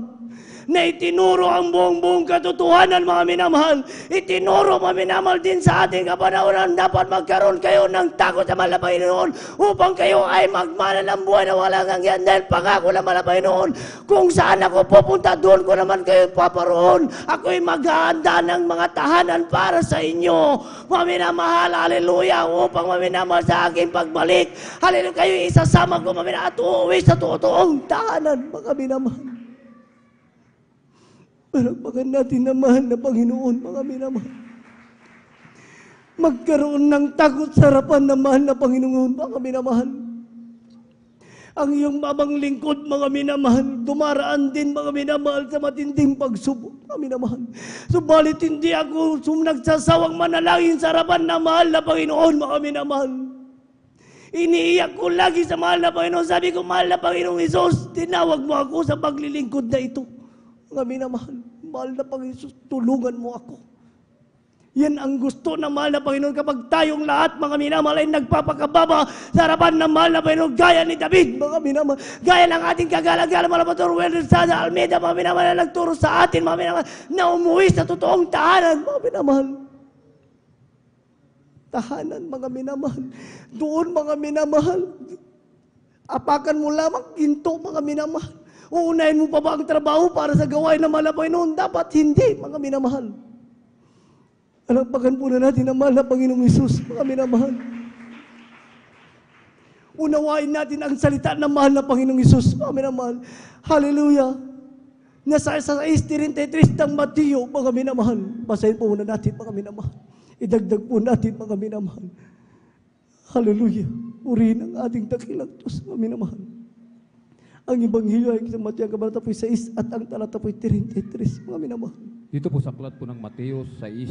na itinuro ang buong katotohanan, mga minamahal. Itinuro, mga minamahal, din sa ating kapanahonan, dapat magkaroon kayo ng takot sa mahal na Panginoon upang kayo ay magmana ng buhay na walang hanggan dahil pangako ng mahal na Panginoon. Kung saan ako pupunta, doon ko naman kayo paparoon. Ako'y maghahanda ng mga tahanan para sa inyo, mga minamahal. Hallelujah, upang mga minamahal sa aking pagbalik. Hallelujah, kayo isasama ko, mga minamahal, at uuwi sa totoong tahanan, mga minamahal. Palakpakan natin na mahal na Panginoon, mga minamahal. Magkaroon ng takot sa harapan ng mahal na Panginoon, mga minamahal. Ang iyong mamang lingkod, mga minamahal, dumaraan din, mga minamahal, sa matinding pagsubok, mga minamahal. Subalit hindi ako nagsasawang manalangin sa harapan ng mahal na Panginoon, mga minamahal. Iniiyak ko lagi sa mahal na Panginoon. Sabi ko, mahal na Panginoong Hesus, tinawag mo ako sa paglilingkod na ito. Mga minamahal, mahal na Panginoon Hesus, tulungan mo ako. Yan ang gusto ng mahal na Panginoon kapag tayong lahat, mga minamahal, ay nagpapakababa sa harapan ng mahal na Panginoon, gaya ni David, mga minamahal, gaya ng ating kagalang-galang Malabasor Velisada Almeida, mga minamahal, na nagturo sa atin, mga minamahal, na umuwi sa totoong tahanan, mga minamahal. Tahanan, mga minamahal. Doon, mga minamahal, apakan mo lamang ginto, mga minamahal. Uunahin mo pa ba ang trabaho para sa gawain ng mahal na Panginoon? Dapat hindi, mga minamahal. Alapakan po na natin ang mahal na Panginoong Hesus, mga minamahal. Unawain natin ang salita ng mahal na Panginoong Hesus, mga minamahal. Hallelujah. Nasa 6:33 ng Mateo, mga minamahal. Basahin po muna natin, mga minamahal. Idagdag po natin, mga minamahal. Hallelujah. Purihin ang ating dakilang Diyos, mga minamahal. Ang Ebanghelyo ay sa Mateo kabanata 6 at ang talata 33, mga minamahal. Dito po sa aklat po ng Mateo 6,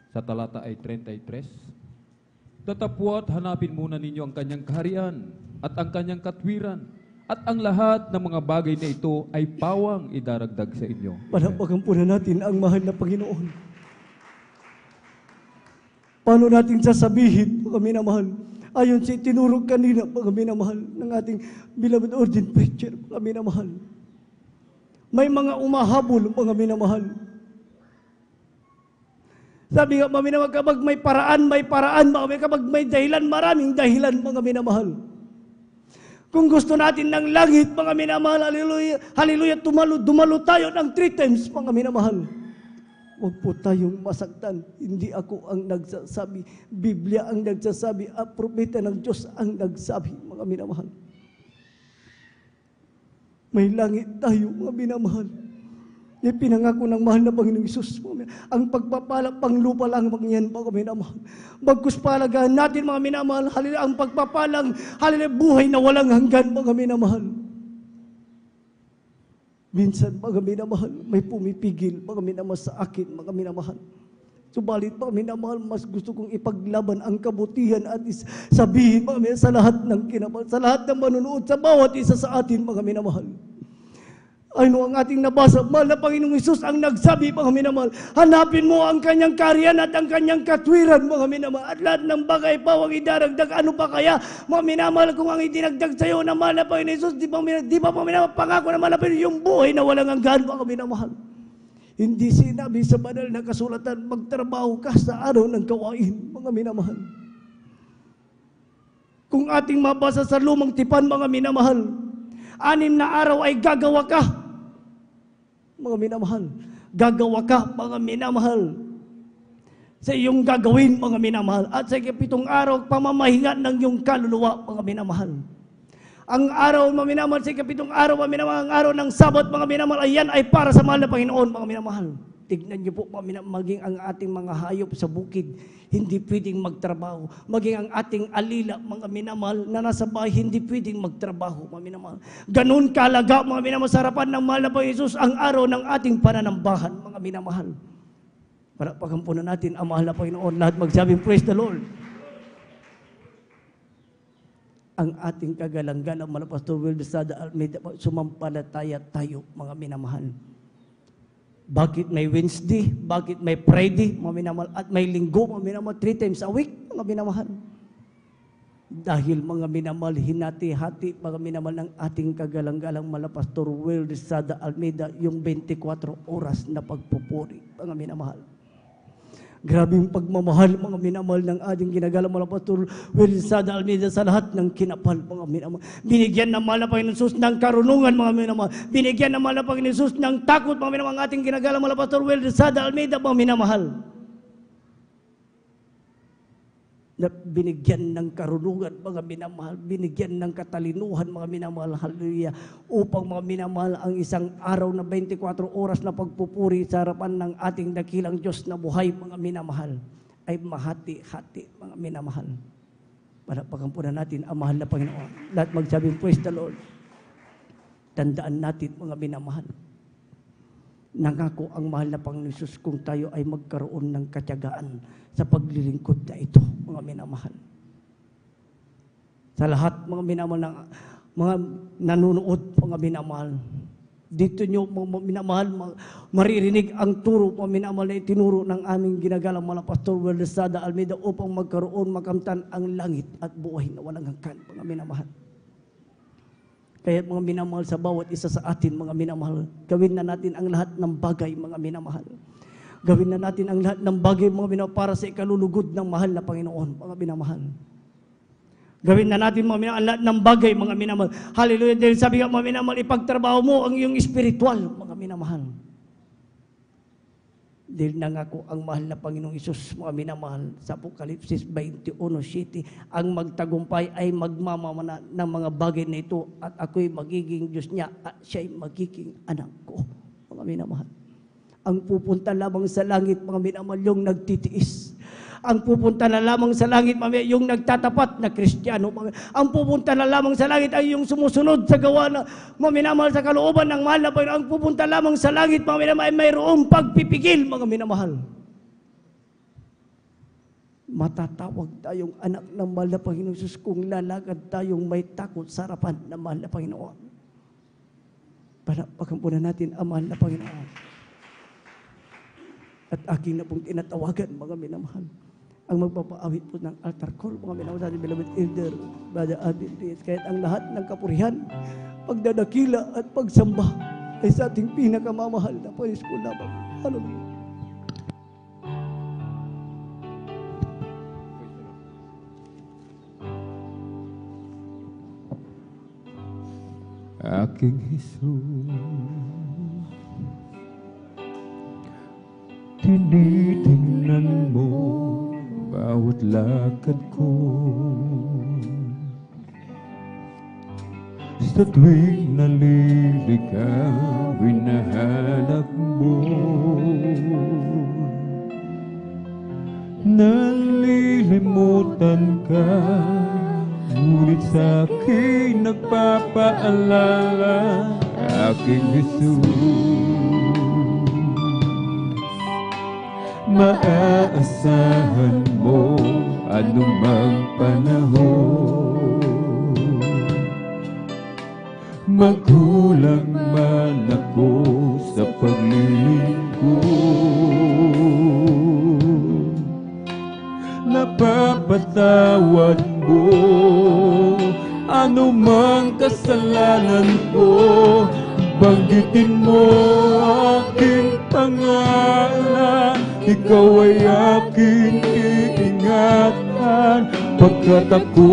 sa talata ay 33. Datapwat hanapin muna ninyo ang kanyang kaharian at ang kanyang katwiran, at ang lahat ng mga bagay na ito ay pawang idaragdag sa inyo. Panapagan po na natin ang mahal na Panginoon. Paano natin sasabihin, mga minamahal? Ayon sa itinurog kanina, mga minamahal, ng ating beloved ordained preacher, mga minamahal. May mga umahabol, mga minamahal. Sabi nga, mga minamahal, kapag may paraan, kapag may dahilan, maraming dahilan, mga minamahal. Kung gusto natin ng langit, mga minamahal, hallelujah, hallelujah, dumalo tayo ng 3 times, mga minamahal. Huwag po tayong masaktan. Hindi ako ang nagsasabi. Biblia ang nagsasabi. Propeta ng Diyos ang nagsabi, mga minamahal. May langit tayo, mga minamahal. Pinangako ng mahal na Panginoong Hesus. Ang pagpapala, panglupa lang yan, mga minamahal. Bagkus palagahan natin, mga minamahal. Halila, ang pagpapalang, halila, buhay na walang hanggan, mga minamahal. Minsan, mga minamahal, may pumipigil, mga minamahal sa akin, mga minamahal. Subalit, mga minamahal, mas gusto kong ipaglaban ang kabutihan at sabihin, mga minamahal, sa lahat ng kinamahal, sa lahat ng manunood, sa bawat isa sa atin, mga minamahal. Ano ang ating nabasa? Mahal na Panginoong Hesus ang nagsabi, mga minamahal, hanapin mo ang kanyang kaharian at ang kanyang katwiran, mga minamahal, at lahat ng bagay pawang idaragdag. Ano pa kaya, mga minamahal, kung ang idinagdag sa iyo ng mahal na Panginoong Hesus, di ba mga minamahal, pangako na mahal na Panginoon, yung buhay na walang hanggan, mga minamahal. Hindi sinabi sa banal na kasulatan, magtrabaho ka sa araw ng gawain, mga minamahal. Kung ating mabasa sa lumang tipan, mga minamahal, 6 na araw ay gagawa ka, mga minamahal. Gagawa ka, mga minamahal, sa iyong gagawin, mga minamahal. At sa 7 araw, pamamahinga ng iyong kaluluwa, mga minamahal. Ang araw, mga minamahal, sa 7 araw, mga minamahal, ang araw ng Sabat, mga minamahal, ayan ay para sa mahal na Panginoon, mga minamahal. Tignan niyo po, maging ang ating mga hayop sa bukid, hindi pwedeng magtrabaho. Maging ang ating alila, mga minamahal, na nasa bahay, hindi pwedeng magtrabaho, mga minamahal. Ganun kalaga, mga minamahal, sa harapan ng mahal na Panginoong Hesus, ang araw ng ating pananambahan, mga minamahal. Para pagampunan natin ang mahal na Panginoon, lahat magsabing, praise the Lord. Ang ating kagalang-galang, mahal na Pastor Will Besada Almeida, sumampalataya tayo, mga minamahal. Bakit may Wednesday? Bakit may Friday, mga minamahal? At may Linggo, mga minamahal, 3 times a week, mga minamahal. Dahil mga minamahal, hinati-hati, mga minamahal, ng ating kagalang-galang mala Pastor Will Rizada Almeida, yung 24 oras na pagpupuri, mga minamahal. Grabe yung pagmamahal, mga minamahal, ng ating ginagalang mala Pastor Will Rizada Almeida sa lahat ng kinapal, mga minamahal. Binigyan ng mahal na Panginoon Jesus ng karunungan, mga minamahal. Binigyan ng mahal na Panginoon Jesus ng takot, mga minamahal, ang ating ginagalang mala Pastor Will Rizada Almeida, mga minamahal. Na binigyan ng karunungan, mga minamahal, binigyan ng katalinuhan, mga minamahal, hallelujah, upang mga minamahal, ang isang araw na 24 oras na pagpupuri sa harapan ng ating dakilang Diyos na buhay, mga minamahal, ay mahati-hati, mga minamahal. Para pagampunan natin ang mahal na Panginoon. Lahat magsabing, praise the Lord. Tandaan natin, mga minamahal, nangako ang mahal na Panginoon Jesus kung tayo ay magkaroon ng katiyagaan sa paglilingkod na ito, mga minamahal. Sa lahat, mga minamahal, ng mga nanonood, mga minamahal, dito nyo, mga minamahal, maririnig ang turo, mga minamahal, na itinuro ng aming ginagalang mga Pastor Will Rizada Almeida upang magkaroon, makamtan ang langit at buhay na walang hanggan, mga minamahal. Kaya mga minamahal, sa bawat isa sa atin, mga minamahal, gawin na natin ang lahat ng bagay, mga minamahal. Gawin na natin ang lahat ng bagay, mga minamahal, para sa ikalulugod ng mahal na Panginoon, mga minamahal. Gawin na natin, mga minamahal, ang lahat ng bagay, mga minamahal. Hallelujah. Dahil sabi nga, mga minamahal, ipagtrabaho mo ang iyong espiritual, mga minamahal. Dahil nangako ang mahal na Panginoong Isus, mga minamahal, sa Apokalipsis 21:7, ang magtagumpay ay magmamana ng mga bagay na ito at ako'y magiging Diyos niya at siya'y magiging anak ko, mga minamahal. Ang pupunta lamang sa langit, mga minamahal, yung nagtitiis. Ang pupunta na lamang sa langit, yung nagtatapat na Kristiyano. Ang pupunta na lamang sa langit ay yung sumusunod sa gawa na, mga minamahal, sa kalooban ng mahal na Panginoon. Ang pupunta lamang sa langit, mga minamahal, ay mayroong pagpipigil, mga minamahal. Matatawag tayong anak ng mahal na Panginoon Jesus kung lalakad tayong may takot sa harapan ng mahal na Panginoon. Para pagampunan natin ang mahal na Panginoon. At aking na pong tinatawagan, mga minamahal, ang magpapaawit po ng altar call, mga minamahal, sa ating beloved elder, Brother Alvin Reyes. Kaya't ang lahat ng kapurihan, pagdadakila at pagsamba ay sa ating pinakamamahal na Panginoon ko lamang. Hallelujah. Aking Jesus, tinitingnan mo bawat lakad ko. Sa tuwing naliligaw, hinahanap mo. Nalilimutan ka, ngunit sa'kin nagpapaalala, aking Jesus. Maaasahan mo anumang panahon, magkulang man ako sa paglilingkod. Napapatawad mo anumang kasalanan ko, banggitin mo aking pangalan. Ikaw ay aking iingatan, pagkat ako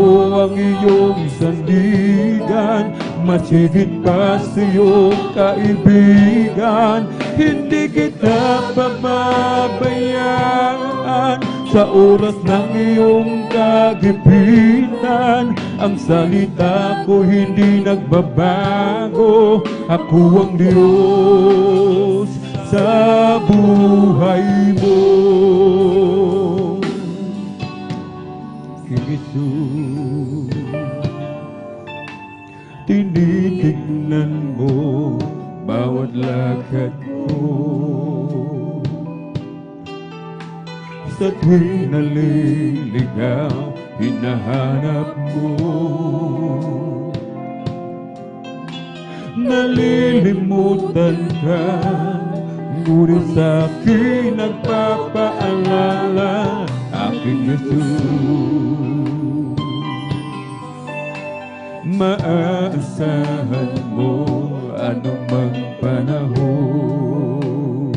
ang iyong sandigan, mas higit pa sa iyong kaibigan. Hindi kita pababayaan sa oras ng iyong kagipitan. Ang salita ko hindi nagbabago, ako ang Diyos sa buhay mo. King Jesus, tinitignan mo bawat lakad ko. Sa tuwing naliligaw, hinahanap mo. Nalilimutan ka, ngunit sa'kin nagpapaalala, aking Jesus. Maaasahan mo anumang panahon,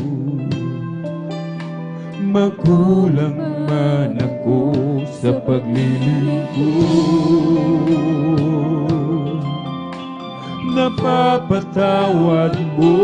magulang man ako sa paglilingkod. Napapatawad mo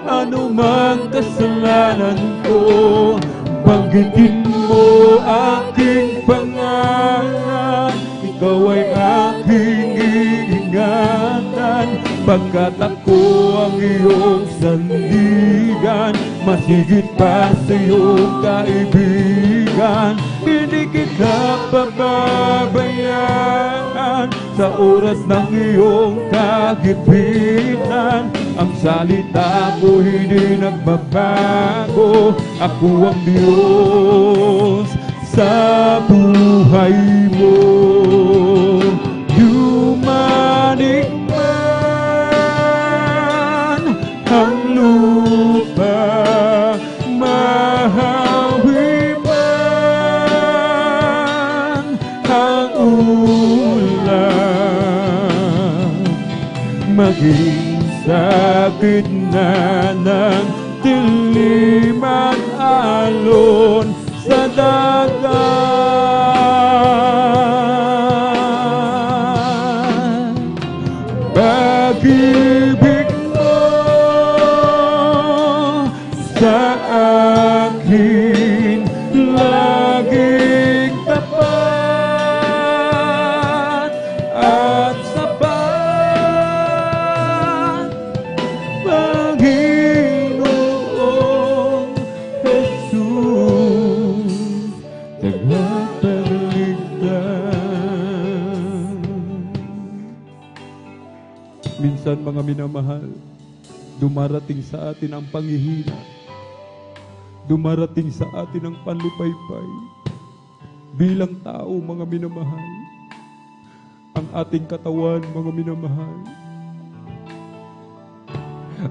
anumang kasalanan ko. Banggitin mo aking pangalan, ikaw ay aking iingatan. Pagkat ako ang iyong sandigan, mas higit pa sa iyong kaibigan. Hindi kita pababayaan sa oras ng iyong kagipitan. Ang salita ko hindi nagbabago, ako ang Diyos sa buhay mo. Yumanik man ang lupa, mahawi man ang ulan, maging sa gitna ng dilim at alon sa dagat. Pag-ibig mo sa akin laging tapat at sapat, Panginoong Jesus, tagapagligtas. Minsan mga minamahal, dumarating sa atin ang panghihina, dumarating sa atin ang panlupaypay. Bilang tao mga minamahal, ang ating katawan mga minamahal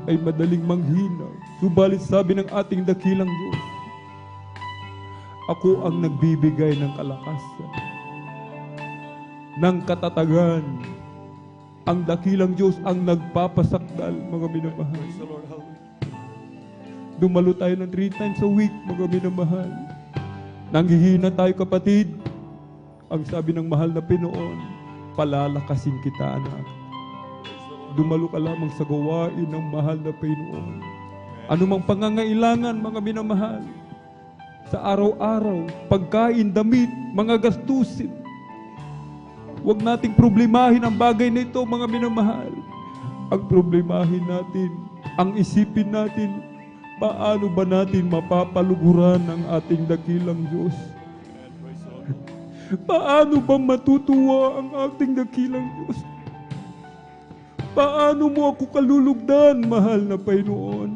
ay madaling manghina. Subalit sabi ng ating dakilang Diyos, ako ang nagbibigay ng kalakasan, ng katatagan. Ang dakilang Diyos ang nagpapasakdal, mga minamahal. Dumalo tayo ng 3 times a week, mga minamahal. Nanghihina tayo, kapatid. Ang sabi ng mahal na Pinoon, palalakasin kita, anak. Dumalo ka lamang sa gawain ng mahal na Pinoon. Anumang pangangailangan, mga minamahal, sa araw-araw, pagkain, damit, mga gastusin, huwag nating problemahin ang bagay na ito, mga minamahal. Ang problemahin natin, ang isipin natin, paano ba natin mapapaluguran ang ating dakilang Diyos? Paano ba matutuwa ang ating dakilang Diyos? Paano mo ako kalulugdan, mahal na Panginoon?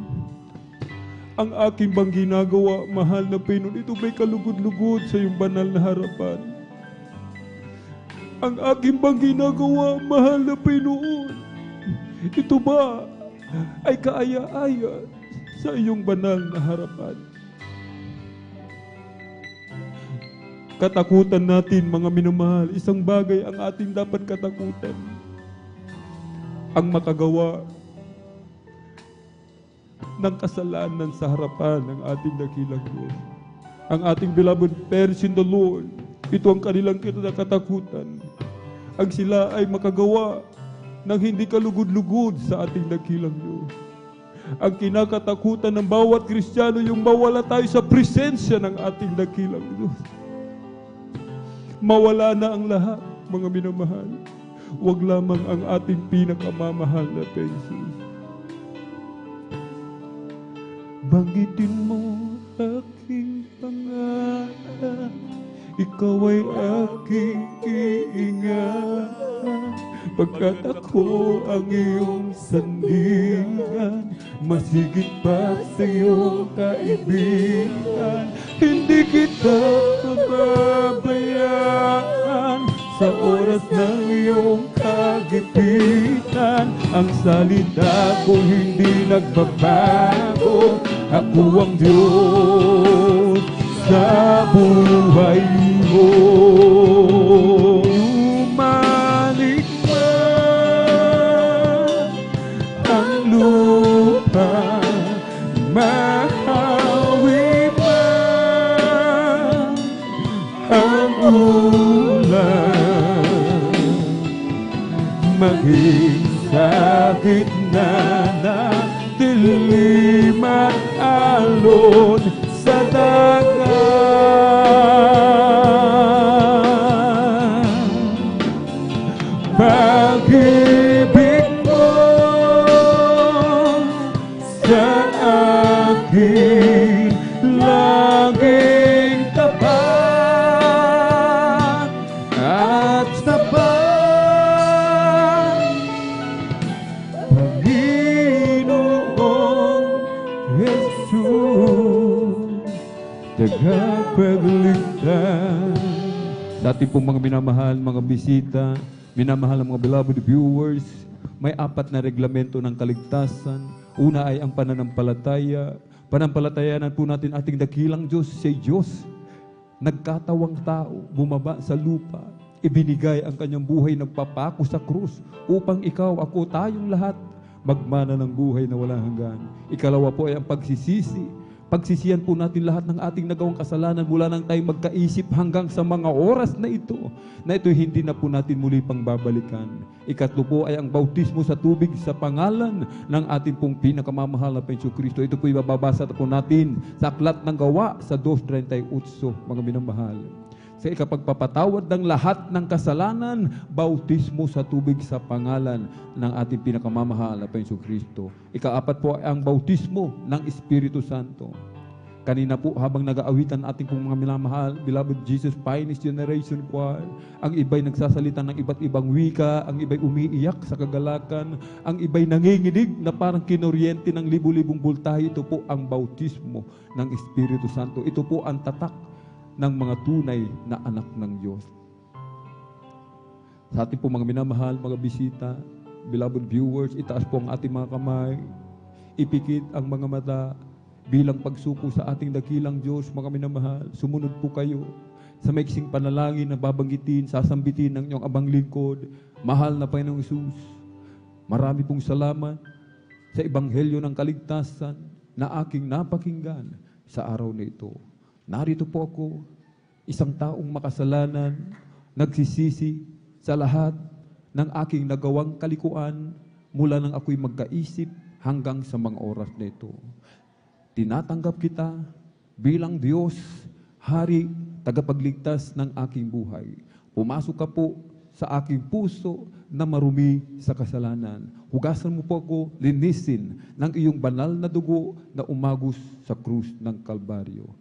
Ang aking bang ginagawa, mahal na Panginoon, ito ba'y kalugod-lugod sa iyong banal na harapan? Ang aking bang ginagawa, mahal na Panginoon, ito ba ay kaaya-aya sa iyong banal na harapan? Katakutan natin, mga minamahal, isang bagay ang ating dapat katakutan. Ang makagawa ng kasalanan sa harapan ng ating dakilang Diyos. Ang ating beloved parents in the Lord, ito ang kanilang katakutan. Ang sila ay makagawa ng hindi kalugod-lugod sa ating dakilang Diyos. Ang kinakatakutan ng bawat Kristiyano, yung mawala tayo sa presensya ng ating dakilang Diyos. Mawala na ang lahat, mga minamahal. Huwag lamang ang ating pinakamamahal na Jesus. banggitin mo aking pangalan, ikaw ay aking iingat, pagkat ako ang iyong sandigan, masigit pa sa iyong kaibigan. Hindi kita pababayaan sa oras ng iyong kagipitan. Ang salita ko hindi nagbabago, ako ang Diyos sa buhay mo. Lumalig man ang lupa, mahawi man ang ulan, maging sa gitna ng dilim at alon sa dagat, pag-ibig mo sa akin laging tapat at tapat, Panginoong Jesus, tagapagligtas. Sa ating pong mga minamahal, mga bisita, minamahal ang mga beloved viewers, may 4 na reglamento ng kaligtasan. Una ay ang pananampalataya. Panampalatayanan po natin ating dakilang Diyos, si Diyos. Nagkatawang tao, bumaba sa lupa, ibinigay ang kanyang buhay, nagpapako sa krus upang ikaw, ako, tayong lahat magmana ng buhay na walang hanggan. Ikalawa po ay ang pagsisisi. Pagsisihan po natin lahat ng ating nagawang kasalanan mula nang tayo magkaisip hanggang sa mga oras na ito hindi na po natin muli pang babalikan. Ikatlo po ay ang bautismo sa tubig sa pangalan ng ating pong pinakamamahal na Panginoong Kristo. Ito po ibababasa po natin sa Aklat ng Gawa sa 2:38, mga minamahal. Sa ikapagpapatawad ng lahat ng kasalanan, bautismo sa tubig sa pangalan ng ating pinakamamahal na Panginoong Kristo. Ika-4 po ay ang bautismo ng Espiritu Santo. Kanina po habang nag-aawitan ating pong mga minamahal, beloved Jesus Finest Generation Choir, ang iba'y nagsasalita ng iba't ibang wika, ang iba'y umiiyak sa kagalakan, ang iba'y nanginginig na parang kinuryente ng libu-libong voltahe. Ito po ang bautismo ng Espiritu Santo. Ito po ang tatak ng mga tunay na anak ng Diyos. Sa ating po mga minamahal, mga bisita, beloved viewers, itaas po ang ating mga kamay, ipikit ang mga mata bilang pagsuko sa ating dakilang Diyos, mga minamahal. Sumunod po kayo sa maiksing panalangin na babanggitin, sasambitin ng inyong abang lingkod. Mahal na Panginoong Hesus, marami pong salamat sa ebanghelyo ng kaligtasan na aking napakinggan sa araw na ito. Narito po ako, isang taong makasalanan, nagsisisi sa lahat ng aking nagawang kalikuan mula nang ako'y magkaisip hanggang sa mga oras na ito. Tinatanggap kita bilang Diyos, Hari, tagapagligtas ng aking buhay. Pumasok ka po sa aking puso na marumi sa kasalanan. Hugasan mo po ako, linisin ng iyong banal na dugo na umagos sa krus ng Kalbaryo.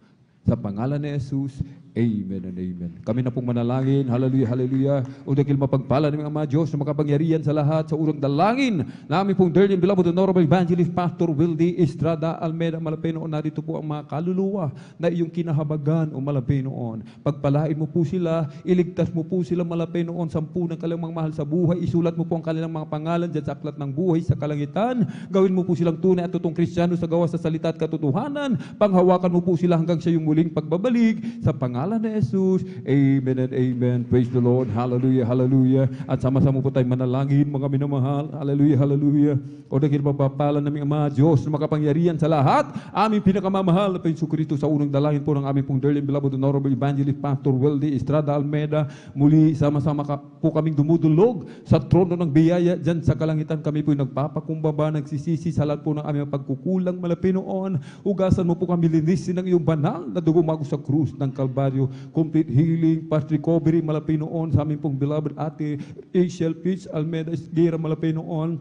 Sa pangalan ni Jesus, amen and amen. Kami na pong manalangin. Hallelujah, hallelujah. O dakil mapagpala ng mga Diyos na makapangyarihan sa lahat sa urang dalangin na aming pong dearly beloved Honorable Evangelist Pastor Wildy Estrada Almeida Malapenoon. Narito po ang mga kaluluwa na iyong kinahabagan o Malapenoon. Pagpalain mo po sila, iligtas mo po sila Malapenoon, 10 ng kanilang mahal sa buhay. Isulat mo po ang kanilang mga pangalan dyan sa aklat ng buhay sa kalangitan. Gawin mo po silang tunay at totoong Kristiyano sa gawa sa salita at katotohanan. Panghawakan mo po sila hanggang sa iyong muling pagbabalik sa pangalan ni Jesus. Amen and amen. Praise the Lord. Hallelujah, hallelujah. At sama-sama po tayo manalangin, mga minamahal. Hallelujah, hallelujah. O dahil mapapala namin ang mga Diyos na makapangyarihan sa lahat, aming pinakamamahal na Panginoong Kristo, sa unang dalangin po ng aming pong dearly beloved Honorable Evangelist Pastor Wildy Estrada Almeida. Muli sama-sama po kaming dumudulog sa trono ng biyaya dyan sa kalangitan. Kami po nagpapakumbaba, nagsisisi sa lahat po ng aming pagkukulang Malapenoon. Hugasan mo po kami, linisin ng iyong banal na dugo sa krus ng Kalbaryo. Complete healing, past recovery Malapenoon sa aming pong beloved ate Rachel Peach Almeida Esguera Malapenoon.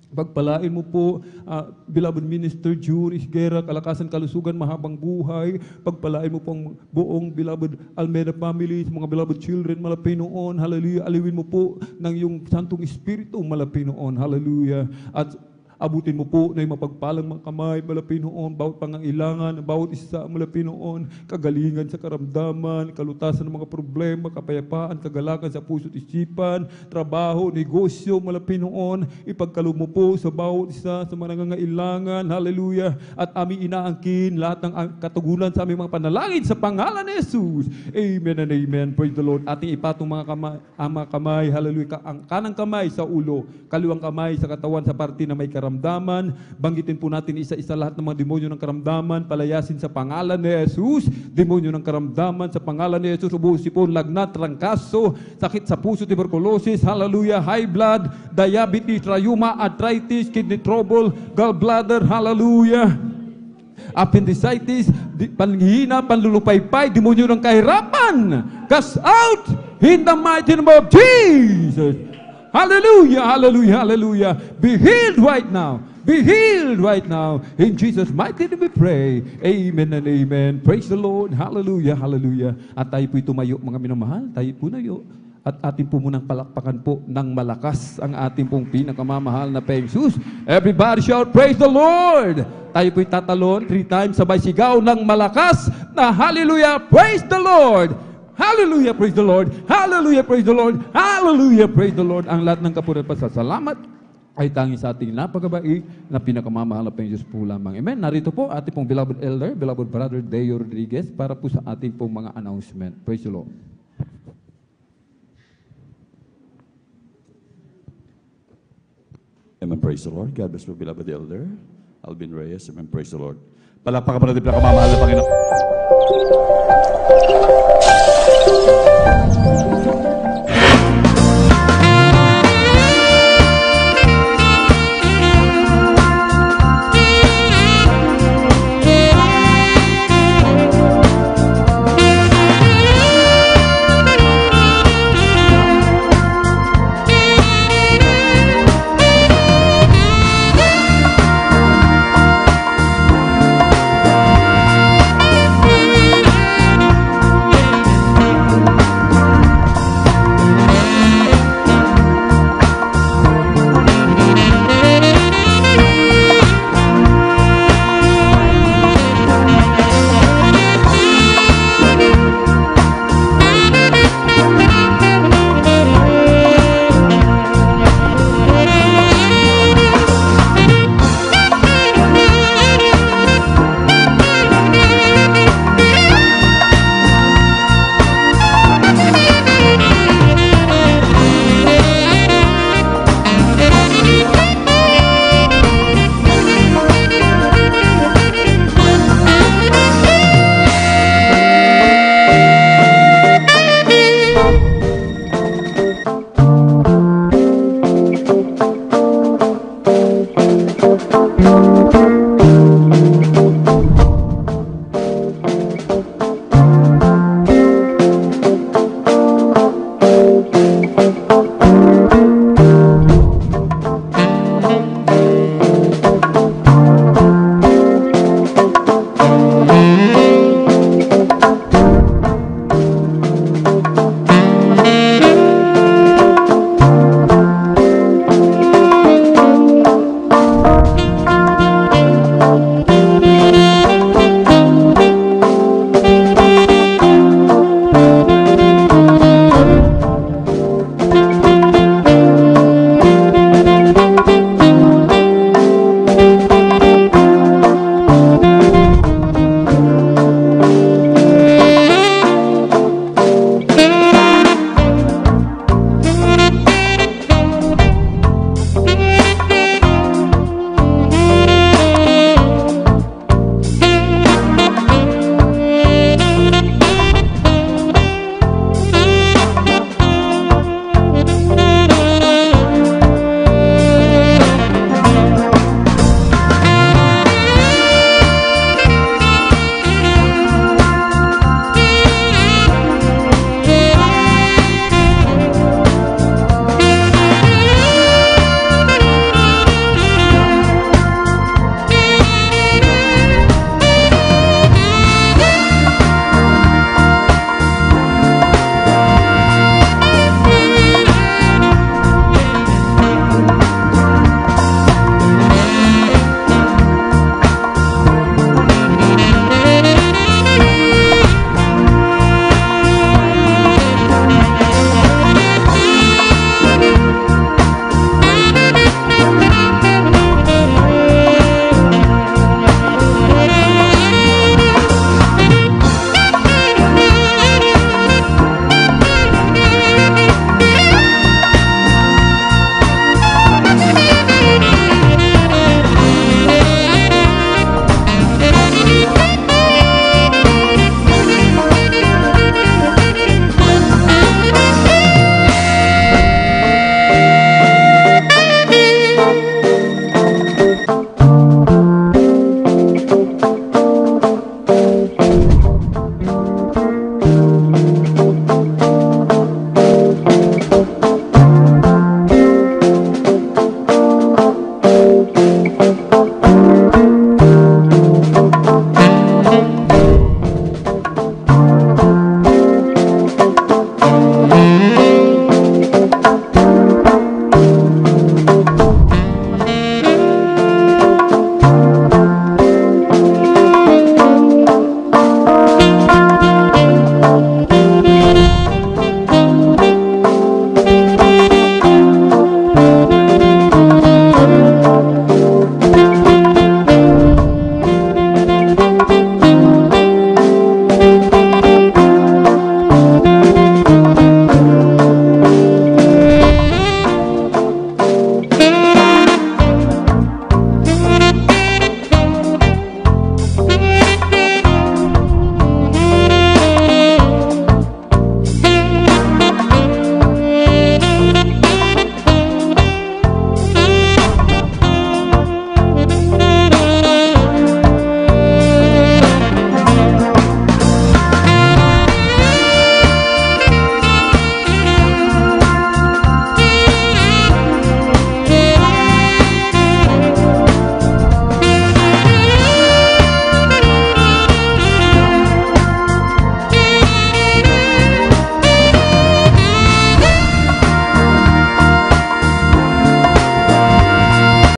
Pagpalain mo po, beloved Minister Juris Guerra, kalakasan, kalusugan, mahabang buhay. Pagpalain mo po ang buong beloved Almeida family, mga beloved children, malapit noon. Hallelujah. Aliwin mo po ng iyong Santong Espiritu, malapit noon. Hallelujah. At abutin mo po na yung mapagpalang mga kamay, malapit noon, bawat pangangailangan, bawat isa, malapit noon, kagalingan sa karamdaman, kalutasan ng mga problema, kapayapaan, kagalakan sa puso't isipan, trabaho, negosyo, malapit noon, ipagkaloob mo po sa bawat isa sa mga nangangailangan, hallelujah, at aming inaangkin lahat ng katugunan sa aming mga panalangin sa pangalan ni Jesus. Amen and amen. Praise the Lord. Ating ipatong mga kamay, hallelujah, ang kanang kamay sa ulo, kaliwang kamay sa katawan sa parte na may karamdaman. Banggitin po natin isa-isa lahat ng mga demonyo ng karamdaman, palayasin sa pangalan ni Jesus. Demonyo ng karamdaman sa pangalan ni Jesus, ubusin po, lagnat, trangkaso, sakit sa puso, tuberculosis, hallelujah, high blood, diabetes, rheuma, arthritis, kidney trouble, gallbladder, hallelujah, appendicitis, panghihina, panlulupaypay, demonyo ng kahirapan, cast out in the mighty name of Jesus. Hallelujah, hallelujah, hallelujah. Be healed right now. Be healed right now. In Jesus' mighty name we pray. Amen and amen. Praise the Lord. Hallelujah, hallelujah. At tayo po'y tumayo, mga minamahal. Tayo po nayo. At atin po munang palakpakan po ng malakas ang ating pong pinakamamahal na Jesus. Everybody shout, praise the Lord. Tayo po'y tatalon 3 times, sabay sigaw ng malakas na hallelujah, praise the Lord. Hallelujah, praise the Lord. Hallelujah, praise the Lord. Hallelujah, praise the Lord. Ang lahat ng kapurihan at pasasalamat ay tangi sa ating napakabait na pinakamamahal na Diyos po lamang. Amen. Narito po ating pong beloved elder, beloved brother Deo Rodriguez para po sa ating pong mga announcement. Praise the Lord. Amen, praise the Lord. God bless you, beloved elder Alvin Reyes. Amen, praise the Lord. Palakpakan pa natin pinakamamahal na Panginoon.